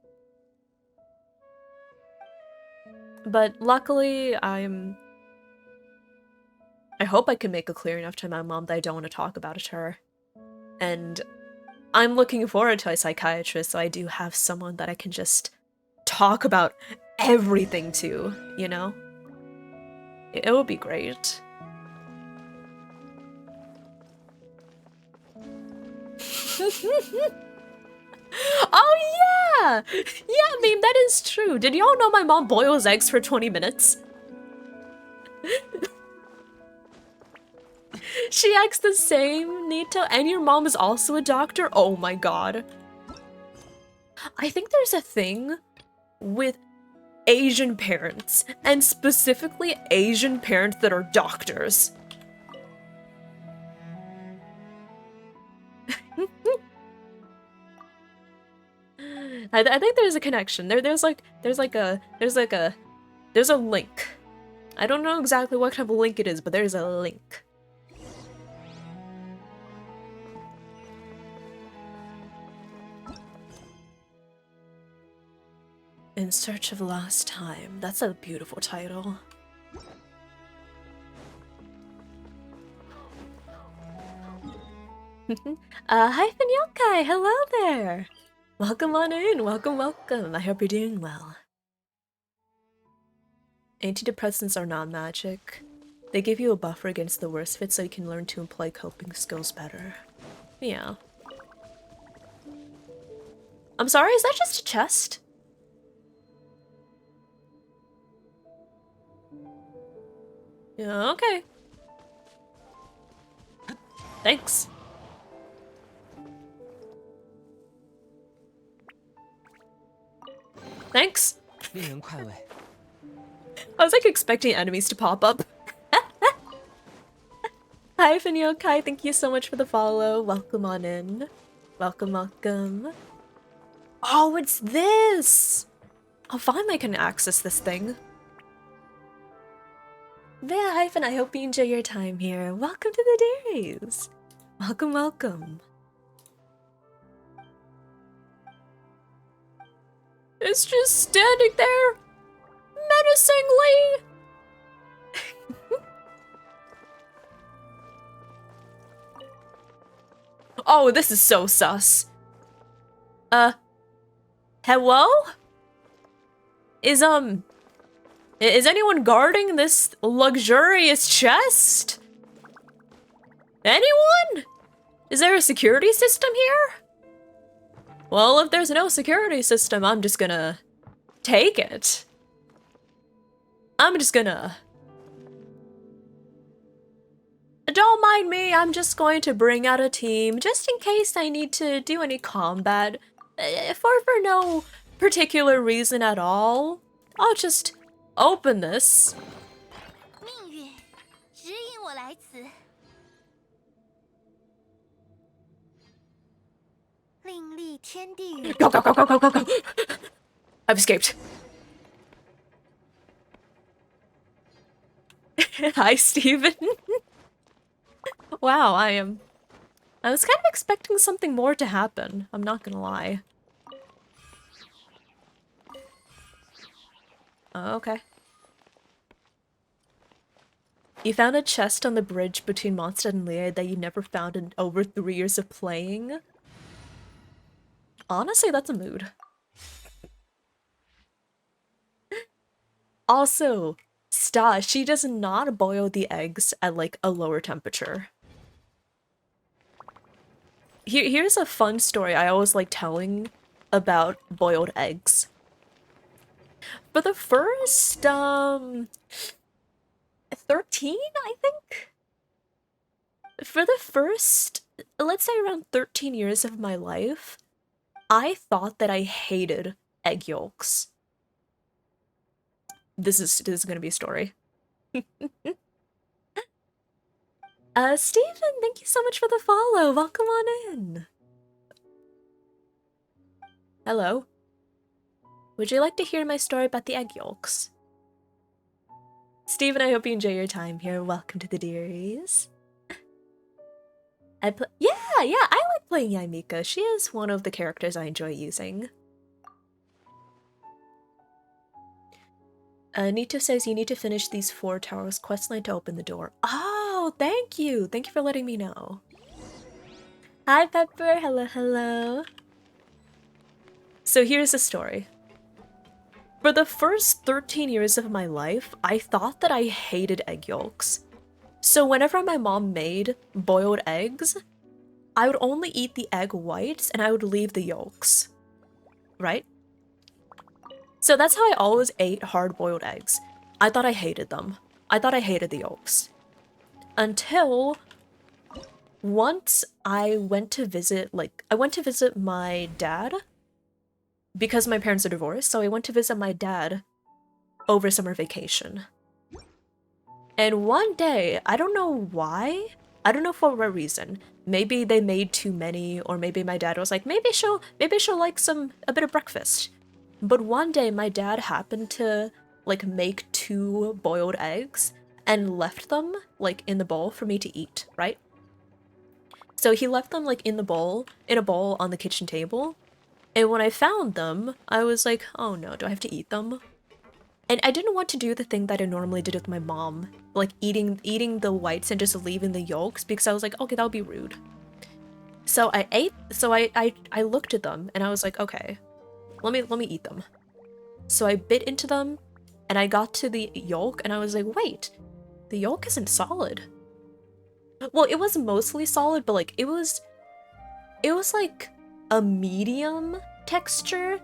But luckily, I hope I can make it clear enough to my mom that I don't want to talk about it to her. And I'm looking forward to a psychiatrist, so I do have someone that I can just talk about everything to, you know? It would be great. Oh yeah! Yeah, meme, that is true. Did y'all know my mom boils eggs for 20 minutes? She acts the same, Nito, and your mom is also a doctor? Oh my god. I think there's a thing with Asian parents, and specifically Asian parents that are doctors. I think there's a connection. There's a link. I don't know exactly what kind of link it is, but there's a link. In Search of Lost Time. That's a beautiful title. Hi Finyokai, hello there! Welcome on in, welcome. I hope you're doing well. Antidepressants are not magic. They give you a buffer against the worst of it so you can learn to employ coping skills better. Yeah. I'm sorry, is that just a chest? Yeah, okay. Thanks. Thanks. 令人快慰。 I was like expecting enemies to pop up. Hi, Finyokai. Thank you so much for the follow. Welcome on in. Welcome, welcome. Oh, it's this! Oh, finally I can access this thing. Yeah, Hyphen, I hope you enjoy your time here. Welcome to the Dairies. Welcome, welcome. It's just standing there, menacingly. Oh, this is so sus. Hello? Is anyone guarding this luxurious chest? Anyone? Is there a security system here? Well, if there's no security system, I'm just gonna take it. I'm just gonna... Don't mind me, I'm just going to bring out a team just in case I need to do any combat. For no particular reason at all. I'll just open this. 命运指引我来此，另立天地宇。 Go, go, go, go, go, go, go! I've escaped. Hi, Steven. Wow, I was kind of expecting something more to happen. I'm not gonna lie. Oh, okay. You found a chest on the bridge between Mondstadt and Lea that you never found in over 3 years of playing. Honestly, that's a mood. Also, Sta, she does not boil the eggs at like a lower temperature. Here's a fun story I always like telling about boiled eggs. For the first, 13, I think? For the first, let's say around 13 years of my life, I thought that I hated egg yolks. This is gonna be a story. Steven, thank you so much for the follow. Welcome on in. Hello. Would you like to hear my story about the egg yolks? Steven, I hope you enjoy your time here. Welcome to the Dearies. Yeah, I like playing Yaimika. She is one of the characters I enjoy using. Nito says you need to finish these 4 towers questline to open the door. Oh, thank you! Thank you for letting me know. Hi, Pepper. Hello, hello. So here's the story. For the first 13 years of my life, I thought that I hated egg yolks. So whenever my mom made boiled eggs, I would only eat the egg whites and I would leave the yolks. Right? So that's how I always ate hard-boiled eggs. I thought I hated them. I thought I hated the yolks. Until once I went to visit, my dad because my parents are divorced, so I went to visit my dad over summer vacation. And one day, I don't know why, I don't know for what reason, maybe they made too many, or maybe my dad was like, maybe she'll like a bit of breakfast. But one day my dad happened to like make 2 boiled eggs and left them like in the bowl for me to eat, right? So he left them like in a bowl on the kitchen table. And when I found them, I was like, oh no, do I have to eat them? And I didn't want to do the thing that I normally did with my mom, like eating the whites and just leaving the yolks, because I was like, okay, that would be rude. So I looked at them and I was like, okay, let me eat them. So I bit into them and I got to the yolk and I was like, wait, the yolk isn't solid. Well, it was mostly solid, but like it was like a medium texture.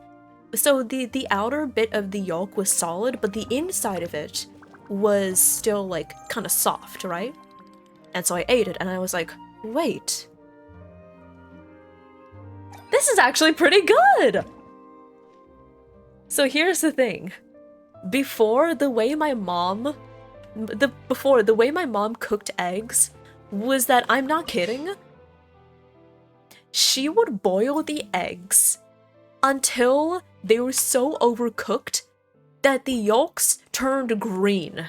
So the outer bit of the yolk was solid, but the inside of it was still like kind of soft, right? And so I ate it and I was like, wait, this is actually pretty good. So here's the thing. Before, the way my mom cooked eggs was that, I'm not kidding, she would boil the eggs until they were so overcooked that the yolks turned green.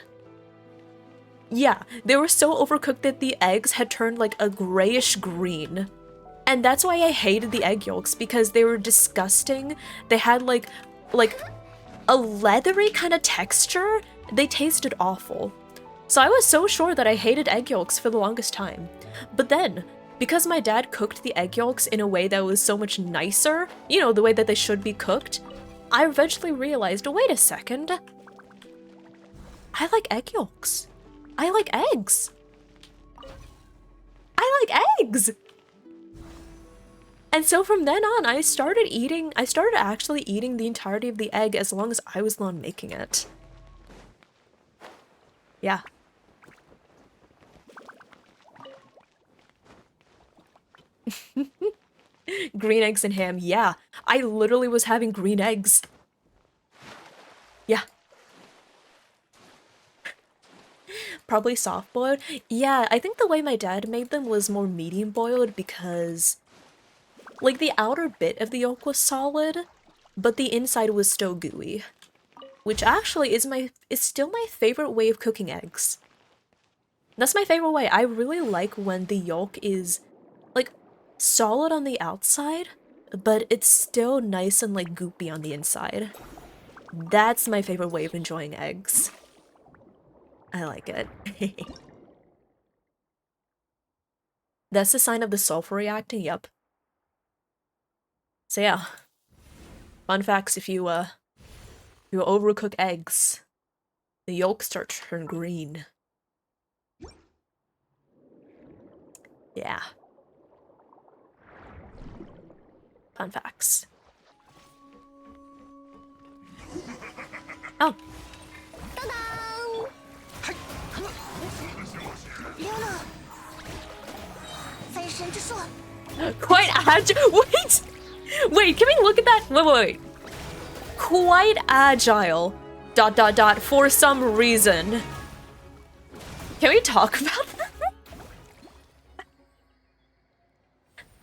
Yeah, they were so overcooked that the eggs had turned like a grayish green. And that's why I hated the egg yolks, because they were disgusting. They had like a leathery kind of texture. They tasted awful. So I was so sure that I hated egg yolks for the longest time. But then, because my dad cooked the egg yolks in a way that was so much nicer, you know, the way that they should be cooked, I eventually realized, wait a second, I like egg yolks. I like eggs. I like eggs! And so from then on, I started actually eating the entirety of the egg as long as I was the one making it. Yeah. Green eggs and ham, yeah. I literally was having green eggs. Yeah. Probably soft boiled. Yeah, I think the way my dad made them was more medium boiled because, like, the outer bit of the yolk was solid, but the inside was still gooey. Which actually is still my favorite way of cooking eggs. That's my favorite way. I really like when the yolk is, like, solid on the outside, but it's still nice and, like, goopy on the inside. That's my favorite way of enjoying eggs. I like it. That's the sign of the sulfur reacting, yep. So yeah. Fun facts, if you overcook eggs, the yolks start to turn green. Yeah. Fun facts. Oh. Quite agile. Wait, can we look at that? Wait. Quite agile. ... for some reason. Can we talk about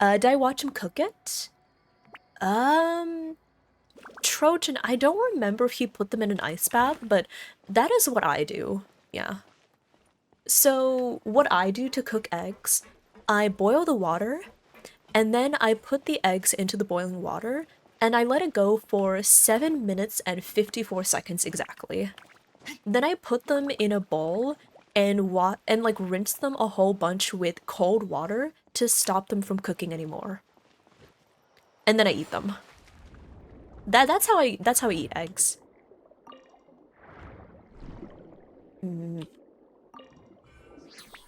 that? Did I watch him cook it? Trojan, I don't remember if he put them in an ice bath, but that is what I do. Yeah. So, what I do to cook eggs, I boil the water, and then I put the eggs into the boiling water, and I let it go for 7 minutes and 54 seconds exactly. Then I put them in a bowl and like rinse them a whole bunch with cold water to stop them from cooking anymore. And then I eat them. That's how I eat eggs.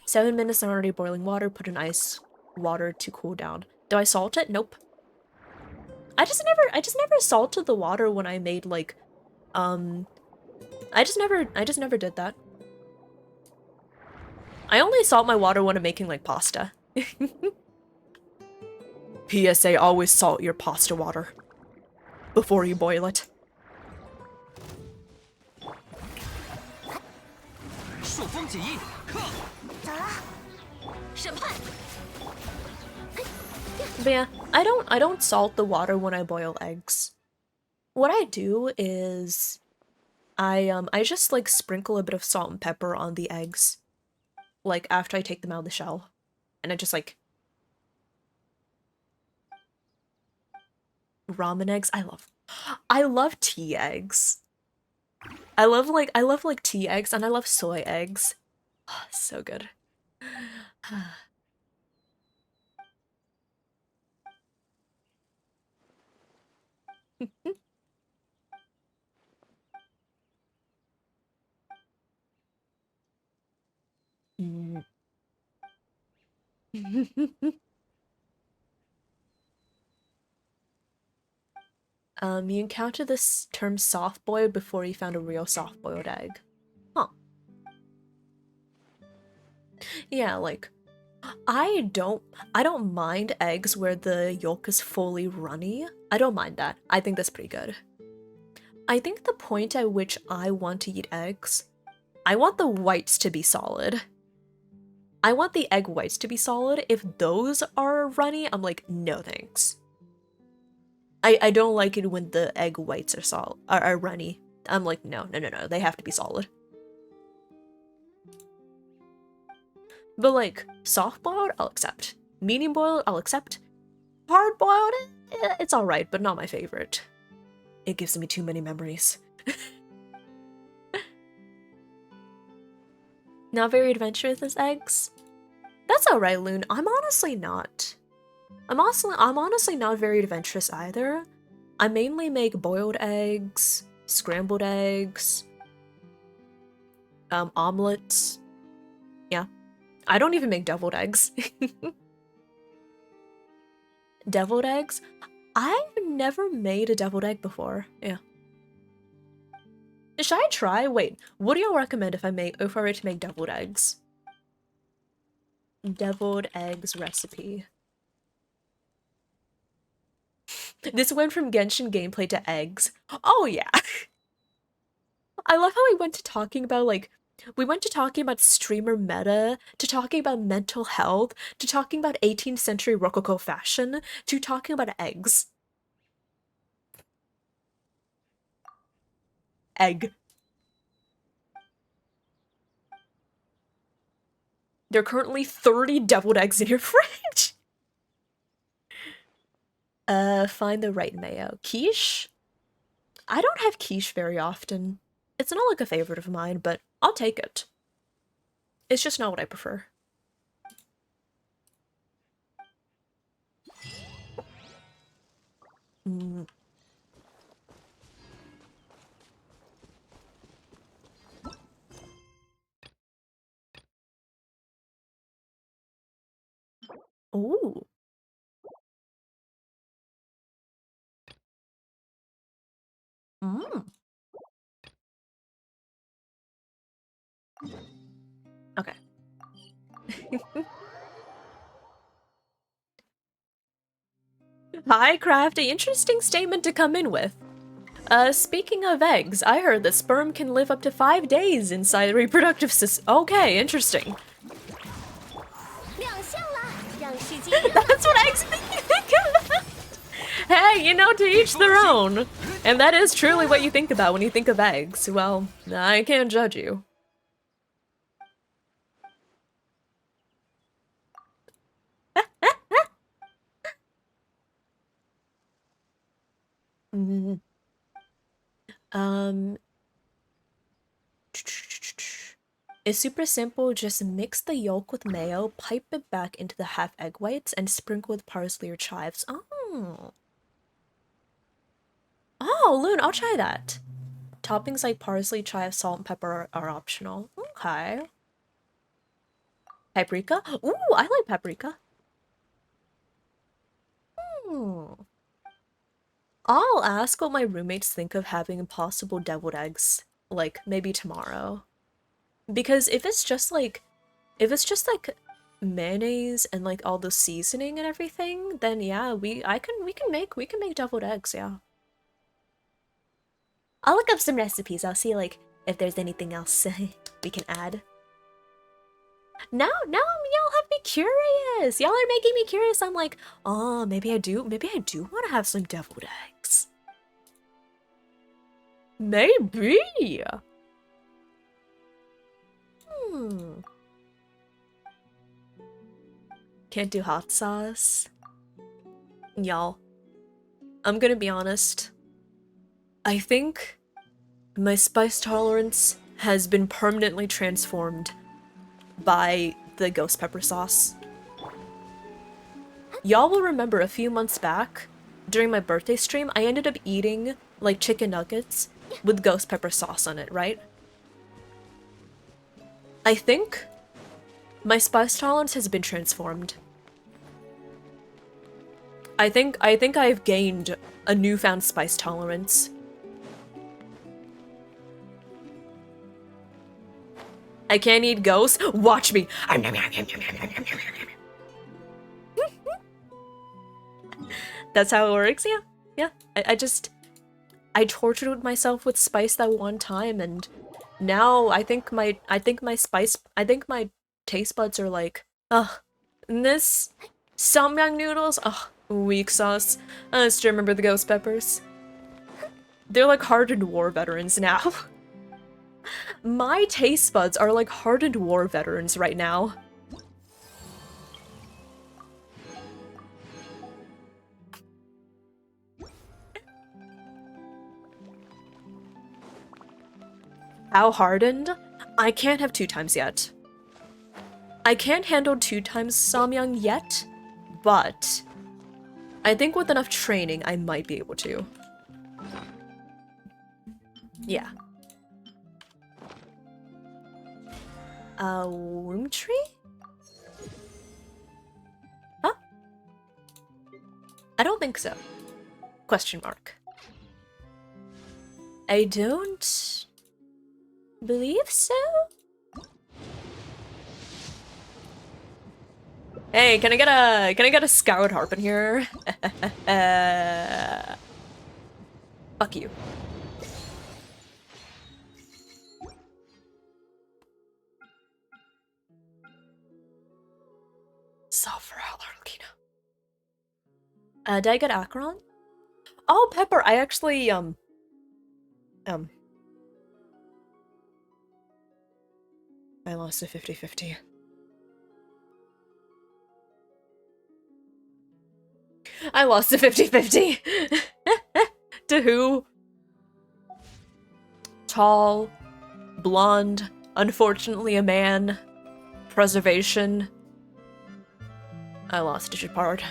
7 minutes in already boiling water, put in ice water to cool down. Do I salt it? Nope. I just never salted the water when I made like I just never did that. I only salt my water when I'm making like pasta. PSA, always salt your pasta water before you boil it. But yeah, I don't salt the water when I boil eggs. What I do is I just like sprinkle a bit of salt and pepper on the eggs, like after I take them out of the shell, and I just like ramen eggs. I love tea eggs. I love like tea eggs, and I love soy eggs. Oh, so good. You encountered this term soft-boiled before you found a real soft-boiled egg. Huh. Yeah, like I don't mind eggs where the yolk is fully runny. I don't mind that. I think that's pretty good. I think the point at which I want to eat eggs, I want the whites to be solid. I want the egg whites to be solid. If those are runny, I'm like, no thanks. I don't like it when the egg whites are runny. I'm like, no, they have to be solid. But like, soft boiled, I'll accept. Medium boiled, I'll accept. Hard boiled, it's alright, but not my favorite. It gives me too many memories. Not very adventurous as eggs? That's alright, Loon. I'm honestly not. I'm honestly not very adventurous either. I mainly make boiled eggs, scrambled eggs, omelets. Yeah. I don't even make deviled eggs. Deviled eggs? I've never made a deviled egg before. Yeah. Should I try? Wait, what do y'all recommend if I were to make deviled eggs? Deviled eggs recipe. This went from Genshin gameplay to eggs. Oh yeah. I love how we went to talking about streamer meta, to talking about mental health, to talking about 18th century Rococo fashion, to talking about eggs. Egg. There are currently 30 deviled eggs in your fridge! Find the right mayo. Quiche? I don't have quiche very often. It's not like a favorite of mine, but I'll take it. It's just not what I prefer. Mm. Ooh. Mm. Okay. Hi, Crafty. Interesting statement to come in with. Speaking of eggs, I heard that sperm can live up to 5 days inside the reproductive system. Okay, interesting. That's what eggs think about. Hey, you know, to each their own. And that is truly what you think about when you think of eggs. Well, I can't judge you. Um, it's super simple. Just mix the yolk with mayo, pipe it back into the half egg whites, and sprinkle with parsley or chives. Oh. Oh, Loon, I'll try that. Toppings like parsley, chives, salt, and pepper are optional. Okay. Paprika? Ooh, I like paprika. I'll ask what my roommates think of having possible deviled eggs, like, maybe tomorrow. Because if it's just like mayonnaise and like all the seasoning and everything, then yeah, we can make deviled eggs, yeah. I'll look up some recipes. I'll see like if there's anything else we can add. Now y'all have me curious. Y'all are making me curious. I'm like, oh, maybe I do want to have some deviled eggs. Maybe. Can't do hot sauce. Y'all, I'm gonna be honest. I think my spice tolerance has been permanently transformed by the ghost pepper sauce. Y'all will remember a few months back, during my birthday stream, I ended up eating, like, chicken nuggets with ghost pepper sauce on it, right? I think my spice tolerance has been transformed. I think I've gained a newfound spice tolerance. I can't eat ghosts. Watch me. That's how it works. Yeah, yeah. I tortured myself with spice that one time, and now I think my taste buds are like, ugh. And this samyang noodles, ugh, weak sauce. I still remember the ghost peppers. They're like hardened war veterans now. My taste buds are like hardened war veterans right now. How hardened? I can't have 2 times yet. I can't handle 2 times samyang yet, but I think with enough training, I might be able to. Yeah. Room tree? Huh? I don't think so. Question mark. I don't believe so? Hey, can I get a scout harp in here? Fuck you. Sulfur Alarkina. Did I get Acheron? Oh, Pepper, I actually, I lost a 50-50. I lost a 50-50. To who? Tall, blonde, unfortunately a man, preservation. I lost a Shepard.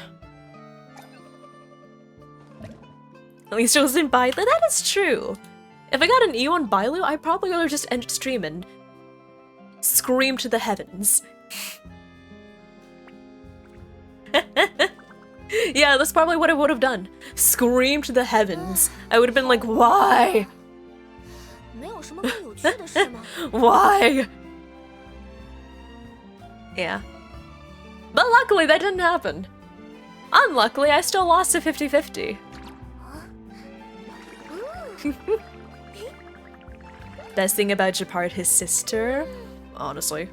At least it wasn't Bailu. That is true. If I got an E1 Bailu, I probably would have just ended stream and screamed to the heavens. Yeah, that's probably what I would have done. Scream to the heavens. I would have been like, why? Why? Yeah. But luckily that didn't happen. Unluckily, I still lost a 50-50. Best thing about Japard, his sister? Honestly.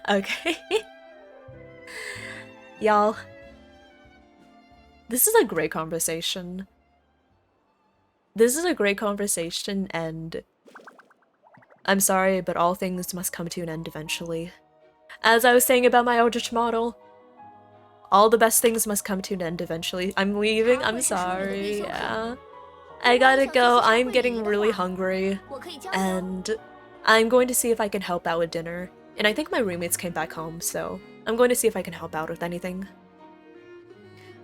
Okay. Y'all. This is a great conversation. This is a great conversation, and I'm sorry, but all things must come to an end eventually. As I was saying about my Eldritch model, all the best things must come to an end eventually. I'm leaving, I'm sorry, yeah. I gotta go, I'm getting really hungry, and I'm going to see if I can help out with dinner. And I think my roommates came back home, so I'm going to see if I can help out with anything.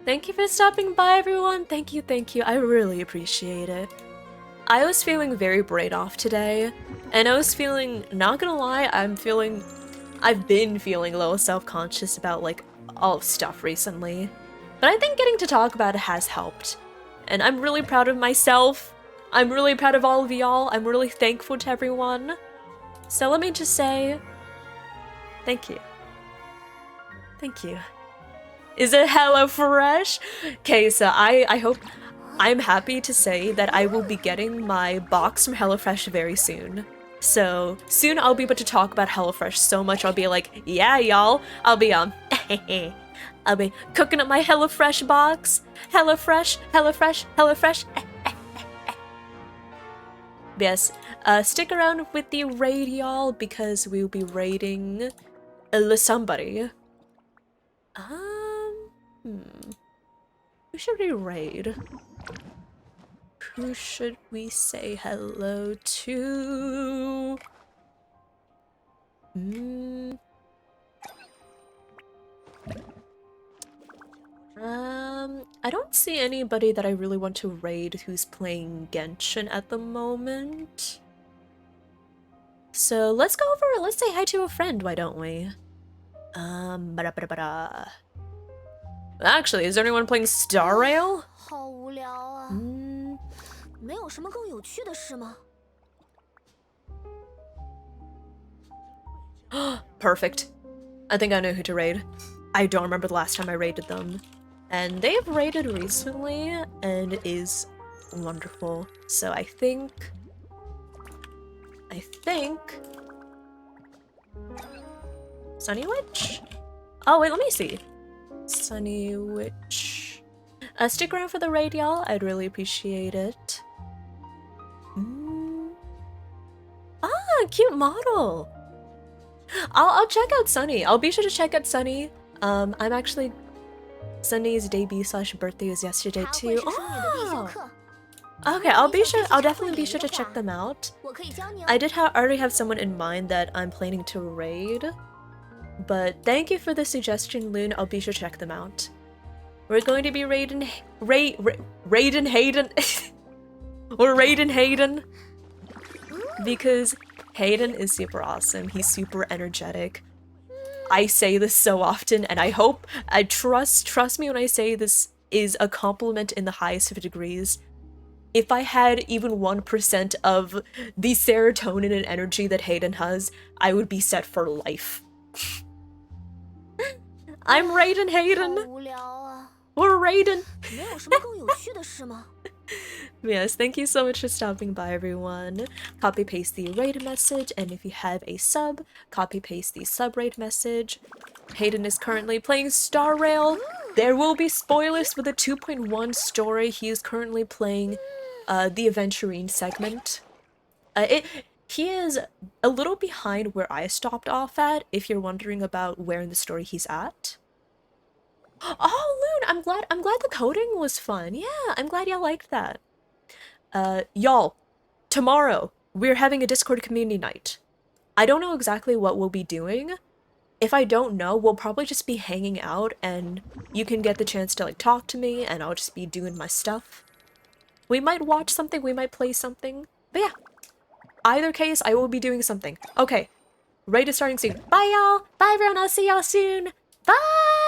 Thank you for stopping by, everyone. Thank you, thank you. I really appreciate it. I was feeling very braid off today, and I was feeling, not gonna lie, I've been feeling a little self-conscious about, like, all stuff recently. But I think getting to talk about it has helped. And I'm really proud of myself. I'm really proud of all of y'all. I'm really thankful to everyone. So let me just say, thank you. Thank you. Is it HelloFresh? Okay, so I hope, I'm happy to say that I will be getting my box from HelloFresh very soon. So soon I'll be able to talk about HelloFresh so much I'll be like, yeah, y'all. I'll be I'll be cooking up my HelloFresh box. HelloFresh, HelloFresh, HelloFresh. Yes, stick around with the raid, y'all, because we'll be raiding somebody. Who should we raid? Who should we say hello to? I don't see anybody that I really want to raid who's playing Genshin at the moment. So let's say hi to a friend, why don't we? Actually, is there anyone playing Star Rail? 好无聊啊。没有什么更有趣的事吗？ Perfect. I think I know who to raid. I don't remember the last time I raided them. And they've raided recently, and it is wonderful. So I think... Sunny Witch? Oh, wait, let me see. Sunny Witch. Stick around for the raid, y'all. I'd really appreciate it. Ah, cute model. I'll check out Sunny. I'll be sure to check out Sunny. I'm actually... Sunny's debut / birthday was yesterday 他会 too. 是说你的必修 Oh! 课。 Okay, I'll definitely be sure to check them out. 我可以教你哦。 I did already have someone in mind that I'm planning to raid. But thank you for the suggestion, Loon. I'll be sure to check them out. We're going to be raiding Hayden. We're raiding Hayden. Because Hayden is super awesome. He's super energetic. I say this so often, and I trust me when I say this is a compliment in the highest of degrees. If I had even 1% of the serotonin and energy that Hayden has, I would be set for life. I'm raiding 好 Hayden. 无聊啊， We're raiding. 没有什么更有趣的事吗？ Yes, thank you so much for stopping by, everyone. Copy paste the raid message, and if you have a sub, copy paste the sub raid message. Hayden is currently playing Star Rail. There will be spoilers for the 2.1 story. He is currently playing the Aventurine segment. He is a little behind where I stopped off at, if you're wondering about where in the story he's at. Oh, Loon, I'm glad the coding was fun. Yeah, I'm glad y'all liked that. Y'all, tomorrow we're having a Discord community night. I don't know exactly what we'll be doing. If I don't know, we'll probably just be hanging out and you can get the chance to like talk to me and I'll just be doing my stuff. We might watch something, we might play something. But yeah, either case, I will be doing something. Okay, raid is starting soon. Bye y'all! Bye everyone, I'll see y'all soon! Bye!